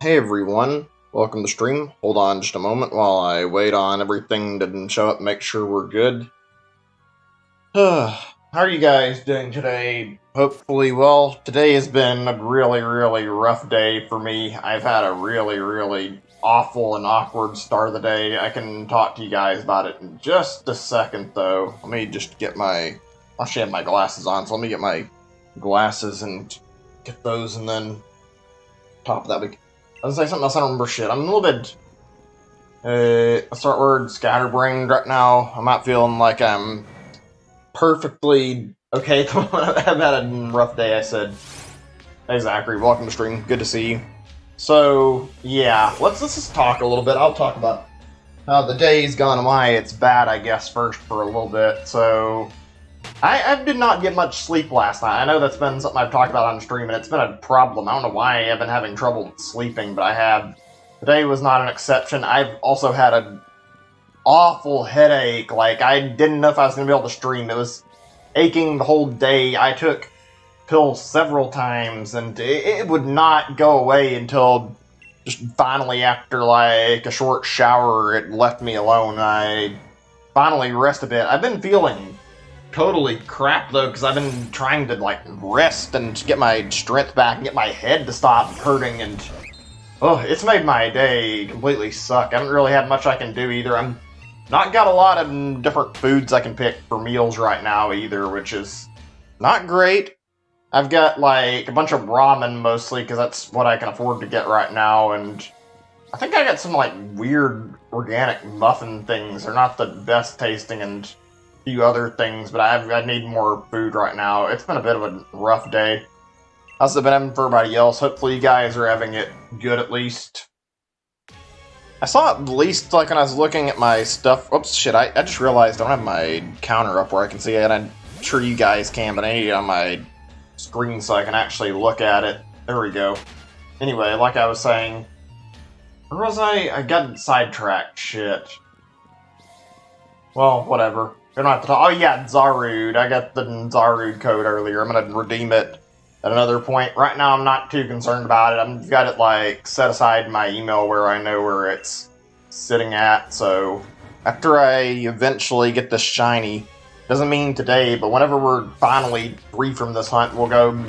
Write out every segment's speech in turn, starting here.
Hey everyone, welcome to stream. Hold on just a moment while I wait on everything to show up and make sure we're good. How are you guys doing today? Hopefully well. Today has been a really rough day for me. I've had a really awful and awkward start of the day. I can talk to you guys about it in just a second though. Let me just get my... I actually have my glasses on, so let me get my glasses and get those and then top of that week. I was gonna say something else, I don't remember shit. I'm a little bit, scatterbrained right now. I'm not feeling like I'm perfectly okay at the moment. I've had a rough day, I said. Hey Zachary, welcome to stream. Good to see you. So, yeah, let's just talk a little bit. I'll talk about how the day's gone and why it's bad, I guess, first for a little bit. So, I did not get much sleep last night. I know that's been something I've talked about on stream, and it's been a problem. I don't know why I've been having trouble sleeping, but I have. Today was not an exception. I've also had an awful headache. Like, I didn't know if I was going to be able to stream. It was aching the whole day. I took pills several times, and it would not go away until just finally, after like a short shower, it left me alone. I finally rest a bit. I've been feeling totally crap though, because I've been trying to like rest and get my strength back and get my head to stop hurting, and oh, it's made my day completely suck. I haven't really had much I can do either. I'm not got a lot of different foods I can pick for meals right now either, which is not great. I've got like a bunch of ramen mostly because that's what I can afford to get right now, and I think I got some like weird organic muffin things. They're not the best tasting, and few other things, but I need more food right now. It's been a bit of a rough day. How's it been having for everybody else? Hopefully you guys are having it good at least. I saw at least like when I was looking at my stuff. Oops, shit, I just realized I don't have my counter up where I can see it, and I'm sure you guys can, but I need it on my screen so I can actually look at it. There we go. Anyway, like I was saying, where was I? I got sidetracked. Shit. Well, whatever. We don't have to talk. Oh yeah, Zarud. I got the Zarud code earlier. I'm gonna redeem it at another point. Right now, I'm not too concerned about it. I've got it like set aside in my email where I know where it's sitting at. So after I eventually get this shiny, doesn't mean today, but whenever we're finally free from this hunt, we'll go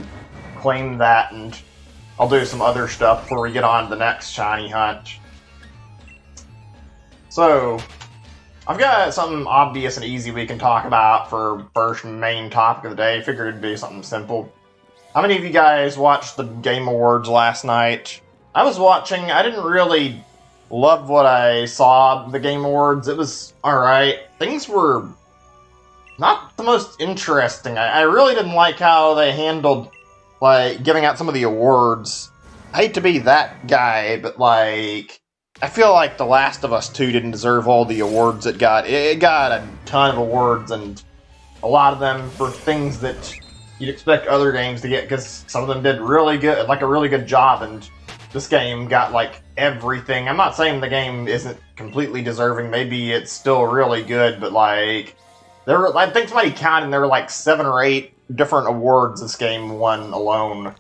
claim that, and I'll do some other stuff before we get on to the next shiny hunt. So I've got something obvious and easy we can talk about for first main topic of the day. Figured it'd be something simple. How many of you guys watched the Game Awards last night? I was watching. I didn't really love what I saw the Game Awards. It was alright. Things were not the most interesting. I really didn't like how they handled, like, giving out some of the awards. I hate to be that guy, but, like, I feel like The Last of Us 2 didn't deserve all the awards it got. It got a ton of awards, and a lot of them for things that you'd expect other games to get, because some of them did really good, like a really good job, and this game got like everything. I'm not saying the game isn't completely deserving. Maybe it's still really good, but like I think somebody counted, there were like 7 or 8 different awards this game won alone.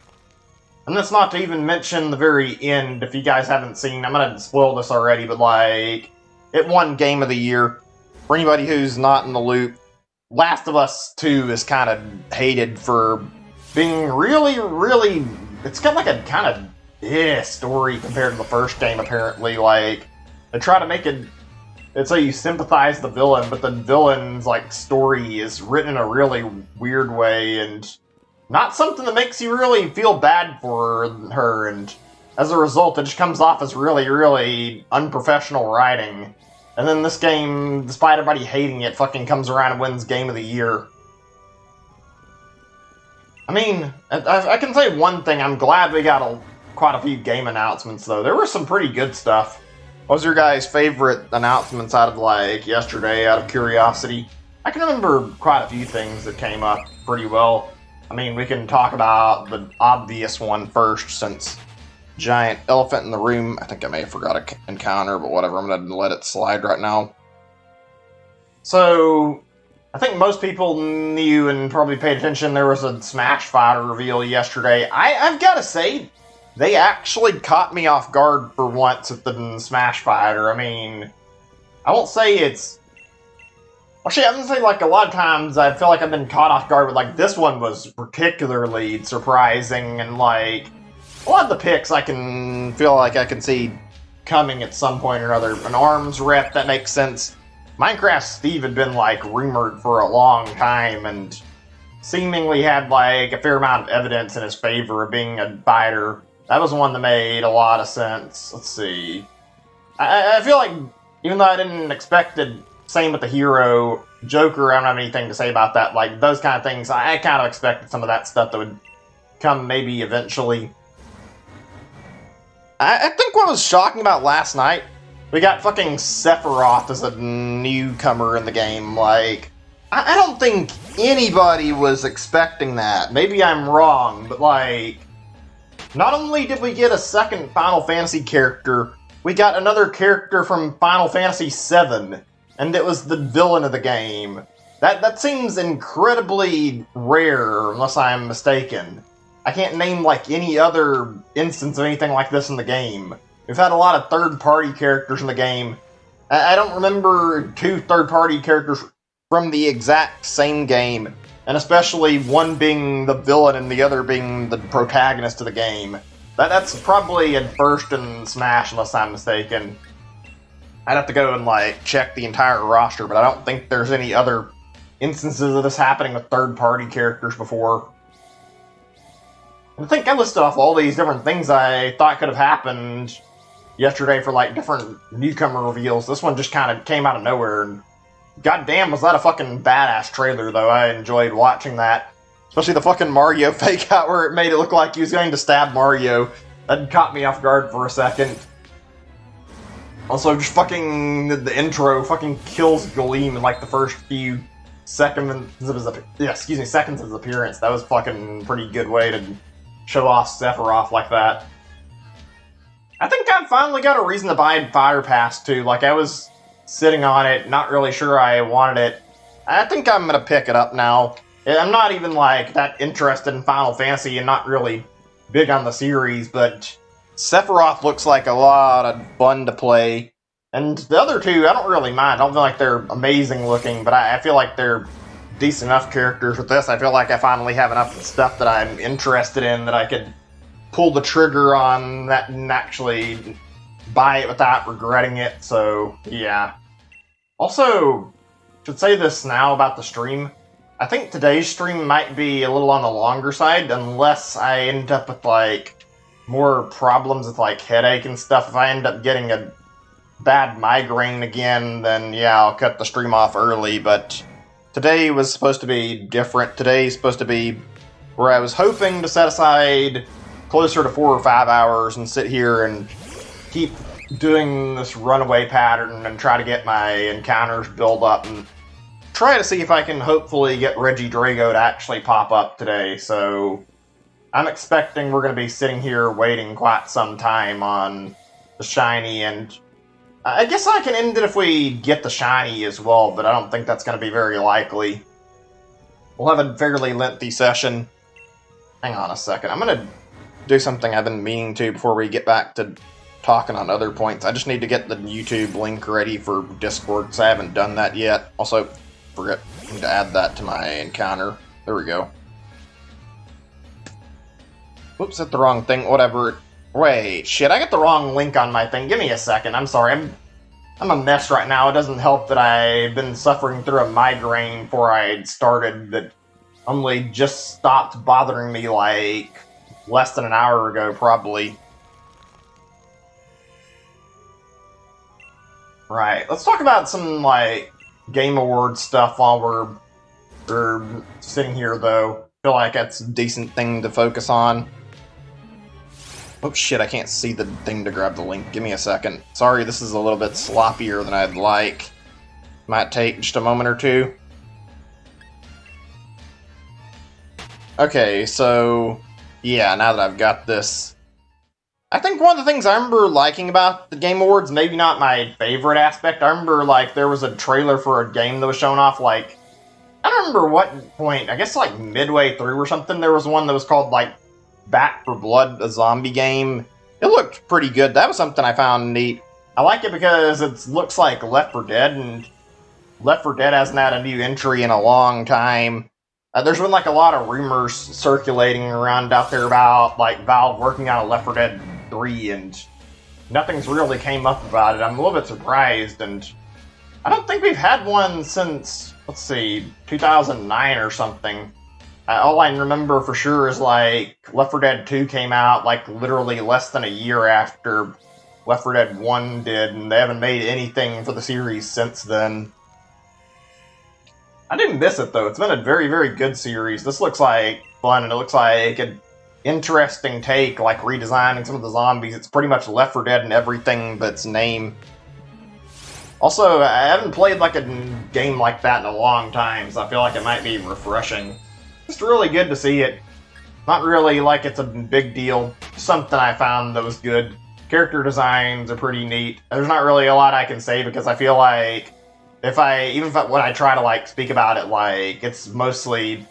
And that's not to even mention the very end. If you guys haven't seen, I'm gonna spoil this already, but like, it won Game of the Year. For anybody who's not in the loop, Last of Us 2 is kind of hated for being really... It's got like a kind of story compared to the first game, apparently. Like, they try to make it's like you sympathize the villain, but the villain's like story is written in a really weird way, and not something that makes you really feel bad for her, and as a result, it just comes off as really unprofessional writing. And then this game, despite everybody hating it, fucking comes around and wins Game of the Year. I mean, I can say one thing, I'm glad we got quite a few game announcements, though. There was some pretty good stuff. What was your guys' favorite announcements out of, like, yesterday, out of curiosity? I can remember quite a few things that came up pretty well. I mean, we can talk about the obvious one first, since giant elephant in the room. I think I may have forgot an encounter, but whatever, I'm gonna let it slide right now. So, I think most people knew and probably paid attention, there was a Smash Fighter reveal yesterday. I've gotta say, they actually caught me off guard for once with the Smash Fighter. I mean, I won't say it's... Actually, I wouldn't say, like, a lot of times I feel like I've been caught off guard, but, like, this one was particularly surprising, and, like, a lot of the picks I can feel like I can see coming at some point or another. An arms rep, that makes sense. Minecraft Steve had been, like, rumored for a long time, and seemingly had, like, a fair amount of evidence in his favor of being a fighter. That was one that made a lot of sense. Let's see. I feel like, even though I didn't expect it, same with the hero, Joker, I don't have anything to say about that. Like, those kind of things, I kind of expected some of that stuff that would come maybe eventually. I think what was shocking about last night, we got fucking Sephiroth as a newcomer in the game. Like, I don't think anybody was expecting that. Maybe I'm wrong, but like, not only did we get a second Final Fantasy character, we got another character from Final Fantasy VII, and it was the villain of the game. That seems incredibly rare, unless I'm mistaken. I can't name, like, any other instance of anything like this in the game. We've had a lot of third-party characters in the game. I don't remember two third-party characters from the exact same game, and especially one being the villain and the other being the protagonist of the game. That's probably a first in Smash, unless I'm mistaken. I'd have to go and, like, check the entire roster, but I don't think there's any other instances of this happening with third-party characters before. I think I listed off all these different things I thought could have happened yesterday for, like, different newcomer reveals. This one just kind of came out of nowhere, and goddamn, was that a fucking badass trailer, though. I enjoyed watching that. Especially the fucking Mario fake-out where it made it look like he was going to stab Mario. That caught me off guard for a second. Also, just fucking the intro fucking kills Galeem in, like, the first few seconds of his appearance. That was fucking pretty good way to show off Sephiroth like that. I think I finally got a reason to buy Fire Pass, too. Like, I was sitting on it, not really sure I wanted it. I think I'm gonna pick it up now. I'm not even, like, that interested in Final Fantasy and not really big on the series, but Sephiroth looks like a lot of fun to play. And the other two, I don't really mind. I don't feel like they're amazing looking, but I feel like they're decent enough characters. With this, I feel like I finally have enough stuff that I'm interested in that I could pull the trigger on that and actually buy it without regretting it, so yeah. Also, should say this now about the stream. I think today's stream might be a little on the longer side, unless I end up with, like, more problems with, like, headache and stuff. If I end up getting a bad migraine again, then yeah, I'll cut the stream off early, but today was supposed to be different. Today's supposed to be where I was hoping to set aside closer to 4 or 5 hours and sit here and keep doing this runaway pattern and try to get my encounters build up and try to see if I can hopefully get Regidrago to actually pop up today. So I'm expecting we're going to be sitting here waiting quite some time on the shiny, and I guess I can end it if we get the shiny as well, but I don't think that's going to be very likely. We'll have a fairly lengthy session. Hang on a second. I'm going to do something I've been meaning to before we get back to talking on other points. I just need to get the YouTube link ready for Discord, because I haven't done that yet. Also, forget to add that to my encounter. There we go. Whoops, hit the wrong thing. Whatever. Wait, shit, I got the wrong link on my thing. Give me a second. I'm sorry. I'm a mess right now. It doesn't help that I've been suffering through a migraine before I started that only just stopped bothering me, like, less than an hour ago, probably. Right, let's talk about some, like, Game Awards stuff while we're sitting here, though. I feel like that's a decent thing to focus on. Oh shit, I can't see the thing to grab the link. Give me a second. Sorry, this is a little bit sloppier than I'd like. Might take just a moment or two. Okay, so yeah, now that I've got this, I think one of the things I remember liking about the Game Awards, maybe not my favorite aspect, I remember, like, there was a trailer for a game that was shown off, like, I don't remember what point, I guess, like, midway through or something, there was one that was called, like, Back 4 Blood, a zombie game. It looked pretty good. That was something I found neat. I like it because it looks like Left 4 Dead, and Left 4 Dead hasn't had a new entry in a long time. There's been like a lot of rumors circulating around out there about like Valve working on a Left 4 Dead 3, and nothing's really came up about it. I'm a little bit surprised, and I don't think we've had one since, let's see, 2009 or something. All I remember for sure is like Left 4 Dead 2 came out like literally less than a year after Left 4 Dead 1 did, and they haven't made anything for the series since then. I didn't miss it though. It's been a very, very good series. This looks like fun, and it looks like an interesting take, like redesigning some of the zombies. It's pretty much Left 4 Dead and everything but its name. Also, I haven't played like a game like that in a long time, so I feel like it might be refreshing. It's really good to see it. Not really like it's a big deal. Something I found that was good. Character designs are pretty neat. There's not really a lot I can say because I feel like when I try to like speak about it, like it's mostly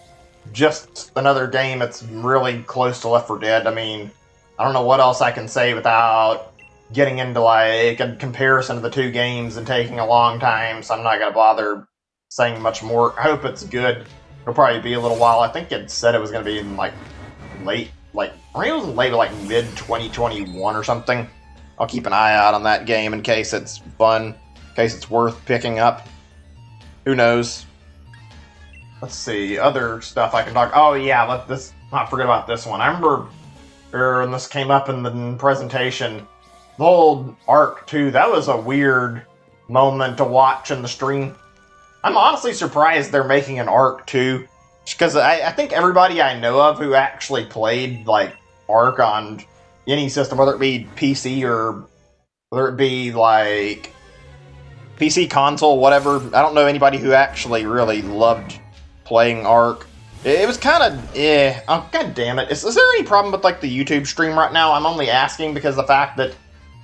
just another game that's really close to Left 4 Dead. I mean, I don't know what else I can say without getting into like a comparison of the two games and taking a long time, so I'm not gonna bother saying much more. I hope it's good. It'll probably be a little while. I think it said it was gonna be in like late, like I think it was late, like mid 2021 or something. I'll keep an eye out on that game in case it's fun, in case it's worth picking up. Who knows? Let's see, other stuff I can talk. Oh yeah, let's not forget about this one. I remember when this came up in the presentation, the old Ark 2, that was a weird moment to watch in the stream. I'm honestly surprised they're making an Ark 2, because I think everybody I know of who actually played like Ark on any system, whether it be PC or whether it be like PC console, whatever, I don't know anybody who actually really loved playing Ark. It was kind of, oh god damn it. Is there any problem with like the YouTube stream right now? I'm only asking because the fact that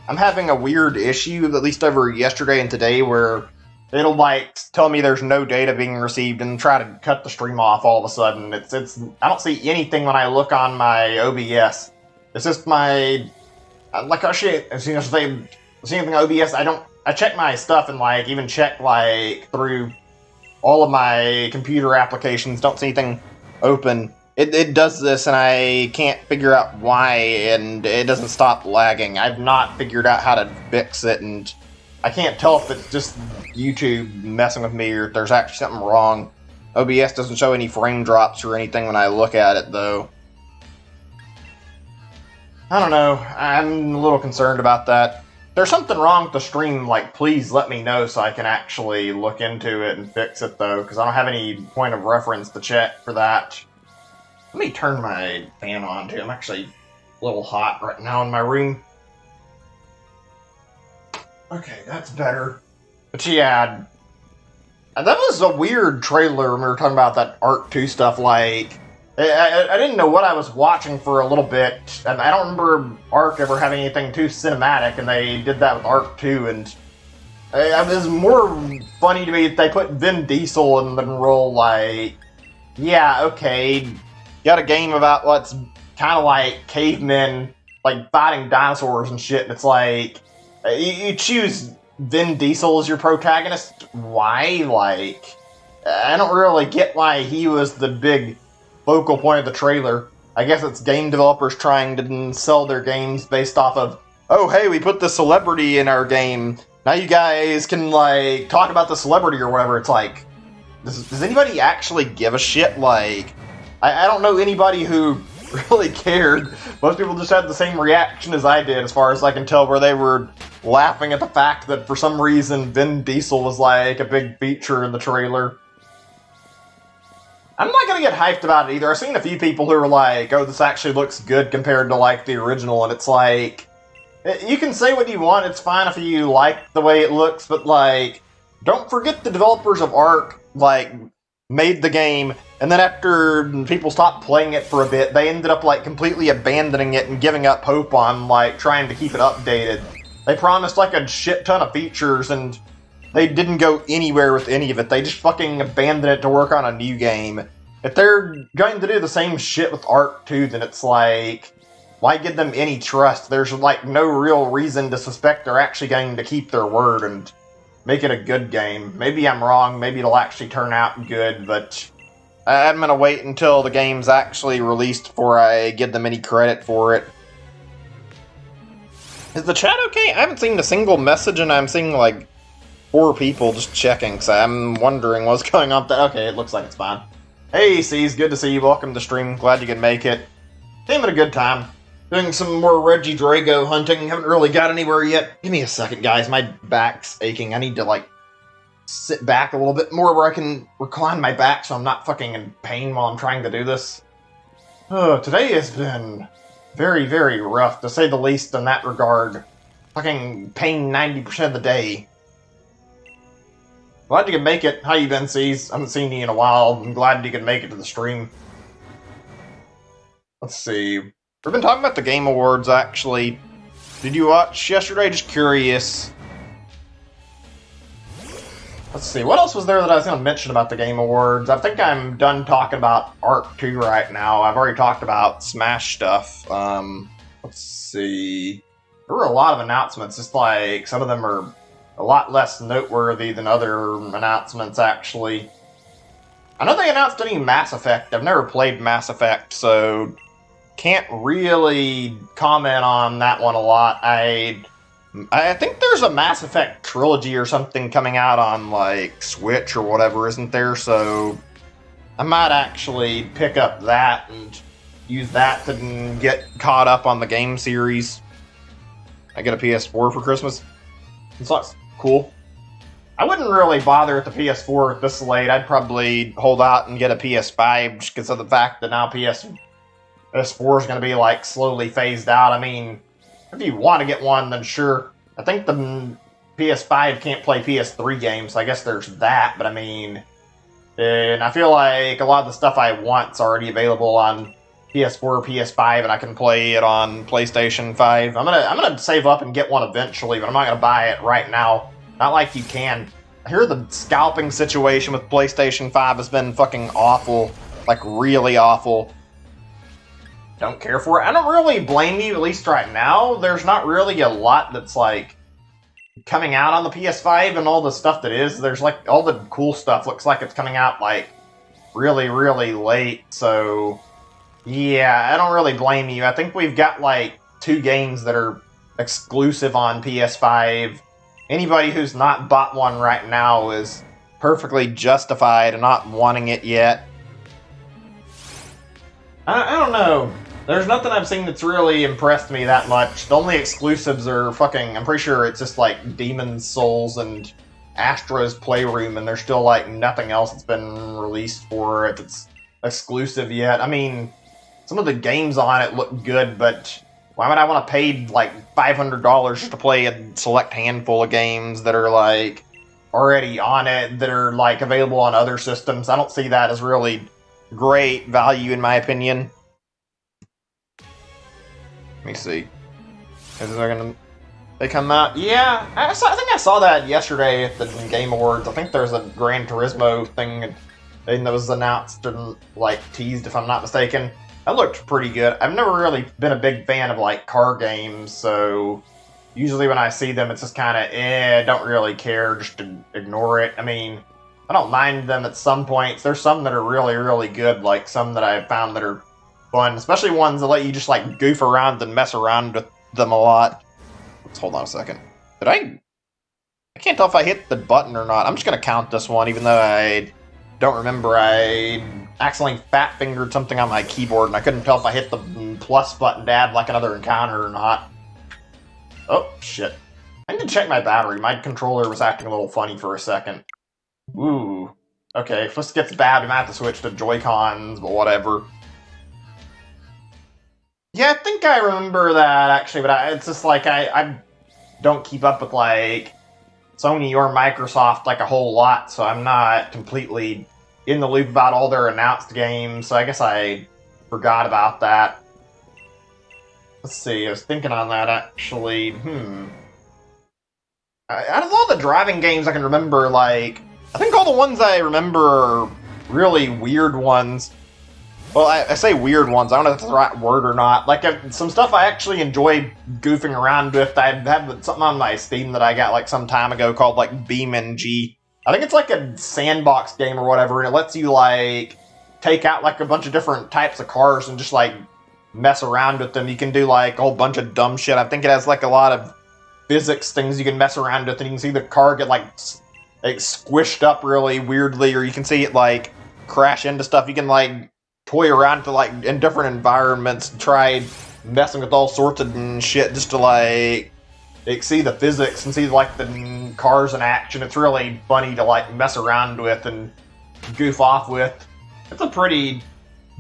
I'm having a weird issue, at least over yesterday and today, where it'll like tell me there's no data being received and try to cut the stream off all of a sudden. It's I don't see anything when I look on my OBS. It's just my, like, oh shit, as soon as they see anything on OBS, I check my stuff and like even check like through all of my computer applications, don't see anything open. It does this, and I can't figure out why, and it doesn't stop lagging. I've not figured out how to fix it, and I can't tell if it's just YouTube messing with me or if there's actually something wrong. OBS doesn't show any frame drops or anything when I look at it, though. I don't know. I'm a little concerned about that. If there's something wrong with the stream, like, please let me know so I can actually look into it and fix it, though, because I don't have any point of reference to check for that. Let me turn my fan on, too. I'm actually a little hot right now in my room. Okay, that's better. But yeah, that was a weird trailer when we were talking about that Ark 2 stuff. Like, I didn't know what I was watching for a little bit, and I don't remember Ark ever having anything too cinematic, and they did that with Ark 2, and it was more funny to me that they put Vin Diesel in the role. Like, yeah, okay, you got a game about what's kind of like cavemen, like, fighting dinosaurs and shit, and it's like, you choose Vin Diesel as your protagonist? Why? Like, I don't really get why he was the big focal point of the trailer. I guess it's game developers trying to sell their games based off of, oh, hey, we put the celebrity in our game. Now you guys can, like, talk about the celebrity or whatever. It's like, does anybody actually give a shit? Like, I don't know anybody who really cared. Most people just had the same reaction as I did, as far as I can tell, where they were laughing at the fact that for some reason Vin Diesel was like a big feature in the trailer. I'm not gonna get hyped about it either. I've seen a few people who are like, oh, this actually looks good compared to like the original, and it's like, you can say what you want, it's fine if you like the way it looks, but like, don't forget the developers of Ark, like, made the game, and then after people stopped playing it for a bit, they ended up like completely abandoning it and giving up hope on like trying to keep it updated. They promised like a shit ton of features, and they didn't go anywhere with any of it. They just fucking abandoned it to work on a new game. if they're going to do the same shit with Arc 2, then it's like, why give them any trust? There's like no real reason to suspect they're actually going to keep their word and make it a good game. Maybe I'm wrong, maybe it'll actually turn out good, but I'm gonna wait until the game's actually released before I give them any credit for it. Is the chat okay? I haven't seen a single message and I'm seeing like 4 people just checking, so I'm wondering what's going on. Okay, it looks like it's fine. Hey, C's, good to see you. Welcome to stream. Glad you could make it. Having a good time. Doing some more Regidrago hunting. Haven't really got anywhere yet. Give me a second, guys. My back's aching. I need to, like, sit back a little bit more where I can recline my back so I'm not fucking in pain while I'm trying to do this. Oh, today has been very, very rough, to say the least, in that regard. Fucking pain 90% of the day. Glad you could make it. How you been, C's? I haven't seen you in a while. I'm glad you could make it to the stream. Let's see. We've been talking about the Game Awards, actually. Did you watch yesterday? Just curious. Let's see. What else was there that I was going to mention about the Game Awards? I think I'm done talking about Arc 2 right now. I've already talked about Smash stuff. Let's see. There were a lot of announcements. Just like, some of them are a lot less noteworthy than other announcements, actually. I know they announced any Mass Effect. I've never played Mass Effect, so can't really comment on that one a lot. I think there's a Mass Effect trilogy or something coming out on, like, Switch or whatever, isn't there? So I might actually pick up that and use that to get caught up on the game series. I get a PS4 for Christmas. It's cool. I wouldn't really bother with the PS4 this late. I'd probably hold out and get a PS5 just because of the fact that now PS4 is going to be, like, slowly phased out. I mean, if you want to get one, then sure. I think the PS5 can't play PS3 games, so I guess there's that, but I mean, and I feel like a lot of the stuff I want's already available on PS4 or PS5, and I can play it on PlayStation 5. I'm gonna save up and get one eventually, but I'm not gonna buy it right now. Not like you can. I hear the scalping situation with PlayStation 5 has been fucking awful. Like, really awful. Don't care for it. I don't really blame you, at least right now. There's not really a lot that's, like, coming out on the PS5 and all the stuff that is. There's, like, all the cool stuff looks like it's coming out, like, really, really late. So, yeah, I don't really blame you. I think we've got, like, 2 games that are exclusive on PS5. Anybody who's not bought one right now is perfectly justified in not wanting it yet. I don't know. There's nothing I've seen that's really impressed me that much. The only exclusives are fucking, I'm pretty sure it's just like Demon's Souls and Astro's Playroom, and there's still like nothing else that's been released for it that's exclusive yet. I mean, some of the games on it look good, but why would I want to pay like $500 just to play a select handful of games that are like already on it, that are like available on other systems? I don't see that as really great value in my opinion. Let me see. Is there gonna they come out? Yeah, I think I saw that yesterday at the Game Awards. I think there's a Gran Turismo thing that was announced and like teased, if I'm not mistaken. That looked pretty good. I've never really been a big fan of like car games, so usually when I see them, it's just kind of don't really care, just to ignore it. I mean, I don't mind them at some points. There's some that are really, really good, like some that I've found that are fun, especially ones that let you just like goof around and mess around with them a lot. Let's hold on a second. I can't tell if I hit the button or not. I'm just gonna count this one, even though I don't remember. I accidentally fat fingered something on my keyboard and I couldn't tell if I hit the plus button to add like another encounter or not. Oh shit. I need to check my battery. My controller was acting a little funny for a second. Ooh. Okay, if this gets bad, we might have to switch to Joy-Cons, but whatever. Yeah, I think I remember that, actually, but it's just like, I don't keep up with, like, Sony or Microsoft, like, a whole lot, so I'm not completely in the loop about all their announced games, so I guess I forgot about that. Let's see, I was thinking on that, actually. Out of all the driving games I can remember, like, I think all the ones I remember are really weird ones. Well, I say weird ones. I don't know if that's the right word or not. Like, some stuff I actually enjoy goofing around with. I have something on my Steam that I got, like, some time ago called, like, BeamNG. I think it's, like, a sandbox game or whatever, and it lets you, like, take out, like, a bunch of different types of cars and just, like, mess around with them. You can do, like, a whole bunch of dumb shit. I think it has, like, a lot of physics things you can mess around with, and you can see the car get, like squished up really weirdly, or you can see it, like, crash into stuff. You can, like, toy around to, like, in different environments and try messing with all sorts of shit just to, like, see the physics and see, like, the cars in action. It's really funny to, like, mess around with and goof off with. It's a pretty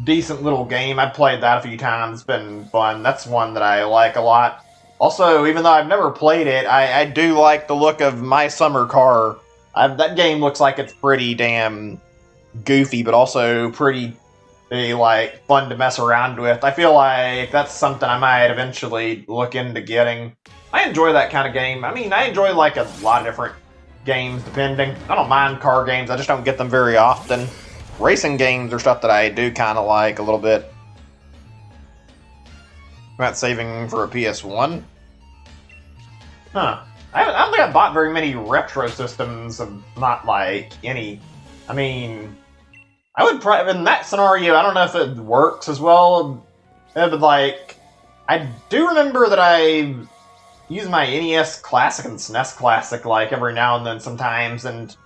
decent little game. I've played that a few times. It's been fun. That's one that I like a lot. Also, even though I've never played it, I do like the look of My Summer Car. That game looks like it's pretty damn goofy, but also pretty like fun to mess around with. I feel like that's something I might eventually look into getting. I enjoy that kind of game. I mean, I enjoy like a lot of different games, depending. I don't mind car games, I just don't get them very often. Racing games are stuff that I do kind of like a little bit. I'm not saving for a PS1. Huh. I don't think I bought very many retro systems, not like any. I mean, I would probably, in that scenario, I don't know if it works as well, but like, I do remember that I use my NES Classic and SNES Classic like every now and then sometimes, and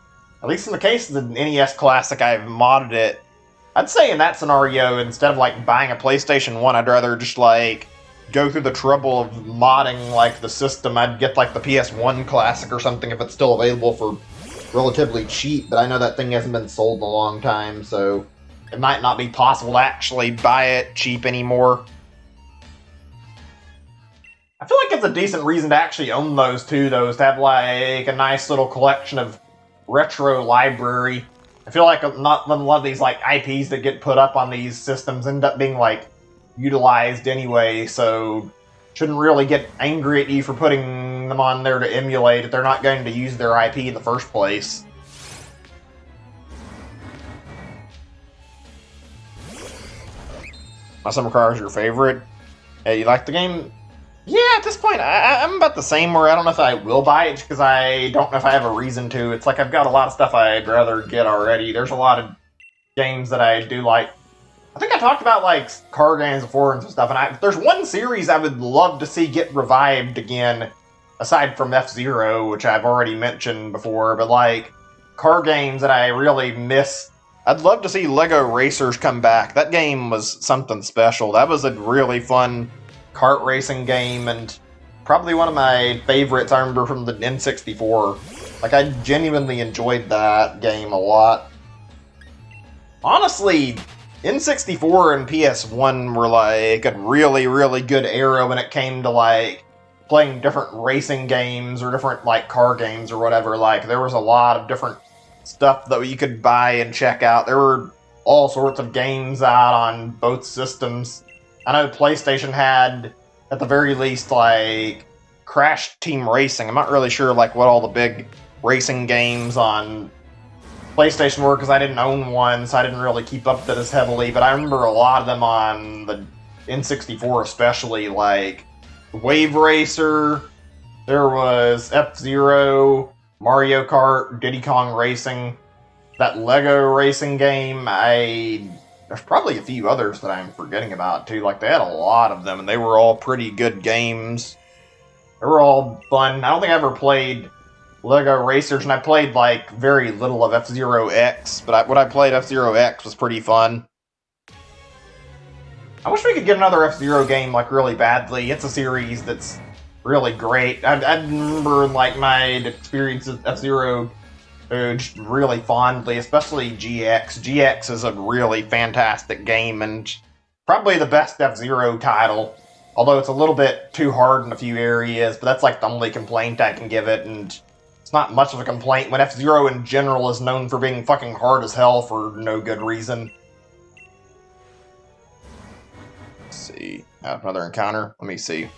at least in the case of the NES Classic, I've modded it. I'd say in that scenario, instead of like buying a PlayStation 1, I'd rather just like go through the trouble of modding like the system. I'd get like the PS1 Classic or something if it's still available for relatively cheap, but I know that thing hasn't been sold in a long time, so it might not be possible to actually buy it cheap anymore. I feel like it's a decent reason to actually own those too, though, is to have like a nice little collection of retro library. I feel like not a lot of these like IPs that get put up on these systems end up being like utilized anyway, so shouldn't really get angry at you for putting them on there to emulate if they're not going to use their IP in the first place. My Summer Car is your favorite? Hey, you like the game? Yeah, at this point, I'm about the same, where I don't know if I will buy it because I don't know if I have a reason to. It's like I've got a lot of stuff I'd rather get already. There's a lot of games that I do like. I think I talked about like car games before and some stuff, and there's one series I would love to see get revived again, aside from F-Zero, which I've already mentioned before, but like car games that I really miss. I'd love to see Lego Racers come back. That game was something special. That was a really fun kart racing game, and probably one of my favorites I remember from the N64. Like, I genuinely enjoyed that game a lot. Honestly, N64 and PS1 were like a really, really good era when it came to like playing different racing games or different like car games or whatever. Like, there was a lot of different stuff that you could buy and check out. There were all sorts of games out on both systems. I know PlayStation had, at the very least, like Crash Team Racing. I'm not really sure like what all the big racing games on PlayStation were, because I didn't own one, so I didn't really keep up to this heavily, but I remember a lot of them on the N64 especially, like Wave Racer, there was F-Zero, Mario Kart, Diddy Kong Racing, that Lego racing game. There's probably a few others that I'm forgetting about too, like they had a lot of them, and they were all pretty good games. They were all fun. I don't think I ever played Lego Racers, and I played like very little of F-Zero X, but what I played F-Zero X was pretty fun. I wish we could get another F-Zero game like really badly. It's a series that's really great. I remember like my experience with F-Zero just really fondly, especially GX. GX is a really fantastic game and probably the best F-Zero title. Although it's a little bit too hard in a few areas, but that's like the only complaint I can give it, and it's not much of a complaint when F-Zero in general is known for being fucking hard as hell for no good reason. Let's see. I have another encounter. Let me see.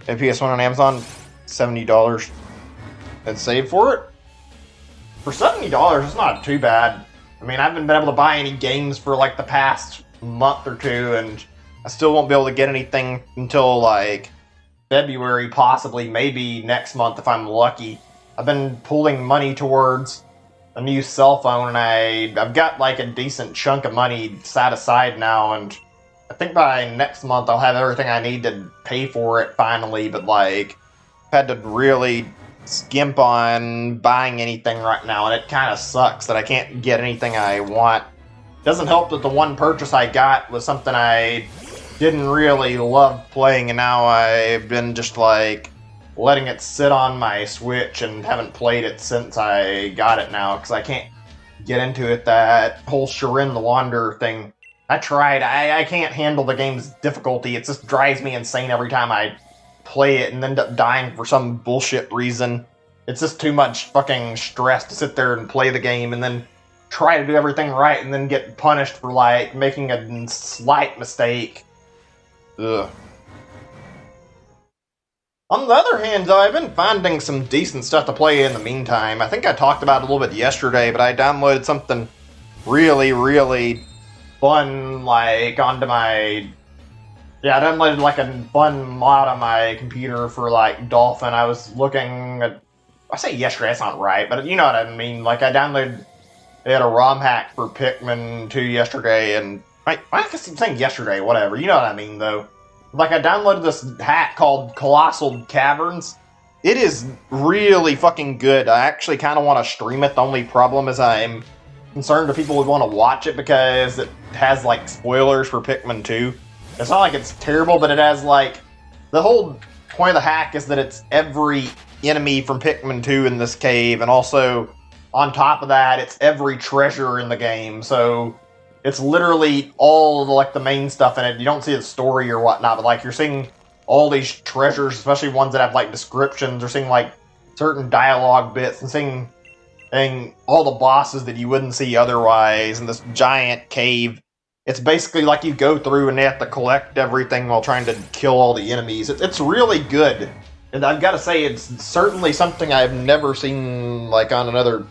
PS1 on Amazon, $70. And save for it? For $70, it's not too bad. I mean, I haven't been able to buy any games for like the past month or two, and I still won't be able to get anything until like February, possibly, maybe next month if I'm lucky. I've been pulling money towards a new cell phone, and I've got like a decent chunk of money set aside now, and I think by next month I'll have everything I need to pay for it finally, but like, I've had to really skimp on buying anything right now, and it kind of sucks that I can't get anything I want. It doesn't help that the one purchase I got was something I didn't really love playing, and now I've been just like letting it sit on my Switch and haven't played it since I got it now, because I can't get into it. That whole Shirin the Wanderer thing, I tried. I can't handle the game's difficulty. It just drives me insane every time I play it and end up dying for some bullshit reason. It's just too much fucking stress to sit there and play the game and then try to do everything right and then get punished for like making a slight mistake. Ugh. On the other hand, though, I've been finding some decent stuff to play in the meantime. I think I talked about it a little bit yesterday, but I downloaded something really, really fun, like, onto my... Yeah, I downloaded, like, a fun mod on my computer for, like, Dolphin. I was looking at... I say yesterday, that's not right, but you know what I mean. Like, I downloaded... They had a ROM hack for Pikmin 2 yesterday, and... I guess I'm saying yesterday, whatever. You know what I mean, though. Like, I downloaded this hack called Colossal Caverns. It is really fucking good. I actually kind of want to stream it. The only problem is I'm concerned if people would want to watch it because it has, like, spoilers for Pikmin 2. It's not like it's terrible, but it has, like... The whole point of the hack is that it's every enemy from Pikmin 2 in this cave, and also, on top of that, it's every treasure in the game, so... It's literally all the main stuff in it. You don't see the story or whatnot, but like you're seeing all these treasures, especially ones that have like descriptions, or seeing like certain dialogue bits, and seeing all the bosses that you wouldn't see otherwise in this giant cave. It's basically like you go through and they have to collect everything while trying to kill all the enemies. It's really good, and I've got to say it's certainly something I've never seen like on another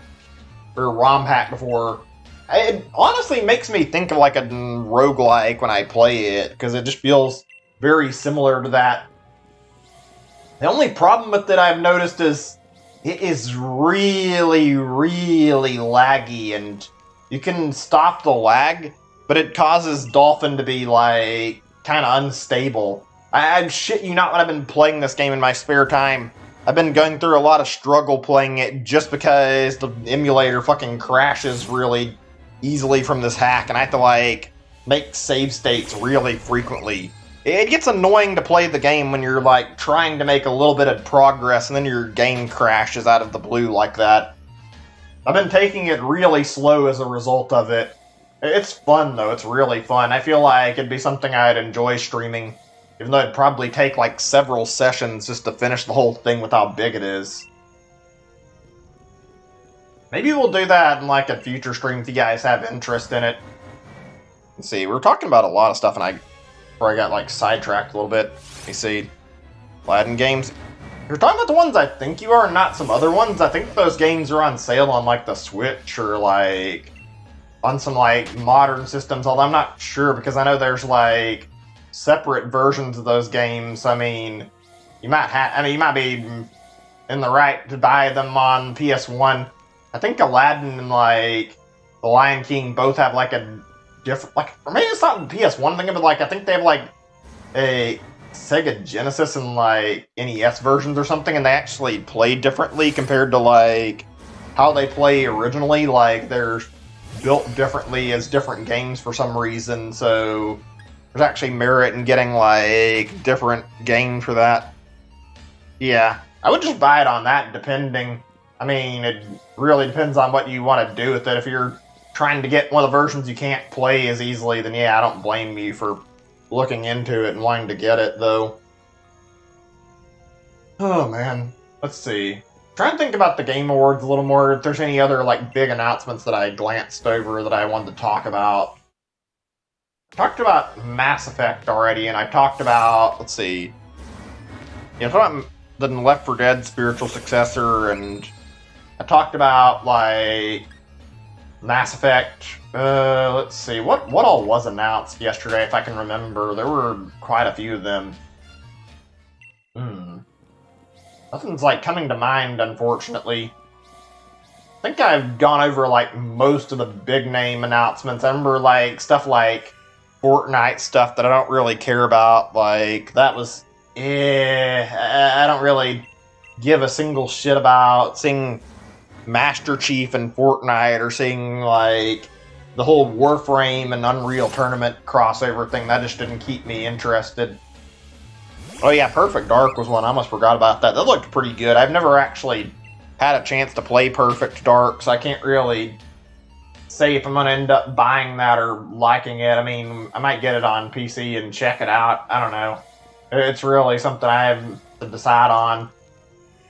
ROM hack before. It honestly makes me think of like a roguelike when I play it, because it just feels very similar to that. The only problem with it I've noticed is it is really, really laggy, and you can stop the lag, but it causes Dolphin to be like kind of unstable. I shit you not, when I've been playing this game in my spare time, I've been going through a lot of struggle playing it just because the emulator fucking crashes really easily from this hack, and I have to like make save states really frequently. It gets annoying to play the game when you're like trying to make a little bit of progress and then your game crashes out of the blue like that. I've been taking it really slow as a result of it. It's fun though, it's really fun. I feel like it'd be something I'd enjoy streaming, even though it'd probably take like several sessions just to finish the whole thing with how big it is. Maybe we'll do that in like a future stream if you guys have interest in it. Let's see, we were talking about a lot of stuff and I got like sidetracked a little bit. Let me see. Aladdin games. You're talking about the ones I think you are, not some other ones. I think those games are on sale on like the Switch or like on some like modern systems, although I'm not sure because I know there's like separate versions of those games. I mean, you might be in the right to buy them on PS1. I think Aladdin and, like, The Lion King both have, like, a different, like, or maybe it's not the PS1 thing, but, like, I think they have, like, a Sega Genesis and, like, NES versions or something, and they actually play differently compared to, like, how they play originally. Like, they're built differently as different games for some reason, so there's actually merit in getting, like, different games for that. Yeah, I would just buy it on that, depending... I mean, it really depends on what you want to do with it. If you're trying to get one of the versions you can't play as easily, then yeah, I don't blame you for looking into it and wanting to get it, though. Oh, man. Let's see. Trying to think about the Game Awards a little more, if there's any other, like, big announcements that I glanced over that I wanted to talk about. I talked about Mass Effect already, and I talked about, let's see. Yeah, I talked about the Left 4 Dead spiritual successor, and I talked about, like, Mass Effect. Let's see. What all was announced yesterday, if I can remember? There were quite a few of them. Nothing's, like, coming to mind, unfortunately. I think I've gone over, like, most of the big name announcements. I remember, like, stuff like Fortnite stuff that I don't really care about. Like, that was, I don't really give a single shit about seeing Master Chief in Fortnite or seeing, like, the whole Warframe and Unreal Tournament crossover thing. That just didn't keep me interested. Oh yeah, Perfect Dark was one. I almost forgot about that. That looked pretty good. I've never actually had a chance to play Perfect Dark, so I can't really say if I'm going to end up buying that or liking it. I mean, I might get it on PC and check it out. I don't know. It's really something I have to decide on.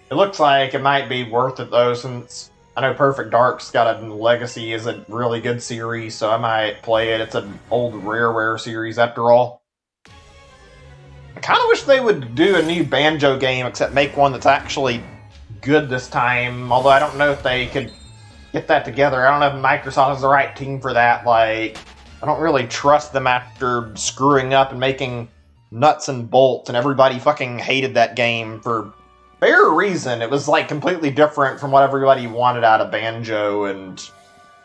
It looks like it might be worth it, though, since I know Perfect Dark's got a legacy as a really good series, so I might play it. It's an old Rareware series, after all. I kind of wish they would do a new Banjo game, except make one that's actually good this time, although I don't know if they could get that together. I don't know if Microsoft is the right team for that. Like, I don't really trust them after screwing up and making Nuts and Bolts, and everybody fucking hated that game for fair reason. It was, like, completely different from what everybody wanted out of Banjo, and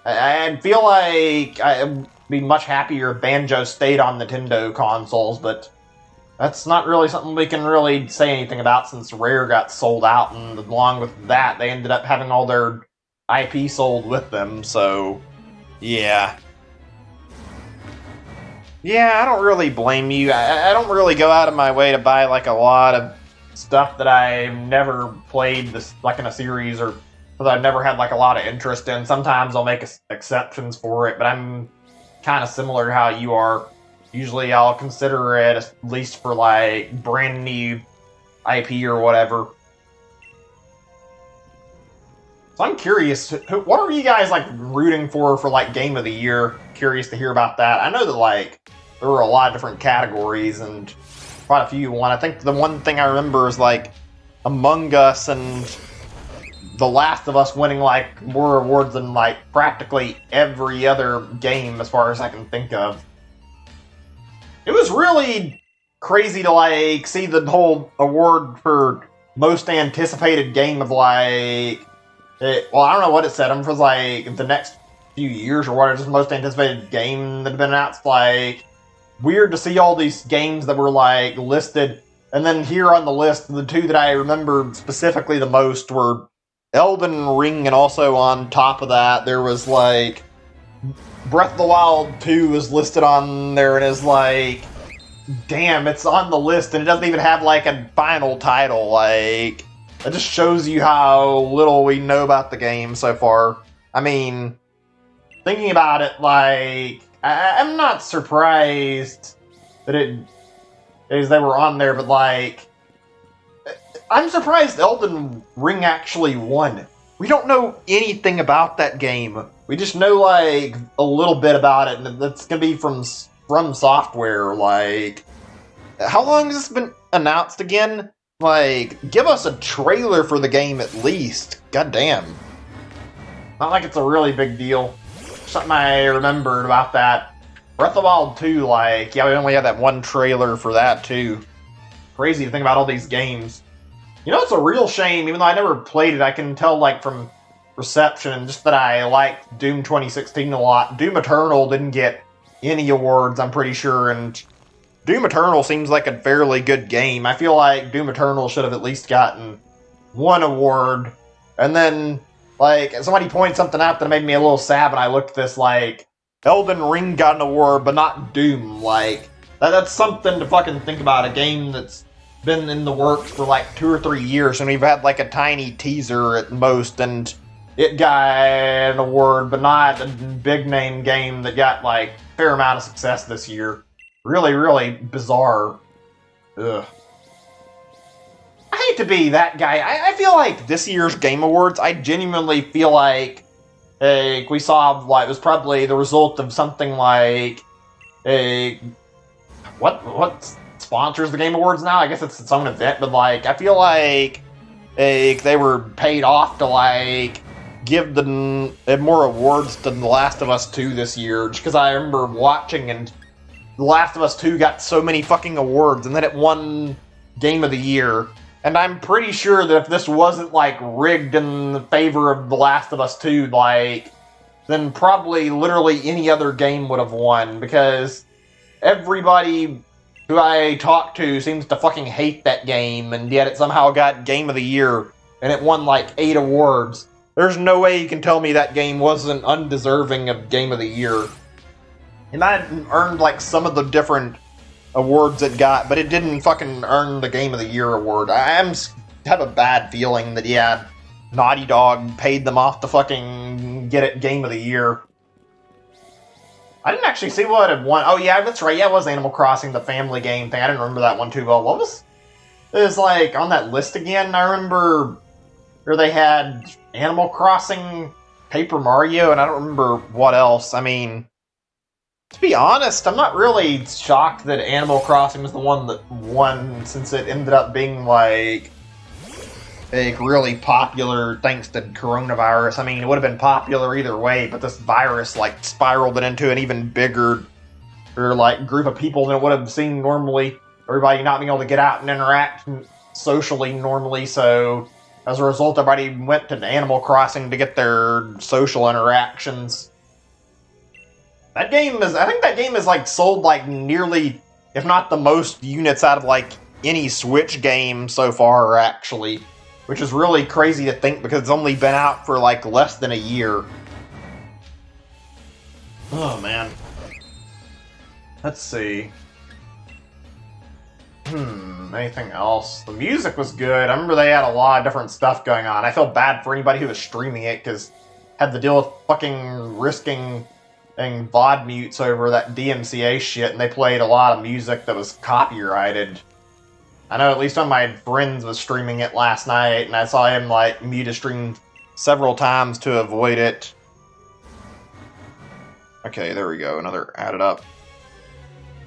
I feel like I'd be much happier if Banjo stayed on Nintendo consoles, but that's not really something we can really say anything about since Rare got sold out, and along with that, they ended up having all their IP sold with them, so yeah. Yeah, I don't really blame you. I don't really go out of my way to buy, like, a lot of stuff that I've never played this, like, in a series, or that I've never had, like, a lot of interest in. Sometimes I'll make exceptions for it, but I'm kind of similar to how you are. Usually I'll consider it at least for, like, brand new IP or whatever. So I'm curious, what are you guys, like, rooting for, like, Game of the Year? Curious to hear about that. I know that, like, there were a lot of different categories, and quite a few won. I think the one thing I remember is, like, Among Us and The Last of Us winning, like, more awards than, like, practically every other game, as far as I can think of. It was really crazy to, like, see the whole award for most anticipated game of, like, well, I don't know what it said. It was, like, the next few years or whatever, just most anticipated game that had been announced. Like, weird to see all these games that were, like, listed. And then here on the list, the two that I remember specifically the most were Elden Ring, and also on top of that, there was, like, Breath of the Wild 2 is listed on there, and is like, damn, it's on the list, and it doesn't even have, like, a final title. Like, it just shows you how little we know about the game so far. I mean, thinking about it, like, I'm not surprised that they were on there, but, like, I'm surprised Elden Ring actually won. We don't know anything about that game. We just know, like, a little bit about it, and that's gonna be from Software. Like, how long has this been announced again? Like, give us a trailer for the game at least. God damn. Not like it's a really big deal. Something I remembered about that. Breath of the Wild 2, like, yeah, we only had that one trailer for that, too. Crazy to think about all these games. You know, it's a real shame, even though I never played it, I can tell, like, from reception, and just that I liked Doom 2016 a lot. Doom Eternal didn't get any awards, I'm pretty sure, and Doom Eternal seems like a fairly good game. I feel like Doom Eternal should have at least gotten one award, and then, like, somebody pointed something out that made me a little sad when I looked at this, like, Elden Ring got an award, but not Doom. Like, that's something to fucking think about, a game that's been in the works for like 2 or 3 years, and we've had like a tiny teaser at most, and it got an award, but not a big name game that got like a fair amount of success this year. Really, really bizarre. Ugh. I hate to be that guy. I feel like this year's Game Awards, I genuinely feel like we saw, like, it was probably the result of something like what sponsors the Game Awards now? I guess it's its own event, but, like, I feel like they were paid off to, like, give it more awards than The Last of Us 2 this year, just because I remember watching and The Last of Us 2 got so many fucking awards, and then it won Game of the Year. And I'm pretty sure that if this wasn't, like, rigged in favor of The Last of Us 2, like, then probably literally any other game would have won, because everybody who I talk to seems to fucking hate that game, and yet it somehow got Game of the Year, and it won like 8 awards. There's no way you can tell me that game wasn't undeserving of Game of the Year. It might have earned like some of the different awards it got, but it didn't fucking earn the Game of the Year award. I have a bad feeling that, yeah, Naughty Dog paid them off to fucking get it Game of the Year. I didn't actually see what it won. Oh, yeah, that's right. Yeah, it was Animal Crossing, the family game thing. I didn't remember that one too well. What was... It was, like, on that list again? I remember where they had Animal Crossing, Paper Mario, and I don't remember what else. I mean, to be honest, I'm not really shocked that Animal Crossing was the one that won, since it ended up being, like really popular thanks to coronavirus. I mean, it would have been popular either way, but this virus, like, spiraled it into an even bigger, like, group of people than it would have seen normally. Everybody not being able to get out and interact socially normally, so as a result, everybody went to Animal Crossing to get their social interactions. I think that game is, like, sold, like, nearly, if not the most units out of, like, any Switch game so far, actually. Which is really crazy to think, because it's only been out for, like, less than a year. Oh, man. Let's see. Anything else? The music was good. I remember they had a lot of different stuff going on. I feel bad for anybody who was streaming it, because had to deal with fucking risking and VOD mutes over that DMCA shit, and they played a lot of music that was copyrighted. I know at least one of my friends was streaming it last night, and I saw him, like, mute a stream several times to avoid it. Okay, there we go. Another added up.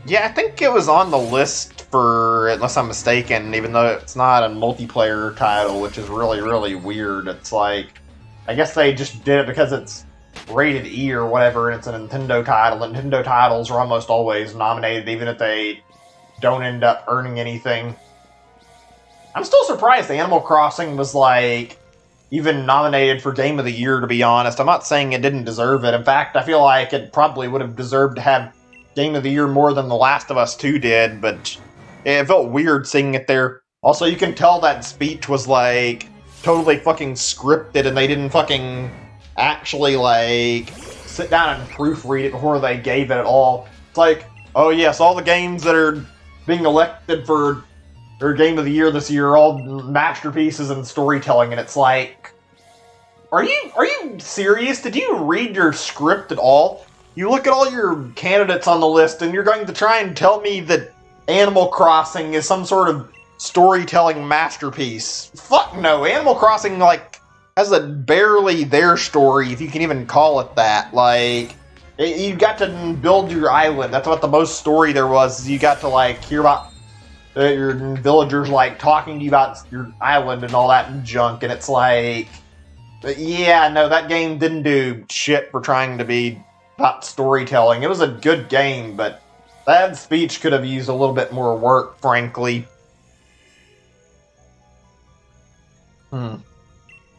Yeah, I think it was on the list for, unless I'm mistaken, even though it's not a multiplayer title, which is really, really weird. It's like, I guess they just did it because it's rated E or whatever, and it's a Nintendo title. And Nintendo titles are almost always nominated, even if they don't end up earning anything. I'm still surprised Animal Crossing was, like, even nominated for Game of the Year, to be honest. I'm not saying it didn't deserve it. In fact, I feel like it probably would have deserved to have Game of the Year more than The Last of Us 2 did, but it felt weird seeing it there. Also, you can tell that speech was, like, totally fucking scripted, and they didn't fucking actually, like, sit down and proofread it before they gave it at all. It's like, oh yes, all the games that are being elected for or Game of the Year this year are all masterpieces in storytelling, and it's like, are you serious? Did you read your script at all? You look at all your candidates on the list, and you're going to try and tell me that Animal Crossing is some sort of storytelling masterpiece? Fuck no. Animal Crossing, like, has a barely their story, if you can even call it that. Like, you got to build your island. That's what the most story there was. You got to, like, hear about your villagers, like, talking to you about your island and all that junk, and it's like, yeah, no, that game didn't do shit for trying to be about storytelling. It was a good game, but that speech could have used a little bit more work, frankly.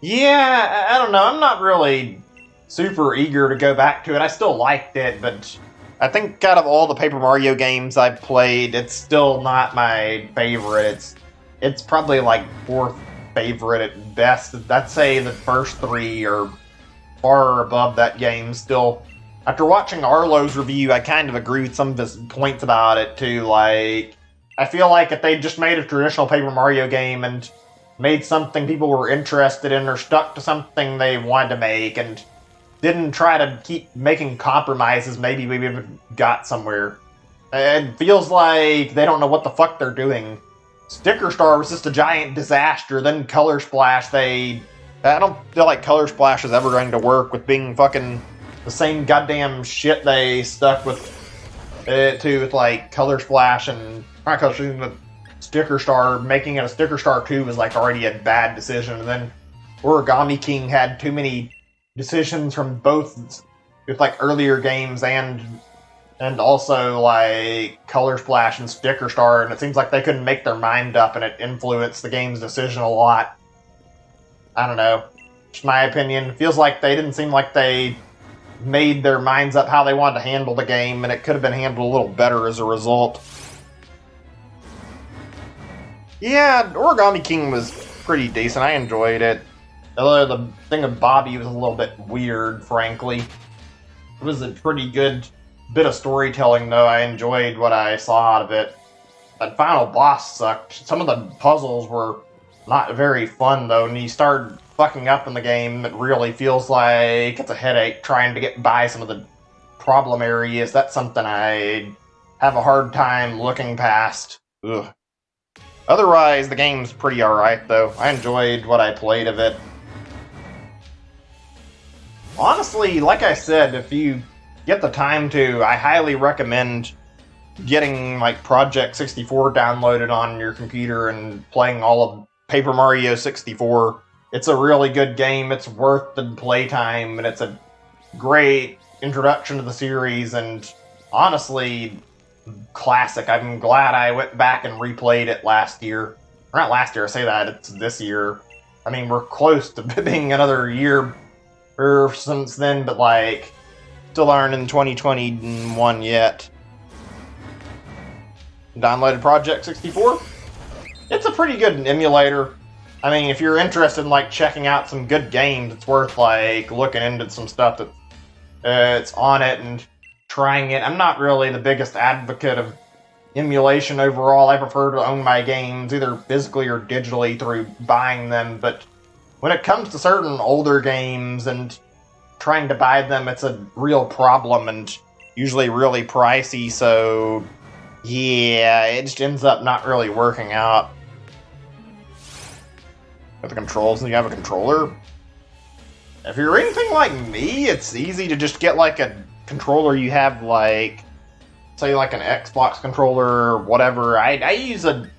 Yeah, I don't know, I'm not really super eager to go back to it. I still liked it, but I think out of all the Paper Mario games I've played, it's still not my favorite. It's probably like 4th favorite at best. I'd say the first 3 are far above that game still. After watching Arlo's review, I kind of agree with some of his points about it too. Like, I feel like if they just made a traditional Paper Mario game and made something people were interested in, or stuck to something they wanted to make, and didn't try to keep making compromises, maybe we would have got somewhere. It feels like they don't know what the fuck they're doing. Sticker Star was just a giant disaster, then Color Splash, I don't feel like Color Splash is ever going to work with being fucking the same goddamn shit they stuck with it to, with like Color Splash and, not Color Splash, but Sticker Star. Making it a Sticker Star 2 was like already a bad decision, and then Origami King had too many decisions from both with like earlier games and also like Color Splash and Sticker Star, and it seems like they couldn't make their mind up, and it influenced the game's decision a lot. I don't know. Just my opinion. It feels like they didn't seem like they made their minds up how they wanted to handle the game, and it could have been handled a little better as a result. Yeah, Origami King was pretty decent. I enjoyed it. Although the thing of Bobby was a little bit weird, frankly. It was a pretty good bit of storytelling, though. I enjoyed what I saw out of it. That final boss sucked. Some of the puzzles were not very fun, though, and you start fucking up in the game. It really feels like it's a headache trying to get by some of the problem areas. That's something I have a hard time looking past. Ugh. Otherwise, the game's pretty alright, though. I enjoyed what I played of it. Honestly, like I said, if you get the time to, I highly recommend getting like Project 64 downloaded on your computer and playing all of Paper Mario 64. It's a really good game. It's worth the playtime, and it's a great introduction to the series, and honestly, classic. I'm glad I went back and replayed it last year. Or not last year, I say that, it's this year. I mean, we're close to being another year since then, but like, still aren't in 2021 yet. Downloaded Project 64? It's a pretty good emulator. I mean, if you're interested in like checking out some good games, it's worth like looking into some stuff that it's on it and trying it. I'm not really the biggest advocate of emulation overall. I prefer to own my games either physically or digitally through buying them, but when it comes to certain older games and trying to buy them, it's a real problem and usually really pricey, so yeah, it just ends up not really working out. With the controls, and you have a controller. If you're anything like me, it's easy to just get like a controller you have like, say like an Xbox controller or whatever. I use a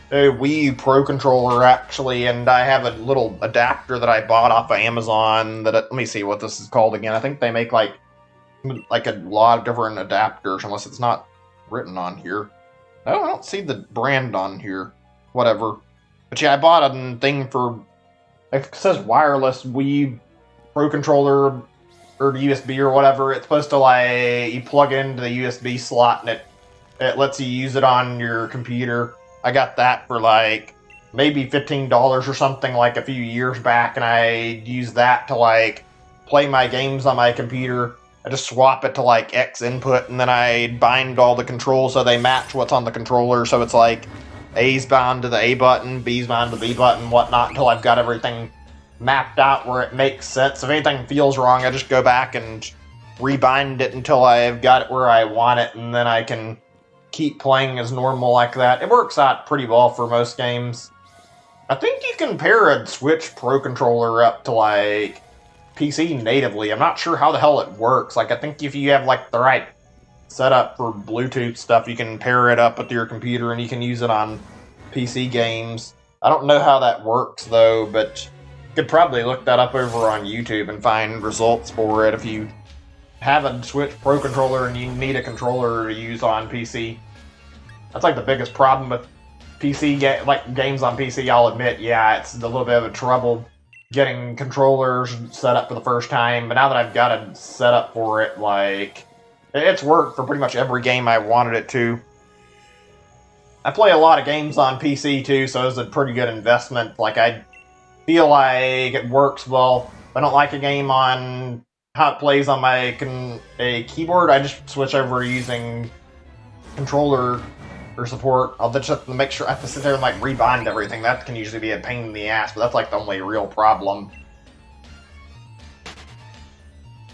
Wii Pro controller actually, and I have a little adapter that I bought off of Amazon that, let me see what this is called again. I think they make like a lot of different adapters, unless it's not written on here. Oh, I don't see the brand on here. Whatever. But yeah, I bought a thing for, it says wireless Wii Pro controller or USB or whatever. It's supposed to like, you plug it into the USB slot and it lets you use it on your computer. I got that for like maybe $15 or something like a few years back, and I used that to like play my games on my computer. I just swap it to like X input, and then I bind all the controls so they match what's on the controller, so it's like A's bound to the A button, B's bound to the B button, whatnot, until I've got everything mapped out where it makes sense. If anything feels wrong, I just go back and rebind it until I've got it where I want it, and then I can keep playing as normal like that. It works out pretty well for most games. I think you can pair a Switch Pro controller up to like PC natively. I'm not sure how the hell it works. Like, I think if you have like the right setup for Bluetooth stuff, you can pair it up with your computer and you can use it on PC games. I don't know how that works though, but you could probably look that up over on YouTube and find results for it if you have a Switch Pro controller and you need a controller to use on PC. That's like the biggest problem with PC games on PC, I'll admit. Yeah, it's a little bit of a trouble getting controllers set up for the first time, but now that I've got a setup for it, like, it's worked for pretty much every game I wanted it to. I play a lot of games on PC too, so it's a pretty good investment. Like, I feel like it works well. If I don't like a game on how it plays on my keyboard, I just switch over using controller or support. I'll just have to make sure I have to sit there and like rebind everything. That can usually be a pain in the ass, but that's like the only real problem.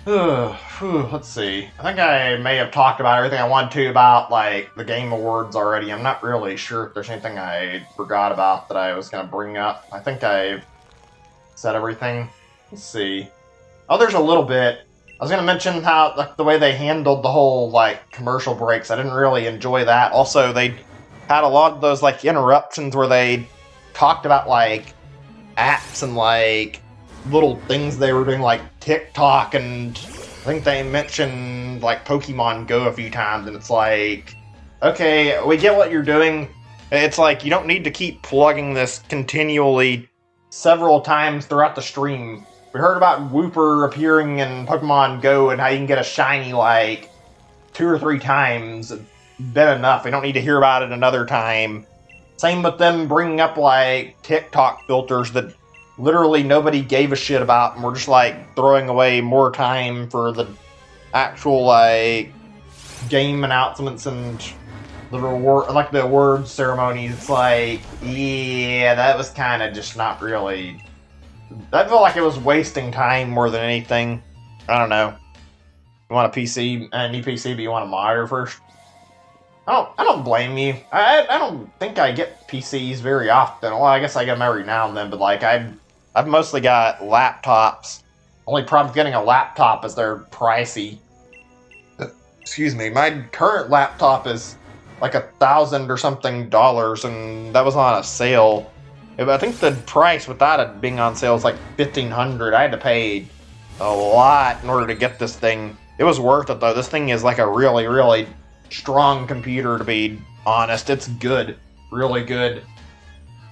Let's see. I think I may have talked about everything I wanted to about like the Game Awards already. I'm not really sure if there's anything I forgot about that I was going to bring up. I think I've said everything. Let's see. Oh, there's a little bit. I was going to mention how, like, the way they handled the whole, like, commercial breaks. I didn't really enjoy that. Also, they had a lot of those, like, interruptions where they talked about, like, apps and, like, little things they were doing, like TikTok, and I think they mentioned like Pokemon Go a few times, and it's like, okay, we get what you're doing. It's like you don't need to keep plugging this continually several times throughout the stream. We heard about Wooper appearing in Pokemon Go and how you can get a shiny like 2 or 3 times. It's been enough. We don't need to hear about it another time. Same with them bringing up like TikTok filters that literally nobody gave a shit about, and we're just like throwing away more time for the actual like game announcements and the reward, like the award ceremonies. It's like, yeah, that was kind of just not really. I felt like it was wasting time more than anything. I don't know. You want a PC, a new PC, but you want a monitor first? I don't blame you. I don't think I get PCs very often. Well, I guess I get them every now and then, but like I've mostly got laptops. Only problem with getting a laptop is they're pricey. Excuse me. My current laptop is like $1,000 or something, and that was on a sale. I think the price without it being on sale is like $1,500. I had to pay a lot in order to get this thing. It was worth it though. This thing is like a really, really strong computer, to be honest. It's good. Really good.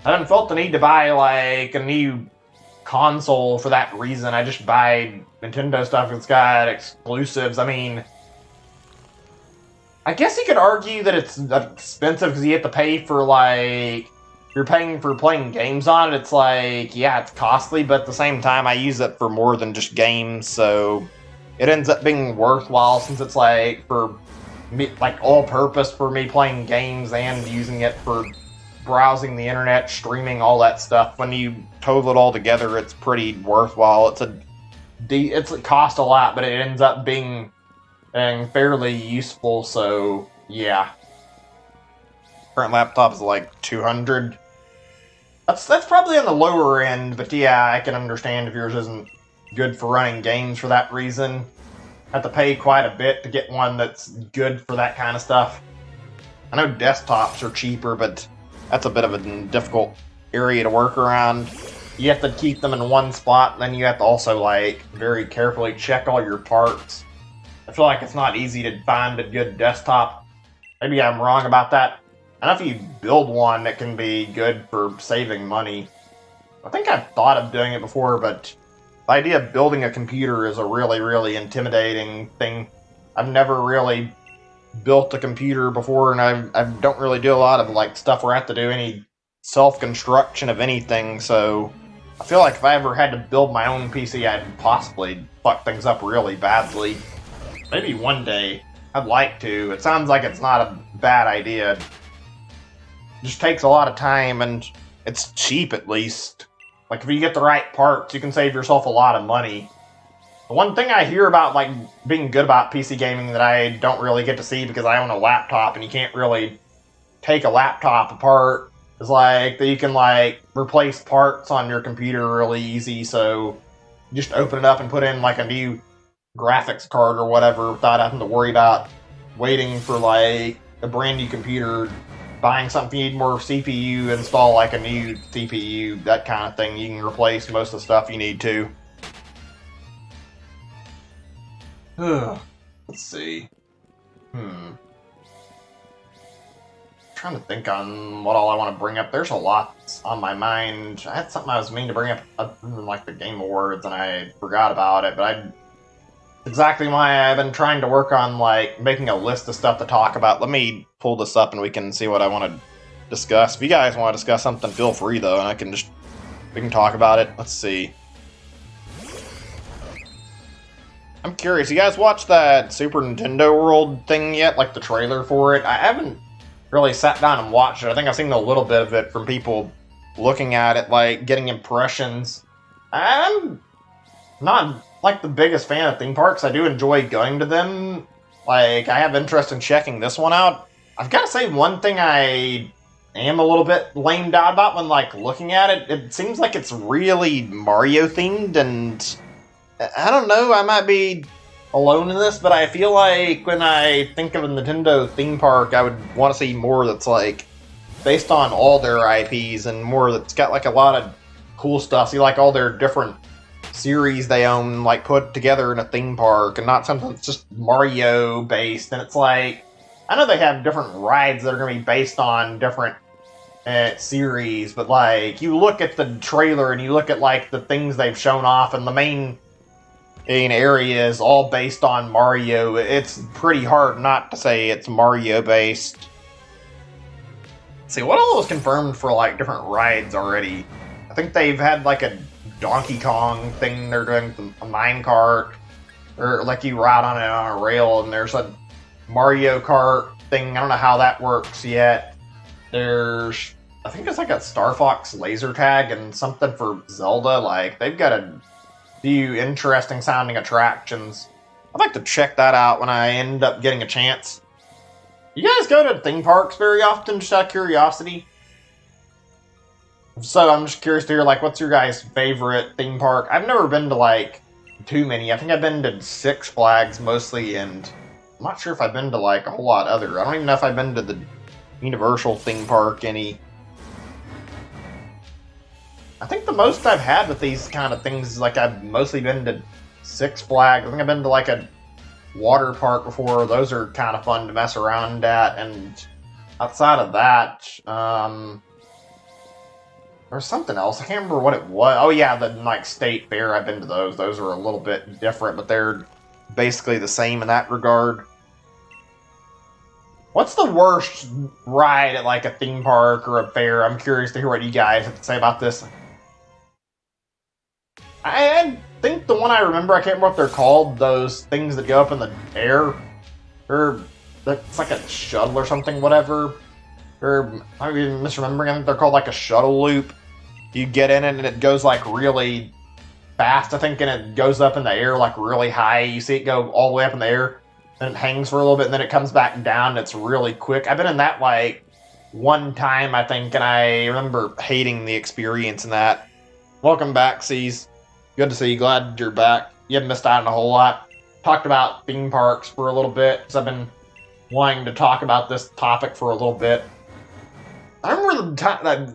I haven't felt the need to buy like a new console for that reason. I just buy Nintendo stuff that's got exclusives. I mean, I guess you could argue that it's expensive because you have to pay for like, you're paying for playing games on it. It's like, yeah, it's costly, but at the same time, I use it for more than just games, so it ends up being worthwhile since it's like for me, like all purpose for me playing games and using it for browsing the internet, streaming, all that stuff. When you total it all together, it's pretty worthwhile. It costs a lot, but it ends up being fairly useful. So yeah, current laptop is like $200. That's probably on the lower end, but yeah, I can understand if yours isn't good for running games for that reason. Have to pay quite a bit to get one that's good for that kind of stuff. I know desktops are cheaper, but that's a bit of a difficult area to work around. You have to keep them in one spot, and then you have to also like very carefully check all your parts. I feel like it's not easy to find a good desktop. Maybe I'm wrong about that. I don't know if you build one that can be good for saving money. I think I've thought of doing it before, but the idea of building a computer is a really, really intimidating thing. I've never really built a computer before, and I don't really do a lot of like stuff where I have to do any self-construction of anything, so I feel like if I ever had to build my own PC, I'd possibly fuck things up really badly. Maybe one day. I'd like to. It sounds like it's not a bad idea. It just takes a lot of time, and it's cheap at least. Like, if you get the right parts, you can save yourself a lot of money. The one thing I hear about, like, being good about PC gaming that I don't really get to see because I own a laptop, and you can't really take a laptop apart, is, like, that you can, like, replace parts on your computer really easy, so you just open it up and put in, like, a new graphics card or whatever without having to worry about waiting for, like, a brand new computer, buying something you need more CPU, install like a new CPU, that kind of thing. You can replace most of the stuff you need to. Let's see. Trying to think on what all I want to bring up. There's a lot on my mind. I had something I was meaning to bring up in like the Game Awards, and I forgot about it, but exactly why I've been trying to work on like making a list of stuff to talk about. Let me pull this up and we can see what I want to discuss. If you guys want to discuss something, feel free though, and we can talk about it. Let's see. I'm curious, you guys watched that Super Nintendo World thing yet? Like the trailer for it? I haven't really sat down and watched it. I think I've seen a little bit of it from people looking at it, like getting impressions. I'm not like the biggest fan of theme parks. I do enjoy going to them. Like, I have interest in checking this one out. I've got to say, one thing I am a little bit lamed out about when, like, looking at it, it seems like it's really Mario-themed, and I don't know, I might be alone in this, but I feel like when I think of a Nintendo theme park, I would want to see more that's, like, based on all their IPs, and more that's got, like, a lot of cool stuff. See, like, all their different series they own, like, put together in a theme park, and not something that's just Mario based. And it's like, I know they have different rides that are going to be based on different series, but like, you look at the trailer and you look at like the things they've shown off, and the main area is all based on Mario. It's pretty hard not to say it's Mario based. Let's see, what all was confirmed for like different rides already? I think they've had like a Donkey Kong thing they're doing, a minecart, or like you ride on it on a rail, and there's a Mario Kart thing. I don't know how that works yet. There's, I think it's like a Star Fox laser tag and something for Zelda. Like, they've got a few interesting sounding attractions. I'd like to check that out when I end up getting a chance. You guys go to theme parks very often, just out of curiosity? So I'm just curious to hear, like, what's your guys' favorite theme park? I've never been to, like, too many. I think I've been to Six Flags mostly, and I'm not sure if I've been to, like, a whole lot other. I don't even know if I've been to the Universal theme park any. I think the most I've had with these kind of things is, like, I've mostly been to Six Flags. I think I've been to, like, a water park before. Those are kind of fun to mess around at. And outside of that, there's something else. I can't remember what it was. Oh, yeah, the, like, State Fair. I've been to those. Those are a little bit different, but they're basically the same in that regard. What's the worst ride at, like, a theme park or a fair? I'm curious to hear what you guys have to say about this. I think the one I remember, I can't remember what they're called, those things that go up in the air. Or, it's like a shuttle or something, whatever. Or, I might be misremembering, I think they're called, like, a shuttle loop. You get in it and it goes, like, really fast, I think, and it goes up in the air, like, really high. You see it go all the way up in the air, and it hangs for a little bit, and then it comes back down, and it's really quick. I've been in that, like, one time, I think, and I remember hating the experience in that. Welcome back, C's. Good to see you. Glad you're back. You haven't missed out on a whole lot. Talked about theme parks for a little bit, because I've been wanting to talk about this topic for a little bit. I remember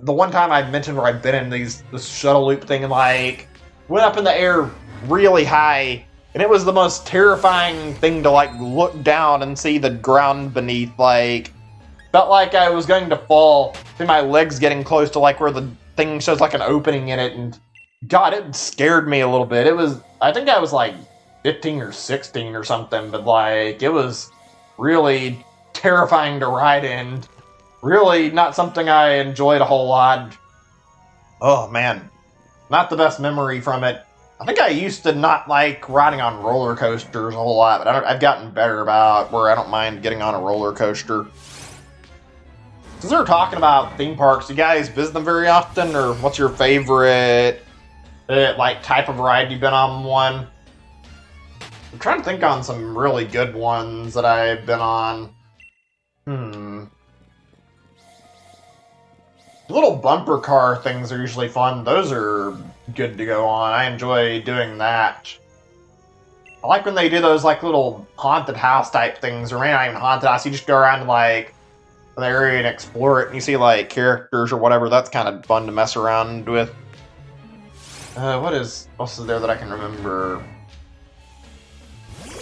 the one time I mentioned where I'd been in this shuttle loop thing and, like, went up in the air really high, and it was the most terrifying thing to, like, look down and see the ground beneath. Like, felt like I was going to fall. See my legs getting close to, like, where the thing shows, like, an opening in it, and God, it scared me a little bit. It was, I think I was, like, 15 or 16 or something, but, like, it was really terrifying to ride in. Really not something I enjoyed a whole lot. Oh, man. Not the best memory from it. I think I used to not like riding on roller coasters a whole lot, but I've gotten better about where I don't mind getting on a roller coaster. Since we're talking about theme parks, you guys visit them very often, or what's your favorite, like, type of ride you've been on one? I'm trying to think on some really good ones that I've been on. Little bumper car things are usually fun. Those are good to go on. I enjoy doing that. I like when they do those, like, little haunted house type things, or maybe not even haunted house. You just go around, like, the area and explore it, and you see, like, characters or whatever. That's kind of fun to mess around with. What else is there that I can remember?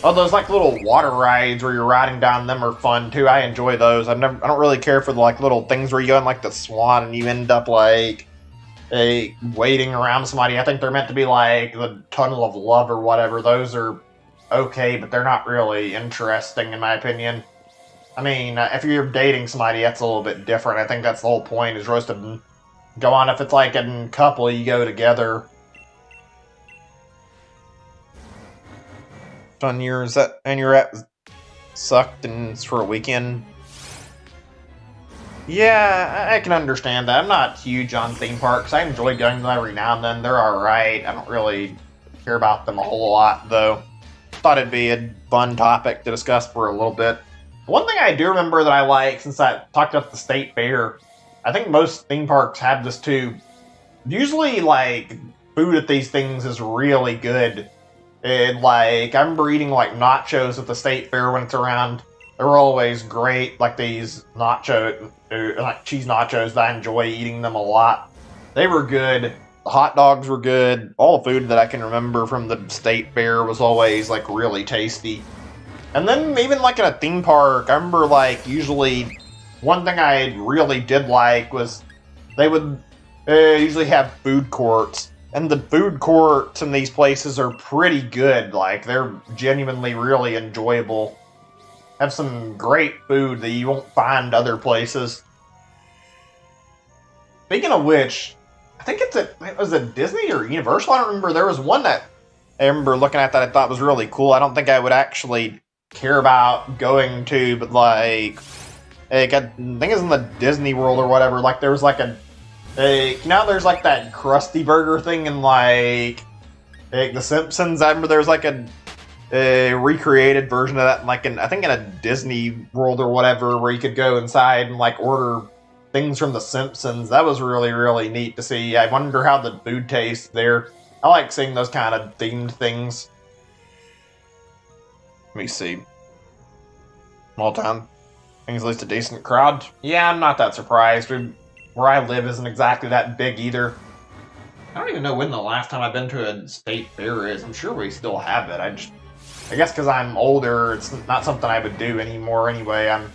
Oh, those, like, little water rides where you're riding down them are fun, too. I enjoy those. I don't really care for the, like, little things where you go in, like, the Swan and you end up, like, waiting around somebody. I think they're meant to be, like, the Tunnel of Love or whatever. Those are okay, but they're not really interesting, in my opinion. I mean, if you're dating somebody, that's a little bit different. I think that's the whole point, is just to go on. If it's, like, a couple, you go together. On yours and you're at sucked and it's for a weekend. Yeah, I can understand that. I'm not huge on theme parks. I enjoy going to them every now and then. They're alright. I don't really care about them a whole lot, though. Thought it'd be a fun topic to discuss for a little bit. One thing I do remember that I like, since I talked about the State Fair, I think most theme parks have this too. Usually, like, food at these things is really good. And, like, I remember eating, like, nachos at the State Fair when it's around. They were always great, like these like cheese nachos. I enjoy eating them a lot. They were good. The hot dogs were good. All the food that I can remember from the state fair was always like really tasty. And then even like in a theme park, I remember like usually one thing I really did like was they would usually have food courts. And the food courts in these places are pretty good. Like, they're genuinely really enjoyable. Have some great food that you won't find other places. Speaking of which, I think was it Disney or Universal? I don't remember. There was one that I remember looking at that I thought was really cool. I don't think I would actually care about going to, but like I think it's in the Disney World or whatever. Like, there was like now there's like that Krusty Burger thing in like The Simpsons. I remember there was like a recreated version of that, like I think in a Disney World or whatever, where you could go inside and like order things from The Simpsons. That was really, really neat to see. I wonder how the food tastes there. I like seeing those kind of themed things. Let me see. Small town. Things at least a decent crowd. Yeah, I'm not that surprised. Where I live isn't exactly that big either. I don't even know when the last time I've been to a state fair is. I'm sure we still have it. I guess because I'm older, it's not something I would do anymore anyway. I'm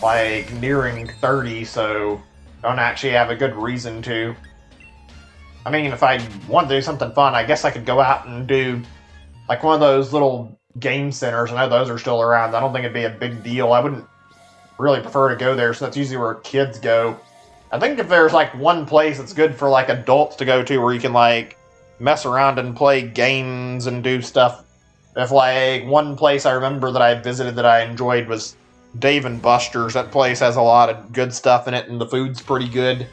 like nearing 30, so don't actually have a good reason to. I mean, if I want to do something fun, I guess I could go out and do like one of those little game centers. I know those are still around. I don't think it'd be a big deal. I wouldn't really prefer to go there, so that's usually where kids go. I think if there's like one place that's good for like adults to go to where you can like mess around and play games and do stuff. If like one place I remember that I visited that I enjoyed was Dave & Buster's. That place has a lot of good stuff in it and the food's pretty good.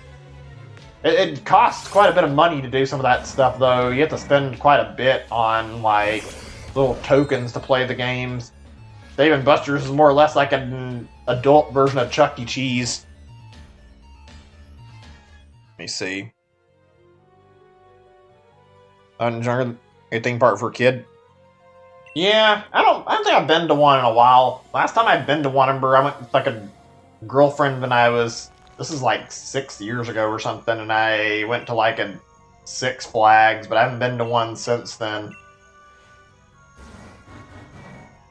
It costs quite a bit of money to do some of that stuff though. You have to spend quite a bit on like little tokens to play the games. Dave & Buster's is more or less like an adult version of Chuck E. Cheese. Let me see. A theme park for a kid? Yeah, I don't think I've been to one in a while. Last time I'd been to one, I remember I went with like a girlfriend when this is like 6 years ago or something, and I went to like a Six Flags, but I haven't been to one since then.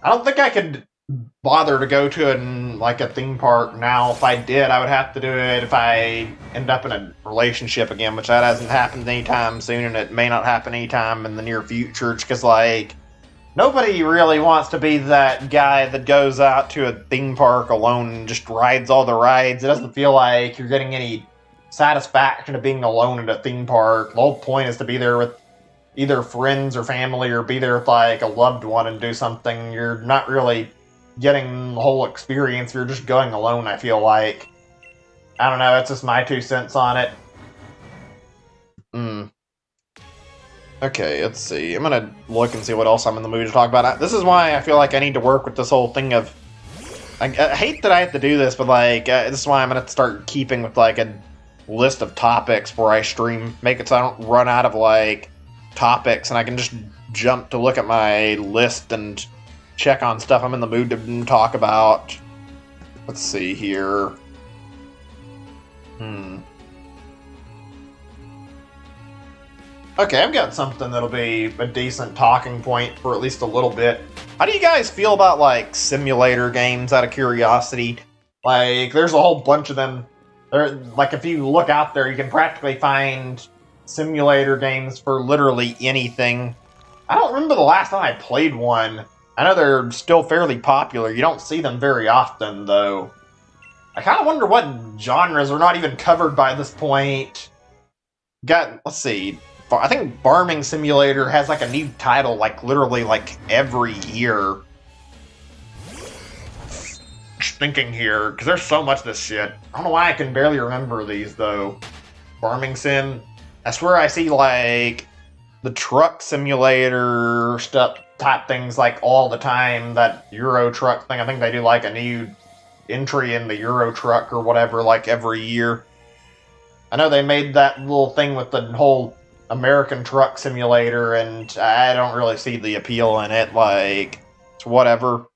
I don't think I could bother to go to a theme park now. If I did, I would have to do it if I end up in a relationship again, which that hasn't happened anytime soon, and it may not happen anytime in the near future, because like nobody really wants to be that guy that goes out to a theme park alone and just rides all the rides. It doesn't feel like you're getting any satisfaction of being alone at a theme park. The whole point is to be there with either friends or family, or be there with like a loved one and do something. You're not really getting the whole experience. You're just going alone, I feel like. I don't know, that's just my 2 cents on it. Okay, let's see. I'm gonna look and see what else I'm in the mood to talk about. This is why I feel like I need to work with this whole thing of... I hate that I have to do this, but like, this is why I'm gonna start keeping with like a list of topics where I stream. Make it so I don't run out of like topics, and I can just jump to look at my list and check on stuff I'm in the mood to talk about. Let's see here. Okay, I've got something that'll be a decent talking point for at least a little bit. How do you guys feel about, like, simulator games, out of curiosity? Like, there's a whole bunch of them. Like, if you look out there, you can practically find simulator games for literally anything. I don't remember the last time I played one. I know they're still fairly popular. You don't see them very often, though. I kind of wonder what genres are not even covered by this point. Let's see. I think Farming Simulator has like a new title, like literally like every year. Just thinking here, because there's so much of this shit. I don't know why I can barely remember these, though. Farming Sim. I swear I see like the Truck Simulator stuff, type things like all the time. That Euro Truck thing, I think they do like a new entry in the Euro Truck or whatever like every year. I know they made that little thing with the whole American Truck Simulator, and I don't really see the appeal in it. Like, it's whatever.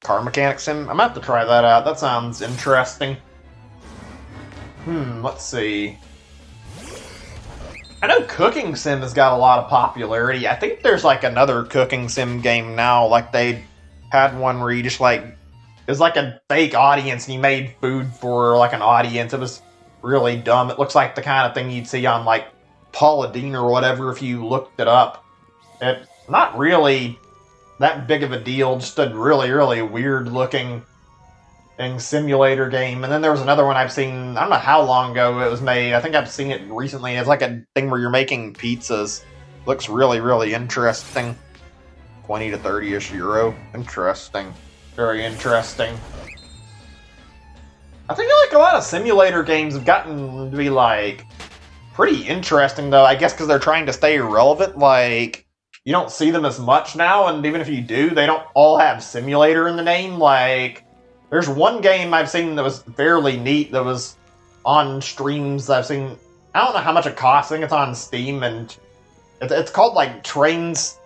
Car Mechanic Sim? I'm gonna have to try that out. That sounds interesting. Let's see. I know Cooking Sim has got a lot of popularity. I think there's like another Cooking Sim game now. Like they had one where you just like, it was like a fake audience and you made food for like an audience. It was really dumb. It looks like the kind of thing you'd see on like Paula Deen or whatever if you looked it up. It's not really that big of a deal, just a really, really weird looking simulator game. And then there was another one I've seen, I don't know how long ago it was made. I think I've seen it recently. It's like a thing where you're making pizzas. Looks really, really interesting. 20 to 30-ish euro. Interesting. Very interesting. I think like a lot of simulator games have gotten to be like pretty interesting though. I guess because they're trying to stay relevant. Like you don't see them as much now, and even if you do, they don't all have simulator in the name. Like there's one game I've seen that was fairly neat that was on streams. I've seen. I don't know how much it costs. I think it's on Steam, and it's called like Trains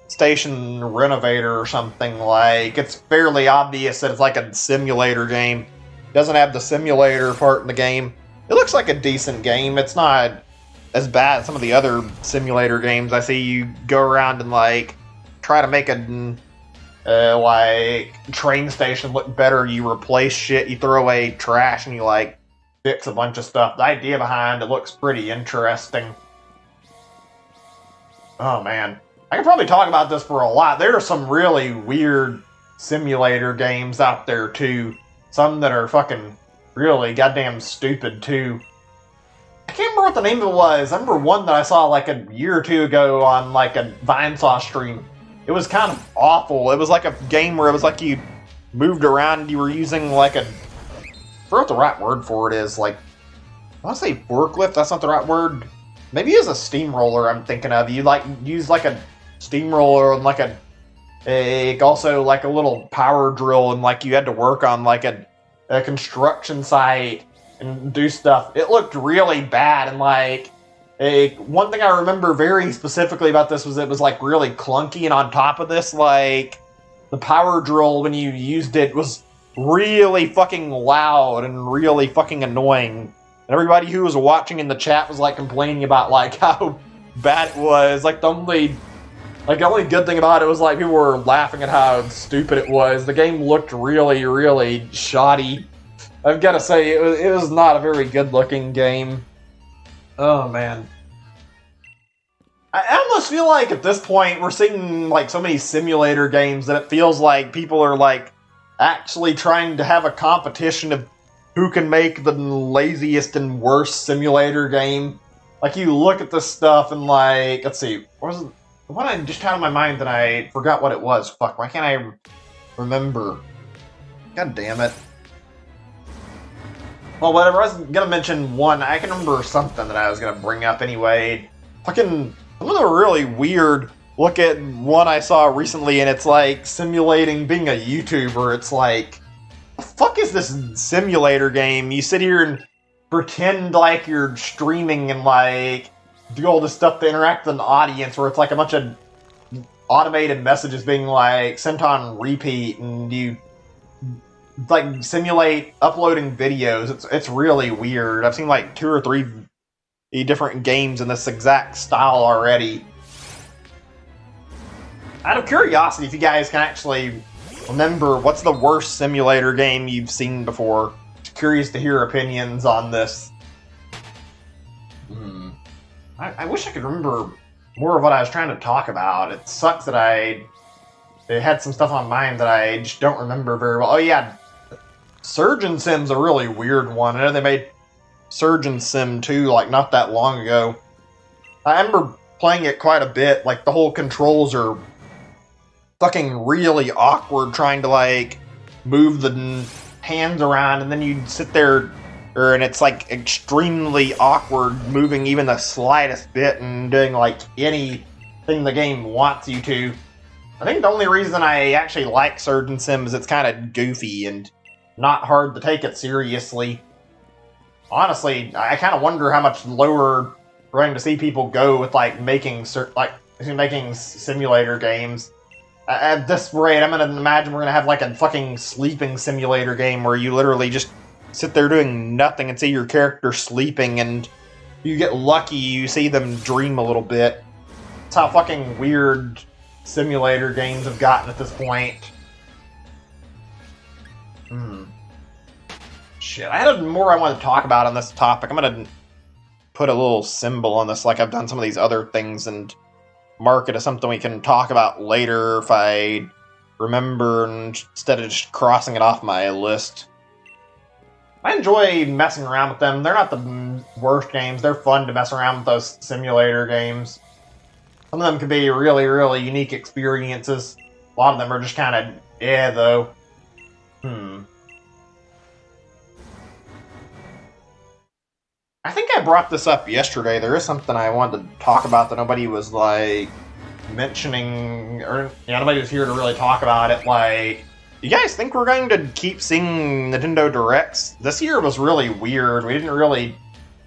Station Renovator or something. Like it's fairly obvious that it's like a simulator game. It doesn't have the simulator part in the game. It looks like a decent game. It's not as bad as some of the other simulator games I see. You go around and like try to make a like train station look better. You replace shit. You throw away trash and you like fix a bunch of stuff. The idea behind it looks pretty interesting. Oh man, I could probably talk about this for a lot. There are some really weird simulator games out there too. Some that are fucking really goddamn stupid too. I can't remember what the name of it was. I remember one that I saw like a year or two ago on like a Vinesaw stream. It was kind of awful. It was like a game where it was like you moved around and you were using like a... I forgot what the right word for it is. Like, I want to say forklift. That's not the right word. Maybe it's a steamroller I'm thinking of. You like use like a steamroller and like also like a little power drill, and like you had to work on like a construction site and do stuff. It looked really bad, and like one thing I remember very specifically about this was it was like really clunky, and on top of this, like the power drill when you used it was really fucking loud and really fucking annoying. And everybody who was watching in the chat was like complaining about like how bad it was. Like the only good thing about it was like people were laughing at how stupid it was. The game looked really, really shoddy. I've got to say, it was not a very good-looking game. Oh, man. I almost feel like at this point we're seeing like so many simulator games that it feels like people are like actually trying to have a competition of who can make the laziest and worst simulator game. Like you look at this stuff and like, let's see, what I just had in my mind that I forgot what it was. Fuck, why can't I remember? God damn it. Well, whatever, I was gonna mention one. I can remember something that I was gonna bring up anyway. Fucking another really weird look at one I saw recently, and it's like simulating being a YouTuber. It's like, the fuck is this simulator game? You sit here and pretend like you're streaming and like do all this stuff to interact with an audience, where it's like a bunch of automated messages being like sent on repeat, and you like simulate uploading videos. It's really weird. I've seen like 2 or 3 different games in this exact style already. Out of curiosity, if you guys can actually remember what's the worst simulator game you've seen before. Just curious to hear opinions on this. I wish I could remember more of what I was trying to talk about. It sucks that I had some stuff on mind that I just don't remember very well. Oh yeah, Surgeon Sim's a really weird one. I know they made Surgeon Sim 2 like not that long ago. I remember playing it quite a bit. Like the whole controls are fucking really awkward trying to like move the hands around, and then you sit there and it's like extremely awkward moving even the slightest bit and doing like anything the game wants you to. I think the only reason I actually like Surgeon Sim is it's kind of goofy and not hard to take it seriously. Honestly, I kind of wonder how much lower we're going to see people go with like making simulator games. At this rate, I'm going to imagine we're going to have like a fucking sleeping simulator game where you literally just sit there doing nothing and see your character sleeping, and you get lucky, you see them dream a little bit. That's how fucking weird simulator games have gotten at this point. Shit, I had more I wanted to talk about on this topic. I'm gonna put a little symbol on this like I've done some of these other things and mark it as something we can talk about later if I remember instead of just crossing it off my list. I enjoy messing around with them. They're not the worst games. They're fun to mess around with those simulator games. Some of them can be really, really unique experiences. A lot of them are just kind of though. I think I brought this up yesterday. There is something I wanted to talk about that nobody was, like, mentioning, or nobody was here to really talk about it. Like, you guys think we're going to keep seeing Nintendo Directs? This year was really weird. We didn't really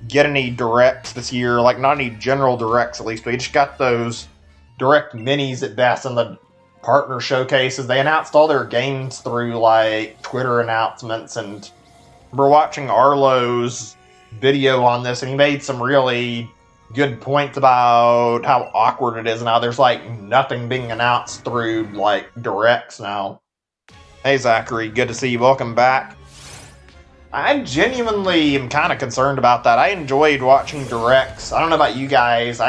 get any Directs this year, like, not any general Directs, at least. We just got those Direct Minis at best and the partner showcases. They announced all their games through, like, Twitter announcements, and we're watching Arlo's video on this, and he made some really good points about how awkward it is now. There's, like, nothing being announced through, like, Directs now. Hey, Zachary, good to see you. Welcome back. I genuinely am kind of concerned about that. I enjoyed watching Directs. I don't know about you guys.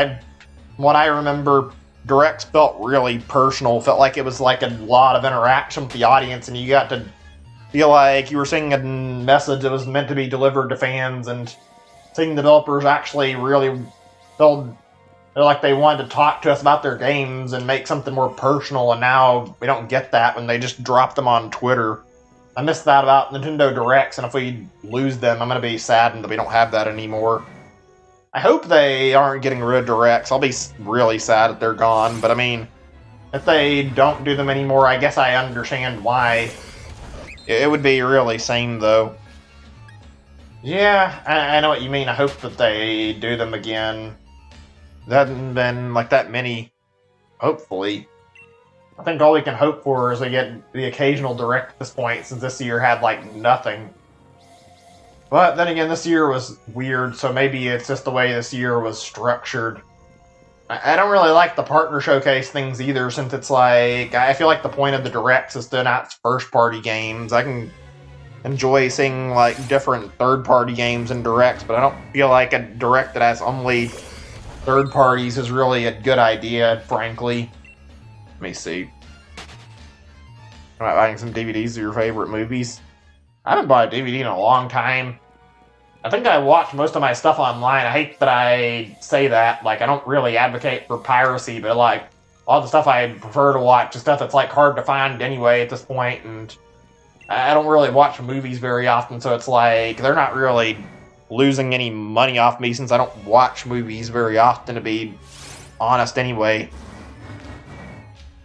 What I remember, Directs felt really personal. Felt like it was, like, a lot of interaction with the audience, and you got to feel like you were seeing a message that was meant to be delivered to fans, and seeing developers actually really felt like they wanted to talk to us about their games and make something more personal, and now we don't get that when they just drop them on Twitter. I miss that about Nintendo Directs, and if we lose them, I'm going to be saddened that we don't have that anymore. I hope they aren't getting rid of Directs. I'll be really sad if they're gone, but I mean, if they don't do them anymore, I guess I understand why. It would be really sane, though. Yeah, I know what you mean. I hope that they do them again. There hasn't been, like, that many, hopefully. I think all we can hope for is we get the occasional Direct at this point, since this year had, like, nothing. But then again, this year was weird, so maybe it's just the way this year was structured. I don't really like the partner showcase things either, since it's like, I feel like the point of the Directs is to announce first-party games. I can enjoy seeing, like, different third-party games in Directs, but I don't feel like a Direct that has only third parties is really a good idea, frankly. Let me see. Am I buying some DVDs of your favorite movies? I haven't bought a DVD in a long time. I think I watch most of my stuff online. I hate that I say that. Like, I don't really advocate for piracy, but, like, all the stuff I prefer to watch is stuff that's, like, hard to find anyway at this point, and I don't really watch movies very often, so it's like, they're not really losing any money off me since I don't watch movies very often, to be honest anyway.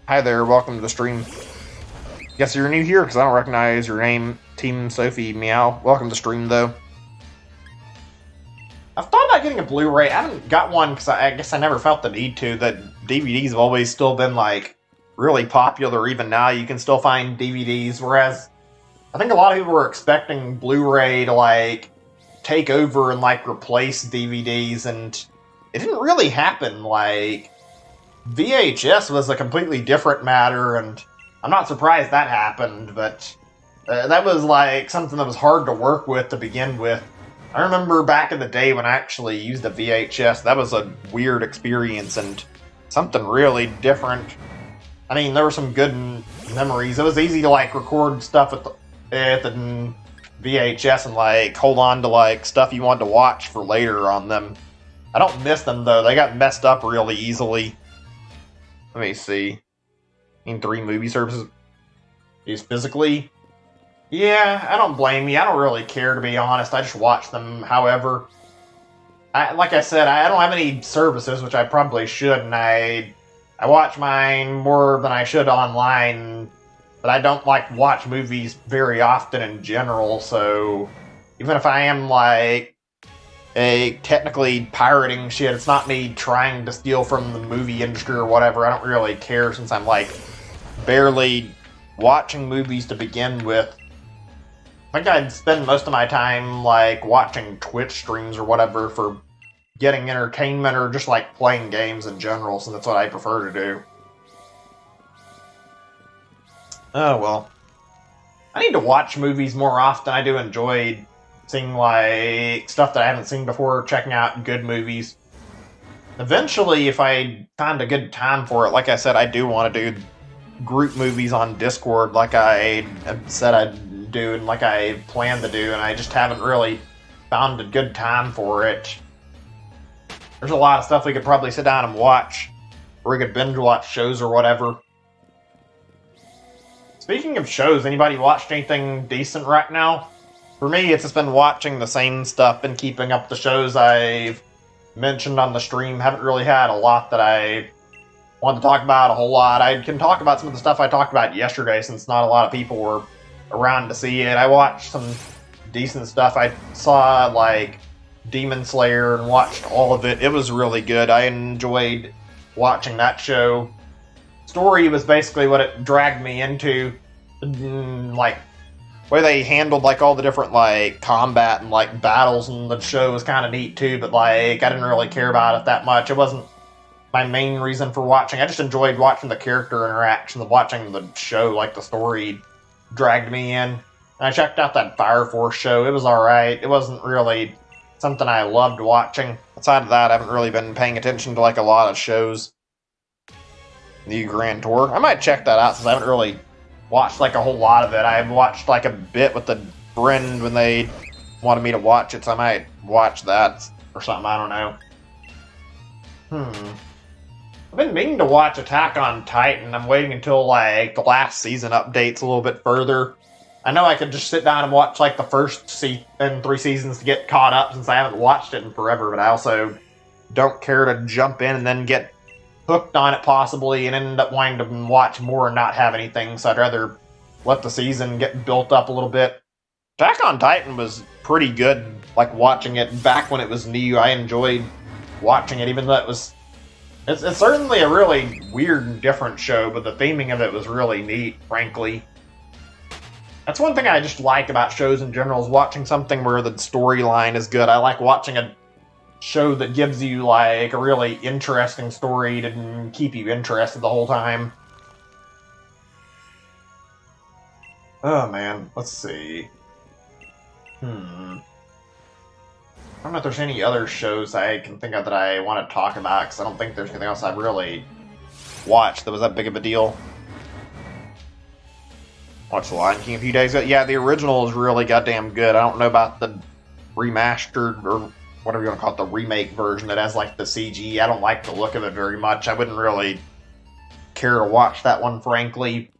Hi there, welcome to the stream. Guess you're new here because I don't recognize your name. Team Sophie Meow. Welcome to the stream, though. I've thought about getting a Blu-ray. I haven't got one because I guess I never felt the need to. That DVDs have always still been, like, really popular. Even now, you can still find DVDs, whereas I think a lot of people were expecting Blu-ray to, like, take over and, like, replace DVDs, and it didn't really happen. Like, VHS was a completely different matter, and I'm not surprised that happened, but that was, like, something that was hard to work with to begin with. I remember back in the day when I actually used a VHS, that was a weird experience and something really different. I mean, there were some good memories. It was easy to, like, record stuff at the VHS and, like, hold on to, like, stuff you wanted to watch for later on them. I don't miss them, though. They got messed up really easily. Let me see. In 3 movie services. Is physically? Yeah, I don't blame you. I don't really care, to be honest. I just watch them, however. Like I said, I don't have any services, which I probably should, and I watch mine more than I should online, but I don't, like, watch movies very often in general, so even if I am, like, technically pirating shit, it's not me trying to steal from the movie industry or whatever. I don't really care, since I'm, like, barely watching movies to begin with. I think I'd spend most of my time, like, watching Twitch streams or whatever for getting entertainment or just like playing games in general, so that's what I prefer to do. Oh well. I need to watch movies more often. I do enjoy seeing like stuff that I haven't seen before, checking out good movies. Eventually, if I find a good time for it, like I said, I do want to do group movies on Discord like I said I'd do and like I plan to do, and I just haven't really found a good time for it. There's a lot of stuff we could probably sit down and watch, or we could binge watch shows or whatever. Speaking of shows, anybody watched anything decent right now? For me, it's just been watching the same stuff and keeping up the shows I've mentioned on the stream. Haven't really had a lot that I want to talk about a whole lot. I can talk about some of the stuff I talked about yesterday since not a lot of people were around to see it. I watched some decent stuff. I saw like Demon Slayer and watched all of it. It was really good. I enjoyed watching that show. Story was basically what it dragged me into. Like, way they handled like all the different like combat and like battles in the show was kind of neat too, but like I didn't really care about it that much. It wasn't my main reason for watching. I just enjoyed watching the character interactions, watching the show, like the story dragged me in. And I checked out that Fire Force show. It was alright. It wasn't really something I loved watching. Outside of that, I haven't really been paying attention to like a lot of shows. The Grand Tour. I might check that out since I haven't really watched like a whole lot of it. I watched like a bit with a friend when they wanted me to watch it, so I might watch that or something. I don't know. I've been meaning to watch Attack on Titan. I'm waiting until like the last season updates a little bit further. I know I could just sit down and watch like the first 3 seasons to get caught up since I haven't watched it in forever, but I also don't care to jump in and then get hooked on it possibly and end up wanting to watch more and not have anything, so I'd rather let the season get built up a little bit. Attack on Titan was pretty good, like watching it back when it was new. I enjoyed watching it, even though it's certainly a really weird and different show, but the theming of it was really neat, frankly. That's one thing I just like about shows in general, is watching something where the storyline is good. I like watching a show that gives you like a really interesting story to keep you interested the whole time. Oh man, let's see. I don't know if there's any other shows I can think of that I want to talk about, because I don't think there's anything else I've really watched that was that big of a deal. Watched The Lion King a few days ago. Yeah, the original is really goddamn good. I don't know about the remastered, or whatever you want to call it, the remake version that has like the CG. I don't like the look of it very much. I wouldn't really care to watch that one, frankly.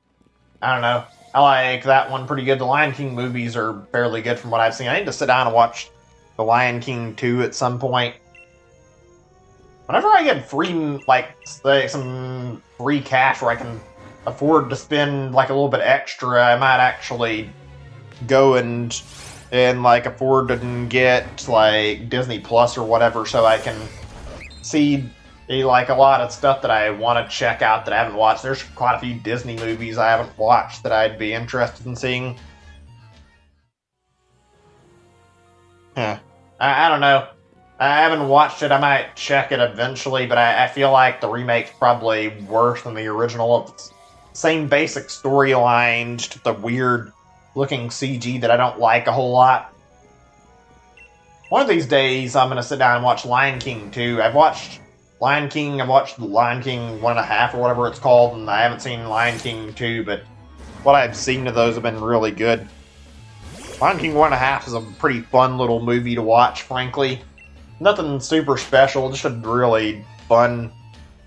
I don't know. I like that one pretty good. The Lion King movies are fairly good from what I've seen. I need to sit down and watch The Lion King 2 at some point. Whenever I get free, like, some free cash where I can afford to spend like a little bit extra, I might actually go and like afford to get like Disney Plus or whatever, so I can see like a lot of stuff that I want to check out that I haven't watched. There's quite a few Disney movies I haven't watched that I'd be interested in seeing. I don't know. I haven't watched it. I might check it eventually, but I feel like the remake's probably worse than the original. It's same basic storyline, just the weird looking CG that I don't like a whole lot. One of these days, I'm going to sit down and watch Lion King 2. I've watched Lion King, I've watched Lion King 1.5 or whatever it's called, and I haven't seen Lion King 2, but what I've seen of those have been really good. Lion King 1.5 is a pretty fun little movie to watch, frankly. Nothing super special, just a really fun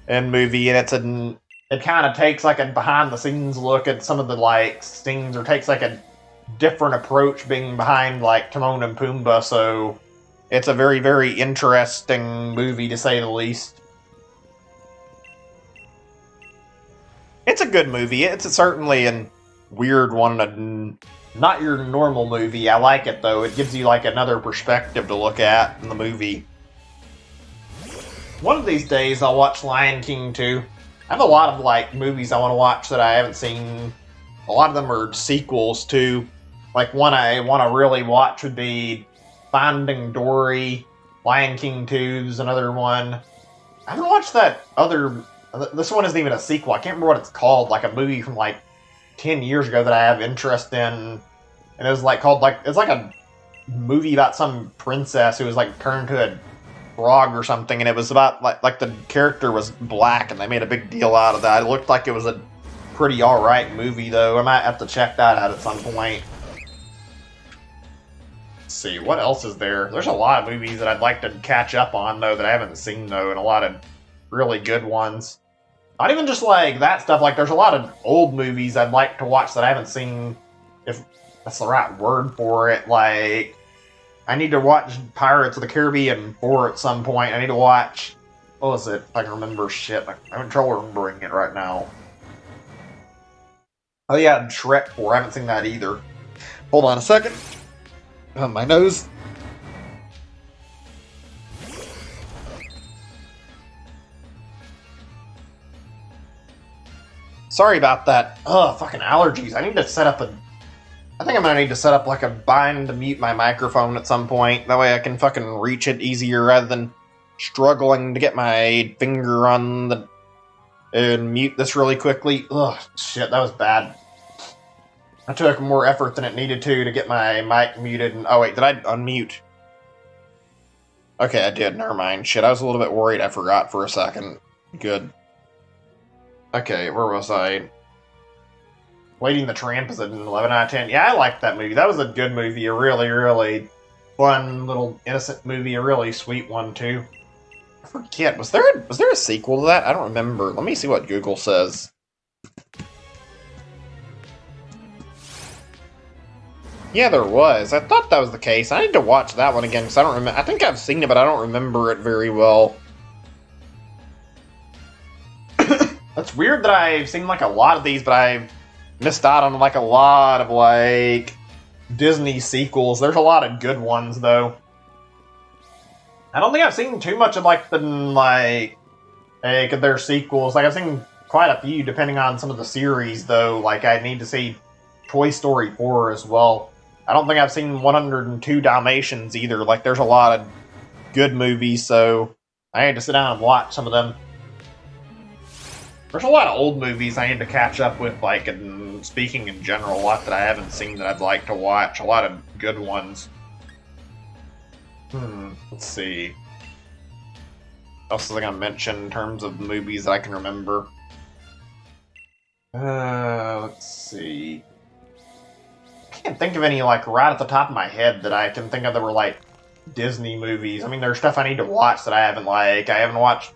movie, and it kind of takes like a behind-the-scenes look at some of the like scenes, or takes like a different approach being behind like Timon and Pumbaa, so it's a very, very interesting movie to say the least. It's a good movie. It's certainly a weird one, not your normal movie. I like it though. It gives you like another perspective to look at in the movie. One of these days I'll watch Lion King 2. I have a lot of like movies I want to watch that I haven't seen. A lot of them are sequels too. Like one I want to really watch would be Finding Dory. Lion King 2 is another one. I haven't watched that other... This one isn't even a sequel. I can't remember what it's called. Like a movie from like 10 years ago that I have interest in. And it was like called like... It's like a movie about some princess who was like turned to a frog or something. And it was about like the character was black and they made a big deal out of that. It looked like it was a pretty alright movie though. I might have to check that out at some point. Let's see, what else is there? There's a lot of movies that I'd like to catch up on, though, that I haven't seen, though, and a lot of really good ones. Not even just, like, that stuff. Like, there's a lot of old movies I'd like to watch that I haven't seen, if that's the right word for it. Like, I need to watch Pirates of the Caribbean 4 at some point. I need to watch... What was it? If I can remember shit. I'm having trouble remembering it right now. Oh, yeah, Shrek 4. I haven't seen that either. Hold on a second. My nose. Sorry about that. Ugh, fucking allergies. I need to set up a... I think I'm gonna need to set up like a bind to mute my microphone at some point. That way I can fucking reach it easier rather than struggling to get my finger on the... and mute this really quickly. Ugh, shit, that was bad. I took more effort than it needed to get my mic muted. And, oh, wait, did I unmute? Okay, I did. Never mind. Shit, I was a little bit worried. I forgot for a second. Good. Okay, where was I? Lady the Tramp is an 11 out of 10. Yeah, I liked that movie. That was a good movie. A really, really fun, little innocent movie. A really sweet one, too. I forget. Was there a sequel to that? I don't remember. Let me see what Google says. Yeah, there was. I thought that was the case. I need to watch that one again because I don't remember. I think I've seen it, but I don't remember it very well. That's weird that I've seen like a lot of these, but I've missed out on like a lot of like Disney sequels. There's a lot of good ones though. I don't think I've seen too much of like their sequels. Like I've seen quite a few depending on some of the series though. Like I need to see Toy Story 4 as well. I don't think I've seen 102 Dalmatians either. Like, there's a lot of good movies, so I need to sit down and watch some of them. There's a lot of old movies I need to catch up with, like, and speaking in general, a lot that I haven't seen that I'd like to watch. A lot of good ones. Let's see. What else was I going to mention in terms of movies that I can remember? Let's see. I can't think of any, like, right at the top of my head that I can think of that were, like, Disney movies. I mean, there's stuff I need to watch that I haven't watched.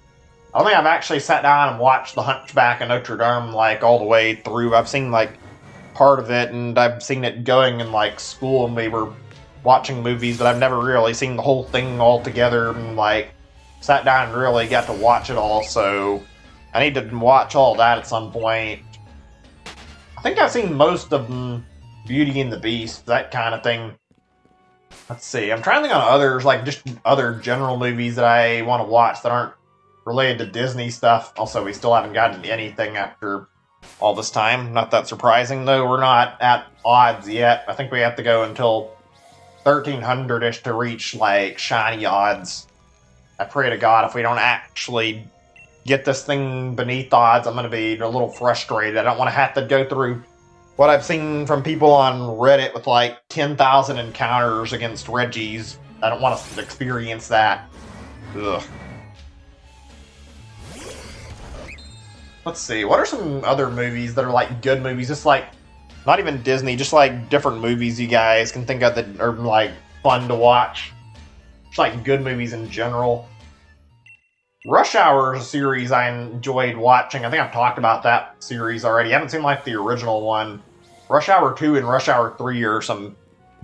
I don't think I've actually sat down and watched The Hunchback of Notre Dame, like, all the way through. I've seen, like, part of it, and I've seen it going in, like, school, and we were watching movies, but I've never really seen the whole thing all together, and, like, sat down and really got to watch it all, so I need to watch all that at some point. I think I've seen most of them. Beauty and the Beast, that kind of thing. Let's see. I'm trying to think on others, like just other general movies that I want to watch that aren't related to Disney stuff. Also, we still haven't gotten anything after all this time. Not that surprising, though. We're not at odds yet. I think we have to go until 1300-ish to reach, like, shiny odds. I pray to God if we don't actually get this thing beneath odds, I'm going to be a little frustrated. I don't want to have to go through what I've seen from people on Reddit with like 10,000 encounters against Reggies. I don't want to experience that. Ugh. Let's see, what are some other movies that are like good movies? Just like, not even Disney, just like different movies you guys can think of that are like fun to watch. Just like good movies in general. Rush Hour is a series I enjoyed watching. I think I've talked about that series already. I haven't seen like the original one. Rush Hour 2 and Rush Hour 3 are some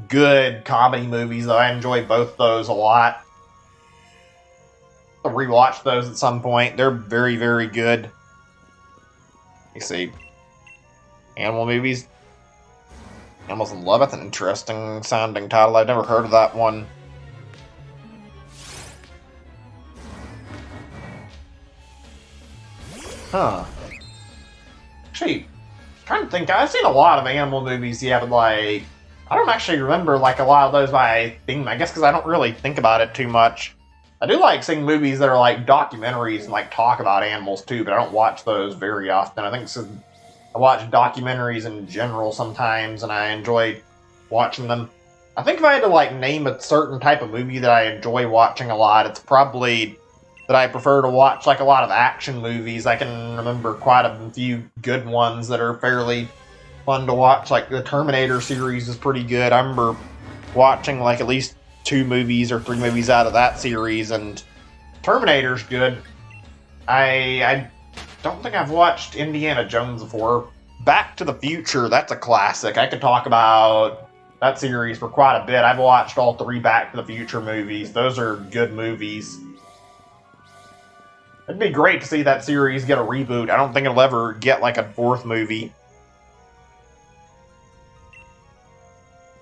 good comedy movies, though I enjoy both those a lot. I'll rewatch those at some point. They're very, very good. You see. Animal movies. Animals in Love. That's an interesting sounding title. I've never heard of that one. Huh. Actually, trying to think, I've seen a lot of animal movies, yeah, but like, I don't actually remember like a lot of those by theme, I guess because I don't really think about it too much. I do like seeing movies that are like documentaries and like talk about animals too, but I don't watch those very often. I think I watch documentaries in general sometimes, and I enjoy watching them. I think if I had to like name a certain type of movie that I enjoy watching a lot, it's probably that I prefer to watch like a lot of action movies. I can remember quite a few good ones that are fairly fun to watch. Like the Terminator series is pretty good. I remember watching like at least 2 movies or 3 movies out of that series, and Terminator's good. I don't think I've watched Indiana Jones before. Back to the Future, that's a classic. I could talk about that series for quite a bit. I've watched all 3 Back to the Future movies. Those are good movies. It'd be great to see that series get a reboot. I don't think it'll ever get like a 4th movie.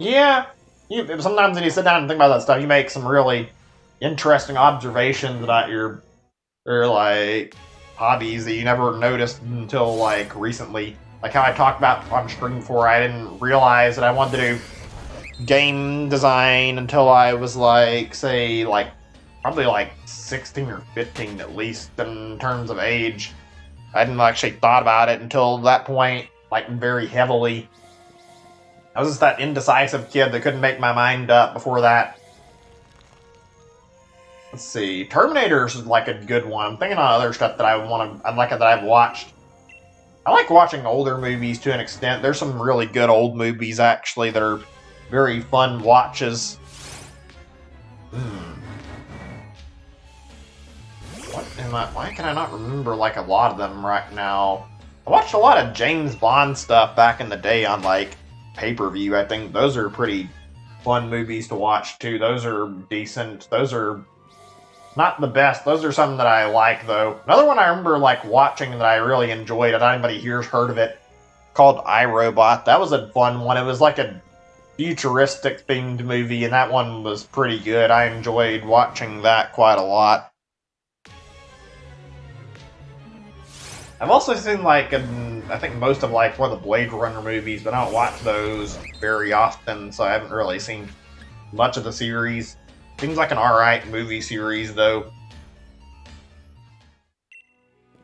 Yeah, sometimes when you sit down and think about that stuff, you make some really interesting observations about your like hobbies that you never noticed until like recently. Like how I talked about on stream before, I didn't realize that I wanted to do game design until I was like, say, like probably like 16 or 15 at least in terms of age. I hadn't actually thought about it until that point, like very heavily. I was just that indecisive kid that couldn't make my mind up before that. Let's see. Terminator's is like a good one. I'm thinking on other stuff that I've watched. I like watching older movies to an extent. There's some really good old movies actually that are very fun watches. Why can I not remember like a lot of them right now? I watched a lot of James Bond stuff back in the day on like pay-per-view. I think those are pretty fun movies to watch too. Those are decent. Those are not the best. Those are some that I like though. Another one I remember like watching that I really enjoyed, and anybody here's heard of it, called iRobot. That was a fun one. It was like a futuristic themed movie, and that one was pretty good. I enjoyed watching that quite a lot. I've also seen like, I think most of like one of the Blade Runner movies, but I don't watch those very often, so I haven't really seen much of the series. Seems like an alright movie series, though.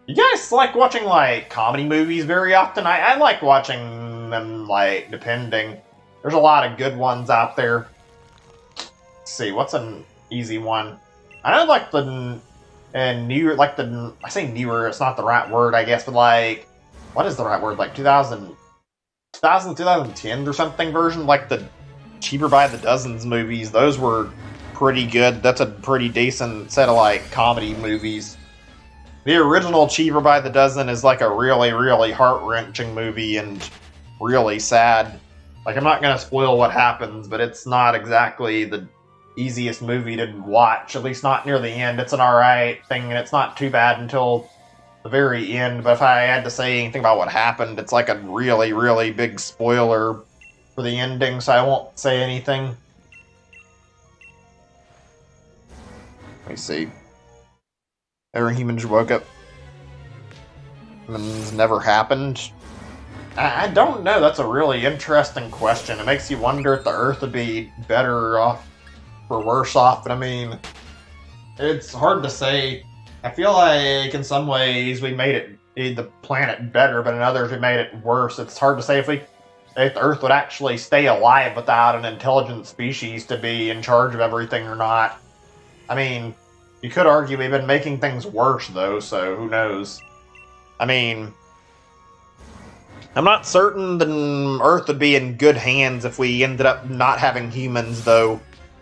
You guys like watching like comedy movies very often? I like watching them, like, depending. There's a lot of good ones out there. Let's see, what's an easy one? I know like I say newer, it's not the right word, I guess, but like, what is the right word? Like 2010 or something version, like the Cheaper by the Dozens movies, those were pretty good. That's a pretty decent set of like comedy movies. The original Cheaper by the Dozen is like a really, really heart-wrenching movie and really sad. Like, I'm not gonna spoil what happens, but it's not exactly the easiest movie to watch, at least not near the end. It's an alright thing, and it's not too bad until the very end, but if I had to say anything about what happened, it's like a really, really big spoiler for the ending, so I won't say anything. Let me see. Every human just woke up. Humans never happened. I don't know, that's a really interesting question. It makes you wonder if the Earth would be better off or worse off, but I mean, it's hard to say. I feel like in some ways we made the planet better, but in others we made it worse. It's hard to say if the Earth would actually stay alive without an intelligent species to be in charge of everything or not. I mean, you could argue we've been making things worse though, so who knows? I mean, I'm not certain the Earth would be in good hands if we ended up not having humans though.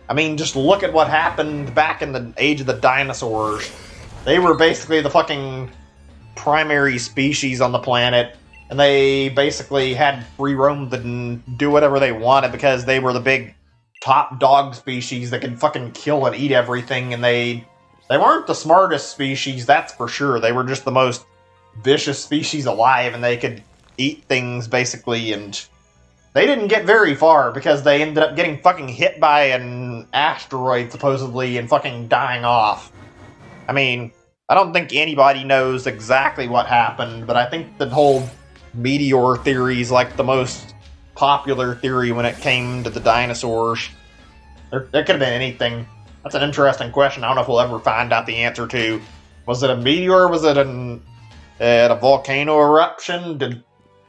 I mean, just look at what happened back in the age of the dinosaurs. They were basically the fucking primary species on the planet, and they basically had free roam to do whatever they wanted because they were the big top dog species that could fucking kill and eat everything, and they weren't the smartest species, that's for sure. They were just the most vicious species alive, and they could eat things, basically, and they didn't get very far because they ended up getting fucking hit by an asteroid, supposedly, and fucking dying off. I mean, I don't think anybody knows exactly what happened, but I think the whole meteor theory is like the most popular theory when it came to the dinosaurs. There could have been anything. That's an interesting question. I don't know if we'll ever find out the answer to. Was it a meteor? Was it a volcano eruption? Did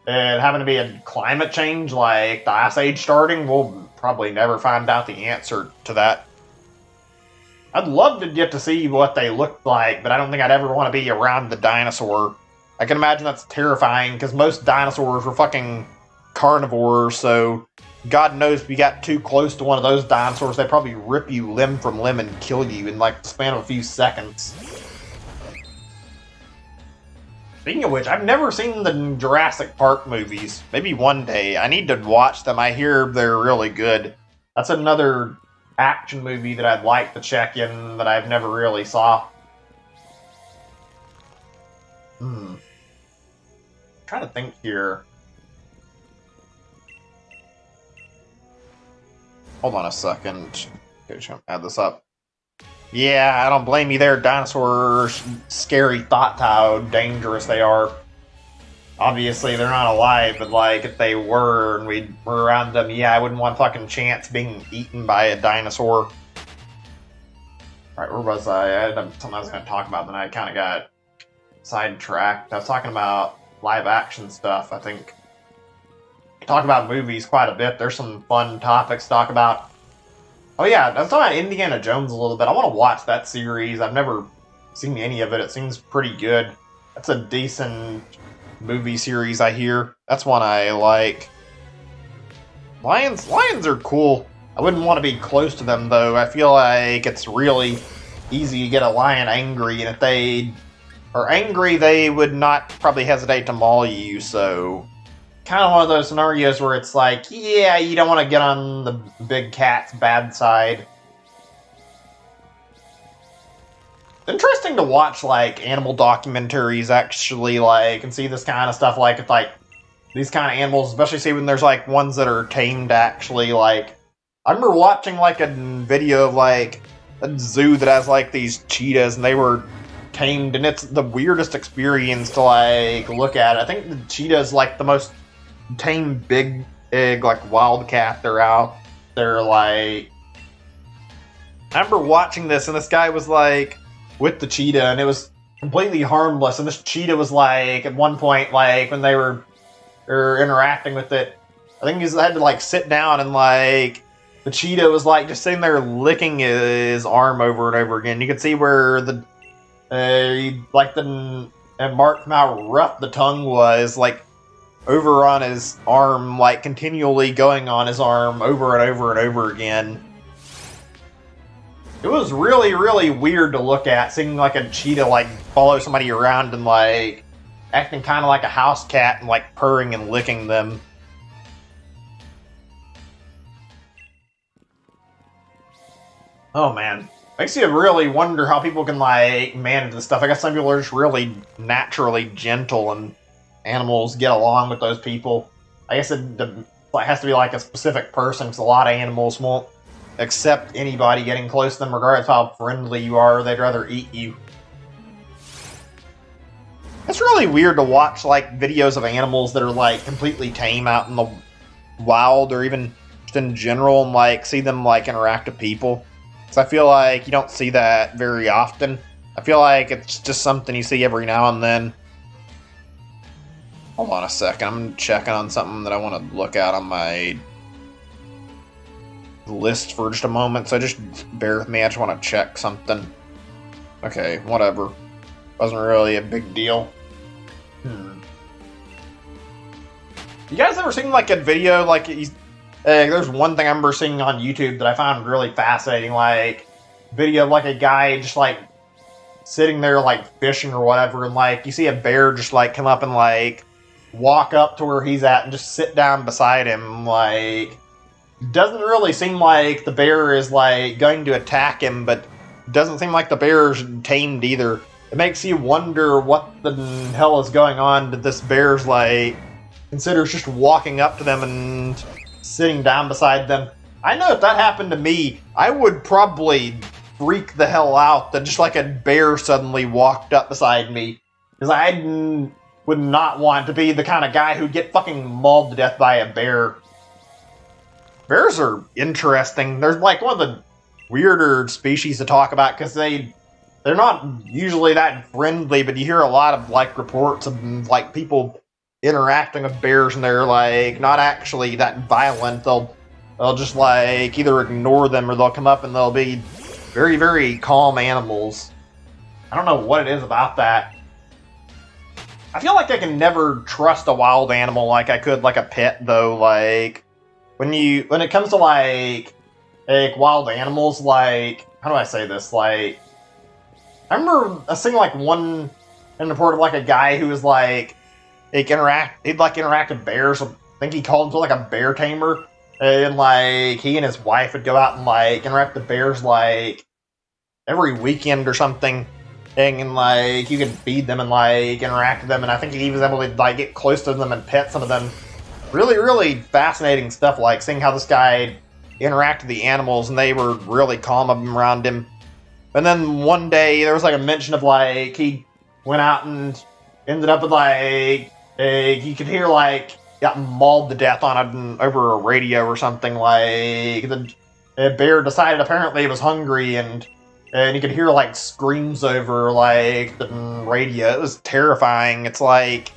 it happen to be a climate change, like the Ice Age starting? We'll probably never find out the answer to that. I'd love to get to see what they looked like, but I don't think I'd ever want to be around the dinosaur. I can imagine that's terrifying, because most dinosaurs were fucking carnivores, so God knows if you got too close to one of those dinosaurs, they'd probably rip you limb from limb and kill you in like the span of a few seconds. Speaking of which, I've never seen the Jurassic Park movies. Maybe one day. I need to watch them. I hear they're really good. That's another action movie that I'd like to check in that I've never really saw. Trying to think here. Hold on a second. Okay, just gonna add this up. Yeah, I don't blame you there. Dinosaurs, scary thought to how dangerous they are. Obviously, they're not alive, but like, if they were and we were around them, yeah, I wouldn't want a fucking chance being eaten by a dinosaur. Alright, where was I? I had something I was going to talk about, then I kind of got sidetracked. I was talking about live action stuff, I think. Talk about movies quite a bit. There's some fun topics to talk about. Oh yeah, I was talking about Indiana Jones a little bit. I want to watch that series. I've never seen any of it. It seems pretty good. That's a decent movie series, I hear. That's one I like. Lions are cool. I wouldn't want to be close to them, though. I feel like it's really easy to get a lion angry, and if they are angry, they would not probably hesitate to maul you, so kind of one of those scenarios where it's like, yeah, you don't want to get on the big cat's bad side. Interesting to watch, like, animal documentaries, actually, like, and see this kind of stuff, like, if, like, these kind of animals, especially see when there's, like, ones that are tamed, actually, like, I remember watching, like, a video of, like, a zoo that has, like, these cheetahs, and they were tamed, and it's the weirdest experience to, like, look at. I think the cheetah is, like, the most tame big egg, like, wildcat they're out there, like, I remember watching this, and this guy was, like, with the cheetah, and it was completely harmless, and this cheetah was, like, at one point, like, when they were interacting with it, I think he had to, like, sit down, and, like, the cheetah was, like, just sitting there licking his arm over and over again. You could see where the, like, the mark from how rough the tongue was, like, over on his arm, like, continually going on his arm over and over and over again. It was really, really weird to look at, seeing, like, a cheetah, like, follow somebody around and, like, acting kind of like a house cat and, like, purring and licking them. Oh, man. Makes you really wonder how people can, like, manage this stuff. I guess some people are just really naturally gentle and animals get along with those people. I guess it has to be, like, a specific person, because a lot of animals won't accept anybody getting close to them, regardless of how friendly you are. They'd rather eat you. It's really weird to watch, like, videos of animals that are, like, completely tame out in the wild, or even just in general, and, like, see them, like, interact with people. Because I feel like you don't see that very often. I feel like it's just something you see every now and then. Hold on a second, I'm checking on something that I want to look at on my list for just a moment, so just bear with me. I just want to check something. Okay, whatever. Wasn't really a big deal. You guys ever seen, like, a video, like, there's one thing I remember seeing on YouTube that I found really fascinating, like, video of, like, a guy just, like, sitting there, like, fishing or whatever, and, like, you see a bear just, like, come up and, like, walk up to where he's at and just sit down beside him, like, doesn't really seem like the bear is, like, going to attack him, but doesn't seem like the bear's tamed either. It makes you wonder what the hell is going on that this bear's, like, considers just walking up to them and sitting down beside them. I know if that happened to me, I would probably freak the hell out that just, like, a bear suddenly walked up beside me. Because I would not want to be the kind of guy who'd get fucking mauled to death by a bear. Bears are interesting. There's, like, one of the weirder species to talk about because they're not usually that friendly, but you hear a lot of like reports of like people interacting with bears and they're like not actually that violent. They'll just like either ignore them or they'll come up and they'll be very, very calm animals. I don't know what it is about that. I feel like I can never trust a wild animal like I could like a pet though. Like when it comes to like wild animals, like how do I say this? Like I remember seeing like one in the report of like a guy who was like he'd interact with bears. I think he called himself like a bear tamer. And like he and his wife would go out and like interact with bears like every weekend or something. And like you could feed them and like interact with them, and I think he was able to like get close to them and pet some of them. Really, really fascinating stuff. Like seeing how this guy interacted with the animals, and they were really calm of them around him. And then one day there was like a mention of like he went out and ended up with like you could hear like got mauled to death on over a radio or something. Like the bear decided apparently it was hungry and you could hear like screams over like the radio. It was terrifying. It's like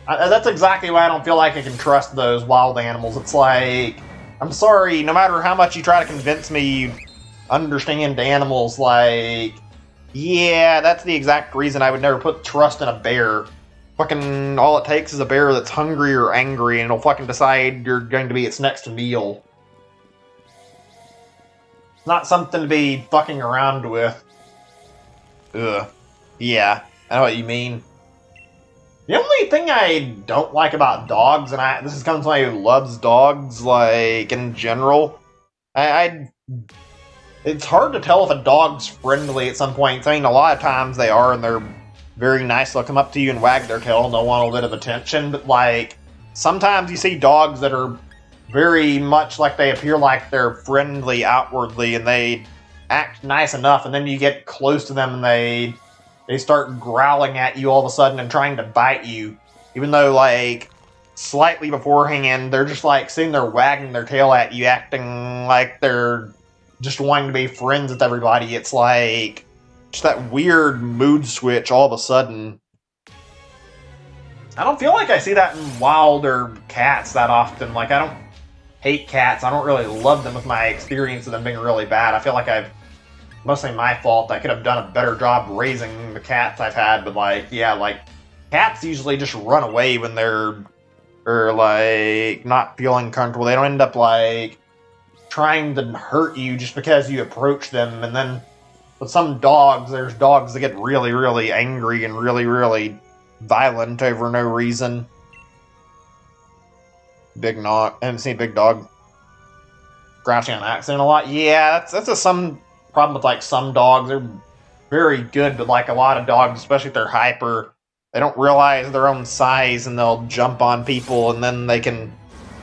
that's exactly why I don't feel like I can trust those wild animals. It's like I'm sorry, no matter how much you try to convince me you understand animals, like yeah, that's the exact reason I would never put trust in a bear. Fucking all it takes is a bear that's hungry or angry and it'll fucking decide you're going to be its next meal. It's not something to be fucking around with. Ugh. Yeah, I know what you mean. The only thing I don't like about dogs, and this is coming from somebody who loves dogs, like, in general, it's hard to tell if a dog's friendly at some point. I mean, a lot of times they are, and they're very nice. They'll come up to you and wag their tail, and they'll want a bit of attention, but, like, sometimes you see dogs that are very much like they appear like they're friendly outwardly and they act nice enough, and then you get close to them and they start growling at you all of a sudden and trying to bite you, even though like slightly beforehand they're just like sitting there wagging their tail at you, acting like they're just wanting to be friends with everybody. It's like just that weird mood switch all of a sudden. I don't feel like I see that in wilder cats that often. Like I don't hate cats. I don't really love them with my experience of them being really bad. I feel like mostly my fault. I could have done a better job raising the cats I've had, but like, yeah, like, cats usually just run away when they're like, not feeling comfortable. They don't end up, like, trying to hurt you just because you approach them. And then with some dogs, there's dogs that get really, really angry and really, really violent over no reason. I haven't seen Big Dog scratching on accident a lot. Yeah, that's some problem with like some dogs. They're very good, but like a lot of dogs, especially if they're hyper, they don't realize their own size and they'll jump on people and then they can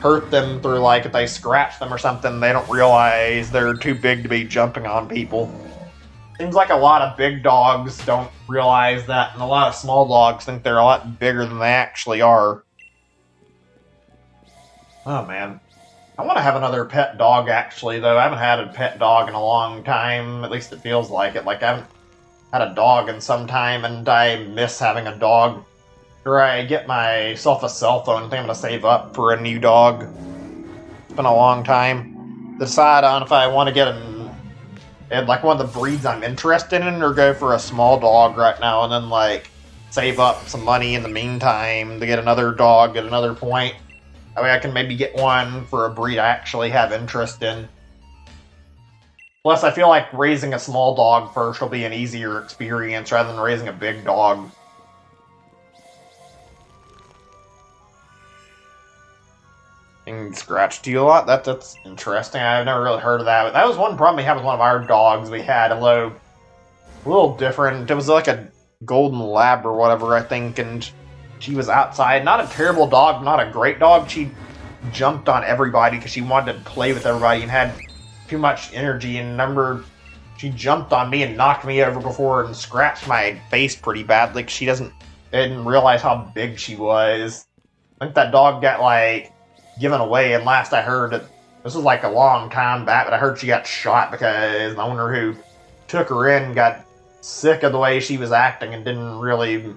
hurt them through like if they scratch them or something, they don't realize they're too big to be jumping on people. Seems like a lot of big dogs don't realize that, and a lot of small dogs think they're a lot bigger than they actually are. Oh, man. I want to have another pet dog, actually, though. I haven't had a pet dog in a long time. At least it feels like it. Like, I haven't had a dog in some time, and I miss having a dog. After I get myself a cell phone, I think I'm going to save up for a new dog. It's been a long time. Decide on if I want to get like one of the breeds I'm interested in, or go for a small dog right now, and then, like, save up some money in the meantime to get another dog at another point. That way I can maybe get one for a breed I actually have interest in. Plus, I feel like raising a small dog first will be an easier experience rather than raising a big dog. And scratched you a lot? That's interesting. I've never really heard of that. But that was one problem we had with one of our dogs we had. A little different. It was like a golden lab or whatever, I think, and she was outside. Not a terrible dog, not a great dog. She jumped on everybody because she wanted to play with everybody and had too much energy. And remember, she jumped on me and knocked me over before and scratched my face pretty badly because she didn't realize how big she was. I think that dog got, like, given away, and last I heard it This was like a long time back, but I heard she got shot because the owner who took her in got sick of the way she was acting and didn't really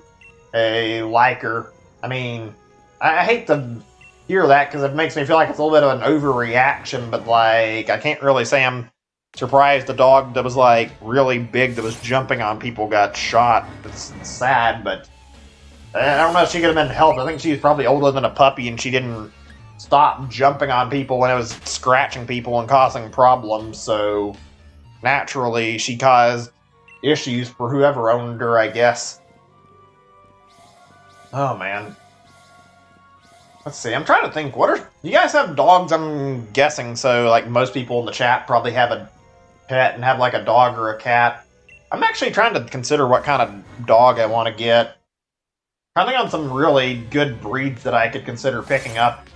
like her. I mean, I hate to hear that because it makes me feel like it's a little bit of an overreaction, but like, I can't really say I'm surprised the dog that was like really big that was jumping on people got shot. It's sad, but I don't know if she could have been helped. I think she was probably older than a puppy and she didn't stop jumping on people when it was scratching people and causing problems, so naturally she caused issues for whoever owned her, I guess. Oh man. Let's see, I'm trying to think, you guys have dogs? I'm guessing so, like most people in the chat probably have a pet and have like a dog or a cat. I'm actually trying to consider what kind of dog I want to get. I think on some really good breeds that I could consider picking up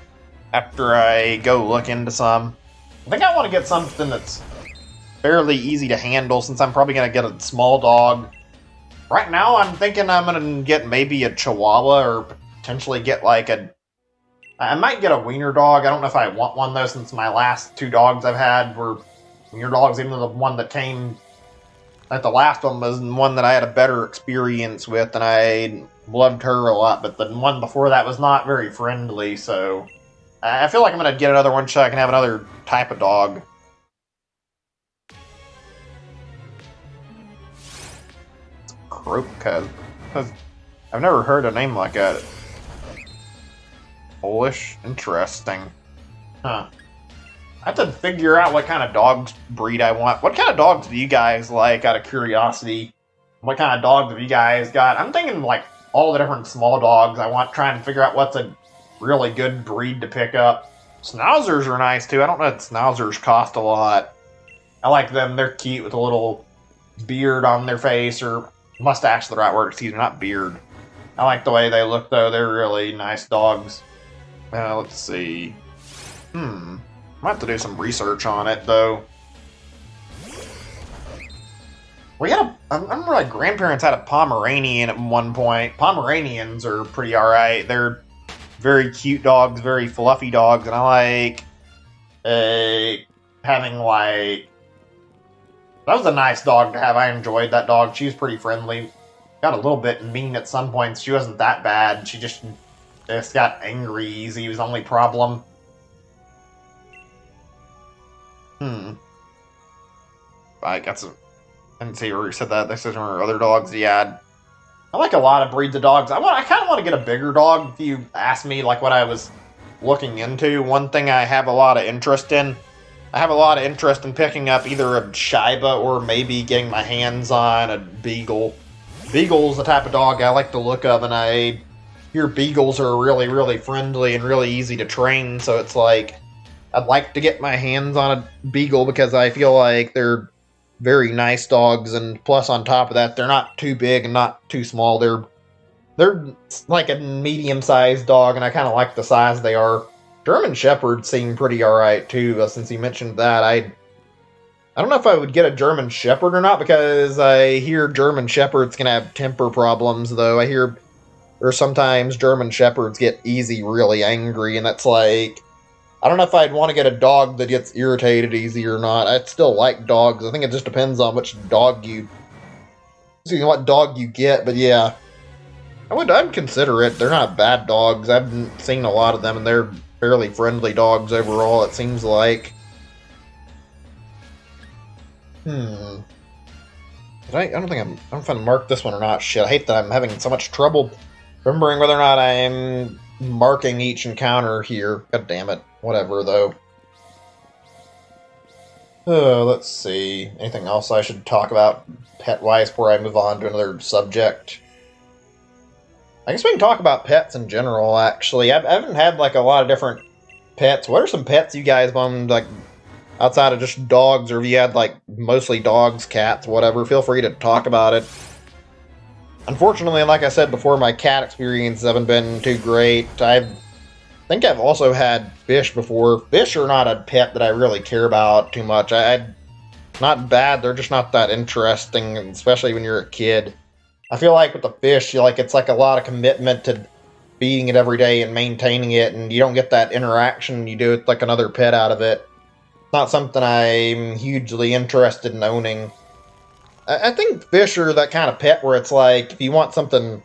after I go look into some. I think I want to get something that's fairly easy to handle since I'm probably going to get a small dog. Right now I'm thinking I'm going to get maybe a Chihuahua or potentially get like I might get a wiener dog. I don't know if I want one though since my last 2 dogs I've had were wiener dogs, even though the one that came at the last one was one that I had a better experience with and I loved her a lot, but the one before that was not very friendly, so I feel like I'm going to get another one so I can have another type of dog. Croak, I've never heard a name like that. Polish? Interesting. Huh. I have to figure out what kind of dog breed I want. What kind of dogs do you guys like, out of curiosity? What kind of dogs have you guys got? I'm thinking like all the different small dogs. I want trying to figure out what's a really good breed to pick up. Schnauzers are nice too. I don't know if Schnauzers cost a lot. I like them. They're cute with a little beard on their face, or mustache is the right word, excuse me, not beard. I like the way they look though. They're really nice dogs. Let's see. I might have to do some research on it though. We had I remember my grandparents had a Pomeranian at one point. Pomeranians are pretty alright. They're very cute dogs, very fluffy dogs, and I like having like... That was a nice dog to have. I enjoyed that dog. She was pretty friendly. Got a little bit mean at some points. She wasn't that bad. She just got angry easy. Was the only problem. I got some... I didn't see where you said that. This is one of other dogs he had. I like a lot of breeds of dogs. I kind of want to get a bigger dog. If you ask me, like what I was looking into, one thing I have a lot of interest in. I have a lot of interest in picking up either a Shiba or maybe getting my hands on a Beagle. Beagle's the type of dog I like the look of, and I hear Beagles are really, really friendly and really easy to train. So it's like I'd like to get my hands on a Beagle because I feel like they're very nice dogs, and plus on top of that, they're not too big and not too small. They're like a medium-sized dog, and I kind of like the size they are. German Shepherds seem pretty alright too, since you mentioned that. I don't know if I would get a German Shepherd or not, because I hear German Shepherds can have temper problems, though. I hear sometimes German Shepherds get really angry, and that's like... I don't know if I'd want to get a dog that gets irritated easy or not. I'd still like dogs. I think it just depends on what dog you get, but yeah. I'd consider it. They're not bad dogs. I've seen a lot of them, and they're fairly friendly dogs overall, it seems like. I don't know if I marked this one or not. Shit, I hate that I'm having so much trouble remembering whether or not I'm marking each encounter here. God damn it. Whatever, though. Let's see. Anything else I should talk about pet-wise before I move on to another subject? I guess we can talk about pets in general, actually. I haven't had, like, a lot of different pets. What are some pets you guys owned, like, outside of just dogs, or if you had, like, mostly dogs, cats, whatever? Feel free to talk about it. Unfortunately, like I said before, my cat experiences haven't been too great. I think I've also had fish before. Fish are not a pet that I really care about too much. Not bad, they're just not that interesting, especially when you're a kid. I feel like with the fish, it's like a lot of commitment to feeding it every day and maintaining it, and you don't get that interaction you do with like another pet out of it. not something I'm hugely interested in owning. I think fish are that kind of pet where it's like, if you want something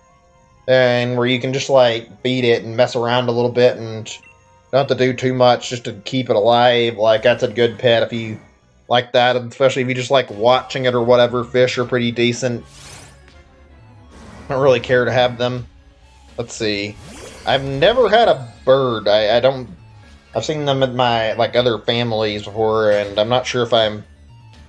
and where you can just like feed it and mess around a little bit and don't have to do too much just to keep it alive, like that's a good pet if you like that, especially if you just like watching it or whatever. Fish are pretty decent. I don't really care to have them. Let's see. I've never had a bird. I've seen them in my like other families before, and I'm not sure if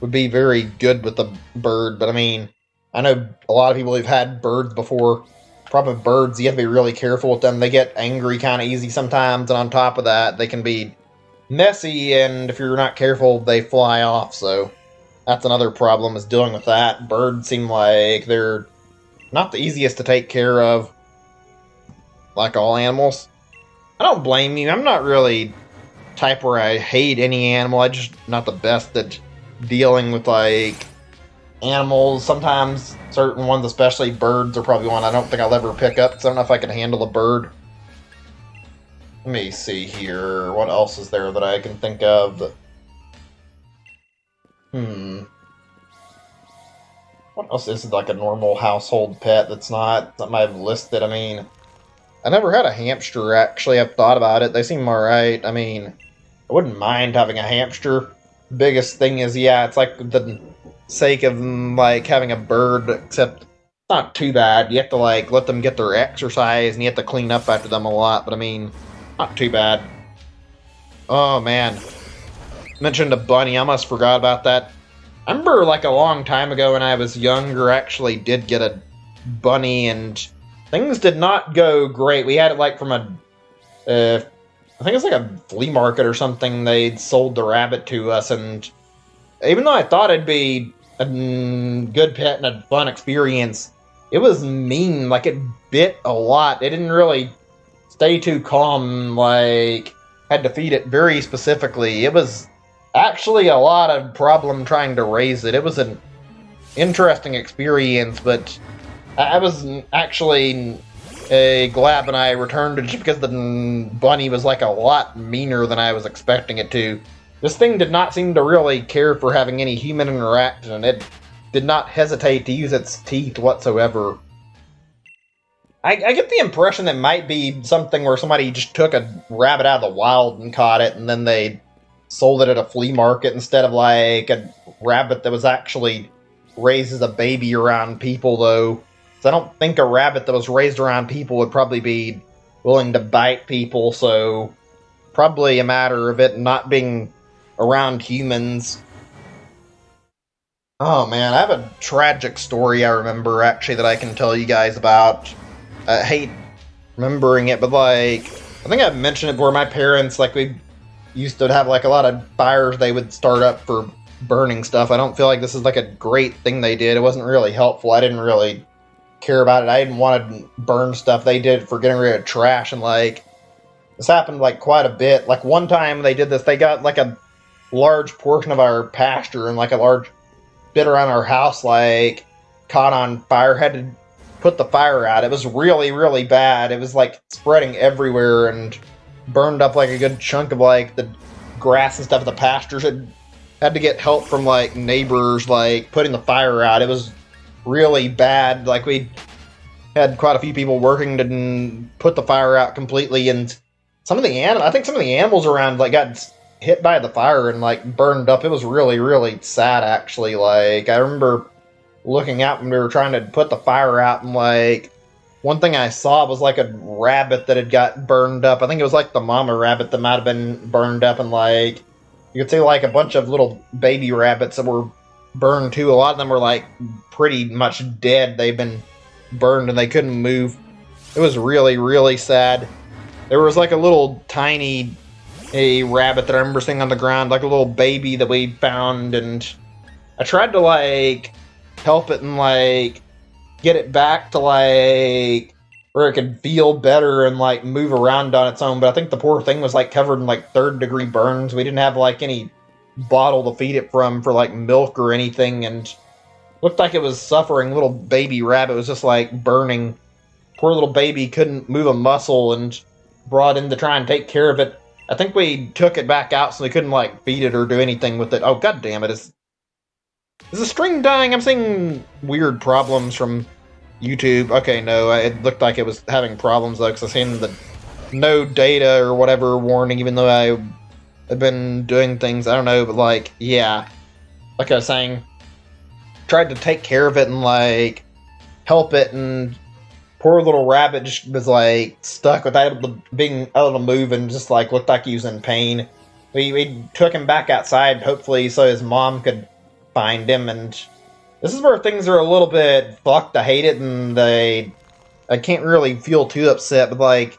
would be very good with a bird, but I mean, I know a lot of people who've had birds before. Problem with birds, you have to be really careful with them. They get angry kind of easy sometimes, and on top of that, they can be messy, and if you're not careful, they fly off, so that's another problem, is dealing with that. Birds seem like they're not the easiest to take care of, like all animals. I don't blame you. I'm not really type where I hate any animal. I just not the best at dealing with like animals. Sometimes certain ones, especially birds, are probably one I don't think I'll ever pick up because I don't know if I can handle a bird. Let me see here. What else is there that I can think of? What else is like a normal household pet that's not something I've listed? I mean, I never had a hamster, actually. I've thought about it. They seem alright. I mean, I wouldn't mind having a hamster. Biggest thing is, yeah, it's like the sake of like having a bird, except it's not too bad. You have to like let them get their exercise and you have to clean up after them a lot, but I mean, not too bad. Oh man, mentioned a bunny. I almost forgot about that. I remember like a long time ago when I was younger, I actually did get a bunny and things did not go great. We had it like from I think it's like a flea market or something. They sold the rabbit to us, and even though I thought it'd be a good pet and a fun experience, it was mean. Like, it bit a lot. It didn't really stay too calm. Like, had to feed it very specifically. It was actually a lot of problem trying to raise it. It was an interesting experience, but I was actually glad when I returned it just because the bunny was like a lot meaner than I was expecting it to. This thing did not seem to really care for having any human interaction. It did not hesitate to use its teeth whatsoever. I get the impression that might be something where somebody just took a rabbit out of the wild and caught it, and then they sold it at a flea market instead of like a rabbit that was actually raised as a baby around people, though. So I don't think a rabbit that was raised around people would probably be willing to bite people, so probably a matter of it not being around humans. Oh man, I have a tragic story I remember actually that I can tell you guys about. I hate remembering it, but like, I think I've mentioned it where my parents, like, we used to have like a lot of fires they would start up for burning stuff. I don't feel like this is like a great thing they did. It wasn't really helpful. I didn't really care about it. I didn't want to burn stuff. They did for getting rid of trash, and like, this happened like quite a bit. Like, one time they did this, they got like a large portion of our pasture and like a large bit around our house like caught on fire. Had to put the fire out. It was really, really bad. It was like spreading everywhere and burned up like a good chunk of like the grass and stuff of the pastures. It had to get help from like neighbors, like putting the fire out. It was really bad. Like, we had quite a few people working to put the fire out completely, and I think some of the animals around like got hit by the fire and like burned up. It was really, really sad actually. Like, I remember looking out when we were trying to put the fire out, and like, one thing I saw was like a rabbit that had got burned up. I think it was like the mama rabbit that might have been burned up, and like, you could see like a bunch of little baby rabbits that were burned too. A lot of them were like pretty much dead. They've been burned and they couldn't move. It was really, really sad. There was like a little tiny rabbit that I remember seeing on the ground, like a little baby that we found, and I tried to like help it and like get it back to like where it could feel better and like move around on its own, but I think the poor thing was like covered in like 3rd-degree burns. We didn't have like any bottle to feed it from for like milk or anything, and looked like it was suffering. Little baby rabbit was just like burning. Poor little baby couldn't move a muscle, and brought in to try and take care of it. I think we took it back out so we couldn't, like, feed it or do anything with it. Oh, god damn it. Is the string dying? I'm seeing weird problems from YouTube. Okay, no, it looked like it was having problems, though, because I seen the no data or whatever warning, even though I had been doing things. I don't know, but, like, yeah. Like I was saying, tried to take care of it and, like, help it, and poor little rabbit just was, like, stuck without being able to move and just, like, looked like he was in pain. We took him back outside, hopefully, so his mom could find him, and this is where things are a little bit fucked. I hate it, and I can't really feel too upset, but, like,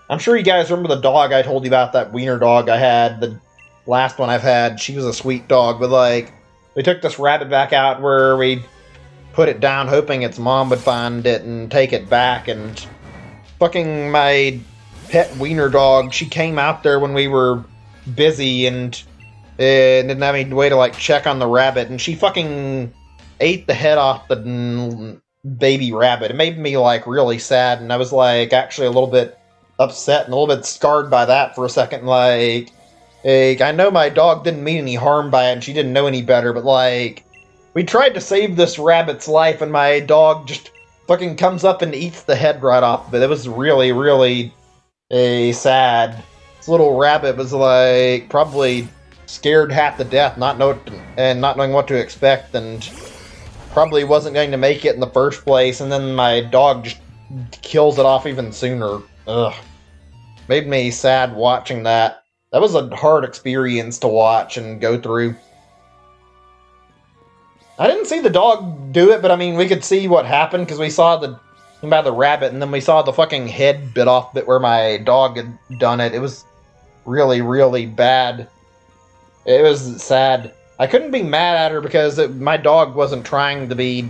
I'm sure you guys remember the dog I told you about, that wiener dog I had, the last one I've had. She was a sweet dog, but, like, we took this rabbit back out where we put it down hoping its mom would find it and take it back, and fucking my pet wiener dog, she came out there when we were busy and didn't have any way to, like, check on the rabbit, and she fucking ate the head off the baby rabbit. It made me, like, really sad, and I was, like, actually a little bit upset and a little bit scarred by that for a second. Like, I know my dog didn't mean any harm by it and she didn't know any better, but, like, we tried to save this rabbit's life, and my dog just fucking comes up and eats the head right off. But it was really, really sad. This little rabbit was, like, probably scared half to death, not knowing what to expect, and probably wasn't going to make it in the first place. And then my dog just kills it off even sooner. Ugh, made me sad watching that. That was a hard experience to watch and go through. I didn't see the dog do it, but I mean, we could see what happened because we saw the rabbit, and then we saw the fucking head bit off bit where my dog had done it. It was really, really bad. It was sad. I couldn't be mad at her because my dog wasn't trying to be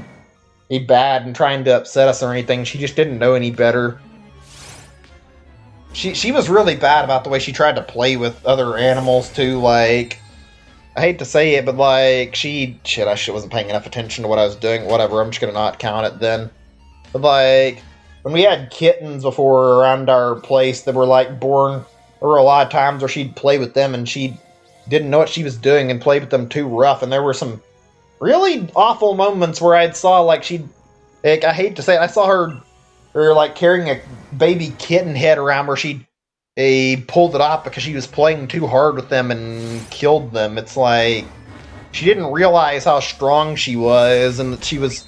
bad and trying to upset us or anything. She just didn't know any better. She was really bad about the way she tried to play with other animals too. Like, I hate to say it, but, like, I wasn't paying enough attention to what I was doing. Whatever, I'm just gonna not count it then. But, like, when we had kittens before around our place that were, like, born, there were a lot of times where she'd play with them and she didn't know what she was doing and played with them too rough. And there were some really awful moments where I saw, like, I hate to say it, I saw her like, carrying a baby kitten head around where she pulled it off because she was playing too hard with them and killed them. It's like, she didn't realize how strong she was, and that she was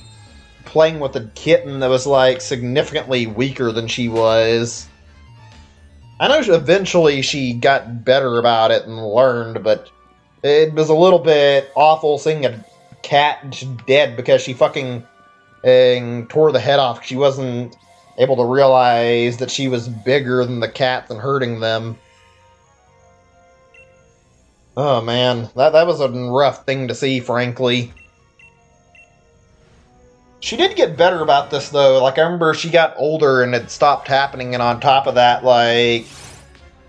playing with a kitten that was, like, significantly weaker than she was. I know eventually she got better about it and learned, but it was a little bit awful seeing a cat dead because she fucking tore the head off. She wasn't able to realize that she was bigger than the cats and hurting them. Oh man, that was a rough thing to see, frankly. She did get better about this, though. Like, I remember she got older and it stopped happening, and on top of that, like,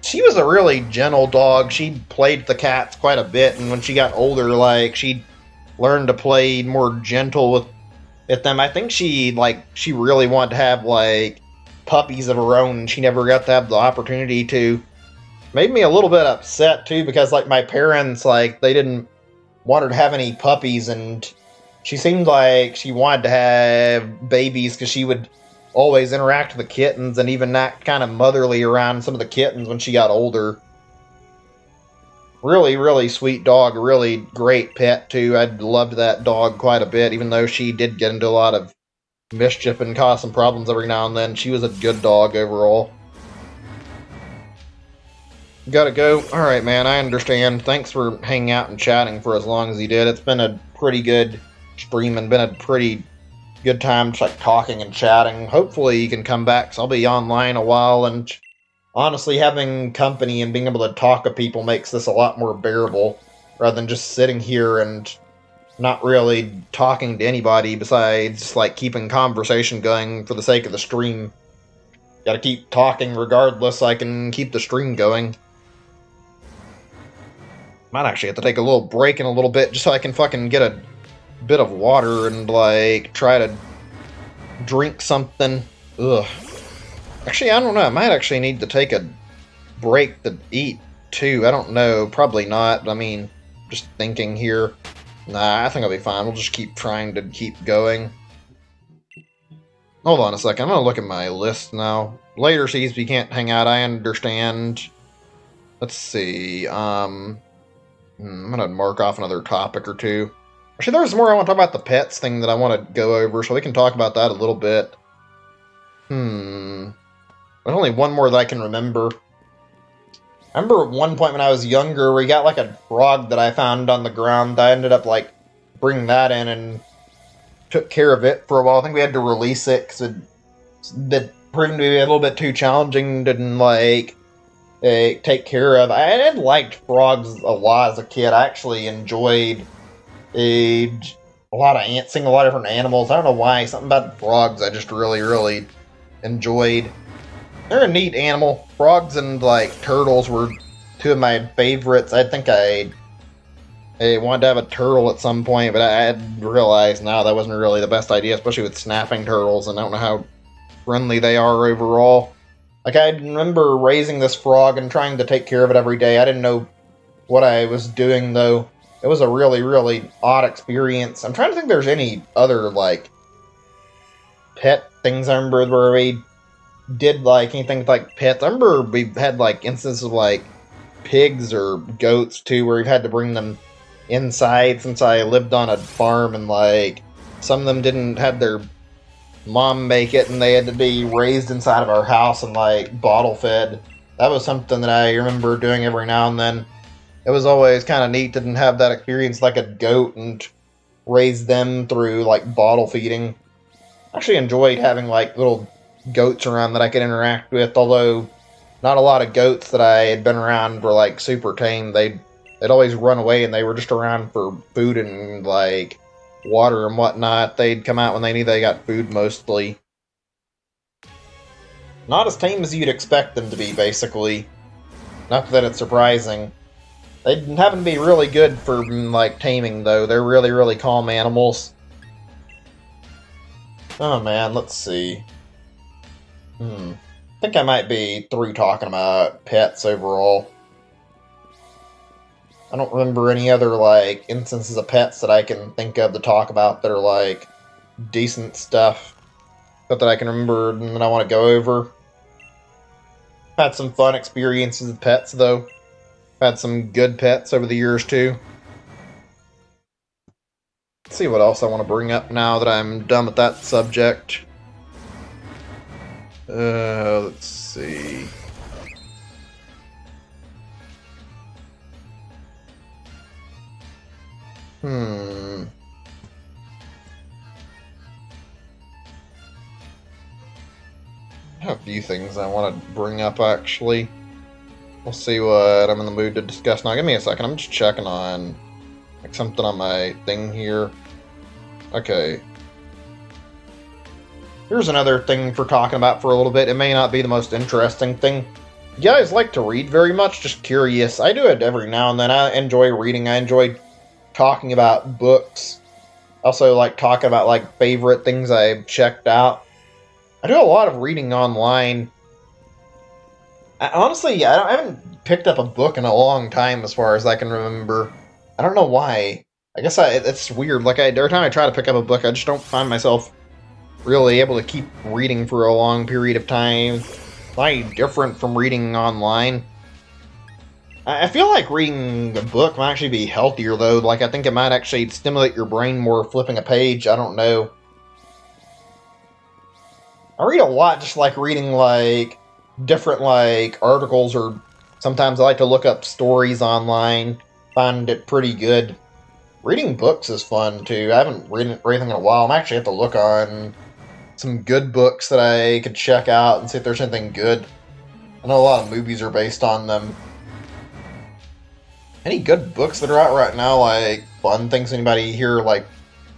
she was a really gentle dog. She played with the cats quite a bit, and when she got older, like, she learned to play more gentle with them. I think she really wanted to have, like, puppies of her own, and she never got to have the opportunity to. Made me a little bit upset, too, because, like, my parents, like, they didn't want her to have any puppies, and she seemed like she wanted to have babies because she would always interact with the kittens and even act kind of motherly around some of the kittens when she got older. Really, really sweet dog. A really great pet, too. I loved that dog quite a bit, even though she did get into a lot of mischief and cause some problems every now and then. She was a good dog overall. Gotta go. Alright, man, I understand. Thanks for hanging out and chatting for as long as you did. It's been a pretty good stream and been a pretty good time just, like, talking and chatting. Hopefully you can come back, 'cause I'll be online a while, and honestly, having company and being able to talk to people makes this a lot more bearable, rather than just sitting here and not really talking to anybody besides, like, keeping conversation going for the sake of the stream. Gotta keep talking regardless so I can keep the stream going. Might actually have to take a little break in a little bit just so I can fucking get a bit of water and, like, try to drink something. Ugh. Actually, I don't know. I might actually need to take a break to eat. 2. I don't know. Probably not. I mean, just thinking here. Nah, I think I'll be fine. We'll just keep trying to keep going. Hold on a second. I'm going to look at my list now. Later sees we can't hang out. I understand. Let's see. I'm going to mark off another topic or two. Actually, there's more I want to talk about the pets thing that I want to go over, so we can talk about that a little bit. There's only one more that I can remember. I remember at one point when I was younger, we got like a frog that I found on the ground. I ended up like bringing that in and took care of it for a while. I think we had to release it because it proved to be a little bit too challenging to like take care of. I had liked frogs a lot as a kid. I actually enjoyed a lot of seeing a lot of different animals. I don't know why. Something about frogs I just really enjoyed. They're a neat animal. Frogs and like turtles were two of my favorites. I think I wanted to have a turtle at some point, but I had realized now that wasn't really the best idea, especially with snapping turtles, and I don't know how friendly they are overall. Like, I remember raising this frog and trying to take care of it every day. I didn't know what I was doing, though. It was a really odd experience. I'm trying to think if there's any other, like, pet things I remember where we did, like, anything with, like, pets. I remember we had, like, instances of, like, pigs or goats, too, where we've had to bring them inside since I lived on a farm, and, like, some of them didn't have their mom make it, and they had to be raised inside of our house and, like, bottle fed. That was something that I remember doing every now and then. It was always kind of neat to have that experience like a goat and raise them through, like, bottle feeding. I actually enjoyed having, like, little goats around that I could interact with, although not a lot of goats that I had been around were, like, super tame. They'd always run away, and they were just around for food and, like, water and whatnot. They'd come out when they knew they got food, mostly. Not as tame as you'd expect them to be, basically. Not that it's surprising. They happen to be really good for, like, taming, though. They're really calm animals. Oh, man, let's see. I think I might be through talking about pets overall. I don't remember any other, like, instances of pets that I can think of to talk about that are, like, decent stuff. But that I can remember and that I want to go over. Had some fun experiences with pets, though. Had some good pets over the years, too. Let's see what else I want to bring up now that I'm done with that subject. Let's see. I have a few things I want to bring up, actually. We'll see what I'm in the mood to discuss now. Give me a second. I'm just checking on, like, something on my thing here. Okay. Here's another thing for talking about for a little bit. It may not be the most interesting thing. You guys like to read very much? Just curious. I do it every now and then. I enjoy reading. I enjoy talking about books. Also like talking about, like, favorite things I've checked out. I do a lot of reading online. Honestly, I haven't picked up a book in a long time as far as I can remember. I don't know why. I guess it's weird. Like, every time I try to pick up a book, I just don't find myself really able to keep reading for a long period of time. It's not different from reading online. I feel like reading a book might actually be healthier, though. Like, I think it might actually stimulate your brain more flipping a page. I don't know. I read a lot just, like, reading, like, different, like, articles, or sometimes I like to look up stories online. Find it pretty good. Reading books is fun, too. I haven't read anything in a while. I'm actually have to look on some good books that I could check out and see if there's anything good. I know a lot of movies are based on them. Any good books that are out right now, like, fun things anybody here, like,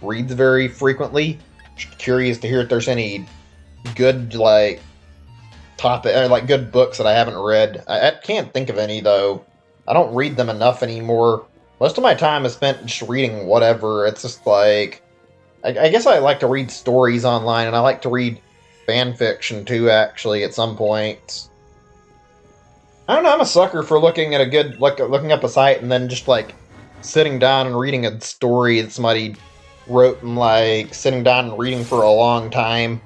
reads very frequently? Just curious to hear if there's any good, like, like, good books that I haven't read. I can't think of any, though. I don't read them enough anymore. Most of my time is spent just reading whatever. It's just, like, I guess I like to read stories online, and I like to read fan fiction, too, actually, at some points. I don't know, I'm a sucker for looking at a good, looking up a site and then just, like, sitting down and reading a story that somebody wrote and, like, sitting down and reading for a long time.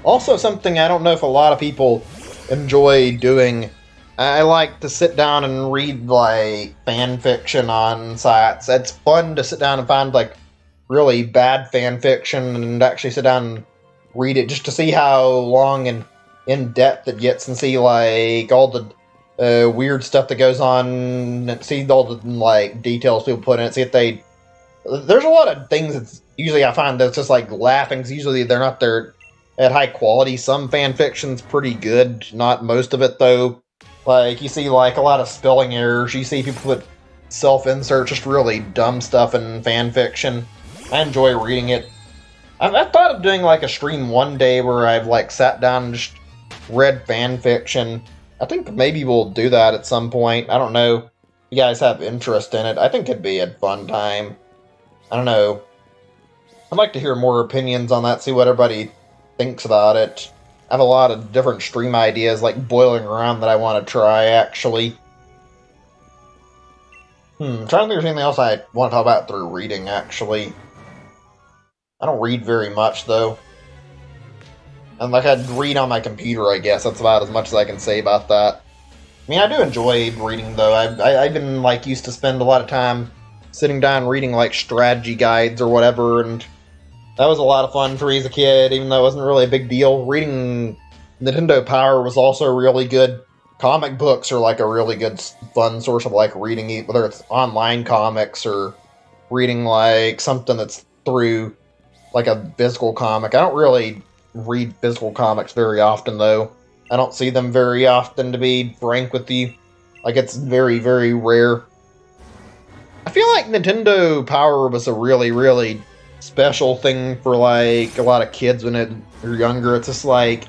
Also, something I don't know if a lot of people enjoy doing, I like to sit down and read, like, fan fiction on sites. It's fun to sit down and find, like, really bad fan fiction and actually sit down and read it just to see how long and in depth it gets and see, like, all the weird stuff that goes on and see all the, like, details people put in it. See if they... There's a lot of things that's usually I find that's just, like, laughing. Usually they're not there at high quality. Some fan fiction's pretty good, not most of it, though. Like, you see, like, a lot of spelling errors. You see people put self-insert, just really dumb stuff in fan fiction. I enjoy reading it. I've thought of doing, like, a stream one day where I've, like, sat down and just read fan fiction. I think maybe we'll do that at some point. I don't know if you guys have interest in it. I think it'd be a fun time. I don't know. I'd like to hear more opinions on that, see what everybody thinks about it. I have a lot of different stream ideas, like, boiling around that I want to try, actually. I'm trying to think if there's anything else I want to talk about through reading, actually. I don't read very much, though. And, like, I'd read on my computer, I guess. That's about as much as I can say about that. I mean, I do enjoy reading, though. I've been, like, used to spend a lot of time sitting down reading, like, strategy guides or whatever, and that was a lot of fun for me as a kid, even though it wasn't really a big deal. Reading Nintendo Power was also really good. Comic books are, like, a really good, fun source of, like, reading, whether it's online comics or reading, like, something that's through, like, a physical comic. I don't really read physical comics very often, though. I don't see them very often, to be frank with you. Like, it's very, very rare. I feel like Nintendo Power was a really, really special thing for, like, a lot of kids when they're younger. It's just, like,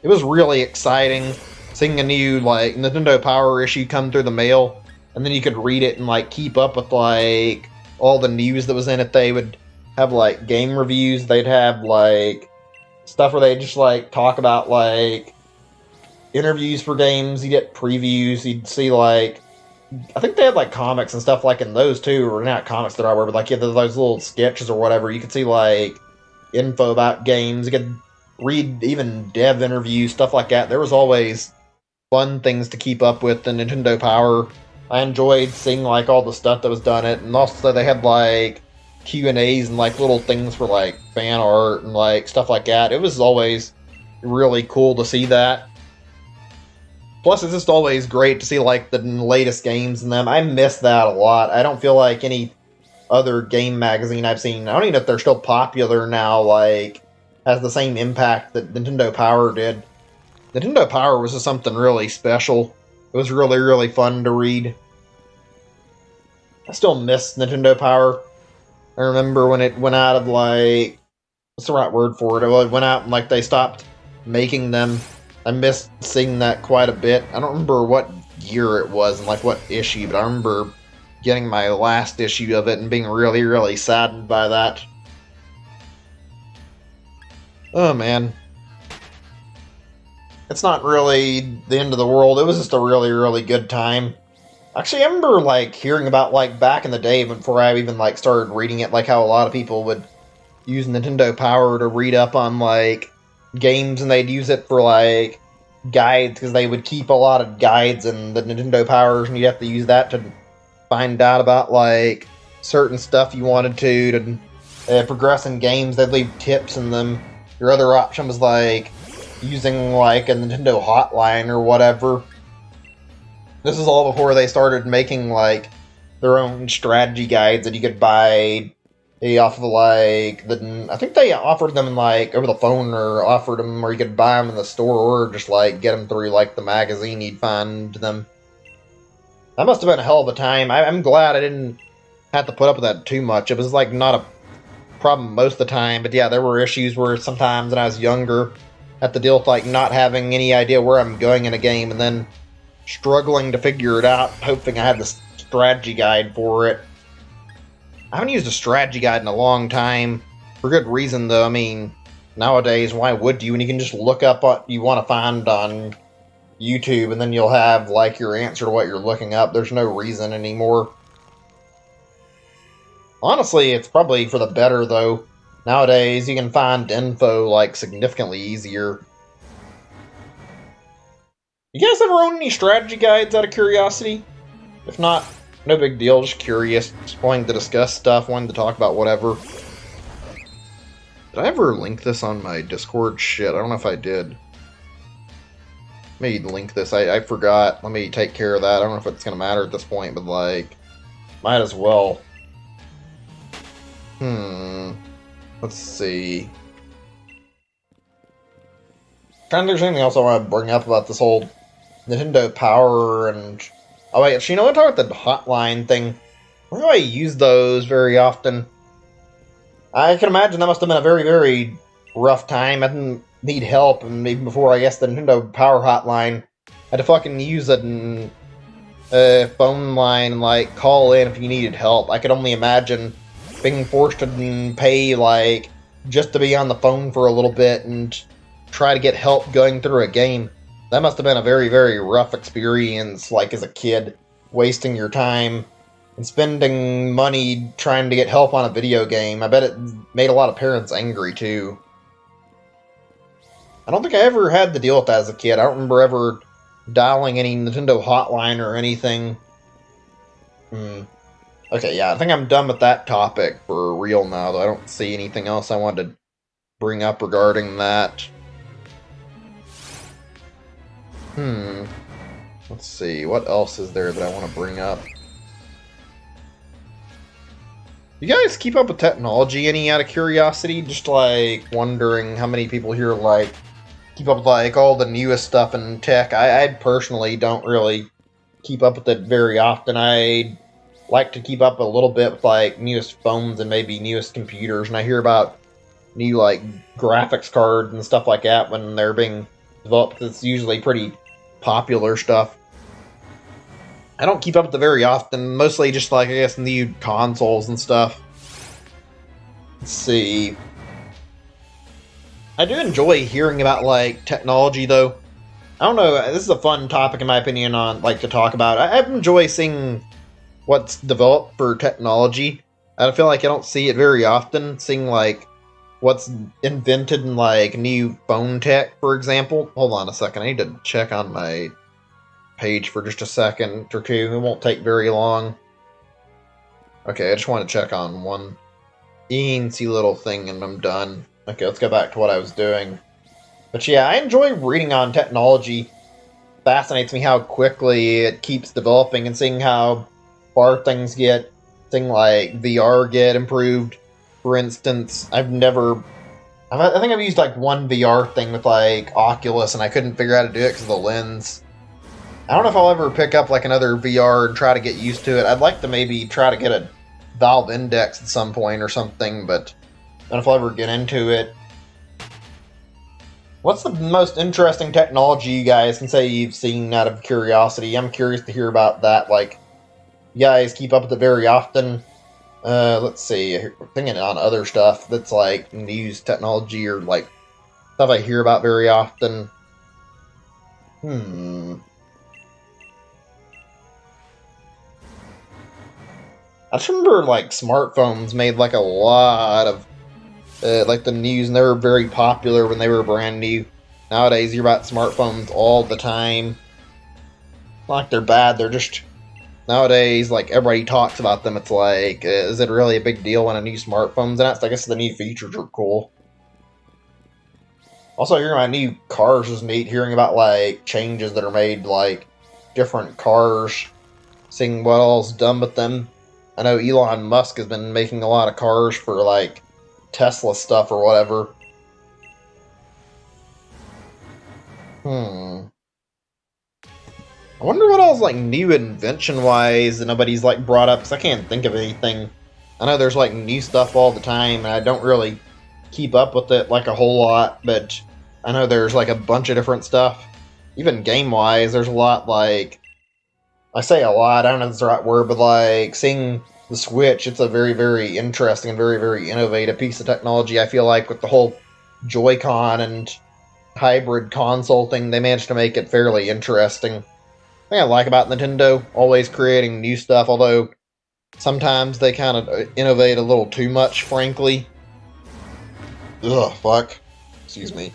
it was really exciting seeing a new, like, Nintendo Power issue come through the mail, and then you could read it and, like, keep up with, like, all the news that was in it. They would have, like, game reviews. They'd have, like, stuff where they just, like, talk about, like, interviews for games. You'd get previews. You'd see, like, I think they had, like, comics and stuff, like, in those, too. Or not comics that I were, but, like, yeah, those little sketches or whatever. You could see, like, info about games. You could read even dev interviews, stuff like that. There was always fun things to keep up with in Nintendo Power. I enjoyed seeing, like, all the stuff that was done it. And also they had, like, Q&As and, like, little things for, like, fan art and, like, stuff like that. It was always really cool to see that. Plus, it's just always great to see, like, the latest games in them. I miss that a lot. I don't feel like any other game magazine I've seen, I don't even know if they're still popular now, like, has the same impact that Nintendo Power did. Nintendo Power was just something really special. It was really, really fun to read. I still miss Nintendo Power. I remember when it went out of, like, what's the right word for it? It went out and, like, they stopped making them. I missed seeing that quite a bit. I don't remember what year it was and, like, what issue, but I remember getting my last issue of it and being really, really saddened by that. Oh, man. It's not really the end of the world. It was just a really, really good time. Actually, I remember, like, hearing about, like, back in the day, before I even, like, started reading it, like, how a lot of people would use Nintendo Power to read up on, like, games, and they'd use it for, like, guides, because they would keep a lot of guides in the Nintendo Powers, and you'd have to use that to find out about, like, certain stuff you wanted to progress in games. They'd leave tips in them. Your other option was, like, using, like, a Nintendo hotline or whatever. This is all before they started making, like, their own strategy guides that you could buy off of, like, I think they offered them, like, over the phone, or offered them, or you could buy them in the store, or just, like, get them through, like, the magazine you'd find them. That must have been a hell of a time. I'm glad I didn't have to put up with that too much. It was, like, not a problem most of the time, but yeah, there were issues where sometimes when I was younger, I had to deal with, like, not having any idea where I'm going in a game, and then struggling to figure it out, hoping I had the strategy guide for it. I haven't used a strategy guide in a long time, for good reason, though. I mean, nowadays, why would you, when you can just look up what you want to find on YouTube, and then you'll have, like, your answer to what you're looking up. There's no reason anymore. Honestly, it's probably for the better, though. Nowadays, you can find info, like, significantly easier. You guys ever own any strategy guides out of curiosity? If not, no big deal, just curious. Just wanting to discuss stuff, wanting to talk about whatever. Did I ever link this on my Discord? Shit, I don't know if I did. Maybe link this. I forgot. Let me take care of that. I don't know if it's going to matter at this point, but, like, might as well. Let's see. Trying to think there's anything else I want to bring up about this whole Nintendo Power and... Oh, wait, actually, you know what? Talk about the hotline thing. I don't really use those very often. I can imagine that must have been a very, very rough time. I didn't need help, and even before, I guess, the Nintendo Power Hotline, I had to fucking use a phone line and, like, call in if you needed help. I could only imagine being forced to pay, like, just to be on the phone for a little bit and try to get help going through a game. That must have been a very, very rough experience, like, as a kid, wasting your time and spending money trying to get help on a video game. I bet it made a lot of parents angry, too. I don't think I ever had to deal with that as a kid. I don't remember ever dialing any Nintendo hotline or anything. Okay, yeah, I think I'm done with that topic for real now, though. I don't see anything else I wanted to bring up regarding that. Let's see, what else is there that I want to bring up? You guys keep up with technology any out of curiosity? Just, like, wondering how many people here, like, keep up with, like, all the newest stuff in tech. I personally don't really keep up with it very often. I like to keep up a little bit with, like, newest phones and maybe newest computers, and I hear about new, like, graphics cards and stuff like that when they're being developed. It's usually pretty popular stuff. I don't keep up with it very often, mostly just, like, I guess, new consoles and stuff. Let's see. I do enjoy hearing about, like, technology, though. I don't know, this is a fun topic, in my opinion, on, like, to talk about. I enjoy seeing what's developed for technology. I feel like I don't see it very often, seeing, like, what's invented in, like, new phone tech, for example. Hold on a second, I need to check on my page for just a second or two. It won't take very long. Okay, I just want to check on one eensy little thing and I'm done. Okay, let's go back to what I was doing. But yeah, I enjoy reading on technology. It fascinates me how quickly it keeps developing and seeing how far things get. Seeing like VR get improved. For instance, I think I've used like one VR thing with like Oculus and I couldn't figure out how to do it because of the lens. I don't know if I'll ever pick up like another VR and try to get used to it. I'd like to maybe try to get a Valve Index at some point or something, but I don't know if I'll ever get into it. What's the most interesting technology you guys can say you've seen out of curiosity? I'm curious to hear about that. Like, you guys keep up with it very often? Let's see. I'm thinking on other stuff that's like news technology or like stuff I hear about very often. I just remember, like, smartphones made, like, a lot of, like, the news, and they were very popular when they were brand new. Nowadays, you hear about smartphones all the time. Not like they're bad, they're just... Nowadays, like, everybody talks about them. It's like, is it really a big deal when a new smartphone's out? I guess the new features are cool. Also, hearing about new cars is neat. Hearing about, like, changes that are made, like, different cars. Seeing what all's done with them. I know Elon Musk has been making a lot of cars for, like, Tesla stuff or whatever. I wonder what else, like, new invention-wise that nobody's, like, brought up, because I can't think of anything. I know there's, like, new stuff all the time, and I don't really keep up with it, like, a whole lot, but I know there's, like, a bunch of different stuff. Even game-wise, there's a lot, like... I say a lot, I don't know if that's the right word, but, like, seeing the Switch, it's a very, very interesting and very, very innovative piece of technology, I feel like, with the whole Joy-Con and hybrid console thing, they managed to make it fairly interesting. Thing I like about Nintendo, always creating new stuff, although sometimes they kind of innovate a little too much, frankly. Ugh, fuck. Excuse me.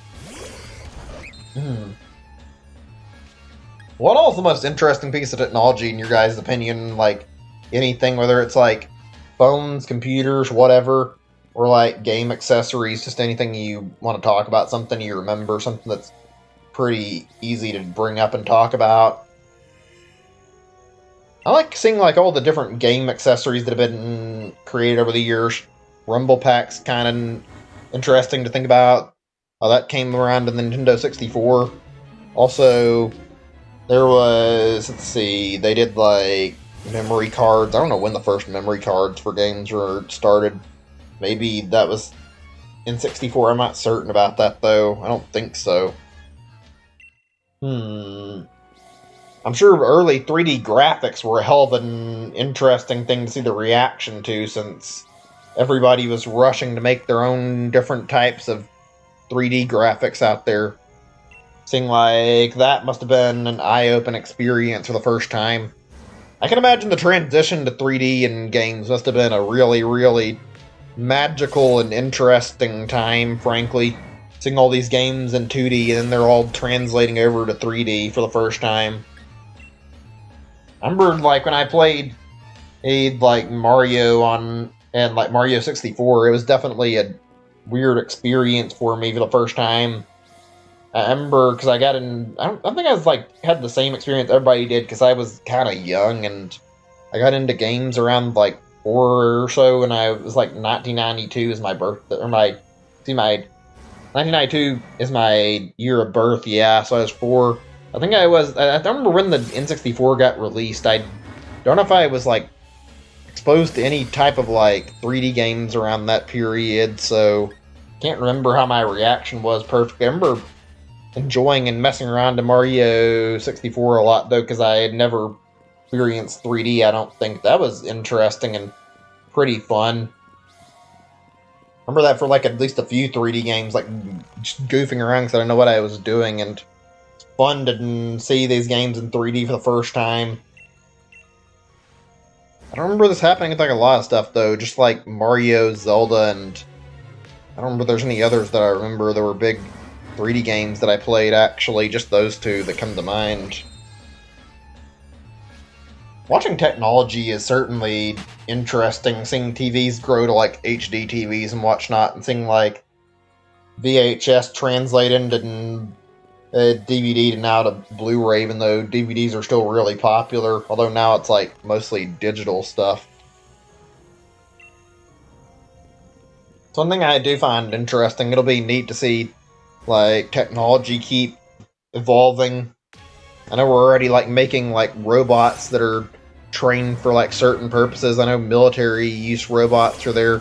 What all is the most interesting piece of technology in your guys' opinion? Like, anything, whether it's like phones, computers, whatever, or like game accessories, just anything you want to talk about, something you remember, something that's pretty easy to bring up and talk about. I like seeing like all the different game accessories that have been created over the years. Rumble Pack's kind of interesting to think about. That came around in the Nintendo 64. Also, there was, let's see, they did like memory cards. I don't know when the first memory cards for games were started. Maybe that was in 64. I'm not certain about that though. I don't think so. I'm sure early 3D graphics were a hell of an interesting thing to see the reaction to, since everybody was rushing to make their own different types of 3D graphics out there. Seeing like that must have been an eye-opening experience for the first time. I can imagine the transition to 3D in games must have been a really, really magical and interesting time, frankly. Seeing all these games in 2D and then they're all translating over to 3D for the first time. I remember like when I played like Mario and like Mario 64, it was definitely a weird experience for me for the first time. I remember because I got in, I don't think I was like had the same experience everybody did, because I was kind of young and I got into games around like 4 or so, and I was like 1992 is my birthday, or my 1992 is my year of birth, yeah, so I was 4. I think I don't remember when the N64 got released. I don't know if I was like exposed to any type of like 3D games around that period, so can't remember how my reaction was perfectly. I remember enjoying and messing around to Mario 64 a lot though, because I had never experienced 3D. I don't think that was interesting and pretty fun. Remember that for like at least a few 3D games, like just goofing around because I didn't know what I was doing, and it's fun to see these games in 3D for the first time. I don't remember this happening with like a lot of stuff though, just like Mario, Zelda, and I don't remember there's any others that I remember that were big 3D games that I played, actually. Just those two that come to mind. Watching technology is certainly interesting, seeing TVs grow to like HD TVs and whatnot, and seeing like VHS translate into DVD to now to Blu-ray, even though DVDs are still really popular, although now it's like mostly digital stuff. Something I do find interesting, it'll be neat to see like technology keep evolving. I know we're already like making like robots that are trained for like certain purposes. I know military use robots for their... I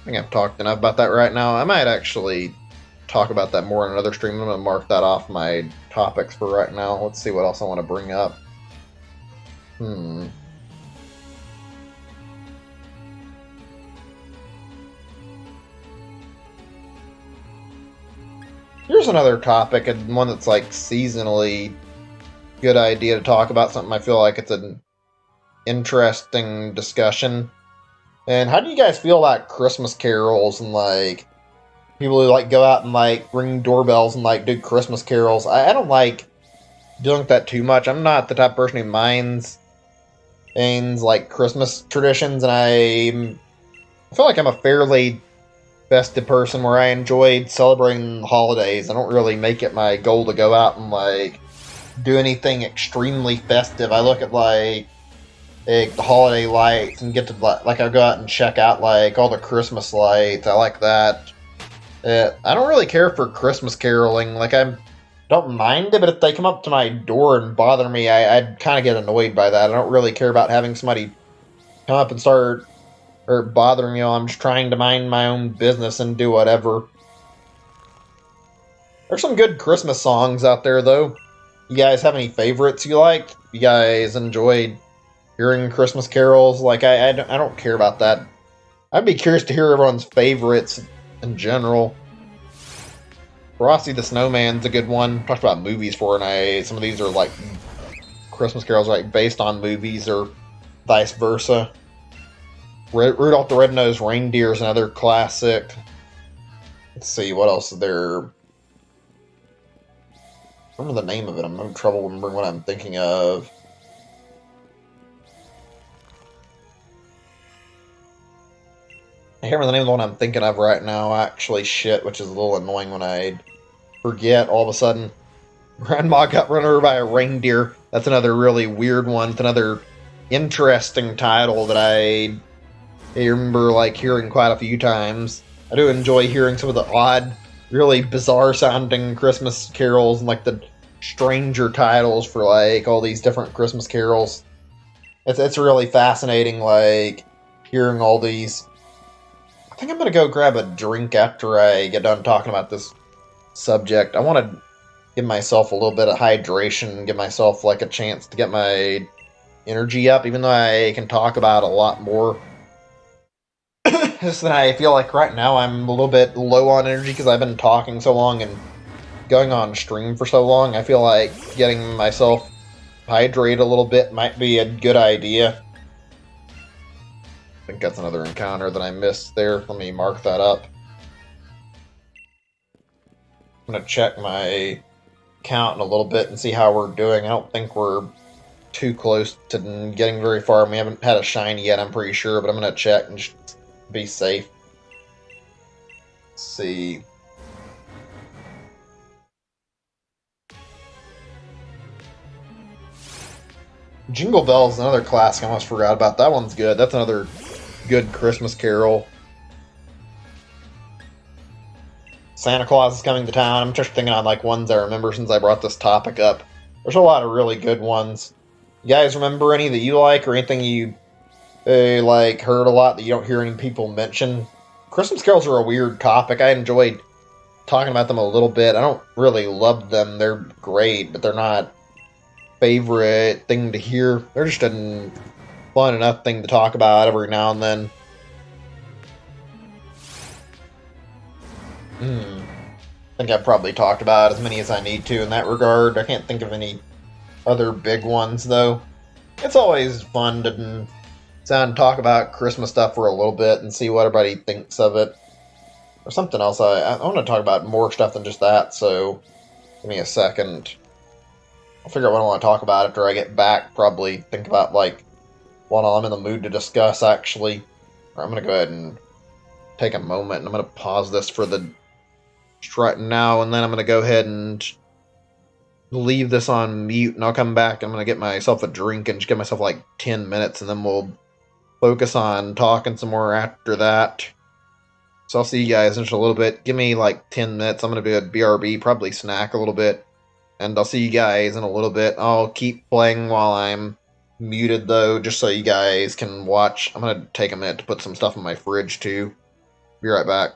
think I've talked enough about that right now. I might actually talk about that more in another stream. I'm going to mark that off my topics for right now. Let's see what else I want to bring up. Here's another topic, and one that's like seasonally good idea to talk about, something I feel like it's an interesting discussion. And how do you guys feel about Christmas carols and like people who like go out and like ring doorbells and like do Christmas carols? I don't like doing that too much. I'm not the type of person who minds things like Christmas traditions, and I feel like I'm a fairly festive person where I enjoyed celebrating the holidays. I don't really make it my goal to go out and like do anything extremely festive. I look at like the holiday lights and get to like I go out and check out like all the Christmas lights. I like that. I don't really care for Christmas caroling. Like I don't mind it, but if they come up to my door and bother me, I'd kind of get annoyed by that. I don't really care about having somebody come up and start or bothering me. I'm just trying to mind my own business and do whatever. There's some good Christmas songs out there, though. You guys have any favorites you like? You guys enjoyed hearing Christmas carols? Like, I don't care about that. I'd be curious to hear everyone's favorites in general. Frosty the Snowman's a good one. Talked about movies Fortnite. Some of these are like Christmas carols, like based on movies or vice versa. Rudolph the Red-Nosed Reindeer is another classic. Let's see, what else is there? I remember the name of it. I'm having trouble remembering what I'm thinking of. I can't remember the name of the one I'm thinking of right now, actually, shit, which is a little annoying when I forget all of a sudden. Grandma got run over by a reindeer. That's another really weird one. It's another interesting title that I remember like hearing quite a few times. I do enjoy hearing some of the odd, really bizarre sounding Christmas carols and like the stranger titles for like all these different Christmas carols. It's really fascinating, like hearing all these. I think I'm gonna go grab a drink after I get done talking about this subject. I want to give myself a little bit of hydration, give myself like a chance to get my energy up, even though I can talk about a lot more. Just that I feel like right now I'm a little bit low on energy because I've been talking so long and going on stream for so long. I feel like getting myself hydrated a little bit might be a good idea. I think that's another encounter that I missed there. Let me mark that up. I'm going to check my count in a little bit and see how we're doing. I don't think we're too close to getting very far. We haven't had a shiny yet, I'm pretty sure, but I'm going to check and just be safe. Let's see. Jingle Bells is another classic. I almost forgot about that. One's good. That's another good Christmas carol. Santa Claus is coming to town. I'm just thinking on like ones I remember since I brought this topic up. There's a lot of really good ones. You guys remember any that you like or anything you like heard a lot that you don't hear any people mention? Christmas carols are a weird topic. I enjoyed talking about them a little bit. I don't really love them. They're great, but they're not favorite thing to hear. They're just a fun enough thing to talk about every now and then. I think I've probably talked about as many as I need to in that regard. I can't think of any other big ones, though. It's always fun to talk about Christmas stuff for a little bit and see what everybody thinks of it. Or something else. I want to talk about more stuff than just that, so give me a second. I'll figure out what I want to talk about after I get back. Probably think about, like, what I'm in the mood to discuss, actually. I'm going to go ahead and take a moment, and I'm going to pause this for the right now, and then I'm going to go ahead and leave this on mute, and I'll come back. I'm going to get myself a drink and just give myself, like, 10 minutes, and then we'll focus on talking some more after that. So I'll see you guys in just a little bit. Give me, like, 10 minutes. I'm going to be at BRB, probably snack a little bit. And I'll see you guys in a little bit. I'll keep playing while I'm muted, though, just so you guys can watch. I'm going to take a minute to put some stuff in my fridge, too. Be right back.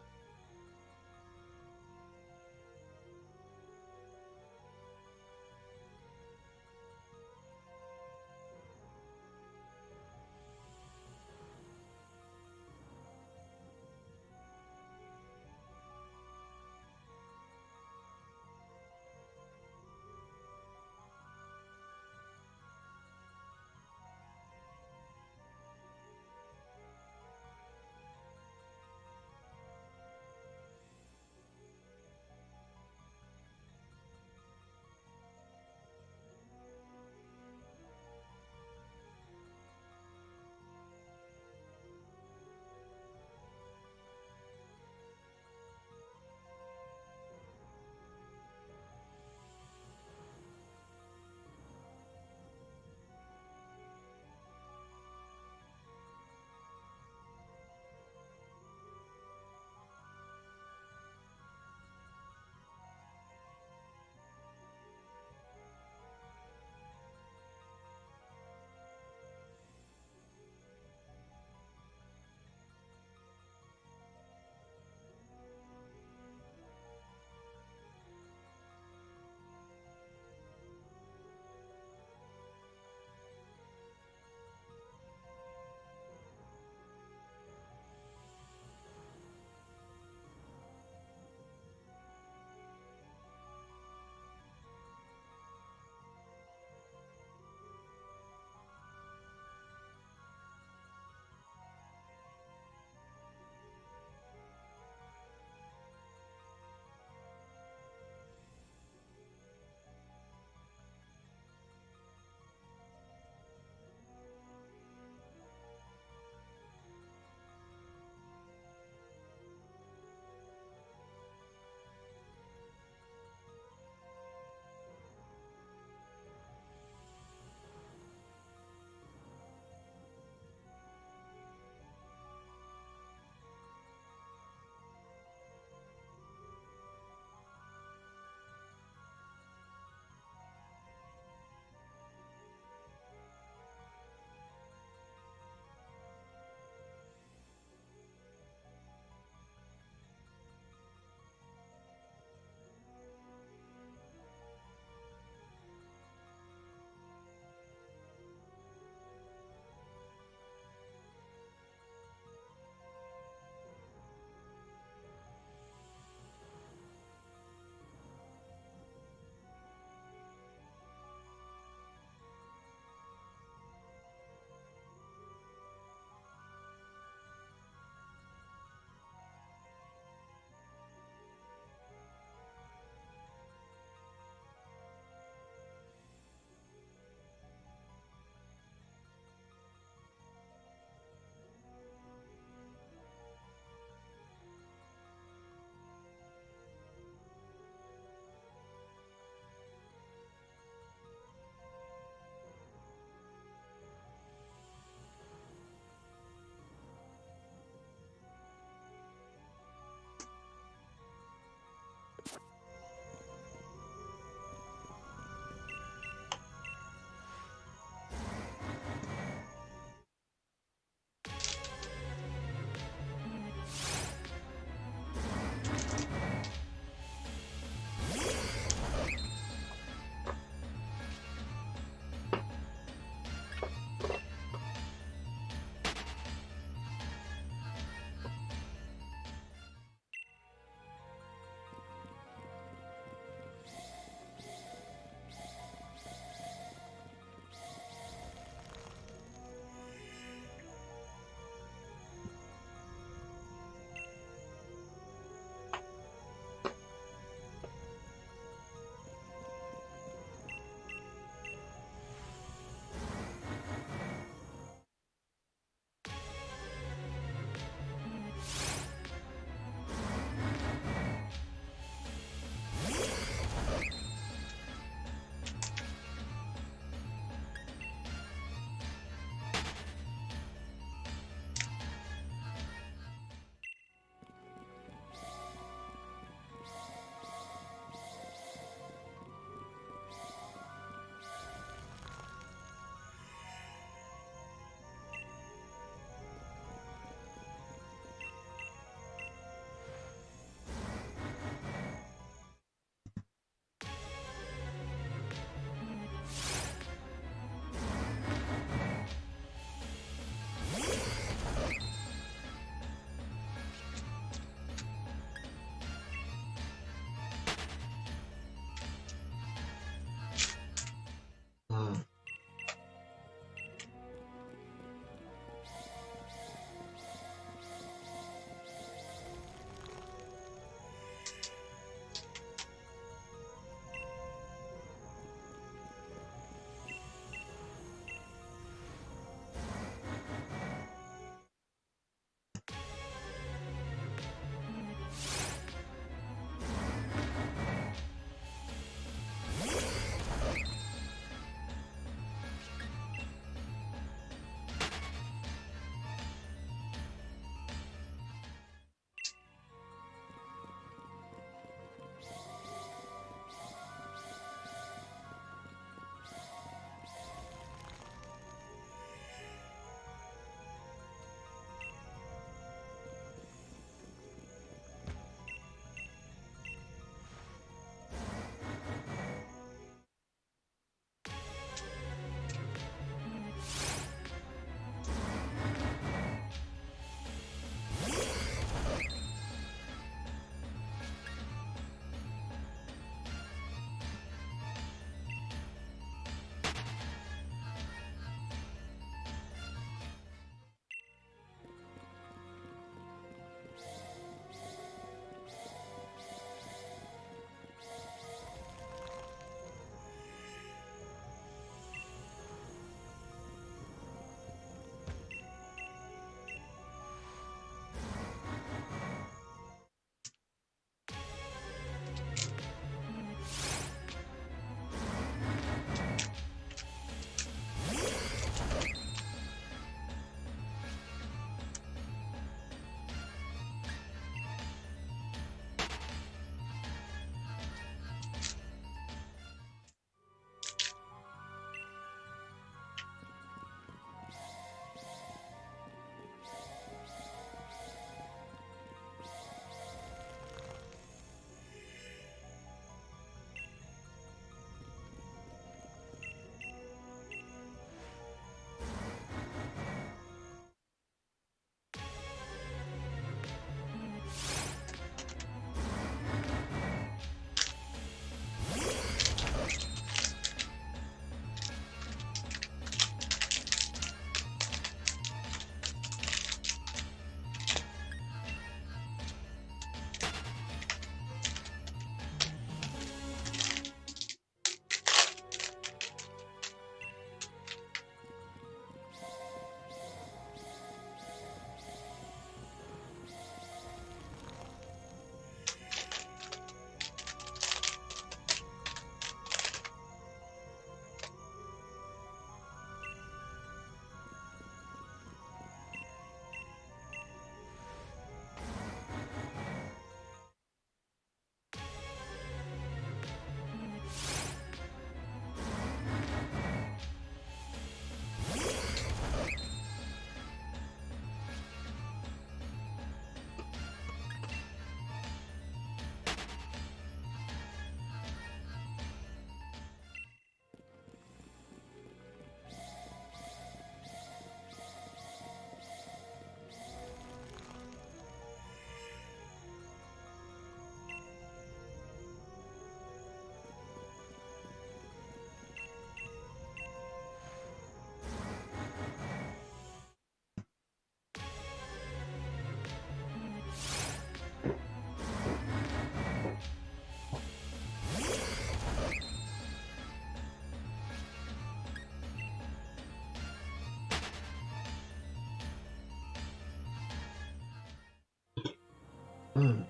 Oops.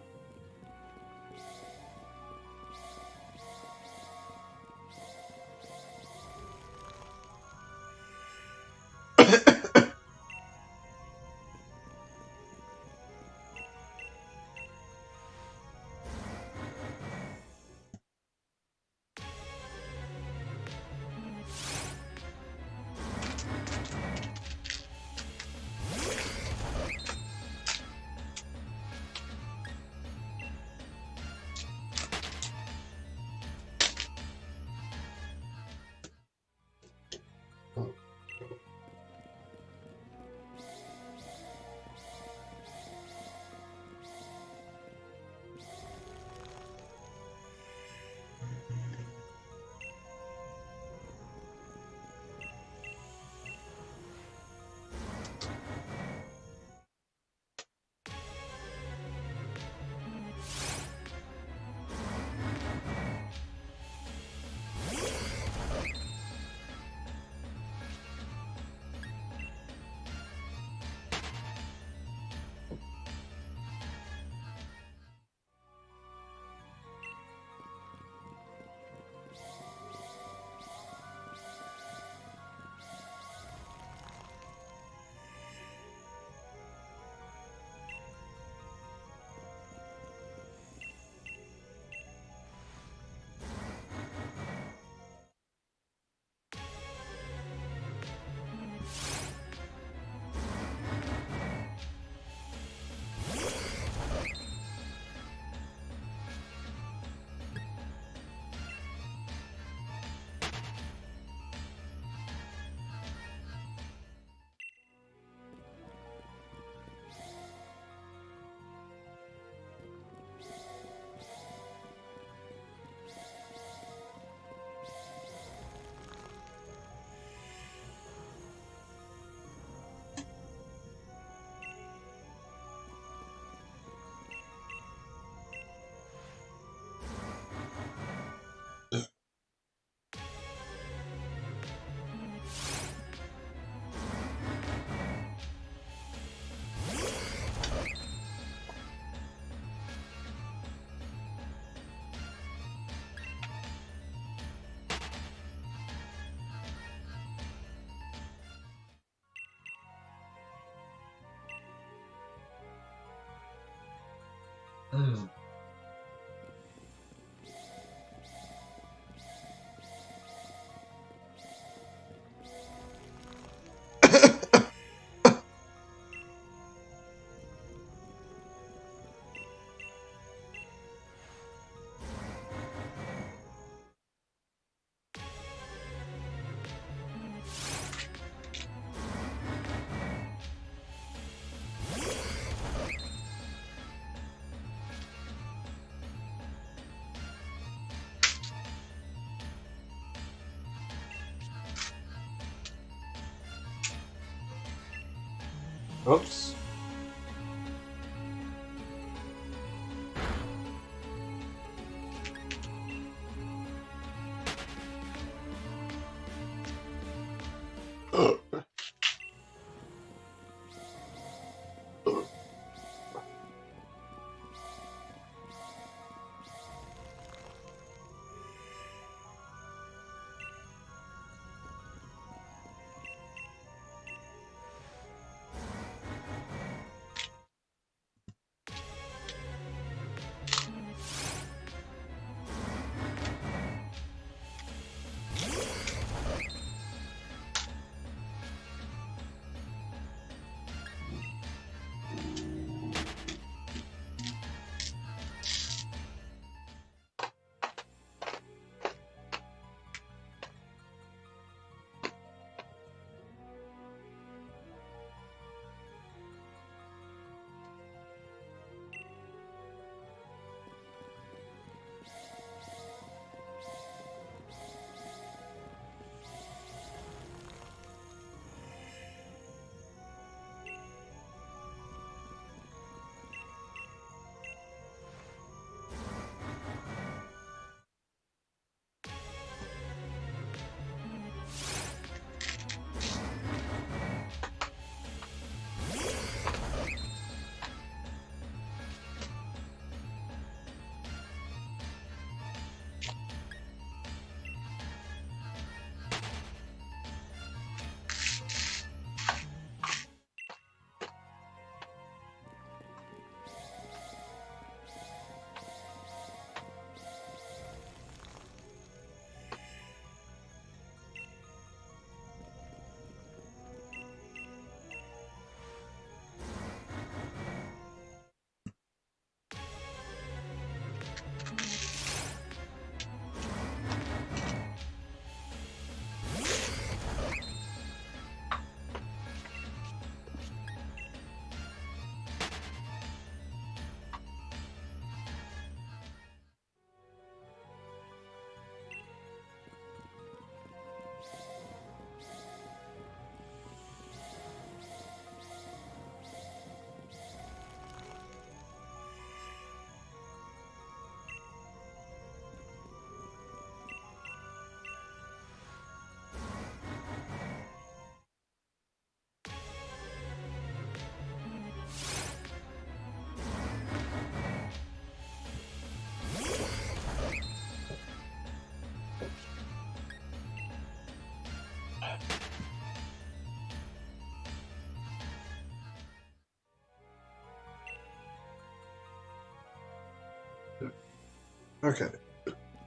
Okay.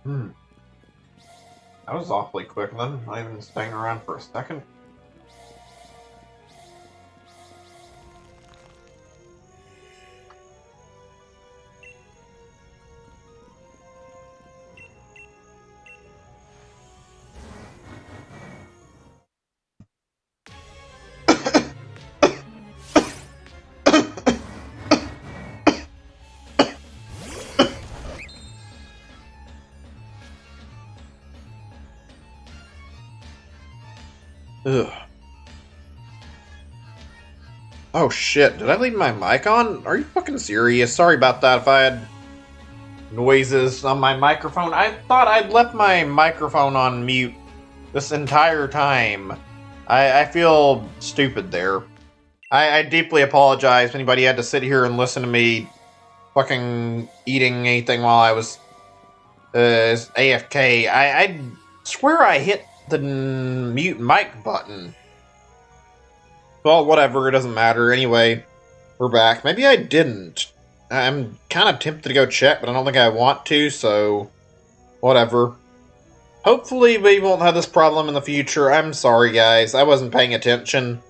That was awfully quick then, not even staying around for a second. Ugh. Oh shit, did I leave my mic on? Are you fucking serious? Sorry about that if I had noises on my microphone. I thought I'd left my microphone on mute this entire time. I feel stupid there. I deeply apologize if anybody had to sit here and listen to me fucking eating anything while I was AFK. I swear I hit the mute mic button. Well, whatever, it doesn't matter. Anyway, we're back. Maybe I didn't. I'm kind of tempted to go check, but I don't think I want to, so whatever. Hopefully we won't have this problem in the future. I'm sorry, guys. I wasn't paying attention.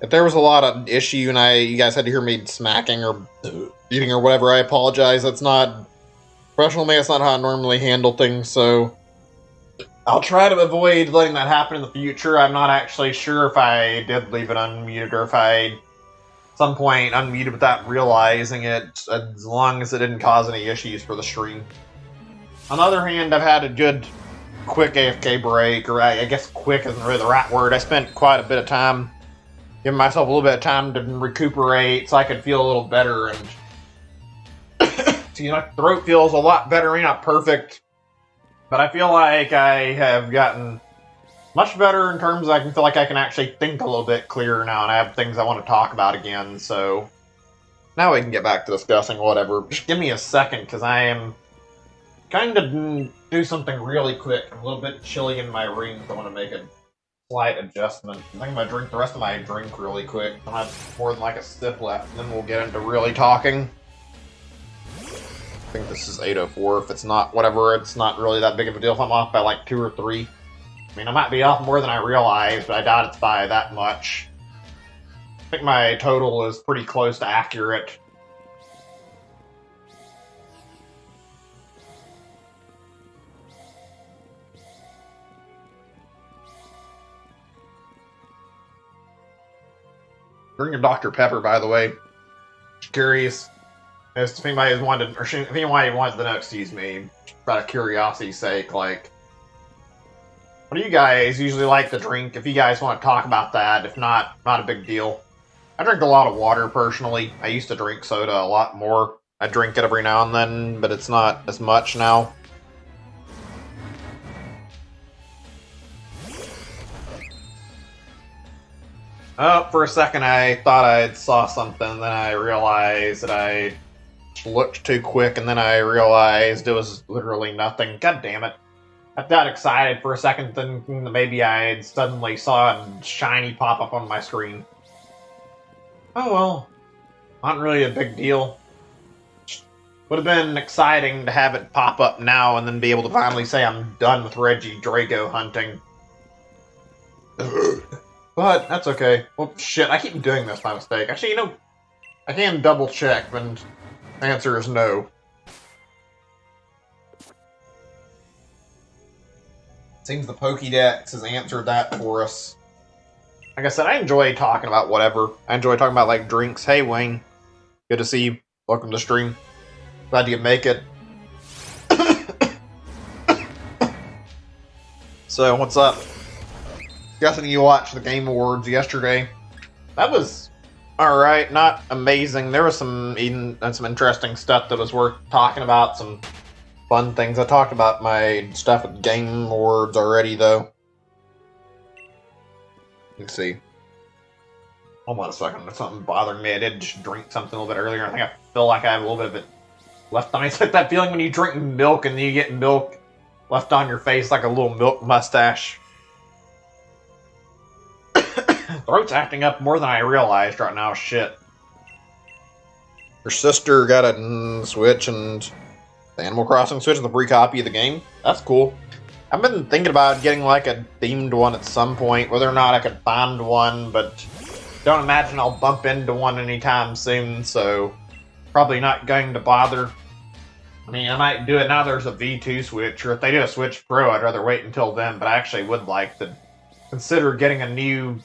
If there was a lot of issue and you guys had to hear me smacking or eating or whatever, I apologize. That's not professional me. That's not how I normally handle things, so I'll try to avoid letting that happen in the future. I'm not actually sure if I did leave it unmuted or if I at some point unmuted without realizing it, as long as it didn't cause any issues for the stream. On the other hand, I've had a good quick AFK break, or I guess quick isn't really the right word. I spent quite a bit of time giving myself a little bit of time to recuperate so I could feel a little better, and see, my throat feels a lot better. Maybe not perfect, but I feel like I have gotten much better in terms of I can feel like I can actually think a little bit clearer now, and I have things I want to talk about again, so now we can get back to discussing whatever. Just give me a second, because I am trying to do something really quick. I'm a little bit chilly in my room, so I want to make a slight adjustment. I think I'm going to drink the rest of my drink really quick. I don't have more than like a sip left, and then we'll get into really talking. I think this is 8:04. If it's not, whatever, it's not really that big of a deal if I'm off by like 2 or 3. I mean, I might be off more than I realize, but I doubt it's by that much. I think my total is pretty close to accurate. Drinking Dr. Pepper, by the way. Just curious as if anybody wanted, or if anybody wants to know, excuse me, out of curiosity's sake, like, what do you guys usually like to drink? If you guys want to talk about that, if not, not a big deal. I drink a lot of water, personally. I used to drink soda a lot more. I drink it every now and then, but it's not as much now. Oh, for a second I thought I saw something, then I realized that I looked too quick, and then I realized it was literally nothing. God damn it. I got excited for a second, thinking that maybe I suddenly saw a shiny pop up on my screen. Oh well, not really a big deal. Would have been exciting to have it pop up now and then be able to finally say I'm done with Regidrago hunting. But that's okay. Well, shit, I keep doing this by mistake. Actually, you know, I can double check, and the answer is no. Seems the Pokédex has answered that for us. Like I said, I enjoy talking about whatever. I enjoy talking about, like, drinks. Hey, Wayne. Good to see you. Welcome to the stream. Glad you can make it. So, what's up? Guessing you watched the Game Awards yesterday. That was alright, not amazing. There was some interesting stuff that was worth talking about, some fun things. I talked about my stuff at Game Awards already, though. Let's see. Hold on a second, there's something bothering me. I did just drink something a little bit earlier. I think I feel like I have a little bit of it left on me. It's like that feeling when you drink milk and you get milk left on your face like a little milk mustache. Throat's acting up more than I realized right now, shit. Your sister got a Switch and the Animal Crossing Switch and the free copy of the game? That's cool. I've been thinking about getting like a themed one at some point, whether or not I could find one, but don't imagine I'll bump into one anytime soon, so probably not going to bother. I mean, I might do it now there's a V2 Switch, or if they do a Switch Pro, I'd rather wait until then, but I actually would like to consider getting a new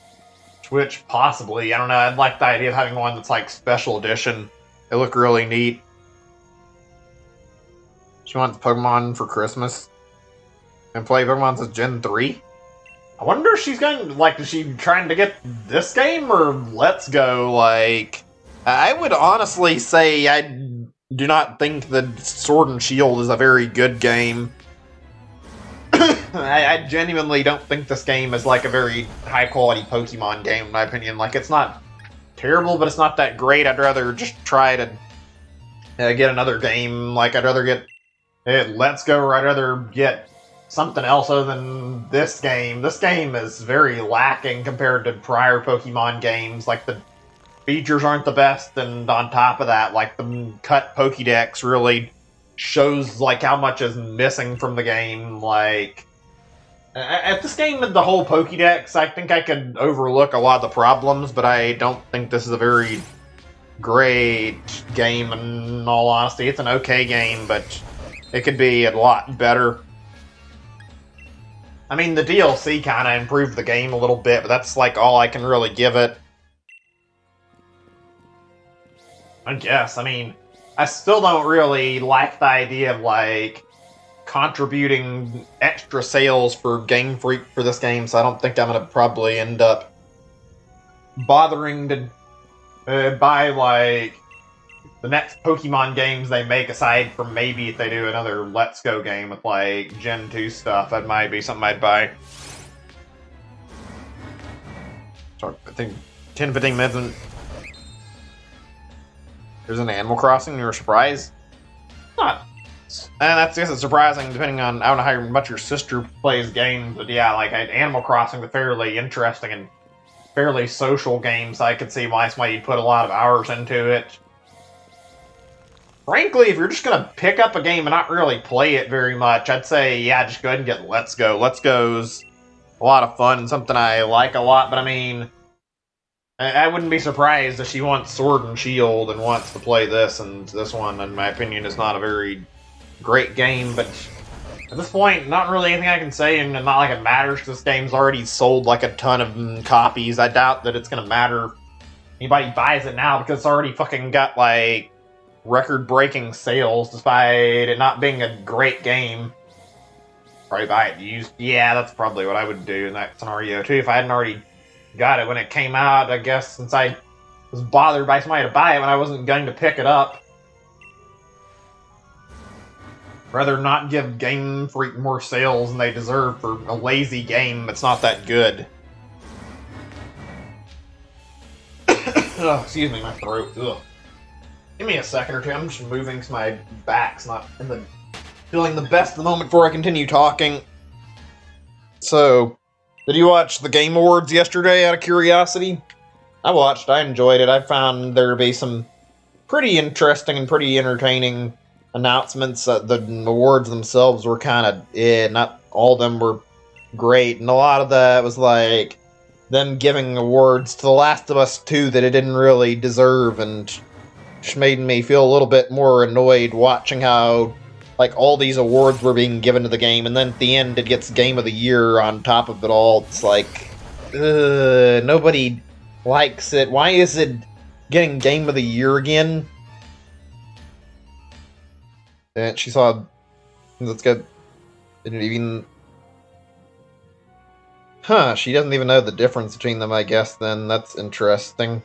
Switch, possibly. I don't know, I'd like the idea of having one that's like special edition. They look really neat. She wants Pokemon for Christmas. And play Pokemon since Gen 3? I wonder if she's going, like, is she trying to get this game, or Let's Go, like... I would honestly say I do not think that Sword and Shield is a very good game. I genuinely don't think this game is, like, a very high-quality Pokemon game, in my opinion. Like, it's not terrible, but it's not that great. I'd rather just try to get another game. Like, I'd rather get Let's Go, or I'd rather get something else other than this game. This game is very lacking compared to prior Pokemon games. Like, the features aren't the best, and on top of that, like, the cut Pokédex really shows, like, how much is missing from the game. Like, at this game with the whole Pokédex, I think I could overlook a lot of the problems, but I don't think this is a very great game, in all honesty. It's an okay game, but it could be a lot better. I mean, the DLC kind of improved the game a little bit, but that's, like, all I can really give it. I guess. I mean, I still don't really like the idea of, like, contributing extra sales for Game Freak for this game, so I don't think I'm going to probably end up bothering to buy, like, the next Pokemon games they make, aside from maybe if they do another Let's Go game with, like, Gen 2 stuff. That might be something I'd buy. So, I think 10-15 minutes and there's an Animal Crossing. You're surprised? Not. And that's just surprising, depending on, I don't know how much your sister plays games, but yeah, like, Animal Crossing is a fairly interesting and fairly social game, so I could see why somebody put a lot of hours into it. Frankly, if you're just going to pick up a game and not really play it very much, I'd say, yeah, just go ahead and get Let's Go. Let's Go's a lot of fun and something I like a lot, but I mean, I wouldn't be surprised if she wants Sword and Shield and wants to play this, and this one, in my opinion, is not a very great game, but at this point, not really anything I can say, and not like it matters, because this game's already sold like a ton of copies. I doubt that it's going to matter if anybody buys it now, because it's already fucking got, like, record-breaking sales, despite it not being a great game. Probably buy it used. Yeah, that's probably what I would do in that scenario, too, if I hadn't already got it when it came out, I guess, since I was bothered by somebody to buy it when I wasn't going to pick it up. Rather not give Game Freak more sales than they deserve for a lazy game that's not that good. Ugh, excuse me, my throat. Ugh. Give me a second or two. I'm just moving because my back's not feeling the best at the moment before I continue talking. So, did you watch the Game Awards yesterday out of curiosity? I watched. I enjoyed it. I found there to be some pretty interesting and pretty entertaining announcements. The awards themselves were kind of not all of them were great, and a lot of that was like them giving awards to The Last of Us 2 that it didn't really deserve, and just made me feel a little bit more annoyed watching how, like, all these awards were being given to the game, and then at the end it gets Game of the Year on top of it all. It's like, nobody likes it. Why is it getting Game of the Year again? And she saw, let's go, didn't even, she doesn't even know the difference between them, I guess, then. That's interesting.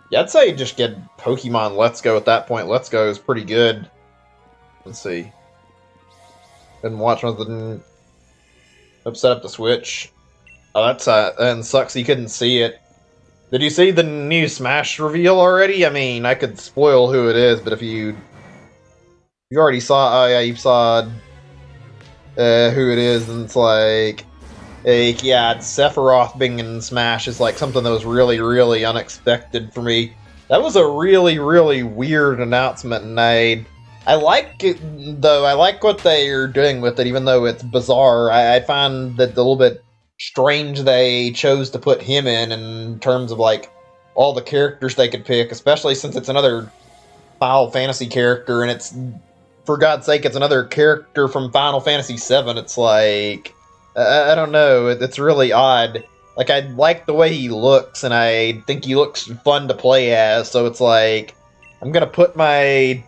Yeah, I'd say just get Pokemon Let's Go at that point. Let's Go is pretty good. Let's see. Didn't watch one of the... Set up the Switch. Oh, that's, and sucks you couldn't see it. Did you see the new Smash reveal already? I mean, I could spoil who it is, but if you already saw, oh yeah, you saw who it is, and it's like, Like, yeah, Sephiroth being in Smash is like something that was really, really unexpected for me. That was a really, really weird announcement, and I like it, though. I like what they are doing with it, even though it's bizarre. I find that a little bit strange they chose to put him in terms of like all the characters they could pick, especially since it's another Final Fantasy character, and it's, for God's sake, it's another character from Final Fantasy VII. It's like, I don't know, it's really odd. Like, I like the way he looks, and I think he looks fun to play as, so it's like, I'm gonna put my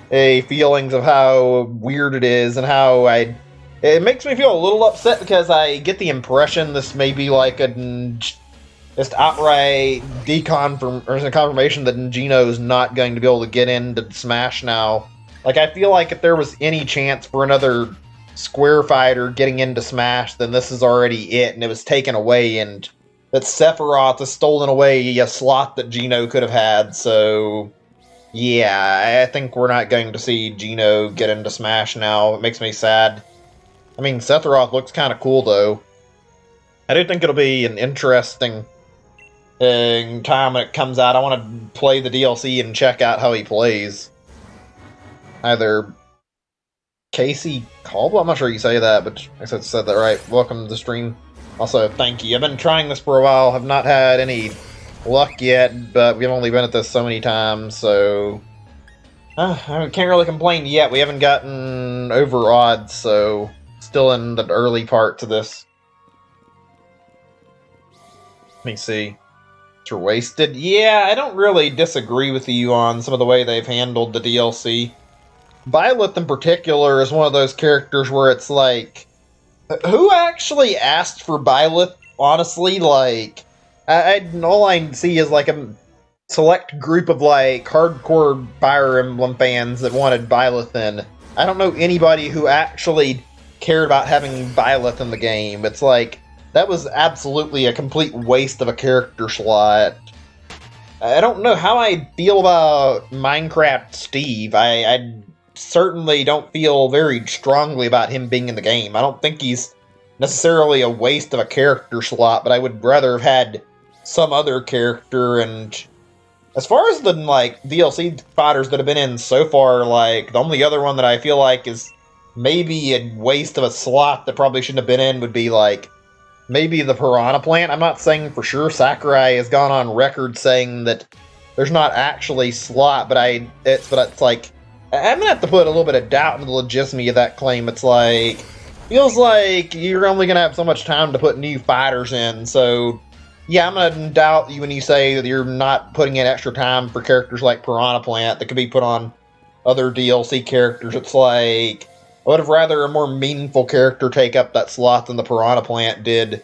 feelings of how weird it is and how it makes me feel a little upset because I get the impression this may be like a just outright confirmation that Gino's not going to be able to get into Smash now. Like, I feel like if there was any chance for another Square fighter getting into Smash, then this is already it, and it was taken away, and that Sephiroth has stolen away a slot that Gino could have had, so yeah, I think we're not going to see Gino get into Smash now. It makes me sad. I mean, Sephiroth looks kind of cool, though. I do think it'll be an interesting time when it comes out. I want to play the DLC and check out how he plays. Either Casey Caldwell, I'm not sure you say that, but I said that right. Welcome to the stream. Also, thank you. I've been trying this for a while. Have not had any luck yet, but we've only been at this so many times, so I can't really complain yet. We haven't gotten over odds, so still in the early parts of this. Let me see. You're wasted. Yeah, I don't really disagree with you on some of the way they've handled the DLC. Byleth in particular is one of those characters where it's like, who actually asked for Byleth? Honestly, like, all I see is like a select group of like hardcore Fire Emblem fans that wanted Byleth in. I don't know anybody who actually cared about having Byleth in the game. It's like, that was absolutely a complete waste of a character slot. I don't know how I feel about Minecraft Steve. I certainly don't feel very strongly about him being in the game. I don't think he's necessarily a waste of a character slot, but I would rather have had some other character. And as far as the like DLC fighters that have been in so far, like the only other one that I feel like is maybe a waste of a slot that probably shouldn't have been in would be like maybe the Piranha Plant. I'm not saying for sure. Sakurai has gone on record saying that there's not actually slot, but it's like, I'm gonna have to put a little bit of doubt into the legitimacy of that claim. It's like, feels like you're only gonna have so much time to put new fighters in, so yeah, I'm gonna doubt you when you say that you're not putting in extra time for characters like Piranha Plant that could be put on other DLC characters. It's like, I would have rather a more meaningful character take up that slot than the Piranha Plant did.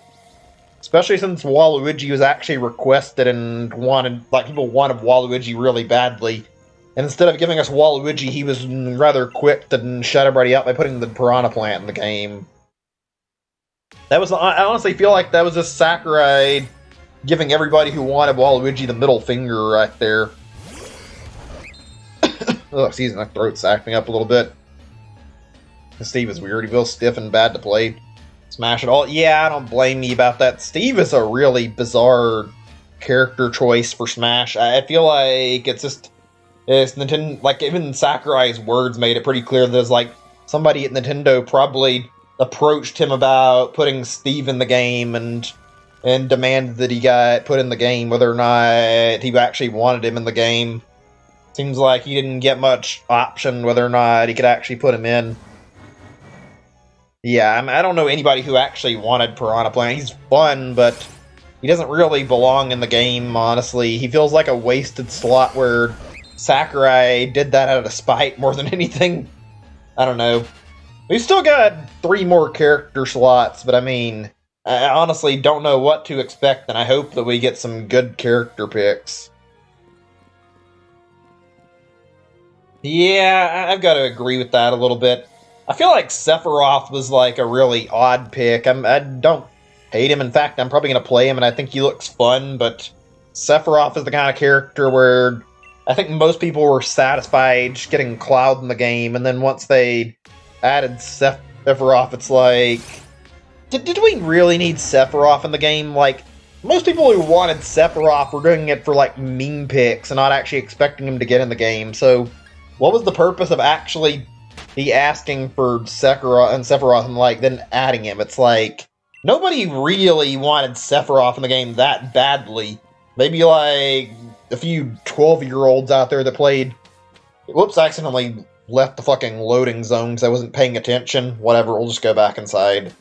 Especially since Waluigi was actually requested and wanted, like, people wanted Waluigi really badly. And instead of giving us Waluigi, he was rather quick to shut everybody out by putting the Piranha Plant in the game. I honestly feel like that was just Sakurai giving everybody who wanted Waluigi the middle finger right there. Oh, excuse me, my throat's acting up a little bit. Steve is weird. He feels stiff and bad to play Smash at all. Yeah, I don't blame you about that. Steve is a really bizarre character choice for Smash. I feel like it's Nintendo, like, even Sakurai's words made it pretty clear that there's like somebody at Nintendo probably approached him about putting Steve in the game and demanded that he got put in the game, whether or not he actually wanted him in the game. Seems like he didn't get much option whether or not he could actually put him in. Yeah, I don't know anybody who actually wanted Piranha Plant. He's fun, but he doesn't really belong in the game, honestly. He feels like a wasted slot where Sakurai did that out of spite more than anything. I don't know. We've still got 3 more character slots, but I mean, I honestly don't know what to expect, and I hope that we get some good character picks. Yeah, I've got to agree with that a little bit. I feel like Sephiroth was like a really odd pick. I don't hate him. In fact, I'm probably going to play him, and I think he looks fun, but Sephiroth is the kind of character where I think most people were satisfied just getting Cloud in the game, and then once they added Sephiroth, it's like, did we really need Sephiroth in the game? Like, most people who wanted Sephiroth were doing it for, like, meme pics and not actually expecting him to get in the game. So, what was the purpose of actually asking for Sephiroth and, like, then adding him? It's like, nobody really wanted Sephiroth in the game that badly. Maybe, like, a few 12-year-olds out there that played... Whoops, I accidentally left the fucking loading zone because I wasn't paying attention. Whatever, we'll just go back inside.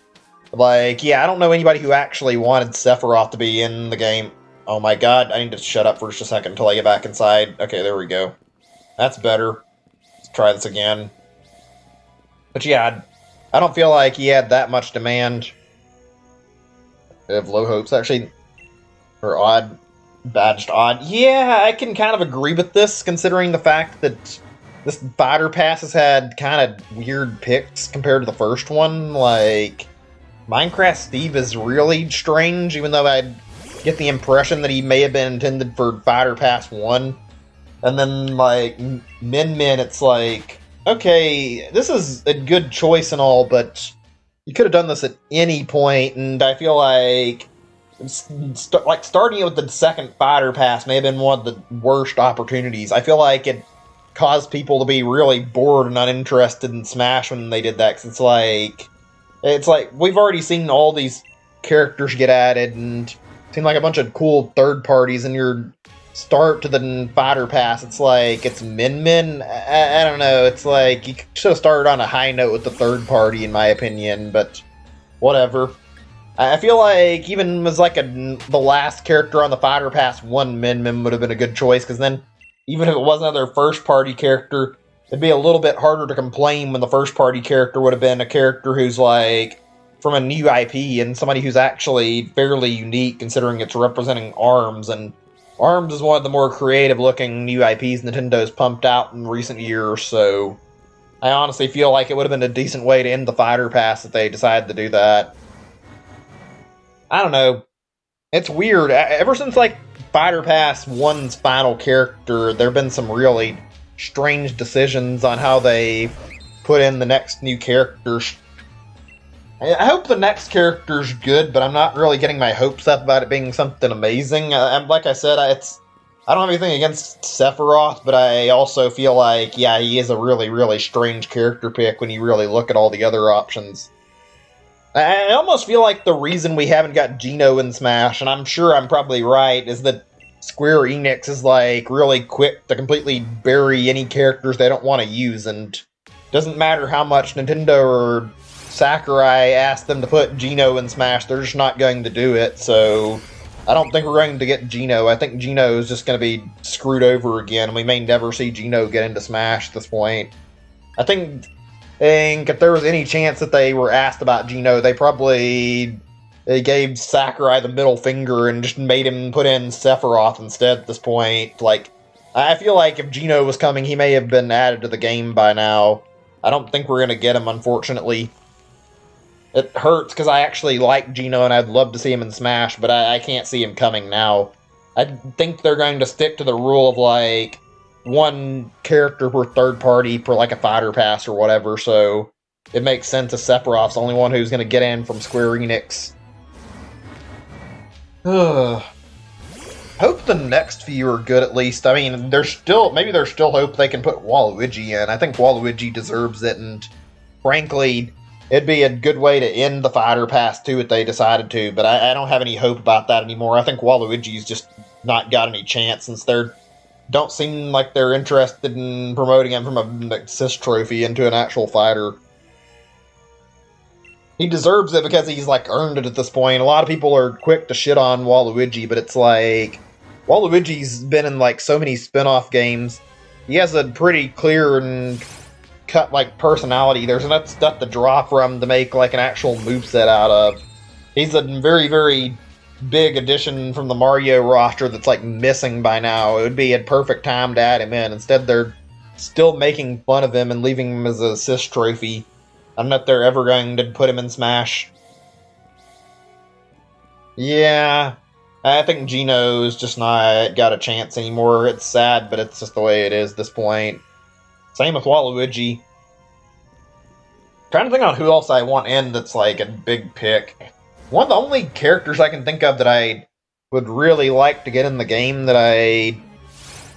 Like, yeah, I don't know anybody who actually wanted Sephiroth to be in the game. Oh my god, I need to shut up for just a second until I get back inside. Okay, there we go. That's better. Let's try this again. But yeah, I don't feel like he had that much demand. I have low hopes, actually. Or odd. Badged odd. Yeah, I can kind of agree with this, considering the fact that this Fighter Pass has had kind of weird picks compared to the first one. Like, Minecraft Steve is really strange, even though I get the impression that he may have been intended for Fighter Pass 1. And then, like, Min Min, it's like, okay, this is a good choice and all, but you could have done this at any point, and I feel like starting it with the second Fighter Pass may have been one of the worst opportunities. I feel like it caused people to be really bored and uninterested in Smash when they did that, because it's like, we've already seen all these characters get added, and seem like a bunch of cool third parties, and your start to the Fighter Pass, it's like, it's Min Min? I don't know, it's like, you should have started on a high note with the third party, in my opinion, but whatever. I feel like even as like the last character on the Fighter Pass 1, Min Min would have been a good choice, because then, even if it wasn't their first party character, it'd be a little bit harder to complain when the first party character would have been a character who's like from a new IP and somebody who's actually fairly unique considering it's representing ARMS, and ARMS is one of the more creative looking new IPs Nintendo's pumped out in recent years, so I honestly feel like it would have been a decent way to end the Fighter Pass if they decided to do that. I don't know. It's weird. Ever since like Fighter Pass 1's final character, there have been some really strange decisions on how they put in the next new characters. I hope the next character's good, but I'm not really getting my hopes up about it being something amazing. Like I said, I don't have anything against Sephiroth, but I also feel like, yeah, he is a really, really strange character pick when you really look at all the other options. I almost feel like the reason we haven't got Geno in Smash, and I'm sure I'm probably right, is that Square Enix is like really quick to completely bury any characters they don't want to use, and doesn't matter how much Nintendo or Sakurai asked them to put Geno in Smash, they're just not going to do it, so I don't think we're going to get Geno. I think Geno is just going to be screwed over again, and we may never see Geno get into Smash at this point. I think if there was any chance that they were asked about Geno, they gave Sakurai the middle finger and just made him put in Sephiroth instead at this point. Like, I feel like if Geno was coming, he may have been added to the game by now. I don't think we're going to get him, unfortunately. It hurts because I actually like Geno and I'd love to see him in Smash, but I can't see him coming now. I think they're going to stick to the rule of, like, one character per third party per, like, a Fighter Pass or whatever, so it makes sense if Sephiroth's the only one who's going to get in from Square Enix. Hope the next few are good at least. I mean, maybe there's still hope they can put Waluigi in. I think Waluigi deserves it, and frankly, it'd be a good way to end the Fighter Pass too if they decided to, but I don't have any hope about that anymore. I think Waluigi's just not got any chance since don't seem like they're interested in promoting him from a assist trophy into an actual fighter. He deserves it because he's, like, earned it at this point. A lot of people are quick to shit on Waluigi, but it's like, Waluigi's been in, like, so many spin-off games. He has a pretty clear and cut, like, personality. There's enough stuff to draw from to make, like, an actual moveset out of. He's a very, very big addition from the Mario roster that's, like, missing by now. It would be a perfect time to add him in. Instead, they're still making fun of him and leaving him as an assist trophy. I don't know if they're ever going to put him in Smash. Yeah, I think Geno's just not got a chance anymore. It's sad, but it's just the way it is at this point. Same with Waluigi. Trying to think on who else I want in that's like a big pick. One of the only characters I can think of that I would really like to get in the game that I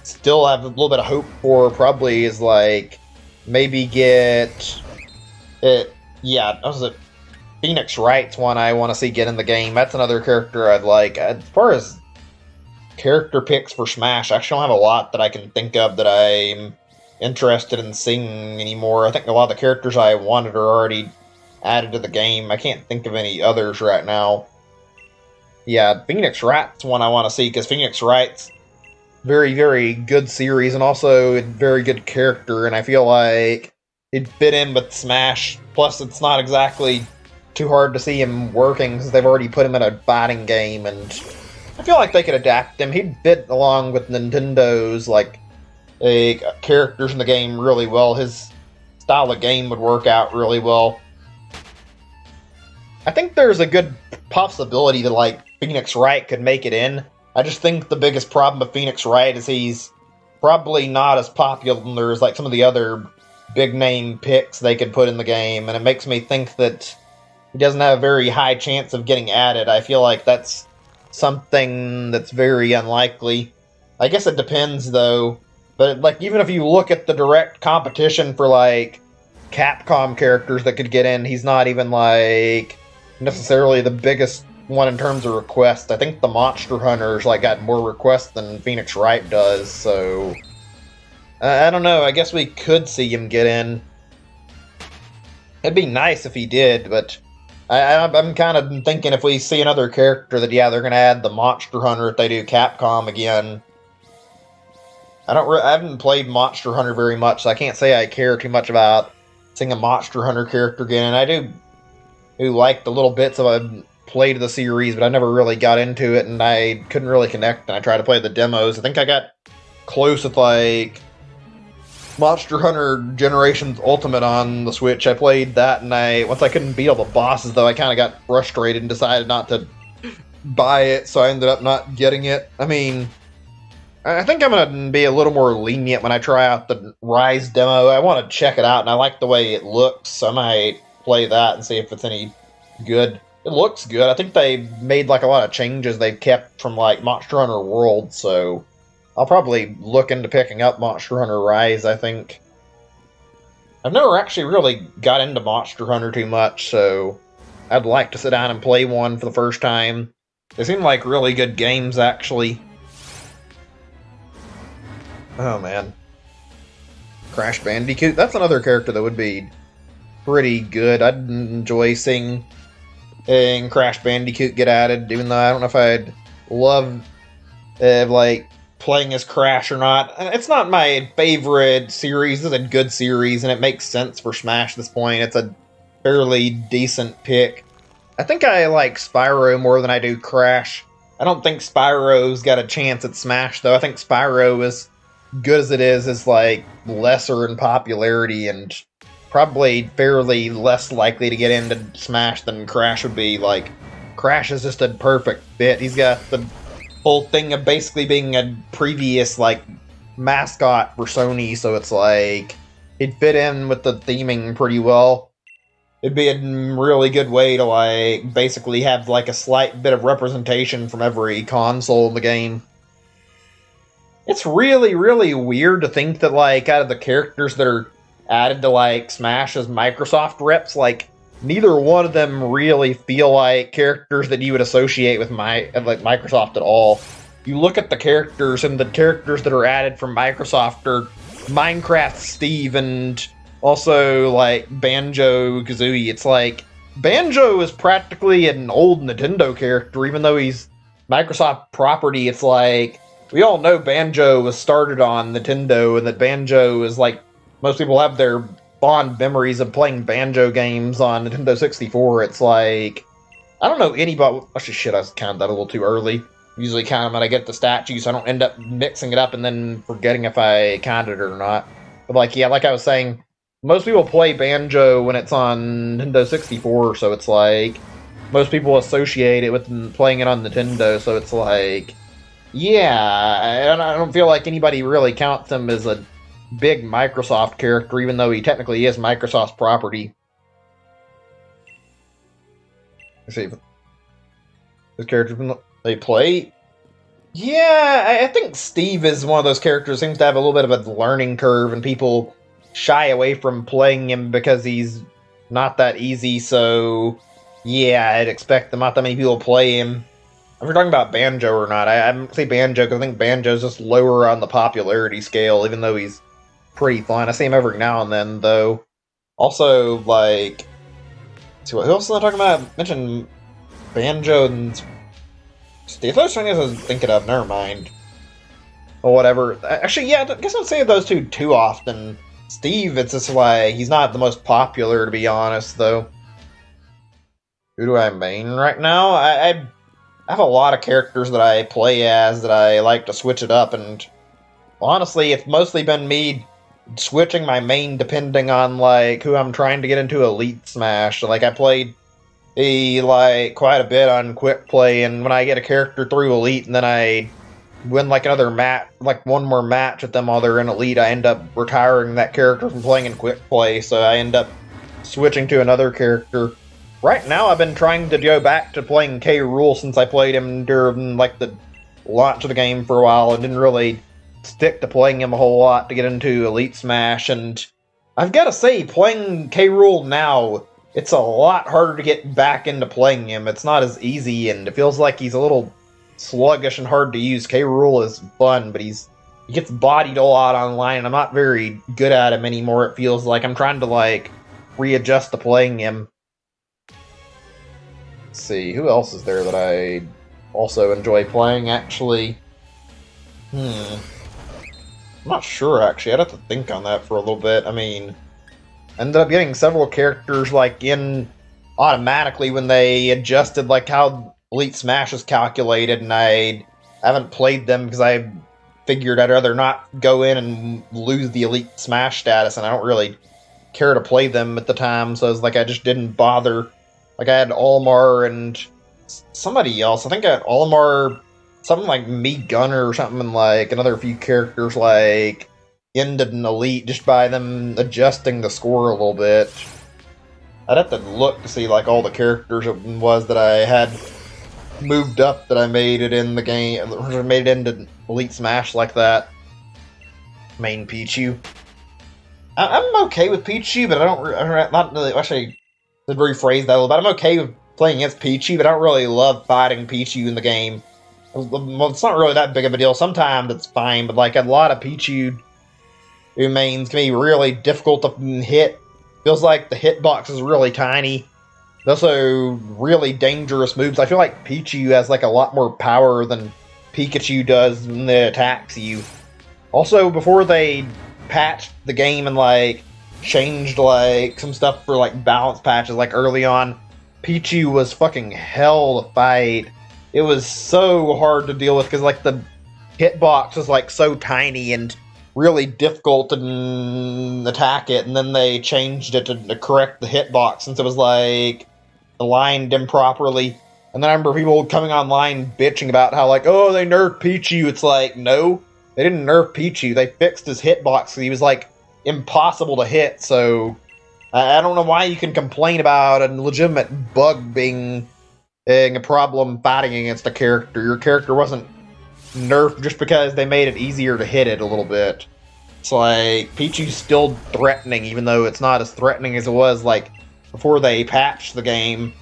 still have a little bit of hope for probably is like maybe get it. Yeah, was it Phoenix Wright's one I want to see get in the game. That's another character I'd like. As far as character picks for Smash, I actually don't have a lot that I can think of that I'm interested in seeing anymore. I think a lot of the characters I wanted are already added to the game. I can't think of any others right now. Yeah, Phoenix Wright's one I want to see, because Phoenix Wright's very, very good series, and also a very good character, and I feel like he'd fit in with Smash. Plus, it's not exactly too hard to see him working, since they've already put him in a fighting game, and I feel like they could adapt him. He'd fit along with Nintendo's, like, characters in the game really well. His style of game would work out really well. I think there's a good possibility that, like, Phoenix Wright could make it in. I just think the biggest problem with Phoenix Wright is he's probably not as popular as, like, some of the other big-name picks they could put in the game, and it makes me think that he doesn't have a very high chance of getting added. I feel like that's something that's very unlikely. I guess it depends, though. But, like, even if you look at the direct competition for, like, Capcom characters that could get in, he's not even, like, necessarily the biggest one in terms of requests. I think the Monster Hunters, like, got more requests than Phoenix Wright does, so I don't know. I guess we could see him get in. It'd be nice if he did, but I'm kind of thinking if we see another character that, yeah, they're going to add the Monster Hunter if they do Capcom again. I haven't played Monster Hunter very much, so I can't say I care too much about seeing a Monster Hunter character again, and I do like the little bits of a played the series, but I never really got into it, and I couldn't really connect, and I tried to play the demos. I think I got close with, like, Monster Hunter Generations Ultimate on the Switch. I played that, and once I couldn't beat all the bosses, though, I kind of got frustrated and decided not to buy it, so I ended up not getting it. I mean, I think I'm going to be a little more lenient when I try out the Rise demo. I want to check it out, and I like the way it looks, so I might play that and see if it's any good. It looks good. I think they made, like, a lot of changes they've kept from, like, Monster Hunter World, so I'll probably look into picking up Monster Hunter Rise, I think. I've never actually really got into Monster Hunter too much, so I'd like to sit down and play one for the first time. They seem like really good games, actually. Oh, man. Crash Bandicoot. That's another character that would be pretty good. I'd enjoy seeing Crash Bandicoot get added, even though I don't know if I'd love, like, playing as Crash or not. It's not my favorite series. It's a good series, and it makes sense for Smash at this point. It's a fairly decent pick. I think I like Spyro more than I do Crash. I don't think Spyro's got a chance at Smash, though. I think Spyro, as good as it is like, lesser in popularity, and probably fairly less likely to get into Smash than Crash would be. Like, Crash is just a perfect fit. He's got the whole thing of basically being a previous, like, mascot for Sony, so it's like, he'd fit in with the theming pretty well. It'd be a really good way to, like, basically have, like, a slight bit of representation from every console in the game. It's really, really weird to think that, like, out of the characters that are added to, like, Smash as Microsoft reps, like, neither one of them really feel like characters that you would associate with Microsoft at all. You look at the characters, and the characters that are added from Microsoft are Minecraft Steve and also, like, Banjo-Kazooie. It's like, Banjo is practically an old Nintendo character, even though he's Microsoft property. It's like, we all know Banjo was started on Nintendo, and that Banjo is, like, most people have their fond memories of playing Banjo games on Nintendo 64. It's like, I don't know anybody. Actually, shit, I counted that a little too early. Usually count them when I get the statue, so I don't end up mixing it up and then forgetting if I counted it or not. But, like, yeah, like I was saying, most people play Banjo when it's on Nintendo 64, so it's like, most people associate it with playing it on Nintendo, so it's like, yeah, I don't feel like anybody really counts him as a big Microsoft character, even though he technically is Microsoft's property. Let's see. The characters they play. Yeah, I think Steve is one of those characters who seems to have a little bit of a learning curve, and people shy away from playing him because he's not that easy. So, yeah, I'd expect not that many people play him. If we're talking about Banjo or not, I don't say Banjo because I think Banjo's just lower on the popularity scale, even though he's pretty fun. I see him every now and then, though. Also, like, let's see, who else was I talking about? I mentioned Banjo and Steve. Those things I was thinking of. Never mind. Or whatever. Actually, yeah, I guess I don't say those two too often. Steve, it's just like he's not the most popular, to be honest, though. Who do I main right now? I have a lot of characters that I play as that I like to switch it up, and honestly, it's mostly been me switching my main depending on like who I'm trying to get into Elite Smash. Like I played quite a bit on Quick Play, and when I get a character through Elite and then I win like another match, like one more match with them while they're in Elite, I end up retiring that character from playing in Quick Play, so I end up switching to another character. Right now, I've been trying to go back to playing K. Rool since I played him during like the launch of the game for a while and didn't really stick to playing him a whole lot to get into Elite Smash. And I've got to say, playing K. Rool now, it's a lot harder to get back into playing him. It's not as easy, and it feels like he's a little sluggish and hard to use. K. Rool is fun, but he gets bodied a lot online, and I'm not very good at him anymore. It feels like I'm trying to like readjust to playing him. Let's see, who else is there that I also enjoy playing, actually? I'm not sure, actually. I'd have to think on that for a little bit. I mean, I ended up getting several characters, like, in automatically when they adjusted, like, how Elite Smash is calculated, and I haven't played them because I figured I'd rather not go in and lose the Elite Smash status, and I don't really care to play them at the time, so it's like I just didn't bother. Like, I had Olimar and somebody else. I think I had Olimar, something like Me Gunner or something, and like another few characters like ended in Elite just by them adjusting the score a little bit. I'd have to look to see like all the characters it was that I had moved up that I made it in the game, or made it into Elite Smash like that. Main Pichu. I'm okay with Pichu, but I'm not really, actually, to rephrase that a little bit, I'm okay with playing against Pichu, but I don't really love fighting Pichu in the game. Well, it's not really that big of a deal. Sometimes it's fine, but like a lot of Pichu mains can be really difficult to hit. Feels like the hitbox is really tiny. Also, really dangerous moves. I feel like Pichu has like a lot more power than Pikachu does when it attacks you. Also, before they patched the game and like changed like some stuff for like balance patches, like early on, Pichu was fucking hell to fight. It was so hard to deal with because like the hitbox was like so tiny and really difficult to attack it, and then they changed it to correct the hitbox since it was like aligned improperly. And then I remember people coming online bitching about how like, oh, they nerfed Pichu. It's like, no, they didn't nerf Pichu. They fixed his hitbox so he was like impossible to hit. So I don't know why you can complain about a legitimate bug being a problem fighting against a character. Your character wasn't nerfed just because they made it easier to hit it a little bit. It's like Pichu's still threatening, even though it's not as threatening as it was like before they patched the game.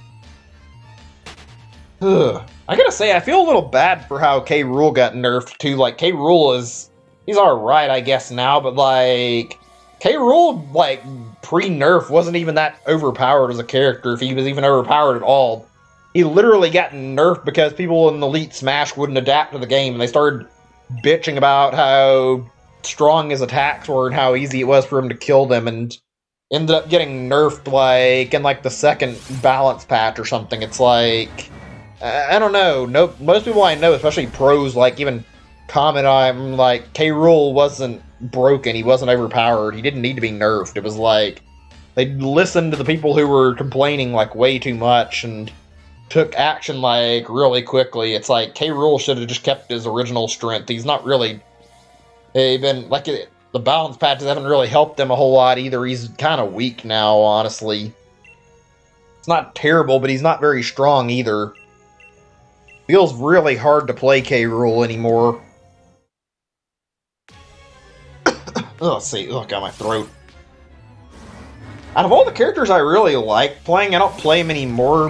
Ugh. I gotta say, I feel a little bad for how K. Rool got nerfed too. Like K. Rool he's alright, I guess now, but like K. Rool like pre-nerf wasn't even that overpowered as a character, if he was even overpowered at all. He literally got nerfed because people in Elite Smash wouldn't adapt to the game, and they started bitching about how strong his attacks were and how easy it was for him to kill them, and ended up getting nerfed like in like the second balance patch or something. It's like, I don't know. No, most people I know, especially pros, like even comment on like K. Rool wasn't broken. He wasn't overpowered. He didn't need to be nerfed. It was like they listened to the people who were complaining like way too much and took action like really quickly. It's like K. Rool should have just kept his original strength. He's not really even like the balance patches haven't really helped him a whole lot either. He's kind of weak now, honestly. It's not terrible, but he's not very strong either. Feels really hard to play K. Rool anymore. Oh, let's see. Look, got my throat. Out of all the characters I really like playing, I don't play them anymore,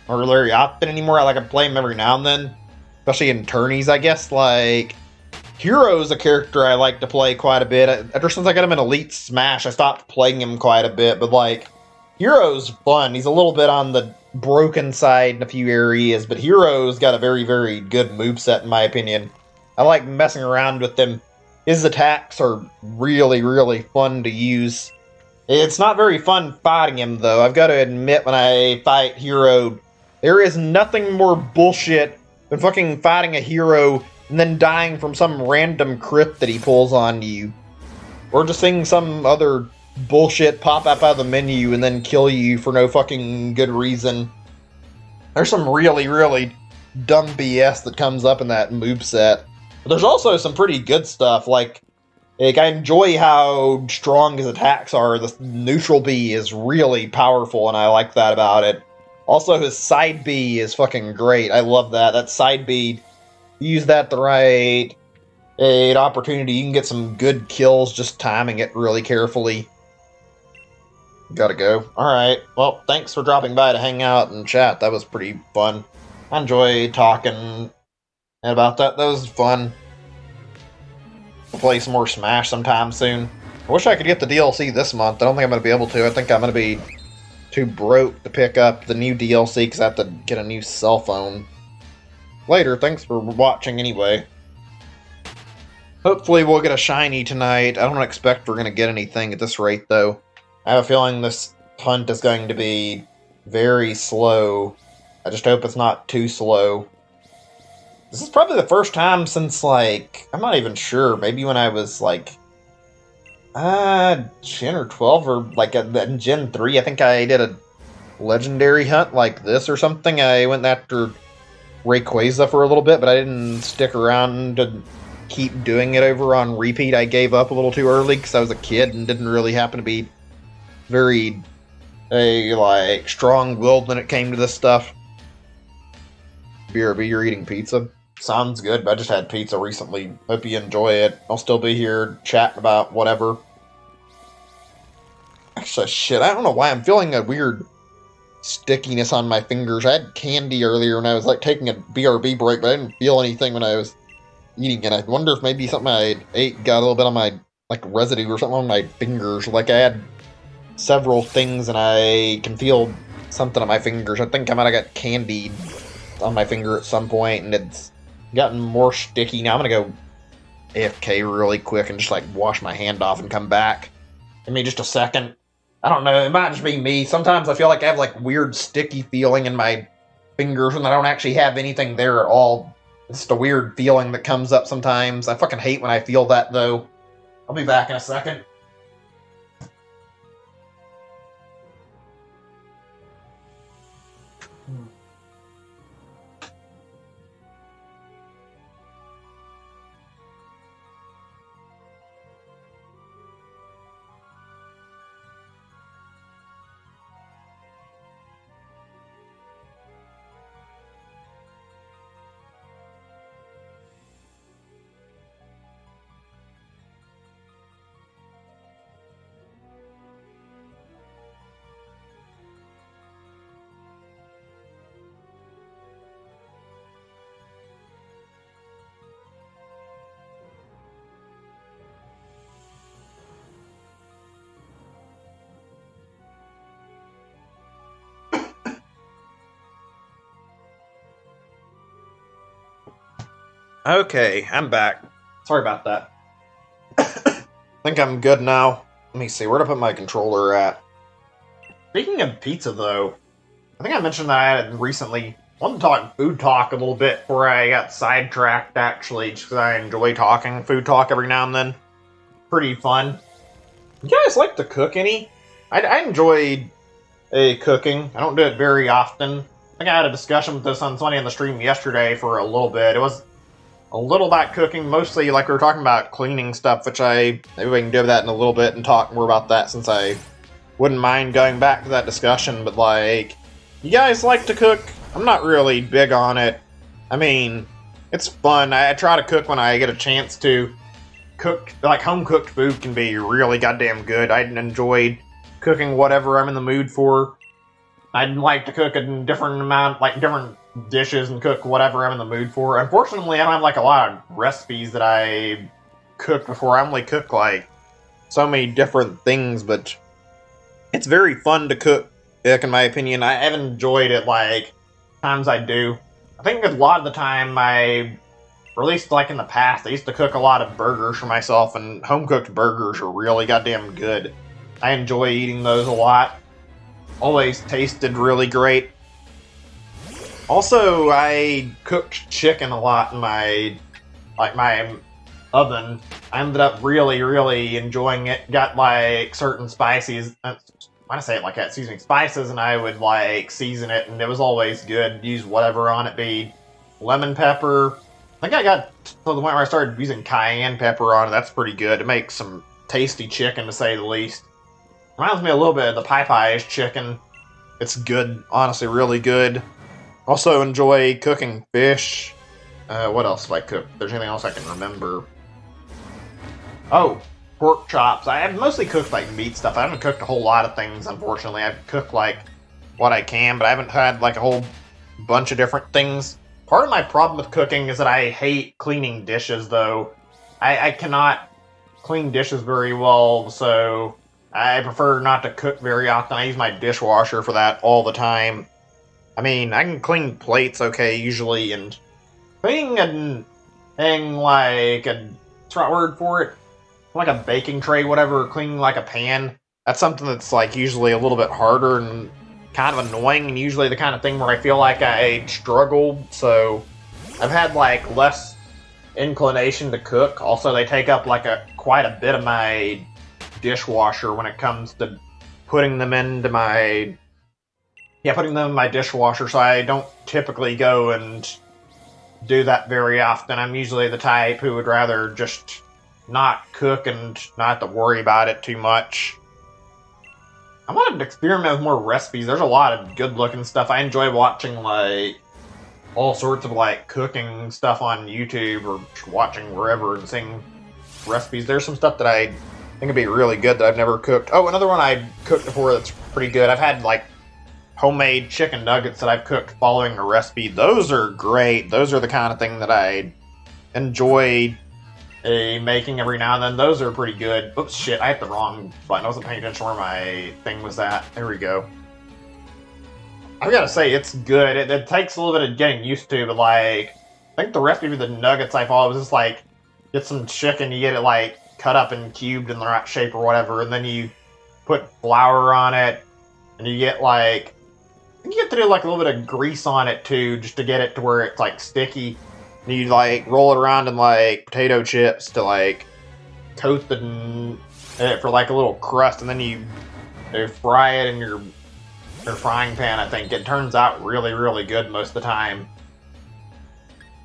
or very often anymore. I play them every now and then, especially in tourneys, I guess. Like, Hero's a character I like to play quite a bit. Ever since I got him in Elite Smash, I stopped playing him quite a bit, but, like, Hero's fun. He's a little bit on the broken side in a few areas, but Hero's got a very, very good moveset, in my opinion. I like messing around with him. His attacks are really, really fun to use. It's not very fun fighting him, though. I've got to admit, when I fight Hero, there is nothing more bullshit than fucking fighting a hero and then dying from some random crit that he pulls on you. Or just seeing some other bullshit pop up out of the menu and then kill you for no fucking good reason. There's some really, really dumb BS that comes up in that moveset. But there's also some pretty good stuff, like I enjoy how strong his attacks are. The neutral B is really powerful, and I like that about it. Also, his side B is fucking great. I love that. That side B, use that the right opportunity. You can get some good kills just timing it really carefully. Gotta go. Alright, well, thanks for dropping by to hang out and chat. That was pretty fun. I enjoy talking about that. That was fun. We'll play some more Smash sometime soon. I wish I could get the DLC this month. I don't think I'm going to be able to. I think I'm going to be too broke to pick up the new DLC because I have to get a new cell phone. Later, thanks for watching anyway. Hopefully we'll get a shiny tonight. I don't expect we're going to get anything at this rate, though. I have a feeling this hunt is going to be very slow. I just hope it's not too slow. This is probably the first time since, like, I'm not even sure. Maybe when I was, like, 10 or 12, or, like, in Gen 3, I think I did a legendary hunt like this or something. I went after Rayquaza for a little bit, but I didn't stick around to keep doing it over on repeat. I gave up a little too early because I was a kid and didn't really happen to be very, strong-willed when it came to this stuff. BRB, you're eating pizza? Sounds good, but I just had pizza recently. Hope you enjoy it. I'll still be here chatting about whatever. Actually, shit, I don't know why I'm feeling a weird stickiness on my fingers. I had candy earlier when I was, taking a BRB break, but I didn't feel anything when I was eating it. I wonder if maybe something I ate got a little bit on my, residue or something on my fingers. I had several things and I can feel something on my fingers. I think I might have got candied on my finger at some point, and it's gotten more sticky. Now I'm gonna go AFK really quick and just wash my hand off and come back. Give me just a second. I don't know, it might just be me. Sometimes I feel like I have weird sticky feeling in my fingers when I don't actually have anything there at all. It's just a weird feeling that comes up sometimes. I fucking hate when I feel that, though. I'll be back in a second. Okay, I'm back. Sorry about that. I think I'm good now. Let me see, where'd I put my controller at? Speaking of pizza, though, I think I mentioned that I had recently wanted to talk food talk a little bit before I got sidetracked, actually, just because I enjoy talking food talk every now and then. Pretty fun. You guys like to cook any? I enjoy cooking. I don't do it very often. I think I had a discussion with this on somebody on the stream yesterday for a little bit. It was a little about cooking, mostly we were talking about cleaning stuff, which maybe we can do that in a little bit and talk more about that, since I wouldn't mind going back to that discussion. But you guys like to cook? I'm not really big on it. I mean, it's fun. I try to cook when I get a chance to. Cook, like, home-cooked food can be really goddamn good. I enjoy cooking whatever I'm in the mood for. I'd like to cook a different amount, like, different dishes and cook whatever I'm in the mood for. Unfortunately, I don't have, like, a lot of recipes that I cooked before. I only cook, like, so many different things, but it's very fun to cook, in my opinion. I have enjoyed it, like, times I do. I think a lot of the time or at least like in the past, I used to cook a lot of burgers for myself, and home-cooked burgers are really goddamn good. I enjoy eating those a lot. Always tasted really great. Also, I cooked chicken a lot in my oven. I ended up really, really enjoying it. Got like certain spices. Why I say it like that? Excuse me, spices, and I would like season it, and it was always good. Use whatever on it, be lemon pepper. I think I got to the point where I started using cayenne pepper on it. That's pretty good. It makes some tasty chicken, to say the least. Reminds me a little bit of the Popeyes chicken. It's good, honestly, really good. Also enjoy cooking fish. What else have I cooked? If there's anything else I can remember. Oh, pork chops. I have mostly cooked like meat stuff. I haven't cooked a whole lot of things, unfortunately. I've cooked like what I can, but I haven't had like a whole bunch of different things. Part of my problem with cooking is that I hate cleaning dishes, though. I cannot clean dishes very well, so I prefer not to cook very often. I use my dishwasher for that all the time. I mean, I can clean plates okay, usually, and cleaning a thing like what's the right word for it? Like a baking tray, whatever, cleaning like a pan, that's something that's like usually a little bit harder and kind of annoying, and usually the kind of thing where I feel like I struggle, so I've had like less inclination to cook. Also, they take up like quite a bit of my dishwasher when it comes to putting them into my dishwasher, so I don't typically go and do that very often. I'm usually the type who would rather just not cook and not have to worry about it too much. I wanted to experiment with more recipes. There's a lot of good-looking stuff. I enjoy watching, like, all sorts of, like, cooking stuff on YouTube or watching wherever and seeing recipes. There's some stuff that I think would be really good that I've never cooked. Oh, another one I cooked before that's pretty good. I've had, like, homemade chicken nuggets that I've cooked following a recipe. Those are great. Those are the kind of thing that I enjoy making every now and then. Those are pretty good. Oops, shit, I hit the wrong button. I wasn't paying attention where my thing was at. There we go. I've got to say, it's good. It takes a little bit of getting used to, but like, I think the recipe for the nuggets I followed was just like, get some chicken, you get it like cut up and cubed in the right shape or whatever, and then you put flour on it, and you get like, I think you have to do like a little bit of grease on it too, just to get it to where it's like sticky. And you like roll it around in like potato chips to like coat it for like a little crust, and then you fry it in your frying pan. I think it turns out really, really good most of the time.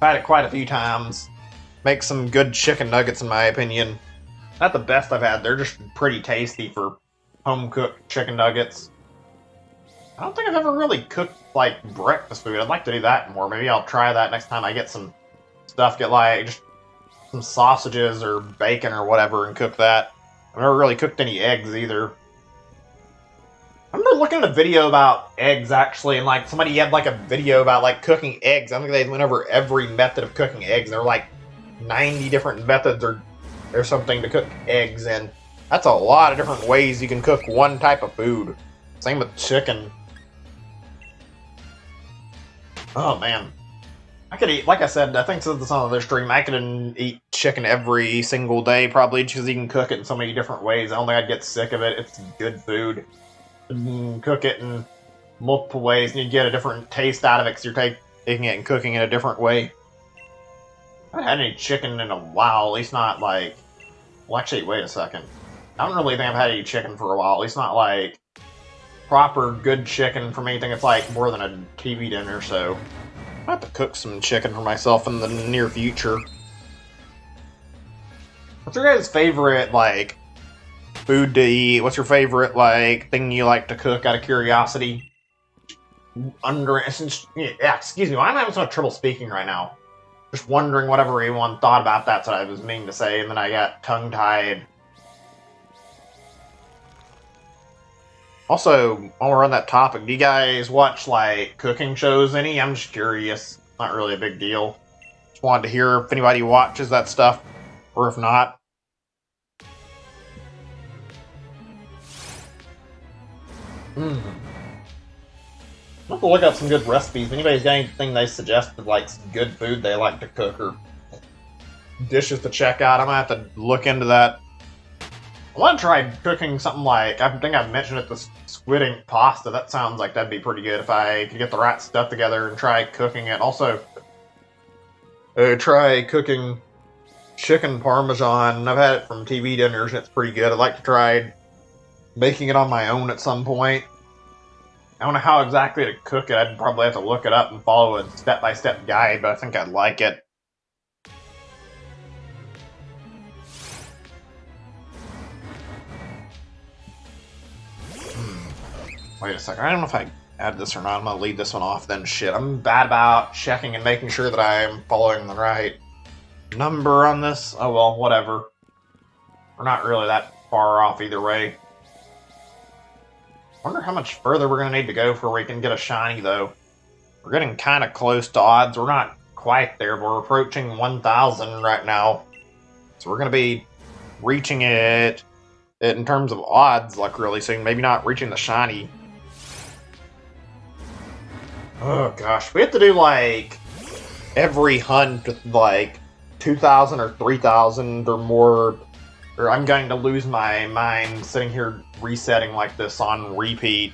I've had it quite a few times. Makes some good chicken nuggets, in my opinion. Not the best I've had. They're just pretty tasty for home cooked chicken nuggets. I don't think I've ever really cooked like breakfast food. I'd like to do that more. Maybe I'll try that next time I get some stuff. Get like just some sausages or bacon or whatever and cook that. I've never really cooked any eggs either. I remember looking at a video about eggs actually, and like somebody had like a video about like cooking eggs. I think they went over every method of cooking eggs. There were like 90 different methods or something to cook eggs in. That's a lot of different ways you can cook one type of food. Same with chicken. Oh man. I could eat, like I said, I think since it's on this stream, I could eat chicken every single day, probably, because you can cook it in so many different ways. I don't think I'd get sick of it. It's good food. You can cook it in multiple ways, and you get a different taste out of it, because you're taking it and cooking it a different way. I haven't had any chicken in a while, at least not like... Well, actually, wait a second. I don't really think I've had any chicken for a while, at least not like proper good chicken from anything that's like more than a TV dinner, so I have to cook some chicken for myself in the near future. What's your guys' favorite, like, food to eat? What's your favorite, like, thing you like to cook out of curiosity? yeah, excuse me, why am I having so much trouble speaking right now? Just wondering what everyone thought about that's what I was meaning to say, and then I got tongue-tied. Also, while we're on that topic, do you guys watch, like, cooking shows any? I'm just curious. Not really a big deal. Just wanted to hear if anybody watches that stuff, or if not. Hmm. I'll have to look up some good recipes. If anybody's got anything they suggested, like some good food they like to cook, or dishes to check out, I'm gonna have to look into that. I want to try cooking something like, I think I've mentioned it, the squid ink pasta. That sounds like that'd be pretty good if I could get the right stuff together and try cooking it. Also, try cooking chicken parmesan. I've had it from TV dinners and it's pretty good. I'd like to try making it on my own at some point. I don't know how exactly to cook it. I'd probably have to look it up and follow a step-by-step guide, but I think I'd like it. Wait a second. I don't know if I add this or not. I'm going to leave this one off then. Shit. I'm bad about checking and making sure that I'm following the right number on this. Oh well, whatever. We're not really that far off either way. Wonder how much further we're going to need to go before we can get a shiny, though. We're getting kind of close to odds. We're not quite there, but we're approaching 1,000 right now. So we're going to be reaching it in terms of odds, like, really soon. Maybe not reaching the shiny. Oh, gosh. We have to do, like, every hunt with, like, 2,000 or 3,000 or more, or I'm going to lose my mind sitting here resetting like this on repeat.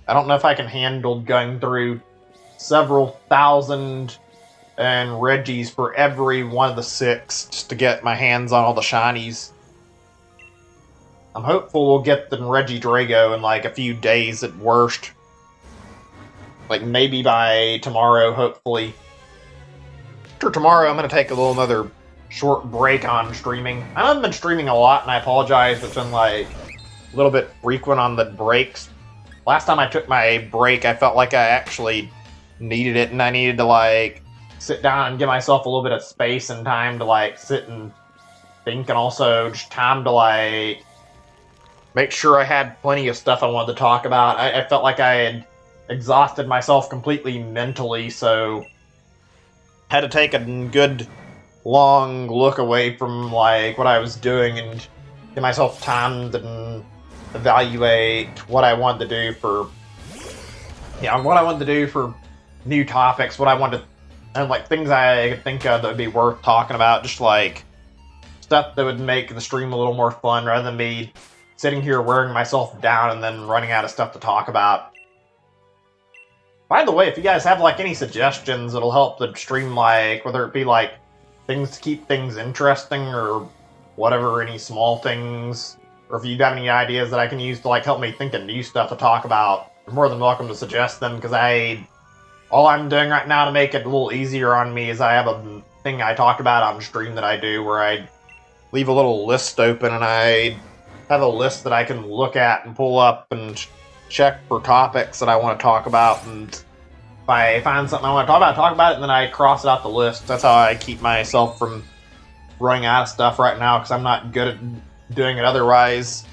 I don't know if I can handle going through several thousand and Reggies for every one of the 6 just to get my hands on all the shinies. I'm hopeful we'll get the Regidrago in like a few days at worst. Like maybe by tomorrow, hopefully. After tomorrow, I'm going to take another short break on streaming. I haven't been streaming a lot, and I apologize. It's been like a little bit frequent on the breaks. Last time I took my break, I felt like I actually needed it, and I needed to like sit down and give myself a little bit of space and time to like sit and think, and also just time to like make sure I had plenty of stuff I wanted to talk about. I felt like I had exhausted myself completely mentally, so had to take a good long look away from like what I was doing and give myself time to evaluate what I wanted to do for new topics, what I wanted to, and like things I could think of that would be worth talking about, just like stuff that would make the stream a little more fun rather than me sitting here wearing myself down and then running out of stuff to talk about. By the way, if you guys have like any suggestions that'll help the stream, like whether it be like things to keep things interesting or whatever, any small things, or if you have any ideas that I can use to like help me think of new stuff to talk about, you're more than welcome to suggest them, because all I'm doing right now to make it a little easier on me is I have a thing I talk about on stream that I do where I leave a little list open and I have a list that I can look at and pull up and check for topics that I want to talk about, and if I find something I want to talk about it, and then I cross it out the list. That's how I keep myself from running out of stuff right now, because I'm not good at doing it otherwise.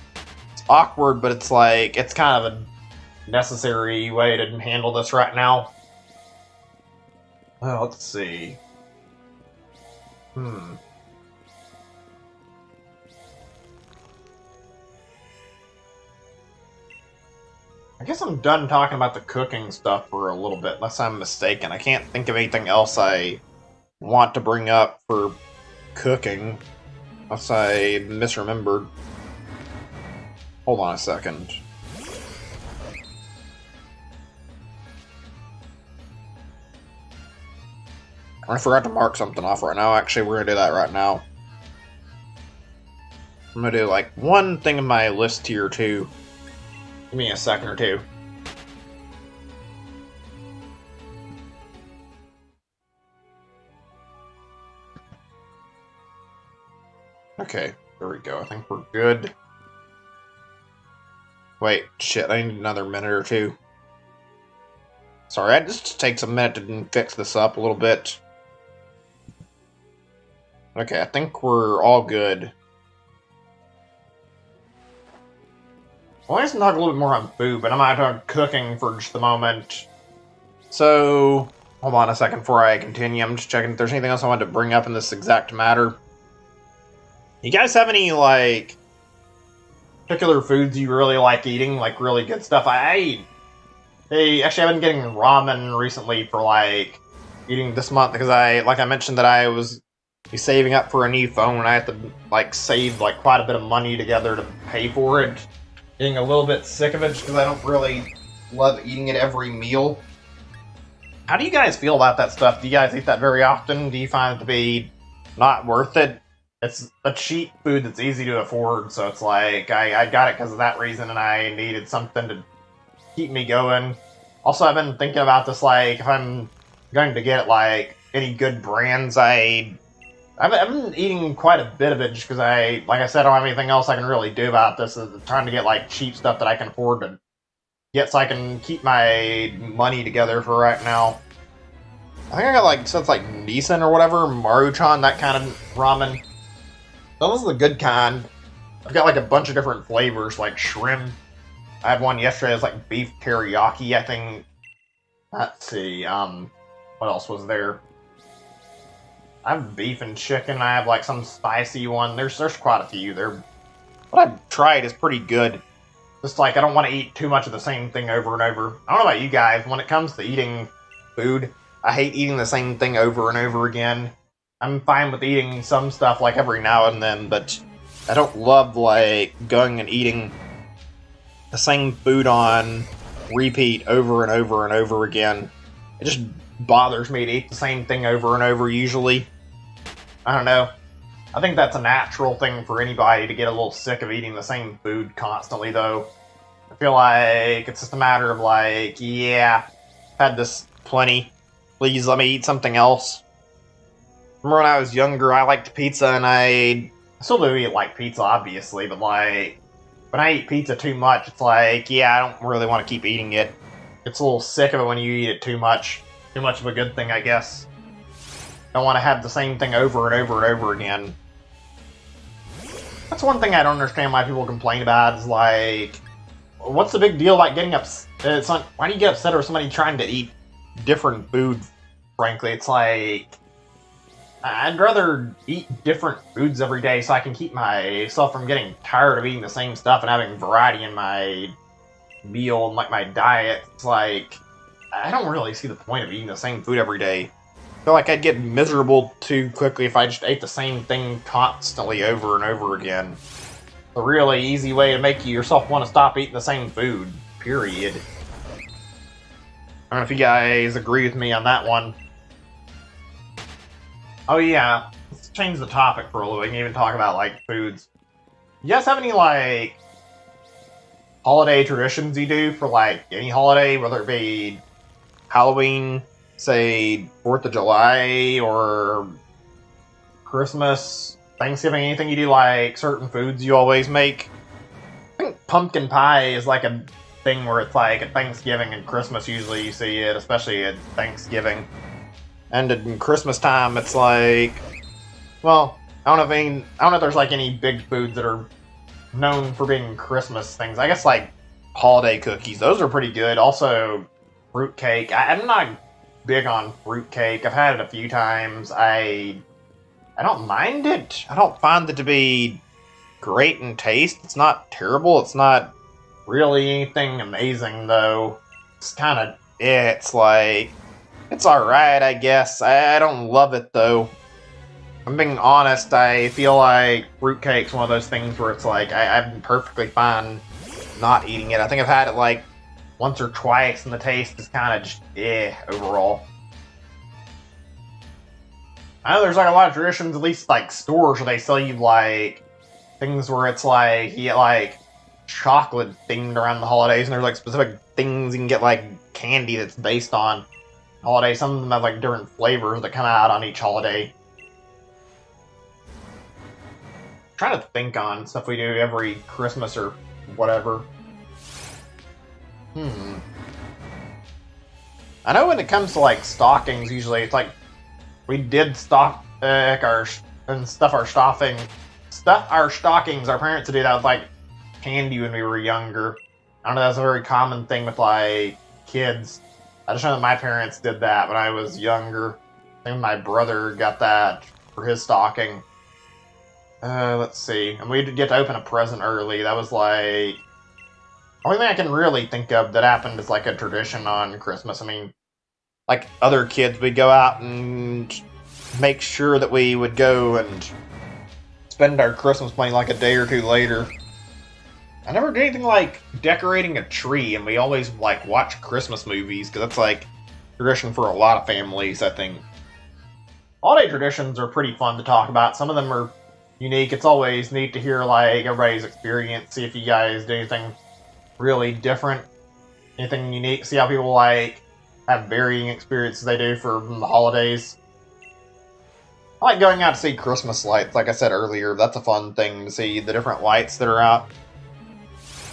It's awkward, but it's like, it's kind of a necessary way to handle this right now. Well, let's see. I guess I'm done talking about the cooking stuff for a little bit, unless I'm mistaken. I can't think of anything else I want to bring up for cooking, unless I misremembered. Hold on a second. I forgot to mark something off right now. Actually, we're going to do that right now. I'm going to do like one thing in my list here, too. Give me a second or two. Okay, there we go. I think we're good. Wait, shit, I need another minute or two. Sorry, it just takes a minute to fix this up a little bit. Okay, I think we're all good. Well, let's talk a little bit more on food, but I'm not talking cooking for just a moment. So, hold on a second before I continue. I'm just checking if there's anything else I wanted to bring up in this exact matter. You guys have any, like, particular foods you really like eating? Like, really good stuff? Hey, actually, I've been getting ramen recently for, like, eating this month because like I mentioned that I was saving up for a new phone and I have to, like, save, like, quite a bit of money together to pay for it. Getting a little bit sick of it just because I don't really love eating it every meal. How do you guys feel about that stuff? Do you guys eat that very often? Do you find it to be not worth it? It's a cheap food that's easy to afford, so it's like, I got it because of that reason, and I needed something to keep me going. Also, I've been thinking about this, like, if I'm going to get, like, any good brands, I've been eating quite a bit of it just because like I said, I don't have anything else I can really do about this. Is trying to get, like, cheap stuff that I can afford to get so I can keep my money together for right now. I think I got, like, so it's like Nissan or whatever, Maruchan, that kind of ramen. Those are the good kind. I've got, like, a bunch of different flavors, like shrimp. I had one yesterday, it was like beef teriyaki, I think. Let's see, what else was there? I have beef and chicken, I have, like, some spicy one. There's quite a few. What I've tried is pretty good. Just, like, I don't want to eat too much of the same thing over and over. I don't know about you guys, when it comes to eating food, I hate eating the same thing over and over again. I'm fine with eating some stuff, like, every now and then, but I don't love, like, going and eating the same food on repeat over and over and over again. It just bothers me to eat the same thing over and over, usually. I don't know. I think that's a natural thing for anybody to get a little sick of eating the same food constantly, though. I feel like it's just a matter of, like, yeah, I've had this plenty. Please let me eat something else. Remember when I was younger, I liked pizza, and I still do eat, like, pizza, obviously, but, like, when I eat pizza too much, it's like, yeah, I don't really want to keep eating it. It's a little sick of it when you eat it too much. Too much of a good thing, I guess. Don't want to have the same thing over and over and over again. That's one thing I don't understand why people complain about, is like, what's the big deal about getting upset? It's not, why do you get upset over somebody trying to eat different food, frankly? It's like, I'd rather eat different foods every day so I can keep myself from getting tired of eating the same stuff and having variety in my meal and, like, my diet. It's like, I don't really see the point of eating the same food every day. I feel like I'd get miserable too quickly if I just ate the same thing constantly over and over again. It's a really easy way to make yourself want to stop eating the same food, period. I don't know if you guys agree with me on that one. Oh yeah, let's change the topic for a little bit. We can even talk about, like, foods. You guys have any, like, holiday traditions you do for, like, any holiday, whether it be Halloween, say 4th of July, or Christmas, Thanksgiving, anything you do, like, certain foods you always make? I think pumpkin pie is, like, a thing where it's, like, at Thanksgiving and Christmas usually you see it, especially at Thanksgiving. And in Christmas time, it's like, well, I don't know if there's, like, any big foods that are known for being Christmas things. I guess, like, holiday cookies, those are pretty good. Also, fruitcake. I'm not big on fruitcake. I've had it a few times. I don't mind it. I don't find it to be great in taste. It's not terrible. It's not really anything amazing, though. It's kind of, it's like, it's alright, I guess. I don't love it, though. I'm being honest, I feel like fruitcake's one of those things where it's like, I'm perfectly fine not eating it. I think I've had it, like, once or twice, and the taste is kind of just, overall. I know there's, like, a lot of traditions, at least, like, stores where they sell you, like, things where it's like, you get, like, chocolate themed around the holidays, and there's, like, specific things you can get, like, candy that's based on holiday. Some of them have, like, different flavors that come out on each holiday. I'm trying to think on stuff we do every Christmas or whatever. I know when it comes to like stockings, usually it's like we did stock our and stuff our stockings. Our parents would do that with like candy when we were younger. I don't know, that's a very common thing with like kids. I just know that my parents did that when I was younger. I think my brother got that for his stocking. Let's see. And we did get to open a present early. That was like... only thing I can really think of that happened is like a tradition on Christmas. I mean, like other kids, we'd go out and make sure that we would go and spend our Christmas money like a day or two later. I never did anything like decorating a tree, and we always like watch Christmas movies, because that's like tradition for a lot of families, I think. Holiday traditions are pretty fun to talk about. Some of them are unique. It's always neat to hear like everybody's experience, see if you guys do anything really different, anything unique, see how people like have varying experiences they do for the holidays. I like going out to see Christmas lights, like I said earlier. That's a fun thing to see, the different lights that are out.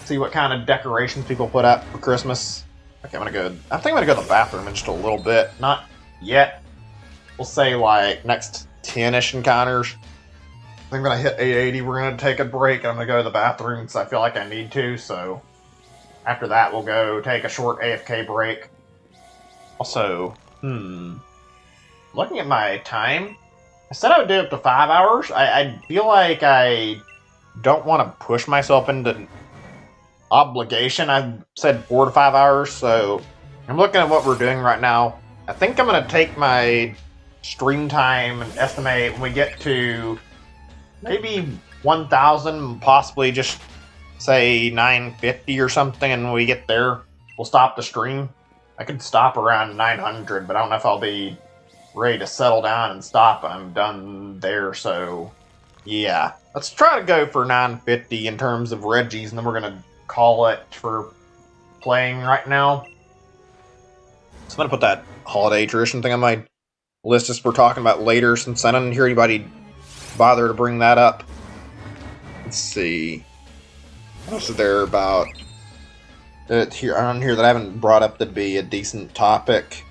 See what kind of decorations people put up for Christmas. Okay, I think I'm gonna go to the bathroom in just a little bit. Not yet. We'll say like next 10-ish encounters. I think when I hit 880, we're gonna take a break, and I'm gonna go to the bathroom because I feel like I need to, so after that we'll go take a short AFK break. Also, looking at my time, I said I would do up to 5 hours. I feel like I don't want to push myself into obligation. I said 4 to 5 hours, so I'm looking at what we're doing right now. I think I'm going to take my stream time and estimate when we get to maybe 1,000, possibly just say 950 or something, and when we get there, we'll stop the stream. I could stop around 900, but I don't know if I'll be ready to settle down and stop. I'm done there, so yeah. Let's try to go for 950 in terms of Regis, and then we're going to call it for playing right now. So I'm going to put that holiday tradition thing on my list as we're talking about later, since I didn't hear anybody bother to bring that up. Let's see. What else is there about here on here that I haven't brought up that'd be a decent topic?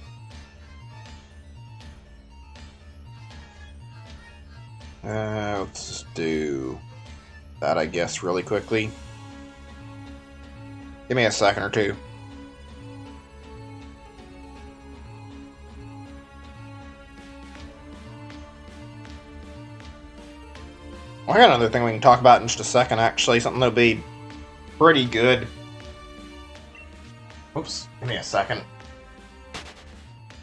Let's just do that, I guess, really quickly. Give me a second or two. I got another thing we can talk about in just a second, actually. Something that'll be pretty good. Oops, give me a second.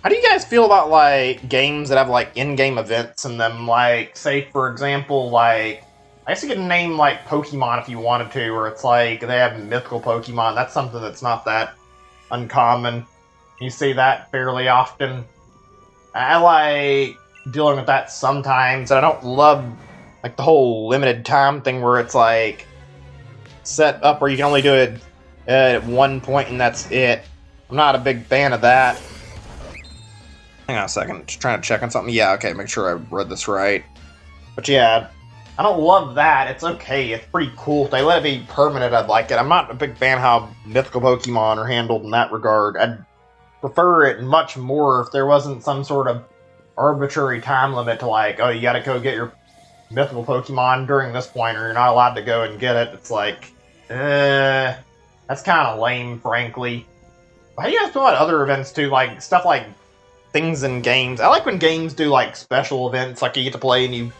How do you guys feel about, like, games that have, like, in-game events in them? Like, say, for example, like, I guess you could name, like, Pokemon if you wanted to, where it's like, they have mythical Pokemon. That's something that's not that uncommon. You see that fairly often. I like dealing with that sometimes, and I don't love, like, the whole limited time thing where it's, like, set up where you can only do it at one point and that's it. I'm not a big fan of that. Hang on a second, just trying to check on something. Yeah, okay, make sure I read this right. But yeah, I don't love that. It's okay, it's pretty cool. If they let it be permanent, I'd like it. I'm not a big fan of how mythical Pokemon are handled in that regard. I'd prefer it much more if there wasn't some sort of arbitrary time limit to like, oh, you gotta go get your mythical Pokemon during this point or you're not allowed to go and get it. It's like, that's kind of lame, frankly. How do you guys feel about other events too? Like, stuff like things in games. I like when games do like special events, like you get to play and you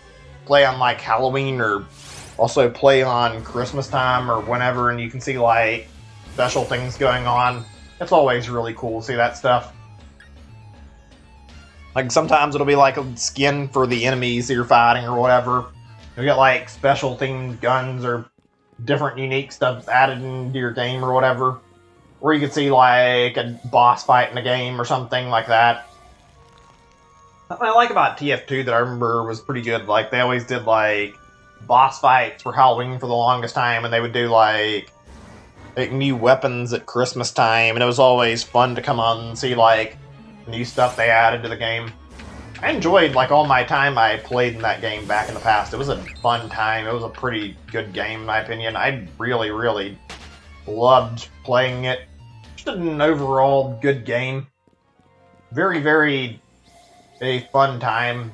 play on like Halloween or also play on Christmas time or whenever, and you can see like special things going on. It's always really cool to see that stuff. Like sometimes it'll be like a skin for the enemies that you're fighting or whatever. You get like special themed guns or different unique stuff added into your game or whatever. Or you could see like a boss fight in a game or something like that. Something I like about TF2 that I remember was pretty good. Like they always did like boss fights for Halloween for the longest time, and they would do like new weapons at Christmas time, and it was always fun to come on and see like new stuff they added to the game. I enjoyed like all my time I played in that game back in the past. It was a fun time. It was a pretty good game in my opinion. I really, really loved playing it. Just an overall good game. very, very a fun time.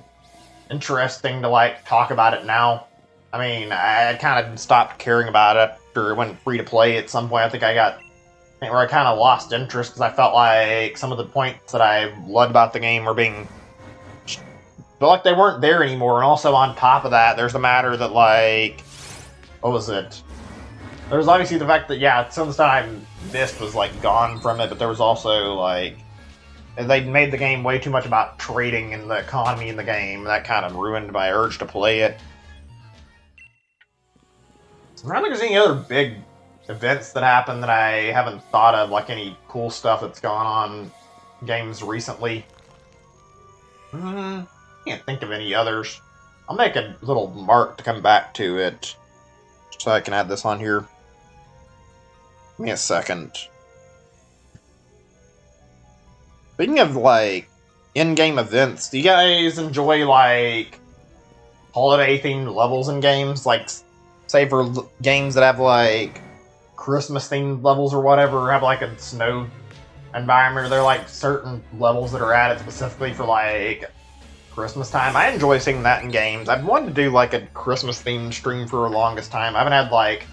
Interesting to like talk about it now. I mean, I kind of stopped caring about it after it went free to play at some point. I think I got where I kind of lost interest because I felt like some of the points that I loved about the game were being felt like they weren't there anymore. And also on top of that, there's the matter that like, what was it? There's obviously the fact that yeah, some of the stuff I missed was like gone from it, but there was also like they made the game way too much about trading and the economy in the game. That kind of ruined my urge to play it. So I don't think there's any other big events that happened that I haven't thought of, like any cool stuff that's gone on games recently. Can't think of any others. I'll make a little mark to come back to it, so I can add this on here. Give me a second. Speaking of, like, in-game events, do you guys enjoy, like, holiday-themed levels in games? Like, say for games that have, like, Christmas-themed levels or whatever, or have, like, a snow environment, or they're, like, certain levels that are added specifically for, like, Christmas time. I enjoy seeing that in games. I've wanted to do, like, a Christmas-themed stream for the longest time. I haven't had, like,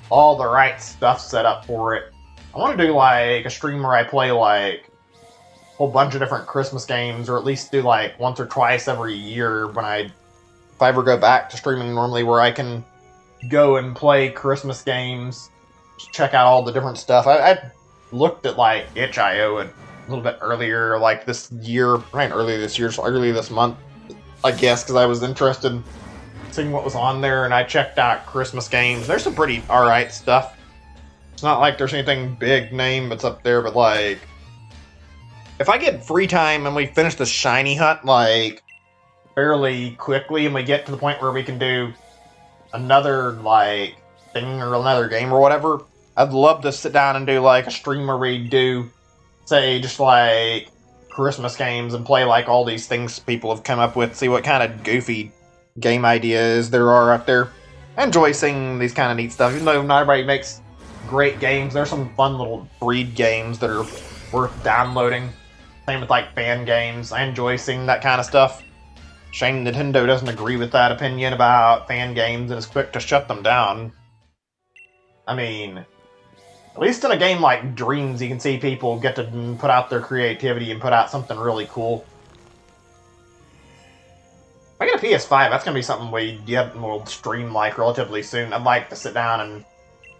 all the right stuff set up for it. I want to do, like, a stream where I play, like, whole bunch of different Christmas games, or at least do like once or twice every year when if I ever go back to streaming normally, where I can go and play Christmas games, check out all the different stuff. I looked at like itch.io a little bit earlier, like this year, right? Earlier this year, so earlier this month, I guess, because I was interested in seeing what was on there, and I checked out Christmas games. There's some pretty alright stuff. It's not like there's anything big name that's up there, but like, if I get free time and we finish the shiny hunt, like, fairly quickly, and we get to the point where we can do another, like, thing or another game or whatever, I'd love to sit down and do, like, a stream where we do, say, just, like, Christmas games and play, like, all these things people have come up with, see what kind of goofy game ideas there are out there. I enjoy seeing these kind of neat stuff, even though not everybody makes great games. There's some fun little breed games that are worth downloading. Same with, like, fan games. I enjoy seeing that kind of stuff. Shame Nintendo doesn't agree with that opinion about fan games and is quick to shut them down. I mean, at least in a game like Dreams, you can see people get to put out their creativity and put out something really cool. If I get a PS5, that's going to be something we'll stream, like, relatively soon. I'd like to sit down and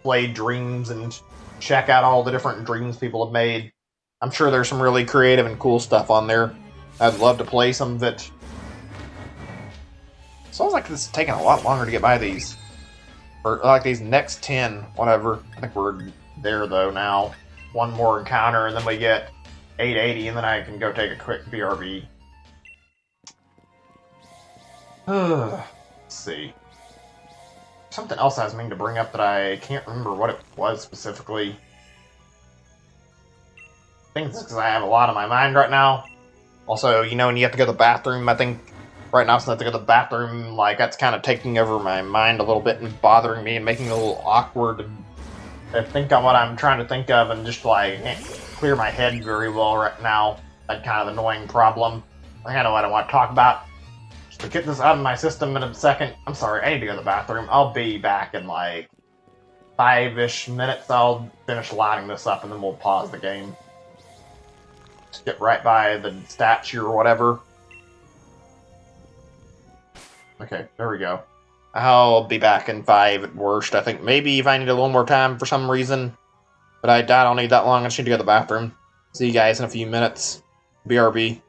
play Dreams and check out all the different Dreams people have made. I'm sure there's some really creative and cool stuff on there. I'd love to play some of it. Sounds like this is taking a lot longer to get by these. Or, like, these next 10, whatever. I think we're there, though, now. One more encounter, and then we get 880, and then I can go take a quick BRB. Let's see. Something else I was meaning to bring up that I can't remember what it was specifically. I think it's because I have a lot on my mind right now. Also, you know, when you have to go to the bathroom, I think right now since I have to go to the bathroom, like, that's kind of taking over my mind a little bit and bothering me and making it a little awkward to think on what I'm trying to think of and just, like, can't clear my head very well right now. That kind of annoying problem. I kind of what I want to talk about. Just to get this out of my system in a second. I'm sorry, I need to go to the bathroom. I'll be back in, like, 5-ish minutes. I'll finish lining this up and then we'll pause the game. Just get right by the statue or whatever. Okay, there we go. I'll be back in 5 at worst. I think maybe if I need a little more time for some reason. But I doubt I'll need that long. I just need to go to the bathroom. See you guys in a few minutes. BRB.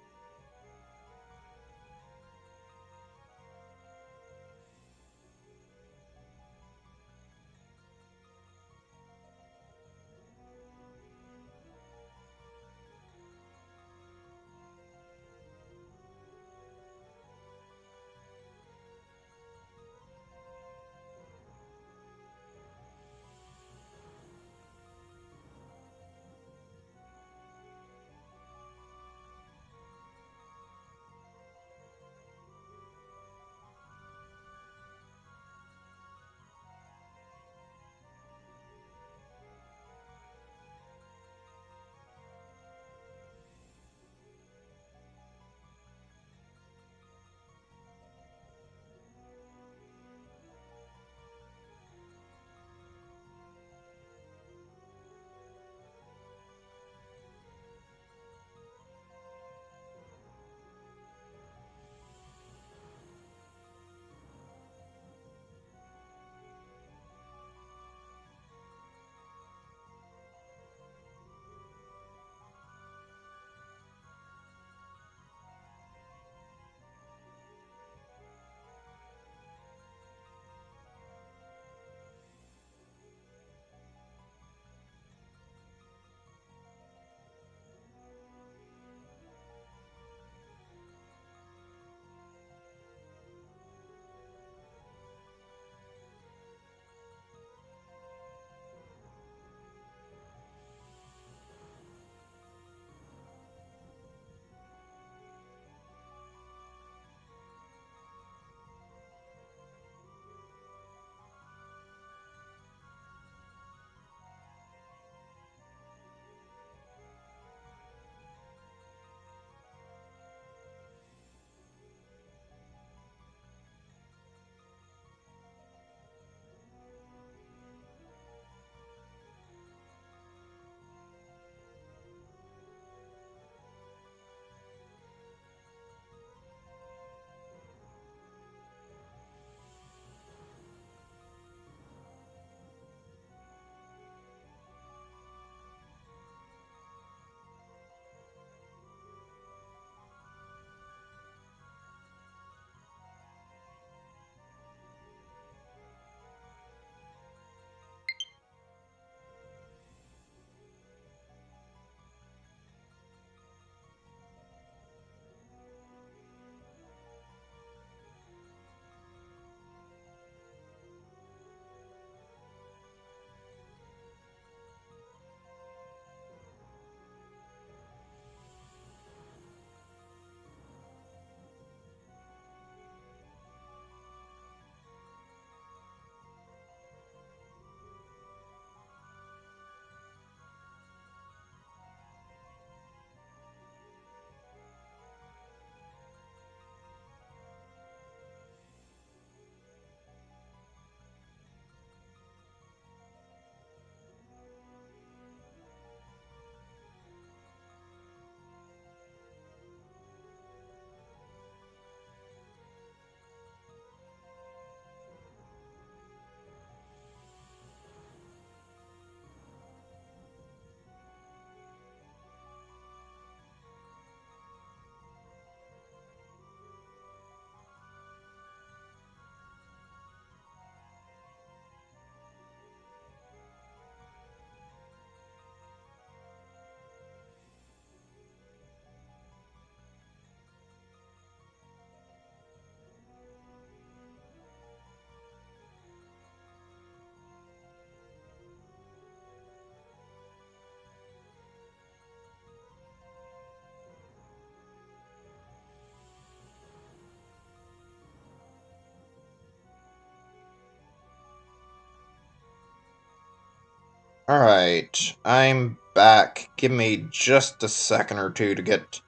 Alright, I'm back. Give me just a second or two to get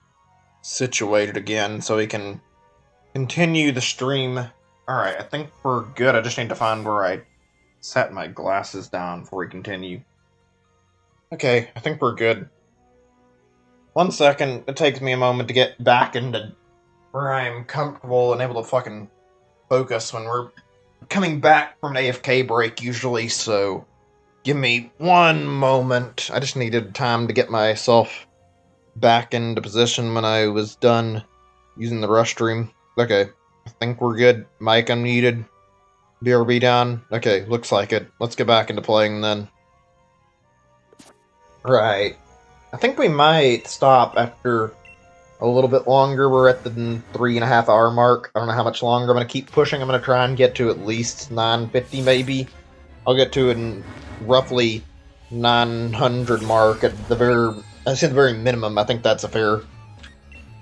situated again so we can continue the stream. Alright, I think we're good. I just need to find where I set my glasses down before we continue. Okay, I think we're good. 1 second, it takes me a moment to get back into where I'm comfortable and able to fucking focus when we're coming back from an AFK break usually, so give me 1 moment. I just needed time to get myself back into position when I was done using the rush stream. Okay, I think we're good. Mic unmuted. BRB down. Okay, looks like it. Let's get back into playing then. Right. I think we might stop after a little bit longer. We're at the 3.5 hour mark. I don't know how much longer I'm going to keep pushing. I'm going to try and get to at least 950 maybe. I'll get to it in roughly 900 mark at the very minimum. I think that's a fair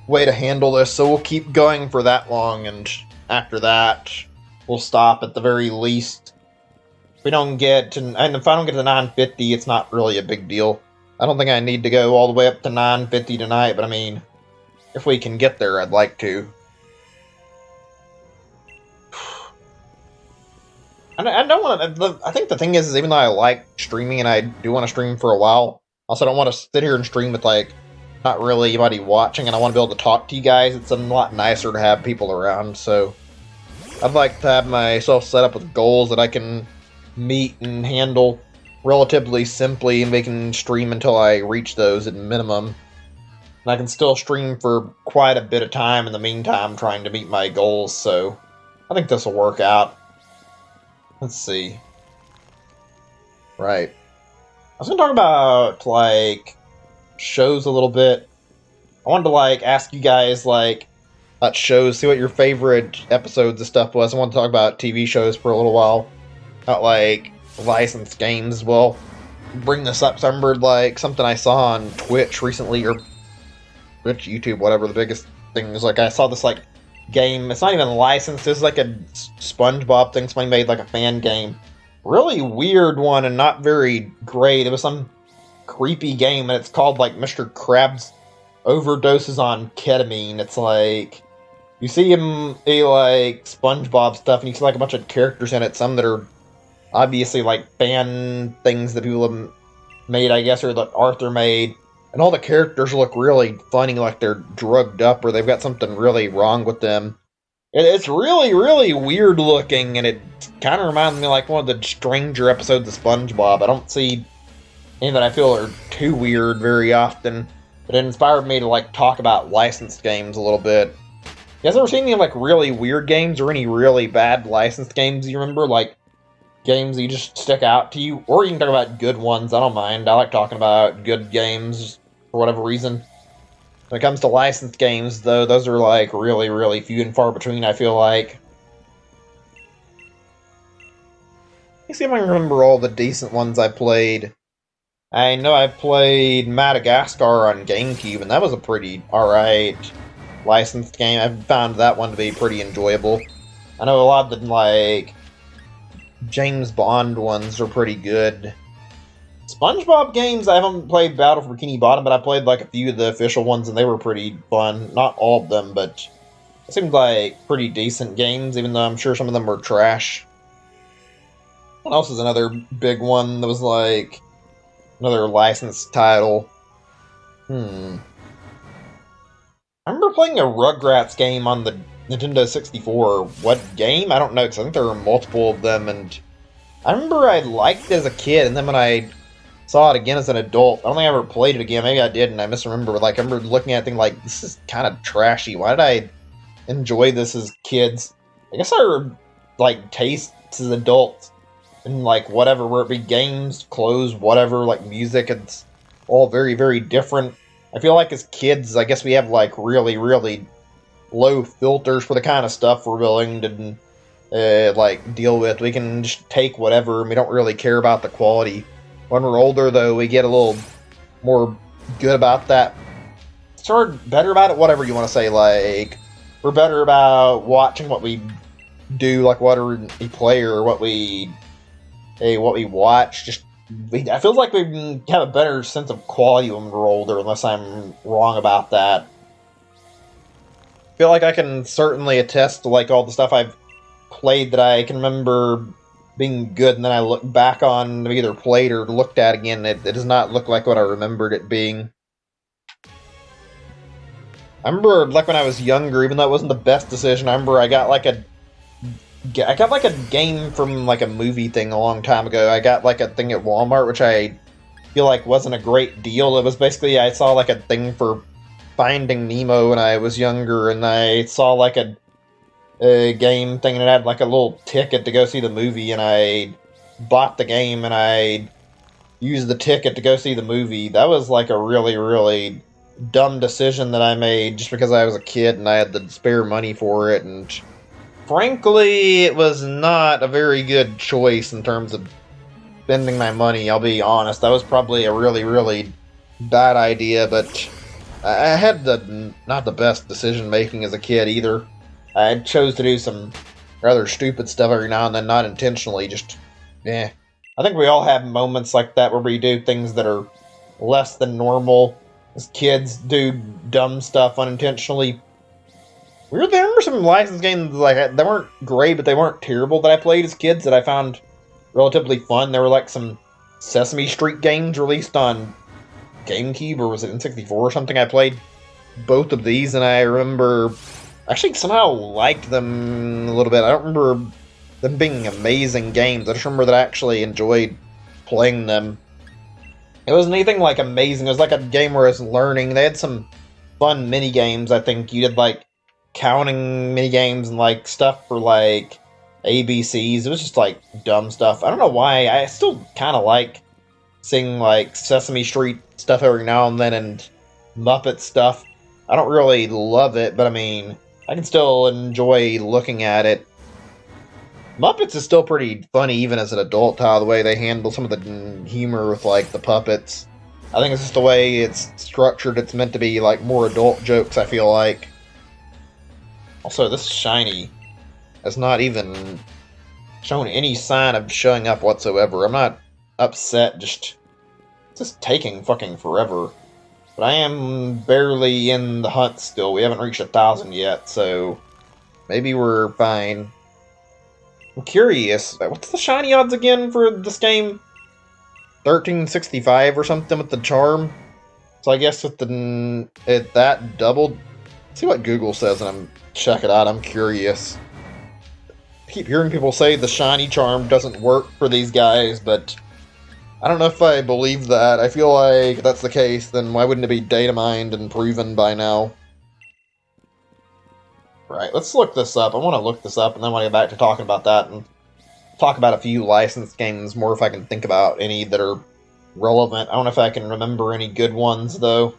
way to handle this. So we'll keep going for that long, and after that, we'll stop at the very least. If we don't get to, and if I don't get to 950, it's not really a big deal. I don't think I need to go all the way up to 950 tonight, but I mean, if we can get there, I'd like to. I don't want to. I think the thing is even though I like streaming and I do want to stream for a while, I also don't want to sit here and stream with like not really anybody watching, and I want to be able to talk to you guys. It's a lot nicer to have people around, so I'd like to have myself set up with goals that I can meet and handle relatively simply, and we can stream until I reach those at minimum. And I can still stream for quite a bit of time in the meantime, trying to meet my goals, so I think this will work out. Let's see. Right. I was going to talk about, like, shows a little bit. I wanted to, like, ask you guys, like, about shows, see what your favorite episodes of stuff was. I want to talk about TV shows for a little while. About, like, licensed games. Well, bring this up. So I remembered, like, something I saw on Twitch recently, or Twitch, YouTube, whatever the biggest thing is. Like, I saw this, like, game. It's not even licensed. It's like a SpongeBob thing. Somebody made like a fan game. Really weird one and not very great. It was some creepy game, and it's called like Mr. Krabs overdoses on ketamine. It's like you see him like SpongeBob stuff, and you see like a bunch of characters in it. Some that are obviously like fan things that people have made, I guess, or that Arthur made. And all the characters look really funny, like they're drugged up or they've got something really wrong with them. It's really, really weird looking, and it kind of reminds me of like one of the stranger episodes of SpongeBob. I don't see any that I feel are too weird very often, but it inspired me to like talk about licensed games a little bit. You guys ever seen any like really weird games or any really bad licensed games you remember? Like games that you just stick out to you? Or you can talk about good ones, I don't mind. I like talking about good games for whatever reason. When it comes to licensed games, though, those are like really, really few and far between, I feel like. Let me see if I can remember all the decent ones I played. I know I played Madagascar on GameCube, and that was a pretty alright licensed game. I found that one to be pretty enjoyable. I know a lot of the, like, James Bond ones are pretty good. SpongeBob games, I haven't played Battle for Bikini Bottom, but I played like a few of the official ones, and they were pretty fun. Not all of them, but it seemed like pretty decent games, even though I'm sure some of them were trash. What else is another big one that was like another licensed title? I remember playing a Rugrats game on the Nintendo 64. What game? I don't know, because I think there were multiple of them, and I remember I liked it as a kid, and then when I saw it again as an adult, I don't think I ever played it again. Maybe I did, and I misremember. But like, I remember looking at it thinking, like, this is kind of trashy. Why did I enjoy this as kids? I guess our, like, tastes as adults and, like, whatever, where it be games, clothes, whatever, like, music, it's all very, very different. I feel like as kids, I guess we have, like, really, really low filters for the kind of stuff we're willing to, like, deal with. We can just take whatever, and we don't really care about the quality. When we're older, though, we get a little more good about that. Sort of better about it, whatever you want to say. Like, we're better about watching what we do, like what we play or what we watch. Just I feel like we have a better sense of quality when we're older, unless I'm wrong about that. I feel like I can certainly attest to like all the stuff I've played that I can remember being good, and then I look back on either played or looked at again. It does not look like what I remembered it being. I remember, like when I was younger, even though it wasn't the best decision, I remember I got like a game from like a movie thing a long time ago. I got like a thing at Walmart, which I feel like wasn't a great deal. It was basically I saw like a thing for Finding Nemo when I was younger, and I saw like a game thing and it had like a little ticket to go see the movie, and I bought the game and I used the ticket to go see the movie. That was like a really, really dumb decision that I made just because I was a kid and I had the spare money for it, and frankly, it was not a very good choice in terms of spending my money, I'll be honest. That was probably a really, really bad idea, but I had not the best decision making as a kid either. I chose to do some rather stupid stuff every now and then, not intentionally, just, I think we all have moments like that where we do things that are less than normal. As kids, do dumb stuff unintentionally. There were some licensed games like that weren't great, but they weren't terrible that I played as kids that I found relatively fun. There were like some Sesame Street games released on GameCube, or was it N64 or something? I played both of these, and I remember actually somehow liked them a little bit. I don't remember them being amazing games. I just remember that I actually enjoyed playing them. It wasn't anything like amazing. It was like a game where I was learning. They had some fun mini games. I think you did like counting mini games and like stuff for like ABCs. It was just like dumb stuff. I don't know why. I still kind of like seeing like Sesame Street stuff every now and then and Muppet stuff. I don't really love it, but I mean, I can still enjoy looking at it. Muppets is still pretty funny even as an adult, how the way they handle some of the humor with like the puppets. I think it's just the way it's structured. It's meant to be like more adult jokes, I feel like. Also, this shiny has not even shown any sign of showing up whatsoever. I'm not upset, it's just taking fucking forever. But I am barely in the hunt still. We haven't reached 1,000 yet, so maybe we're fine. I'm curious, what's the shiny odds again for this game? 1365 or something with the charm? So I guess with that doubled. See what Google says and check it out. I'm curious. I keep hearing people say the shiny charm doesn't work for these guys, but I don't know if I believe that. I feel like if that's the case, then why wouldn't it be data mined and proven by now? Right, let's look this up. I want to look this up, and then when I get back to talking about that, and talk about a few licensed games more if I can think about any that are relevant. I don't know if I can remember any good ones, though.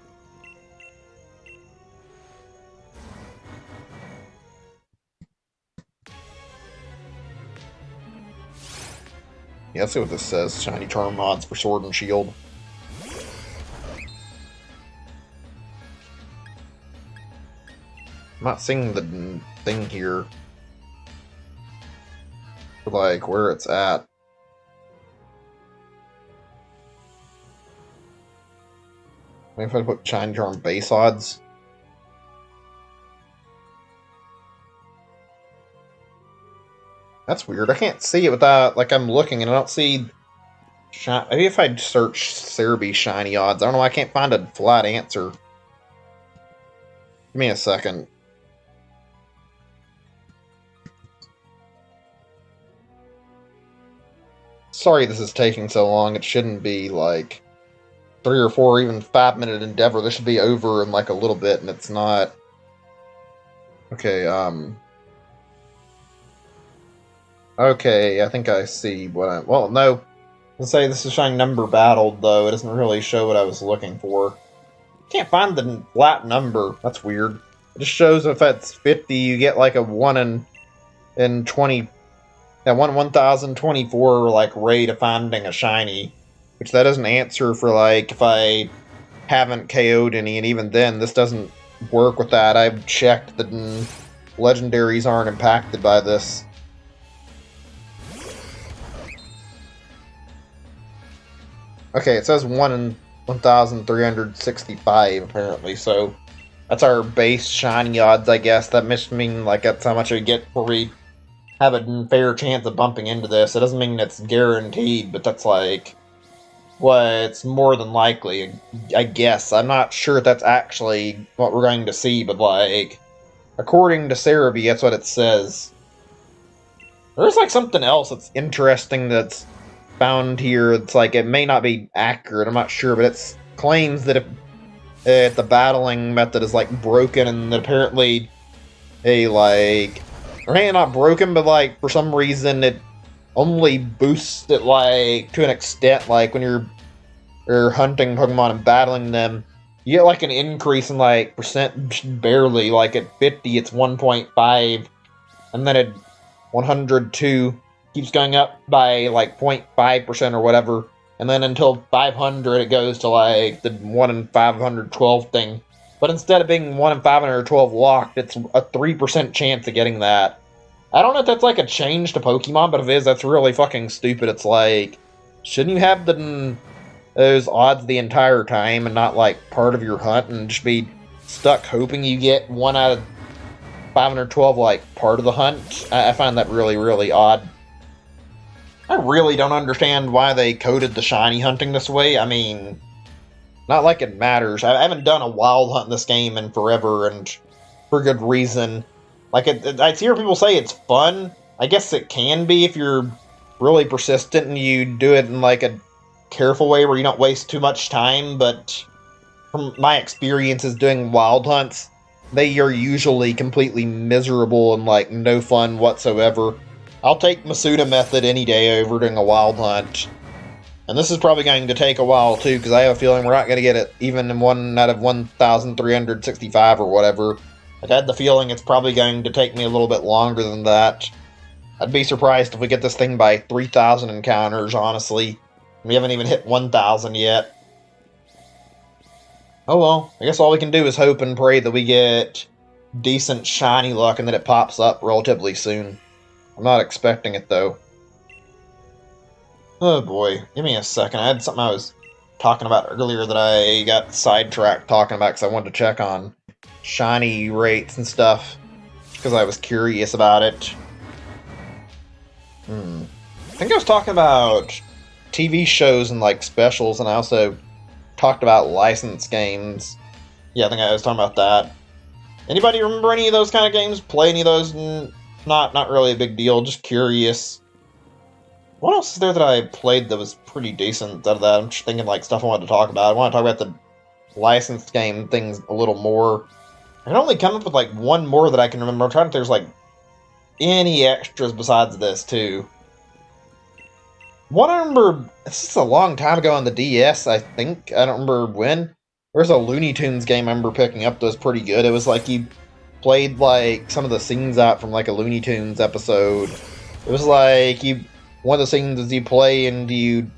Yeah, let's see what this says. Shiny charm mods for Sword and Shield. I'm not seeing the thing here. Like, where it's at. Maybe if I put Shiny Charm base odds. That's weird. I can't see it without, like, I'm looking and I don't see... Maybe if I search Cerebi shiny odds. I don't know, I can't find a flat answer. Give me a second. Sorry this is taking so long. It shouldn't be, like, 3 or 4 or even 5-minute endeavor. This should be over in, like, a little bit, and it's not. Okay, Okay, I think I see what I... Well, no. Let's say this is showing number battled, though. It doesn't really show what I was looking for. Can't find the flat number. That's weird. It just shows if it's 50, you get like a 1 in 20... Yeah, 1,024, like, rate of finding a shiny. Which that doesn't answer for, like, if I haven't KO'd any, and even then, this doesn't work with that. I've checked that legendaries aren't impacted by this. Okay, it says 1 in 1,365 apparently, so that's our base shiny odds, I guess. That must mean like that's how much we get before we have a fair chance of bumping into this. It doesn't mean it's guaranteed, but that's like what's more than likely, I guess. I'm not sure if that's actually what we're going to see, but like according to Cerebi, that's what it says. There's like something else that's interesting that's found here. It's like it may not be accurate, I'm not sure, but it claims that if the battling method is like broken and that apparently or maybe not broken, but like for some reason it only boosts it like to an extent, like when you're hunting Pokemon and battling them, you get like an increase in like percent barely. Like at 50 it's 1.5, and then at 102 keeps going up by like 0.5% or whatever, and then until 500 it goes to like the 1 in 512 thing. But instead of being 1 in 512 locked, it's a 3% chance of getting that. I don't know if that's like a change to Pokemon, but if it is, that's really fucking stupid. It's like, shouldn't you have those odds the entire time and not like part of your hunt and just be stuck hoping you get 1 out of 512 like part of the hunt? I find that really, really odd. I really don't understand why they coded the shiny hunting this way. I mean, not like it matters. I haven't done a wild hunt in this game in forever, and for good reason. Like, I hear people say it's fun. I guess it can be if you're really persistent and you do it in like a careful way where you don't waste too much time, but from my experiences doing wild hunts, they are usually completely miserable and like no fun whatsoever. I'll take Masuda method any day over doing a wild hunt. And this is probably going to take a while too, because I have a feeling we're not going to get it even in 1 out of 1,365 or whatever. Like, I had the feeling it's probably going to take me a little bit longer than that. I'd be surprised if we get this thing by 3,000 encounters, honestly. We haven't even hit 1,000 yet. Oh well, I guess all we can do is hope and pray that we get decent shiny luck and that it pops up relatively soon. I'm not expecting it, though. Oh boy, give me a second. I had something I was talking about earlier that I got sidetracked talking about because I wanted to check on shiny rates and stuff because I was curious about it. I think I was talking about TV shows and like specials, and I also talked about licensed games. Yeah, I think I was talking about that. Anybody remember any of those kind of games? Play any of those? Not really a big deal, just curious. What else is there that I played that was pretty decent out of that? I'm just thinking like stuff I wanted to talk about. I want to talk about the licensed game things a little more. I can only come up with like one more that I can remember. I'm trying to think if there's like any extras besides this too. What I remember, this is a long time ago on the DS, I think. I don't remember when. There's a Looney Tunes game I remember picking up that was pretty good. It was like you played like some of the scenes out from like a Looney Tunes episode. It was like one of the scenes is you play and you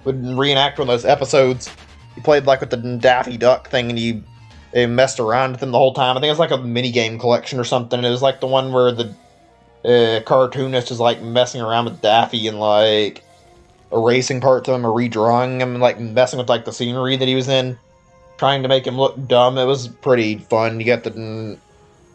would reenact one of those episodes. You played like with the Daffy Duck thing and you messed around with them the whole time. I think it was like a minigame collection or something. And it was like the one where the cartoonist is like messing around with Daffy and like erasing parts of him or redrawing him and like messing with like the scenery that he was in, trying to make him look dumb. It was pretty fun. You got to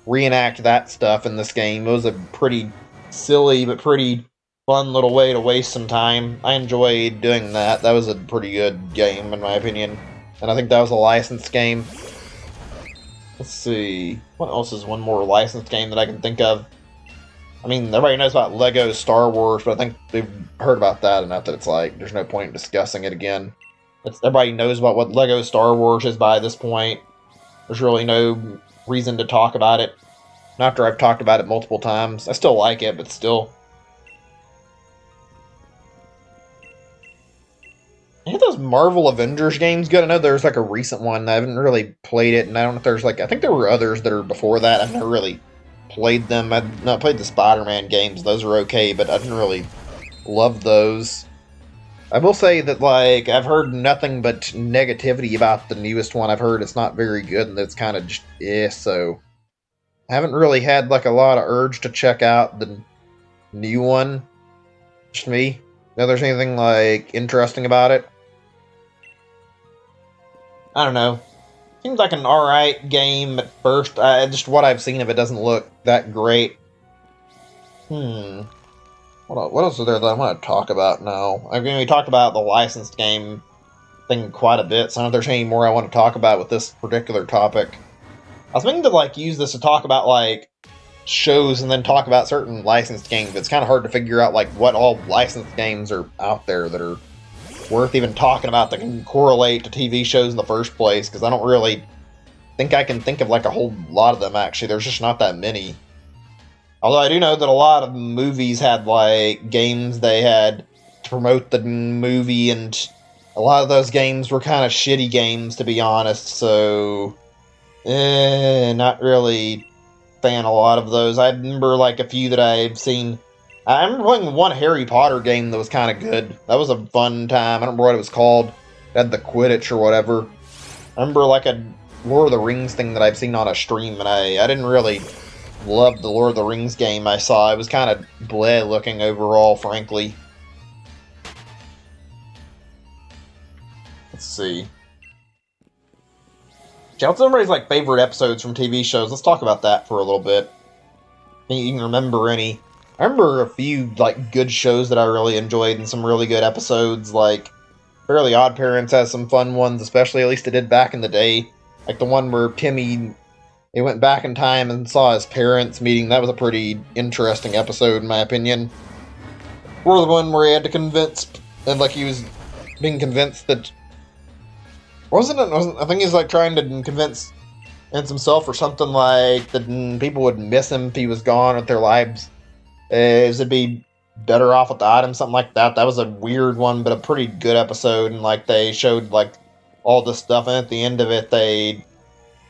reenact that stuff in this game. It was a pretty silly but pretty fun little way to waste some time. I enjoyed doing that. That was a pretty good game in my opinion. And I think that was a licensed game. Let's see. What else is one more licensed game that I can think of? I mean, everybody knows about Lego Star Wars, but I think they've heard about that enough that it's like, there's no point in discussing it again. Everybody knows about what Lego Star Wars is by this point. There's really no reason to talk about it. Not after I've talked about it multiple times. I still like it, but still. I think those Marvel Avengers games good. I know there's like a recent one. I haven't really played it, and I don't know if there's like, I think there were others that are before that. I've never really played them. I've not played the Spider-Man games. Those are okay, but I didn't really love those. I will say that, like, I've heard nothing but negativity about the newest one. I've heard it's not very good, and it's kind of just, so I haven't really had, like, a lot of urge to check out the new one. Just me. Know there's anything, like, interesting about it? I don't know. Seems like an alright game at first. Just what I've seen of it doesn't look that great. What else is there that I want to talk about now? I mean, we talked about the licensed game thing quite a bit, so I don't know if there's any more I want to talk about with this particular topic. I was thinking to, like, use this to talk about, like, shows and then talk about certain licensed games. It's kind of hard to figure out, like, what all licensed games are out there that are worth even talking about that can correlate to TV shows in the first place, because I don't really think I can think of, like, a whole lot of them, actually. There's just not that many. Although I do know that a lot of movies had, like, games they had to promote the movie, and a lot of those games were kind of shitty games, to be honest, so not really fan a lot of those. I remember, like, a few that I've seen. I remember playing one Harry Potter game that was kind of good. That was a fun time. I don't remember what it was called. It had the Quidditch or whatever. I remember, like, a Lord of the Rings thing that I've seen on a stream, and I didn't really love the Lord of the Rings game I saw. It was kind of bleh looking overall, frankly. Let's see. What's everybody's, like, favorite episodes from TV shows? Let's talk about that for a little bit. Think you can remember any. I remember a few, like, good shows that I really enjoyed and some really good episodes, like Fairly Odd Parents has some fun ones, especially at least it did back in the day. Like the one where Timmy, he went back in time and saw his parents meeting. That was a pretty interesting episode, in my opinion. Or the one where he had to convince, and like he was being convinced that I think he's like trying to convince himself or something, like that people would miss him if he was gone with their lives. It'd be better off without him, something like that. That was a weird one, but a pretty good episode. And like they showed like all this stuff, and at the end of it, it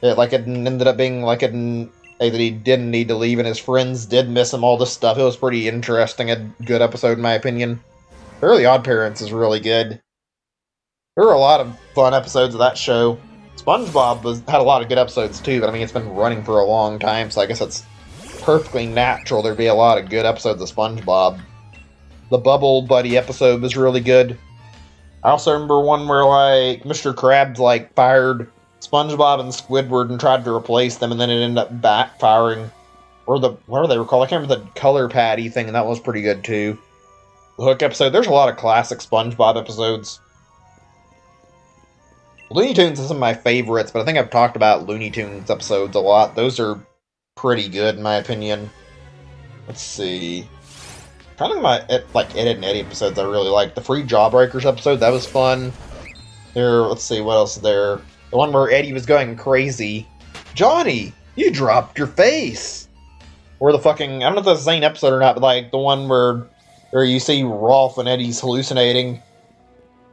ended up being like that he didn't need to leave, and his friends did miss him. All this stuff. It was pretty interesting. A good episode, in my opinion. Fairly Odd Parents is really good. There were a lot of fun episodes of that show. SpongeBob had a lot of good episodes too, but I mean, it's been running for a long time, so I guess it's perfectly natural there'd be a lot of good episodes of SpongeBob. The Bubble Buddy episode was really good. I also remember one where, like, Mr. Krabs, like, fired SpongeBob and Squidward and tried to replace them, and then it ended up backfiring. Or whatever they were called. I can't remember the Color Patty thing, and that was pretty good too. The Hook episode. There's a lot of classic SpongeBob episodes. Looney Tunes is some of my favorites, but I think I've talked about Looney Tunes episodes a lot. Those are pretty good, in my opinion. Let's see. Kind of my like Ed and Eddie episodes I really like. The Free Jawbreakers episode, that was fun. Let's see, what else is there? The one where Eddie was going crazy. Johnny, you dropped your face. Or the fucking, I don't know if that's the same episode or not, but like the one where you see Rolf and Eddie's hallucinating.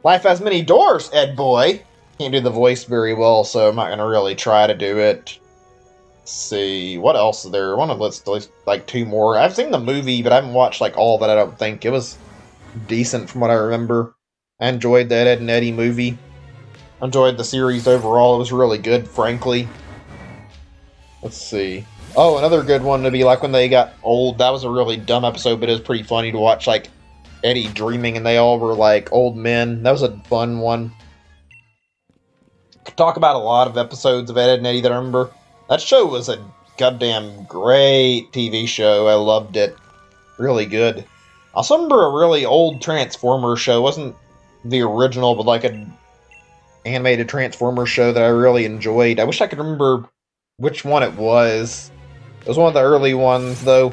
Life has many doors, Ed boy. Can't do the voice very well, so I'm not going to really try to do it. Let's see, what else is there? I want to list at least like two more. I've seen the movie, but I haven't watched like all of it, I don't think. It was decent from what I remember. I enjoyed that Ed and Eddie movie. Enjoyed the series overall. It was really good, frankly. Let's see. Oh, another good one to be like when they got old. That was a really dumb episode, but it was pretty funny to watch, like Eddie dreaming and they all were like old men. That was a fun one. Could talk about a lot of episodes of Ed and Eddie that I remember. That show was a goddamn great TV show. I loved it. Really good. I also remember a really old Transformers show. It wasn't the original, but like an animated Transformers show that I really enjoyed. I wish I could remember which one it was. It was one of the early ones, though.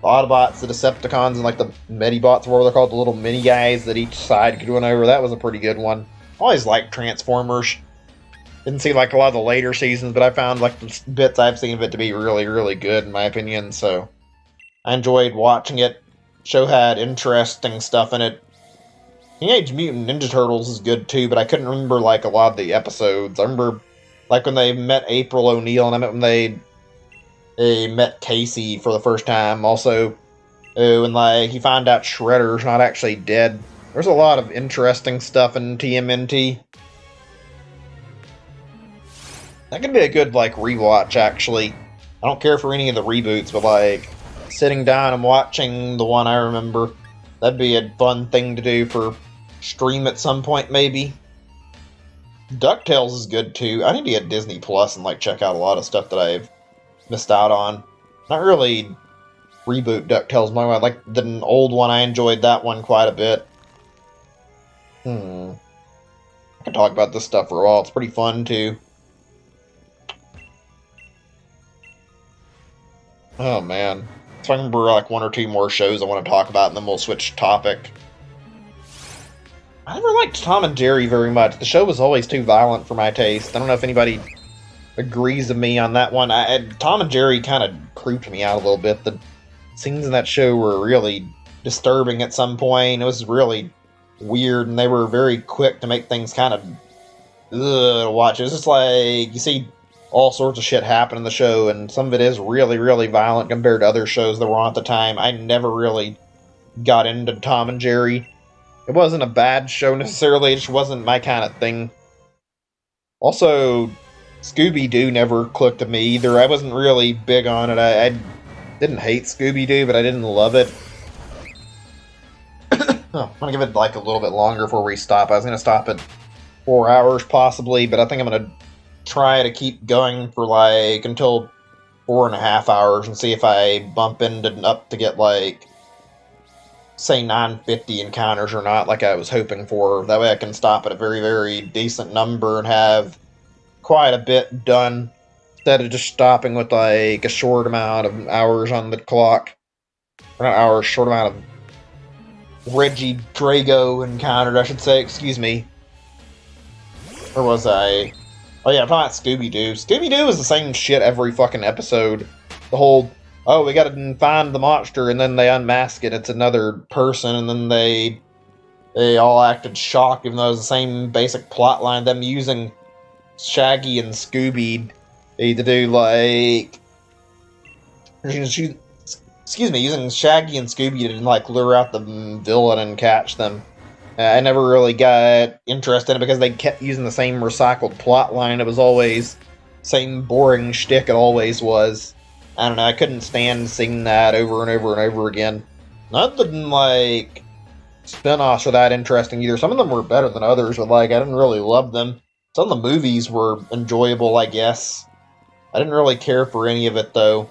The Autobots, the Decepticons, and like the Medibots, what they're called, the little mini guys that each side could run over. That was a pretty good one. I always liked Transformers. Didn't see like a lot of the later seasons, but I found like the bits I've seen of it to be really, really good in my opinion, so I enjoyed watching it. Show had interesting stuff in it. Teenage Mutant Ninja Turtles is good too, but I couldn't remember like a lot of the episodes. I remember like when they met April O'Neil, and I meant when they met Casey for the first time. Also, when like he found out Shredder's not actually dead. There's a lot of interesting stuff in TMNT. That could be a good, like, rewatch, actually. I don't care for any of the reboots, but, like, sitting down and watching the one I remember, that'd be a fun thing to do for stream at some point, maybe. DuckTales is good too. I need to get Disney Plus and like check out a lot of stuff that I've missed out on. Not really reboot DuckTales my way. Like the old one, I enjoyed that one quite a bit. I can talk about this stuff for a while. It's pretty fun too. Oh man. So I remember like one or two more shows I want to talk about, and then we'll switch topic. I never liked Tom and Jerry very much. The show was always too violent for my taste. I don't know if anybody agrees with me on that one. Tom and Jerry kind of creeped me out a little bit. The scenes in that show were really disturbing at some point. It was really weird, and they were very quick to make things kind of to watch. It was just like, you see all sorts of shit happen in the show, and some of it is really, really violent compared to other shows that were on at the time. I never really got into Tom and Jerry. It wasn't a bad show necessarily, it just wasn't my kind of thing. Also, Scooby-Doo never clicked with me either. I wasn't really big on it. I didn't hate Scooby-Doo, but I didn't love it. I'm gonna give it like a little bit longer before we stop. I was gonna stop at 4 hours possibly, but I think I'm gonna try to keep going for like until 4.5 hours and see if I bump into up to get like, say, 950 encounters or not, like I was hoping for. That way I can stop at a very, very decent number and have quite a bit done, instead of just stopping with like a short amount of hours on the clock. Or not hours, short amount of Regidrago encountered, I should say, excuse me. Or was I? Oh yeah, I'm talking about Scooby-Doo. Scooby-Doo is the same shit every fucking episode. The whole, oh, we gotta find the monster, and then they unmask it, it's another person, and then they all acted shocked, even though it was the same basic plot line, them using Shaggy and Scooby to do, like, using Shaggy and Scooby to, like, lure out the villain and catch them. I never really got interested in it because they kept using the same recycled plot line. It was always same boring shtick it always was. I don't know, I couldn't stand seeing that over and over and over again. Not that, like, spin-offs were that interesting either. Some of them were better than others, but, like, I didn't really love them. Some of the movies were enjoyable, I guess. I didn't really care for any of it, though.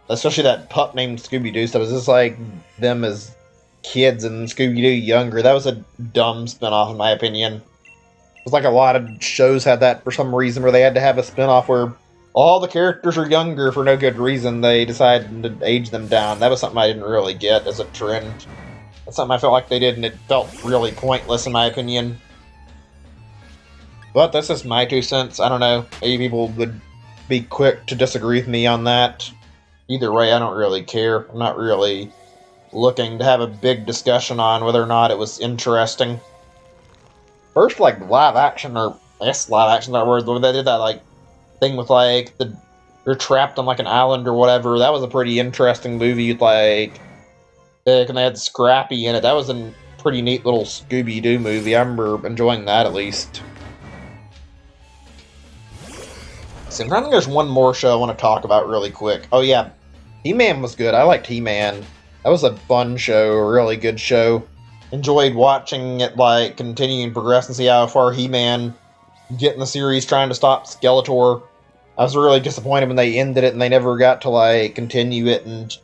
Especially that pup named Scooby-Doo stuff. It was just like them as kids and Scooby-Doo younger. That was a dumb spin-off, in my opinion. It was like a lot of shows had that for some reason, where they had to have a spin-off where all the characters are younger for no good reason. They decided to age them down. That was something I didn't really get as a trend. That's something I felt like they did, and it felt really pointless, in my opinion. But that's just my 2 cents. I don't know. Maybe people would be quick to disagree with me on that. Either way, I don't really care. I'm not really looking to have a big discussion on whether or not it was interesting. First, like, live action, or I guess live action is that word, they did that, like, thing with, like, you're trapped on, like, an island or whatever. That was a pretty interesting movie, like, and they had Scrappy in it. That was a pretty neat little Scooby-Doo movie. I remember enjoying that, at least. So, I think there's one more show I want to talk about really quick. Oh, yeah. He-Man was good. I liked He-Man. That was a fun show, a really good show. Enjoyed watching it, like, continue and progress and see how far He-Man get in the series trying to stop Skeletor. I was really disappointed when they ended it and they never got to, like, continue it, and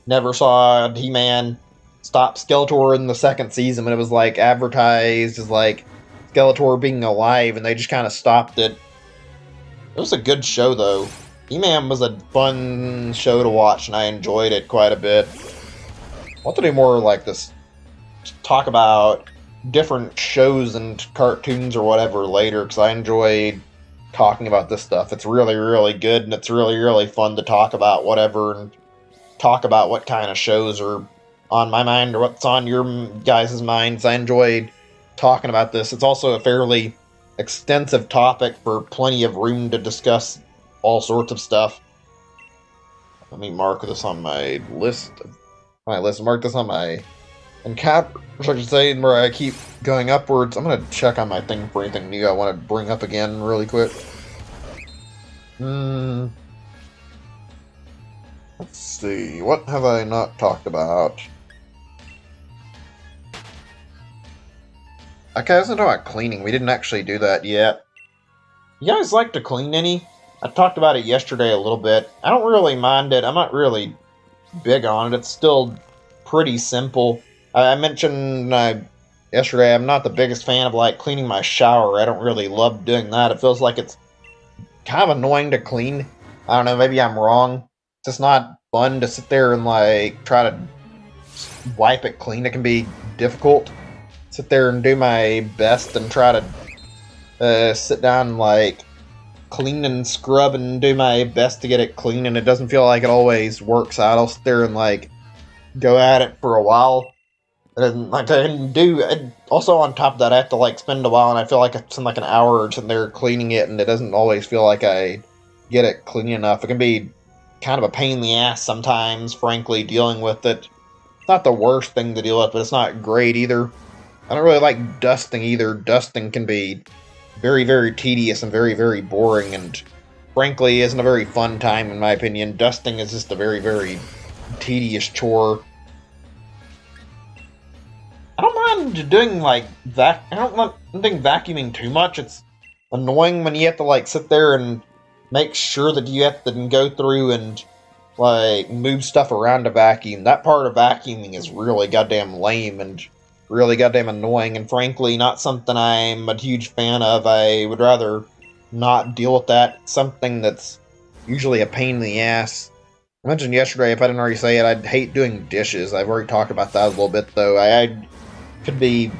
never saw He-Man stop Skeletor in the second season when it was, like, advertised as, like, Skeletor being alive, and they just kind of stopped it. It was a good show, though. He-Man was a fun show to watch, and I enjoyed it quite a bit. I want to do more like this, talk about different shows and cartoons or whatever later, because I enjoyed talking about this stuff. It's really, really good, and it's really, really fun to talk about whatever, and talk about what kind of shows are on my mind or what's on your guys' minds. I enjoyed talking about this. It's also a fairly extensive topic for plenty of room to discuss all sorts of stuff. Let me mark this on my list. Mark this on my encounters, I should say, where I keep going upwards. I'm gonna check on my thing for anything new I want to bring up again really quick. Let's see. What have I not talked about? Okay, I was talking about cleaning. We didn't actually do that yet. You guys like to clean any? I talked about it yesterday a little bit. I don't really mind it. I'm not really big on it. It's still pretty simple. I mentioned yesterday I'm not the biggest fan of like cleaning my shower. I don't really love doing that. It feels like it's kind of annoying to clean. I don't know, maybe I'm wrong. It's just not fun to sit there and like try to wipe it clean. It can be difficult. Sit there and do my best and try to sit down and like clean and scrub and do my best to get it clean, and it doesn't feel like it always works out. I'll sit there and like go at it for a while, and like I can do. And also on top of that, I have to like spend a while, and I feel like I spend like an hour sitting there cleaning it, and it doesn't always feel like I get it clean enough. It can be kind of a pain in the ass sometimes, frankly, dealing with it. It's not the worst thing to deal with, but it's not great either. I don't really like dusting either. Dusting can be very, very tedious and very, very boring, and frankly isn't a very fun time in my opinion. Dusting is just a very, very tedious chore. I don't mind doing like that. I don't want anything vacuuming too much. It's annoying when you have to like sit there and make sure that you have to go through and like move stuff around to vacuum. That part of vacuuming is really goddamn lame and really goddamn annoying, and frankly not something I'm a huge fan of. I would rather not deal with that. It's something that's usually a pain in the ass. I mentioned yesterday, if I didn't already say it, I'd hate doing dishes. I've already talked about that a little bit though. I could be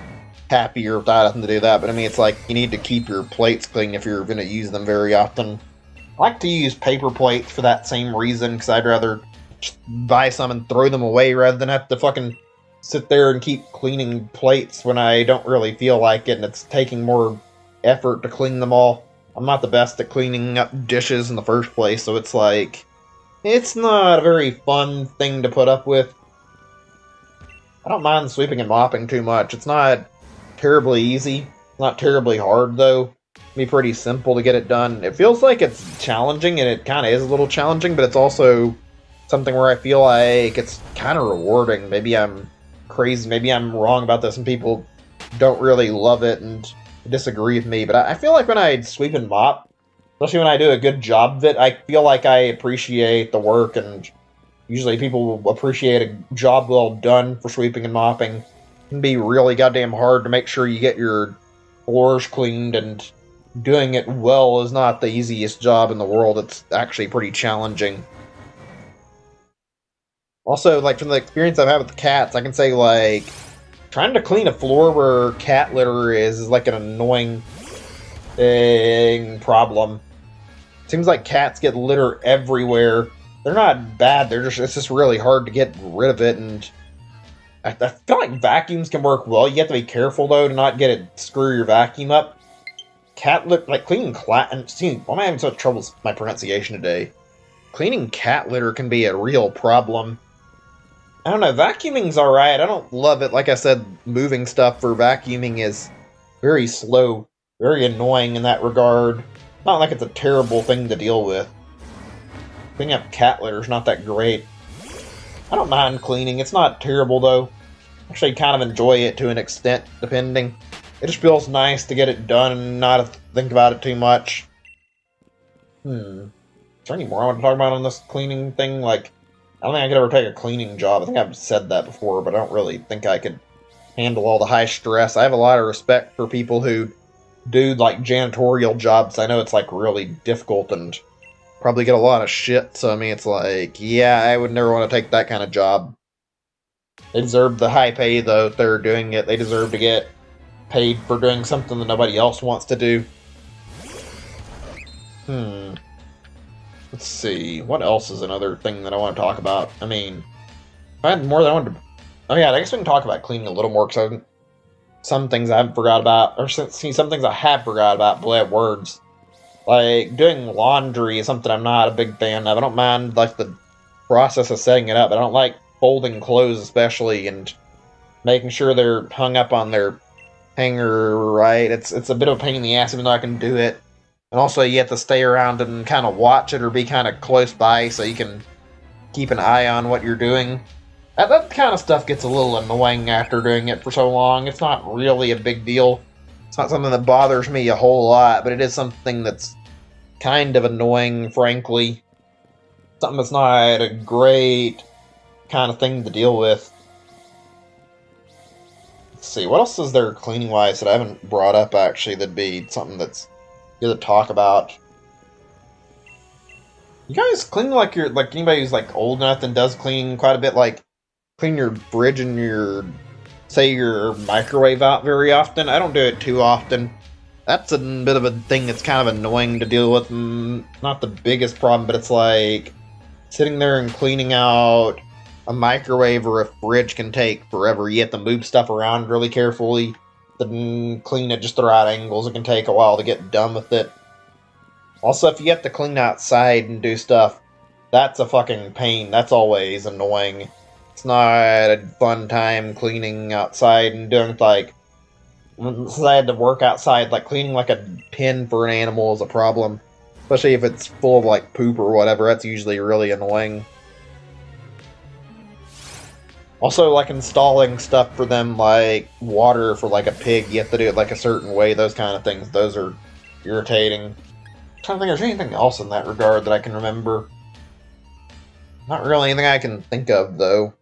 happier without having to do that, but I mean, it's like you need to keep your plates clean if you're going to use them very often. I like to use paper plates for that same reason, because I'd rather just buy some and throw them away rather than have to fucking sit there and keep cleaning plates when I don't really feel like it, and it's taking more effort to clean them all. I'm not the best at cleaning up dishes in the first place, so it's like, it's not a very fun thing to put up with. I don't mind sweeping and mopping too much. It's not terribly easy. It's not terribly hard, though. It'd be pretty simple to get it done. It feels like it's challenging, and it kind of is a little challenging, but it's also something where I feel like it's kind of rewarding. Maybe I'm crazy, maybe I'm wrong about this, and people don't really love it and disagree with me, but I feel like when I sweep and mop, especially when I do a good job of it, I feel like I appreciate the work, and usually people will appreciate a job well done for sweeping and mopping. It can be really goddamn hard to make sure you get your floors cleaned, and doing it well is not the easiest job in the world. It's actually pretty challenging. Also, like, from the experience I've had with the cats, I can say, like, trying to clean a floor where cat litter is like an annoying problem. Seems like cats get litter everywhere. They're not bad, it's just really hard to get rid of it, and I feel like vacuums can work well. You have to be careful, though, to not get it, screw your vacuum up. Cat litter, like, cleaning and see, why am I having such trouble with my pronunciation today? Cleaning cat litter can be a real problem. I don't know, vacuuming's alright. I don't love it. Like I said, moving stuff for vacuuming is very slow, very annoying in that regard. Not like it's a terrible thing to deal with. Cleaning up cat litter is not that great. I don't mind cleaning. It's not terrible, though. Actually, kind of enjoy it to an extent, depending. It just feels nice to get it done and not think about it too much. Is there any more I want to talk about on this cleaning thing? Like, I don't think I could ever take a cleaning job. I think I've said that before, but I don't really think I could handle all the high stress. I have a lot of respect for people who do, like, janitorial jobs. I know it's, like, really difficult and probably get a lot of shit, so I mean, it's like, yeah, I would never want to take that kind of job. They deserve the high pay, though, if they're doing it. They deserve to get paid for doing something that nobody else wants to do. Let's see, what else is another thing that I want to talk about? I mean, if I had more that I wanted to... Oh yeah, I guess we can talk about cleaning a little more, because some things I haven't forgot about, or some things I have forgot about, but I have words. Like, doing laundry is something I'm not a big fan of. I don't mind, like, the process of setting it up, but I don't like folding clothes especially, and making sure they're hung up on their hanger right. It's a bit of a pain in the ass, even though I can do it. And also, you have to stay around and kind of watch it or be kind of close by so you can keep an eye on what you're doing. That kind of stuff gets a little annoying after doing it for so long. It's not really a big deal. It's not something that bothers me a whole lot, but it is something that's kind of annoying, frankly. Something that's not a great kind of thing to deal with. Let's see, what else is there cleaning-wise that I haven't brought up, actually, that'd be something that's good to talk about? You guys clean like you're, like, anybody who's, like, old enough and does clean quite a bit, like, clean your fridge and your, say, your microwave out very often? I don't do it too often. That's a bit of a thing that's kind of annoying to deal with. Not the biggest problem, but it's like sitting there and cleaning out a microwave or a fridge can take forever. You have to move stuff around really carefully, then clean it just the right angles. It can take a while to get done with it. Also, if you have to clean outside and do stuff, that's a fucking pain. That's always annoying. It's not a fun time cleaning outside and doing, like, since I had to work outside, like, cleaning, like, a pen for an animal is a problem. Especially if it's full of, like, poop or whatever. That's usually really annoying. Also, like, installing stuff for them, like, water for, like, a pig. You have to do it, like, a certain way. Those kind of things. Those are irritating. I'm trying to think if there's anything else in that regard that I can remember. Not really anything I can think of, though.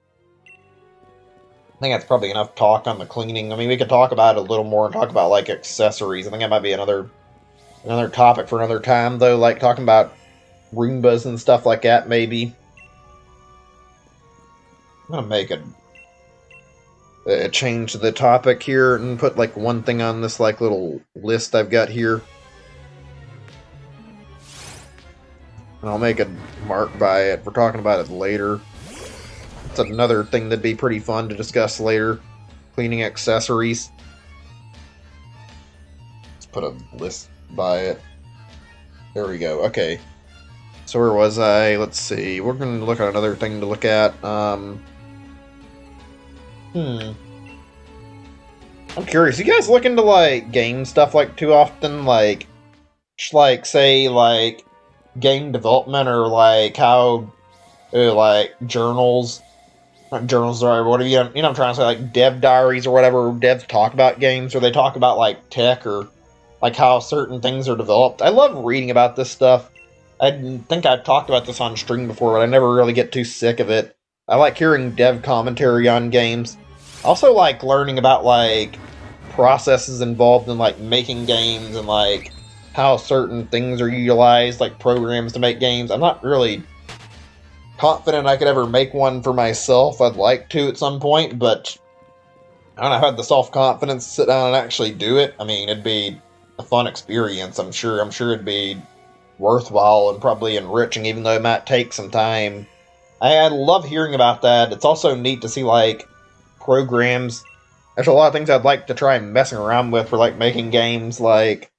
I think that's probably enough talk on the cleaning. I mean, we could talk about it a little more and talk about, like, accessories. I think that might be another topic for another time, though, like talking about Roombas and stuff like that, maybe. I'm gonna make a change to the topic here and put, like, one thing on this, like, little list I've got here. And I'll make a mark by it. We're talking about it later. It's another thing that'd be pretty fun to discuss later. Cleaning accessories. Let's put a list by it. There we go. Okay. So where was I? Let's see. We're going to look at another thing to look at. I'm curious. You guys look into, like, game stuff, like, too often? Like, say, like, game development or, like, how, like, journals... Not journals or whatever, you know what I'm trying to say, like, dev diaries or whatever, devs talk about games, or they talk about, like, tech, or, like, how certain things are developed. I love reading about this stuff. I think I've talked about this on stream before, but I never really get too sick of it. I like hearing dev commentary on games. I also like learning about, like, processes involved in, like, making games, and, like, how certain things are utilized, like, programs to make games. I'm not really confident I could ever make one for myself. I'd like to at some point, but I don't know, if I had the self-confidence to sit down and actually do it. I mean, it'd be a fun experience, I'm sure. I'm sure it'd be worthwhile and probably enriching, even though it might take some time. I love hearing about that. It's also neat to see, like, programs. There's a lot of things I'd like to try messing around with for, like, making games. Like,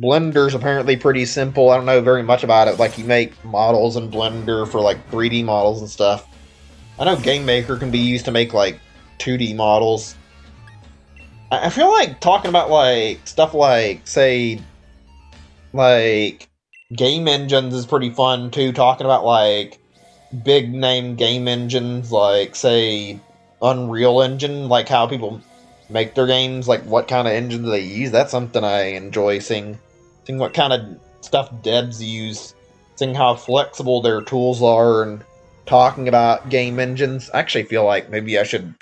Blender's apparently pretty simple. I don't know very much about it. Like, you make models in Blender for, like, 3D models and stuff. I know Game Maker can be used to make, like, 2D models. I feel like talking about, like, stuff like, say, like, game engines is pretty fun, too. Talking about, like, big-name game engines, like, say, Unreal Engine, like, how people make their games, like, what kind of engines they use. That's something I enjoy seeing what kind of stuff devs use, seeing how flexible their tools are, and talking about game engines. I actually feel like maybe I should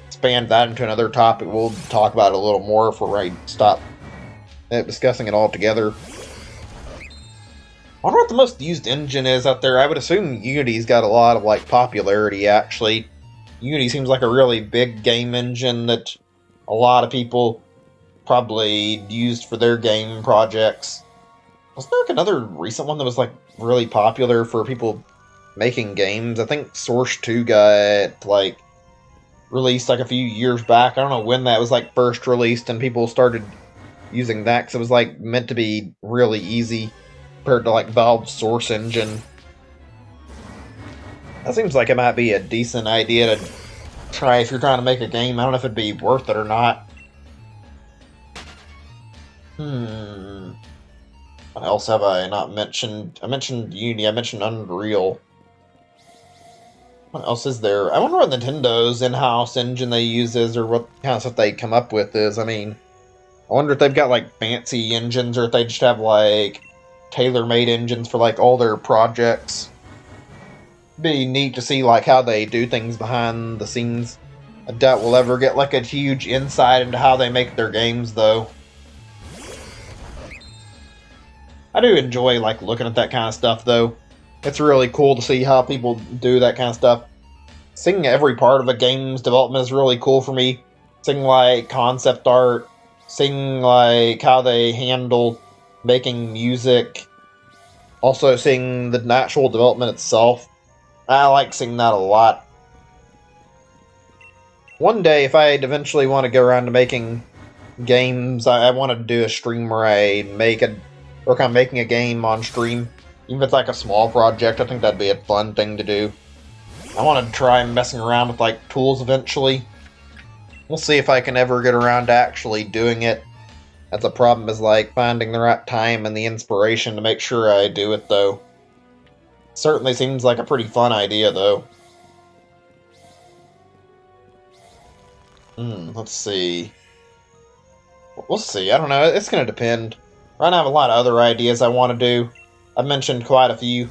expand that into another topic. We'll talk about it a little more before I stop discussing it all together. I wonder what the most used engine is out there. I would assume Unity's got a lot of, like, popularity, actually. Unity seems like a really big game engine that a lot of people probably used for their game projects. Wasn't there, like, another recent one that was, like, really popular for people making games? I think Source 2 got, like, released, like, a few years back. I don't know when that was, like, first released, and people started using that because it was, like, meant to be really easy compared to, like, Valve's Source engine. That seems like it might be a decent idea to try if you're trying to make a game. I don't know if it'd be worth it or not. What else have I not mentioned? I mentioned Unity, I mentioned Unreal. What else is there? I wonder what Nintendo's in-house engine they use is, or what kind of stuff they come up with is. I mean, I wonder if they've got like fancy engines or if they just have like tailor-made engines for like all their projects. Be neat to see like how they do things behind the scenes. I doubt we'll ever get like a huge insight into how they make their games though. I do enjoy like looking at that kind of stuff though. It's really cool to see how people do that kind of stuff. Seeing every part of a game's development is really cool for me. Seeing like concept art, seeing like how they handle making music, also seeing the actual development itself. I like seeing that a lot. One day, if I eventually want to go around to making games, I want to do a stream where I work on making a game on stream. Even if it's like a small project, I think that'd be a fun thing to do. I want to try messing around with like tools eventually. We'll see if I can ever get around to actually doing it. That's a problem, is like finding the right time and the inspiration to make sure I do it though. Certainly seems like a pretty fun idea though. Let's see. We'll see. I don't know. It's going to depend. Right now I have a lot of other ideas I want to do. I've mentioned quite a few.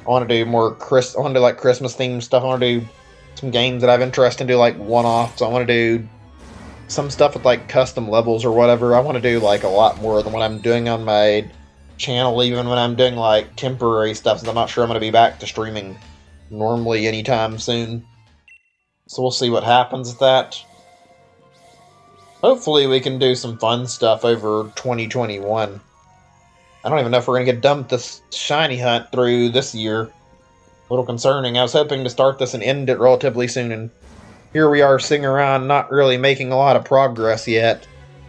I want to do more I want to do like Christmas themed stuff. I want to do some games that I have interest in, do like one-offs. I want to do some stuff with like custom levels or whatever. I want to do like a lot more than what I'm doing on my channel, even when I'm doing like temporary stuff, since I'm not sure I'm going to be back to streaming normally anytime soon. So we'll see what happens with that. Hopefully we can do some fun stuff over 2021. I don't even know if we're going to get done with this shiny hunt through this year. A little concerning. I was hoping to start this and end it relatively soon, and here we are sitting around not really making a lot of progress yet.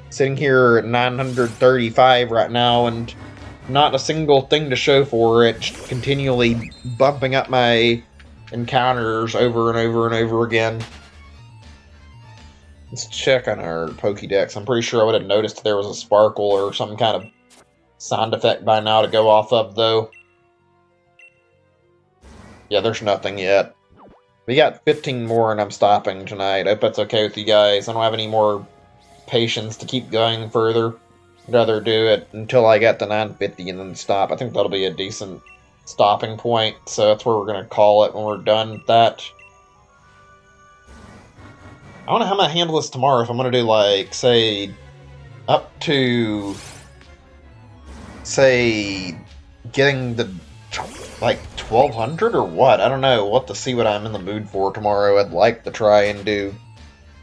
Sitting here at 935 right now, and not a single thing to show for it, just continually bumping up my encounters over and over and over again. Let's check on our Pokédex. I'm pretty sure I would have noticed if there was a sparkle or some kind of sound effect by now to go off of, though. Yeah, there's nothing yet. We got 15 more and I'm stopping tonight. I hope that's okay with you guys. I don't have any more patience to keep going further. I'd rather do it until I get to 950 and then stop. I think that'll be a decent stopping point, so that's where we're going to call it when we're done with that. I don't know how I'm going to handle this tomorrow. If I'm going to do, like, say, up to, say, getting the, like, 1200 or what? I don't know what to see what I'm in the mood for tomorrow. I'd like to try and do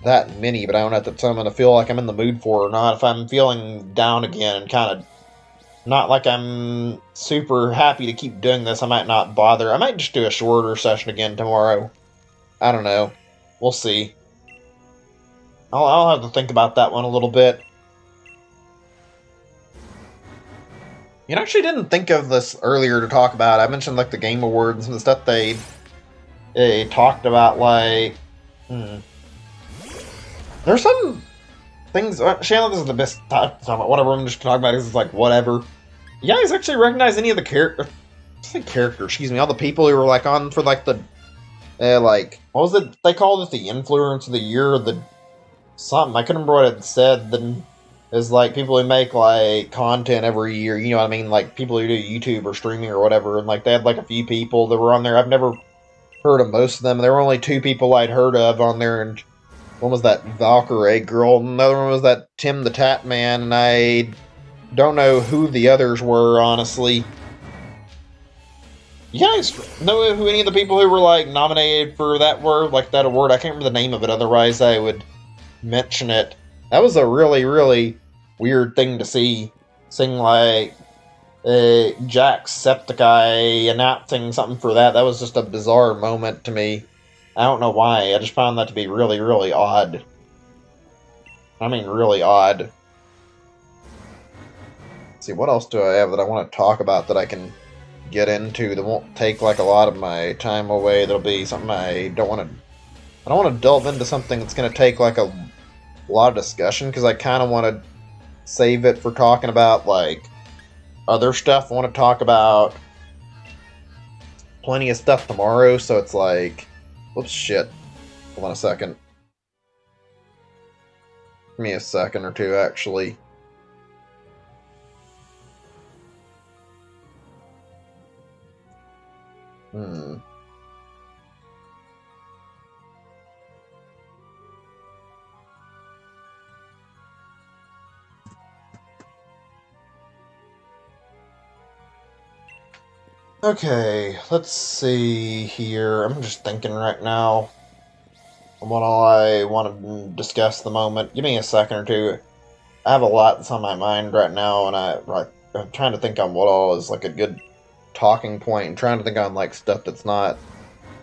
that many, but I don't know if I'm going to feel like I'm in the mood for or not. If I'm feeling down again and kind of not like I'm super happy to keep doing this, I might not bother. I might just do a shorter session again tomorrow. I don't know. We'll see. I'll have to think about that one a little bit. You know, I actually didn't think of this earlier to talk about. I mentioned, like, the Game Awards and the stuff they talked about, like... There's some things... Shannon, this is the best time to talk about whatever I'm just talking about, because it's like, whatever. You guys actually recognize any of the characters, excuse me, all the people who were, like, on for, like, the... like, what was it? They called it the Influence of the Year, or the... something. I couldn't remember what it said. Then is like people who make like content every year. You know what I mean? Like people who do YouTube or streaming or whatever. And like they had like a few people that were on there. I've never heard of most of them. There were only two people I'd heard of on there, and one was that Valkyrie girl, and another one was that Tim the Tat Man. And I don't know who the others were, honestly. You guys know who any of the people who were like nominated for that were? Like that award? I can't remember the name of it. Otherwise, I would mention it. That was a really, really weird thing to see. Seeing like Jacksepticeye announcing something for that. That was just a bizarre moment to me. I don't know why. I just found that to be really, really odd. I mean, really odd. Let's see, what else do I have that I want to talk about that I can get into that won't take like a lot of my time away? That'll be something I don't want to delve into something that's going to take like a lot of discussion, because I kind of want to save it for talking about like other stuff. I want to talk about plenty of stuff tomorrow, so it's like, whoops, shit. Hold on a second. Give me a second or two, actually. Hmm. Okay, let's see here. I'm just thinking right now what I want to discuss at the moment. Give me a second or two. I have a lot that's on my mind right now, and I'm trying to think on what all is like a good talking point, and trying to think on like stuff that's not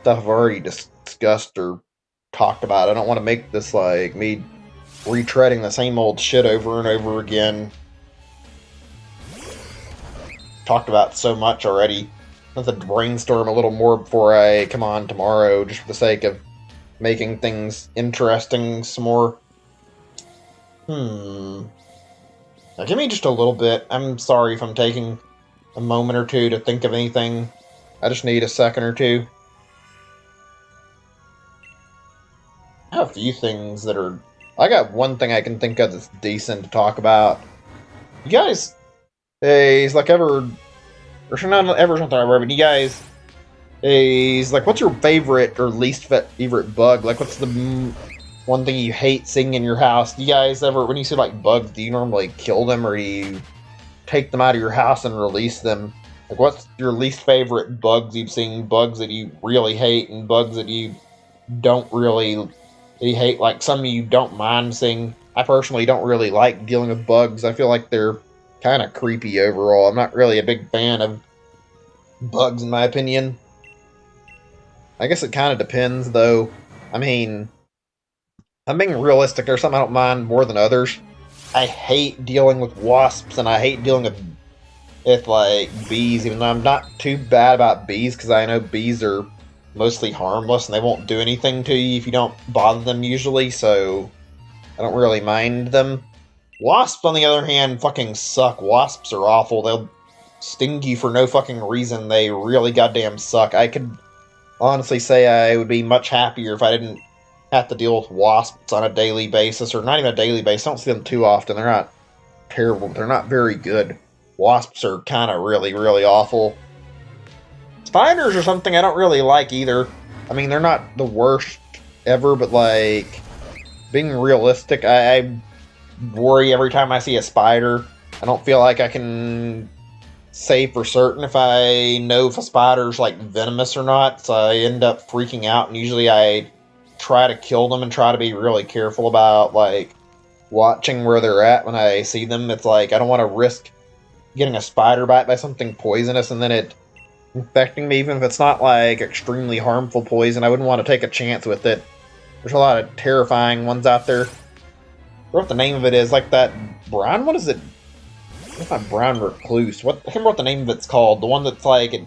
stuff I've already discussed or talked about. I don't want to make this like me retreading the same old shit over and over again. Talked about so much already. Let's brainstorm a little more before I come on tomorrow, just for the sake of making things interesting some more. Now, give me just a little bit. I'm sorry if I'm taking a moment or two to think of anything. I just need a second or two. I have a few things that are... I got one thing I can think of that's decent to talk about. You guys... He's like ever... Or not ever something I but you guys... He's like, what's your favorite or least favorite bug? Like, what's the one thing you hate seeing in your house? Do you guys ever... When you see, like, bugs, do you normally kill them, or do you take them out of your house and release them? Like, what's your least favorite bugs you've seen? Bugs that you really hate, and bugs that you don't really... You hate, like some of you don't mind seeing. I personally don't really like dealing with bugs. I feel like they're kind of creepy overall. I'm not really a big fan of bugs in my opinion. I guess it kind of depends though. I mean, I'm being realistic. There's something I don't mind more than others. I hate dealing with wasps, and I hate dealing with like bees, even though I'm not too bad about bees, because I know bees are mostly harmless and they won't do anything to you if you don't bother them usually, so I don't really mind them. Wasps, on the other hand, fucking suck. Wasps are awful. They'll sting you for no fucking reason. They really goddamn suck. I could honestly say I would be much happier if I didn't have to deal with wasps on a daily basis, or not even a daily basis. I don't see them too often. They're not terrible, but they're not very good. Wasps are kind of really, really awful. Spiders are something I don't really like either. I mean, they're not the worst ever, but like, being realistic, I worry every time I see a spider. I don't feel like I can say for certain if I know if a spider's like venomous or not, so I end up freaking out, and usually I try to kill them and try to be really careful about like watching where they're at when I see them. It's like I don't want to risk getting a spider bite by something poisonous and then it infecting me, even if it's not like extremely harmful poison. I wouldn't want to take a chance with it. There's a lot of terrifying ones out there. I don't know what the name of it is, like that brown, what is it? It's not brown recluse. What, I can't remember what the name of it's called. The one that's like, it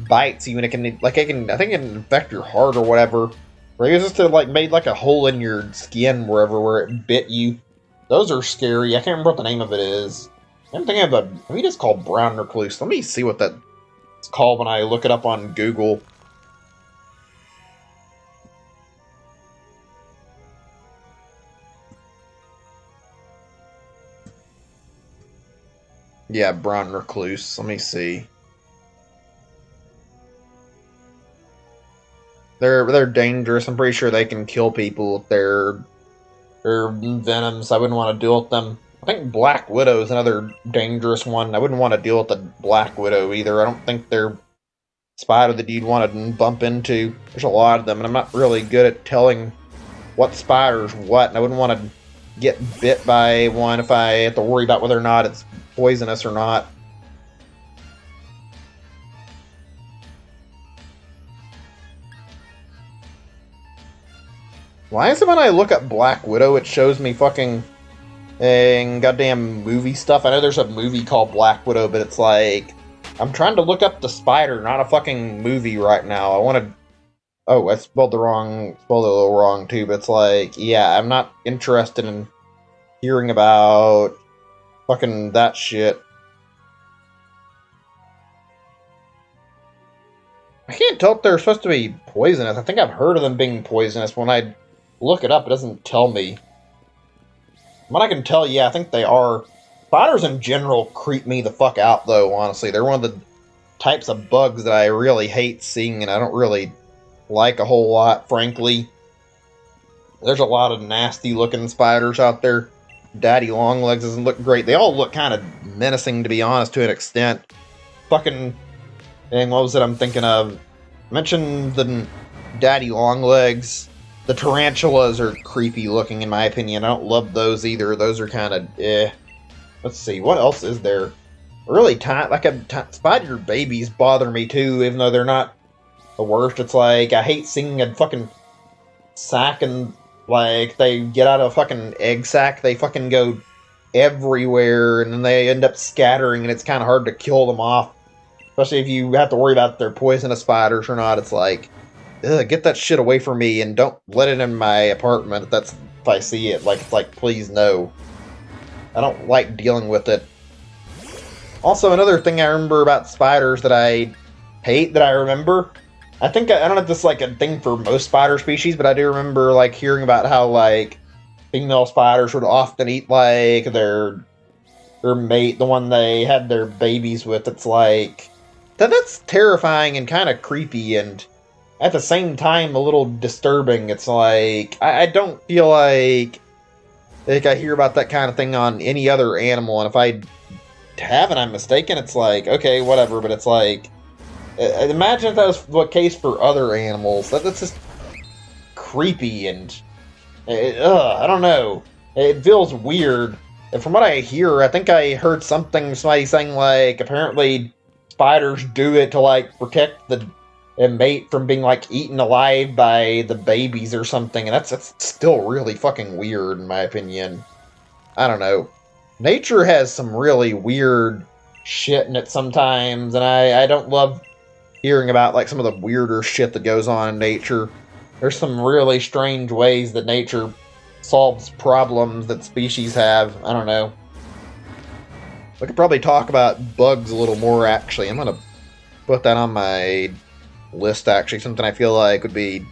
bites you and it can, like, I think it can infect your heart or whatever. Or it just like made like a hole in your skin wherever where it bit you. Those are scary. I can't remember what the name of it is. I'm thinking of I think it's called brown recluse. Let me see what that it's called when I look it up on Google. Yeah, brown recluse. Let me see. They're dangerous. I'm pretty sure they can kill people with their venoms. I wouldn't want to deal with them. I think Black Widow is another dangerous one. I wouldn't want to deal with the Black Widow either. I don't think they're spider that you'd want to bump into. There's a lot of them, and I'm not really good at telling what spider's what, and I wouldn't want to get bit by one if I have to worry about whether or not it's poisonous or not. Why is it when I look up Black Widow, it shows me fucking goddamn movie stuff? I know there's a movie called Black Widow, but it's like, I'm trying to look up the spider, not a fucking movie right now. I want to... Oh, I spelled it a little wrong too, but it's like, yeah, I'm not interested in hearing about fucking that shit. I can't tell if they're supposed to be poisonous. I think I've heard of them being poisonous. When I look it up, it doesn't tell me. What I can tell, yeah, I think they are. Spiders in general creep me the fuck out, though, honestly. They're one of the types of bugs that I really hate seeing and I don't really like a whole lot, frankly. There's a lot of nasty looking spiders out there. Daddy Longlegs doesn't look great. They all look kind of menacing, to be honest, to an extent. Fucking... And what was it I'm thinking of? I mentioned the Daddy Longlegs. The tarantulas are creepy looking, in my opinion. I don't love those either. Those are kind of eh. Let's see, what else is there? Really tiny, spider babies bother me too, even though they're not the worst. It's like, I hate seeing a fucking sack and, like, they get out of a fucking egg sack, they fucking go everywhere, and then they end up scattering, and it's kind of hard to kill them off. Especially if you have to worry about if they're poisonous spiders or not. It's like, ugh, get that shit away from me, and don't let it in my apartment if I see it. Like, it's like, please no. I don't like dealing with it. Also, another thing I remember about spiders that I hate, that I remember, I don't know if this is like a thing for most spider species, but I do remember like hearing about how like female spiders would often eat like their mate, the one they had their babies with. It's like, that's terrifying and kind of creepy, and at the same time a little disturbing. It's like, I don't feel like I hear about that kind of thing on any other animal, and if I haven't, I'm mistaken. It's like, okay, whatever, but it's like, imagine if that was the case for other animals. That's just creepy, and I don't know. It feels weird. And from what I hear, I think I heard somebody saying like, apparently spiders do it to like protect the mate from being like eaten alive by the babies or something, and that's still really fucking weird in my opinion. I don't know. Nature has some really weird shit in it sometimes, and I don't love hearing about like some of the weirder shit that goes on in nature. There's some really strange ways that nature solves problems that species have. I don't know. We could probably talk about bugs a little more, actually. I'm gonna put that on my list, actually. Something I feel like would be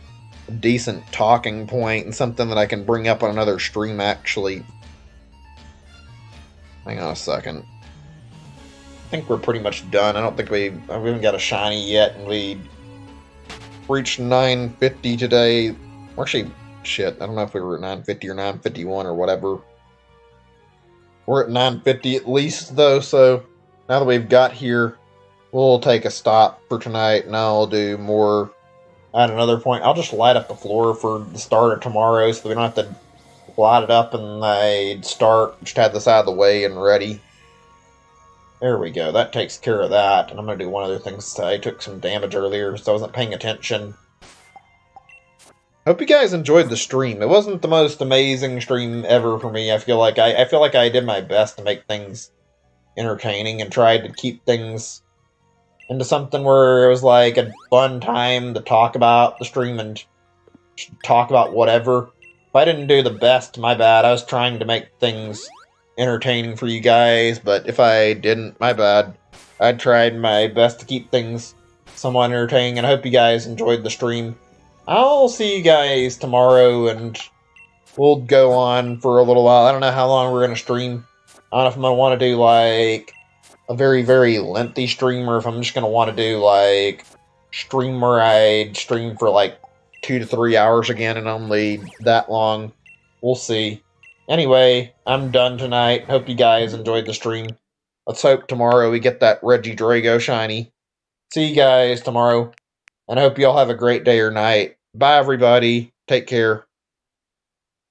a decent talking point and something that I can bring up on another stream, actually. Hang on a second. I think we're pretty much done. I don't think we haven't got a shiny yet, and we reached 950 today. Actually, shit, I don't know if we were at 950 or 951 or whatever. We're at 950 at least, though, so now that we've got here, we'll take a stop for tonight, and I'll do more at another point. I'll just light up the floor for the start of tomorrow, so we don't have to light it up and I'd start, just have this out of the way and ready. There we go, that takes care of that, and I'm going to do one other thing. I took some damage earlier, so I wasn't paying attention. Hope you guys enjoyed the stream. It wasn't the most amazing stream ever for me. I feel like I did my best to make things entertaining and tried to keep things into something where it was like a fun time to talk about the stream and talk about whatever. If I didn't do the best, my bad. I was trying to make things entertaining for you guys, but if I didn't, my bad. I tried my best to keep things somewhat entertaining, and I hope you guys enjoyed the stream. I'll see you guys tomorrow, and we'll go on for a little while. I don't know how long we're going to stream. I don't know if I'm going to want to do, like, a very, very lengthy stream, or if I'm just going to want to do, like, stream where I stream for, like, 2 to 3 hours again and only that long. We'll see. Anyway, I'm done tonight. Hope you guys enjoyed the stream. Let's hope tomorrow we get that Regidrago shiny. See you guys tomorrow, and I hope you all have a great day or night. Bye, everybody. Take care.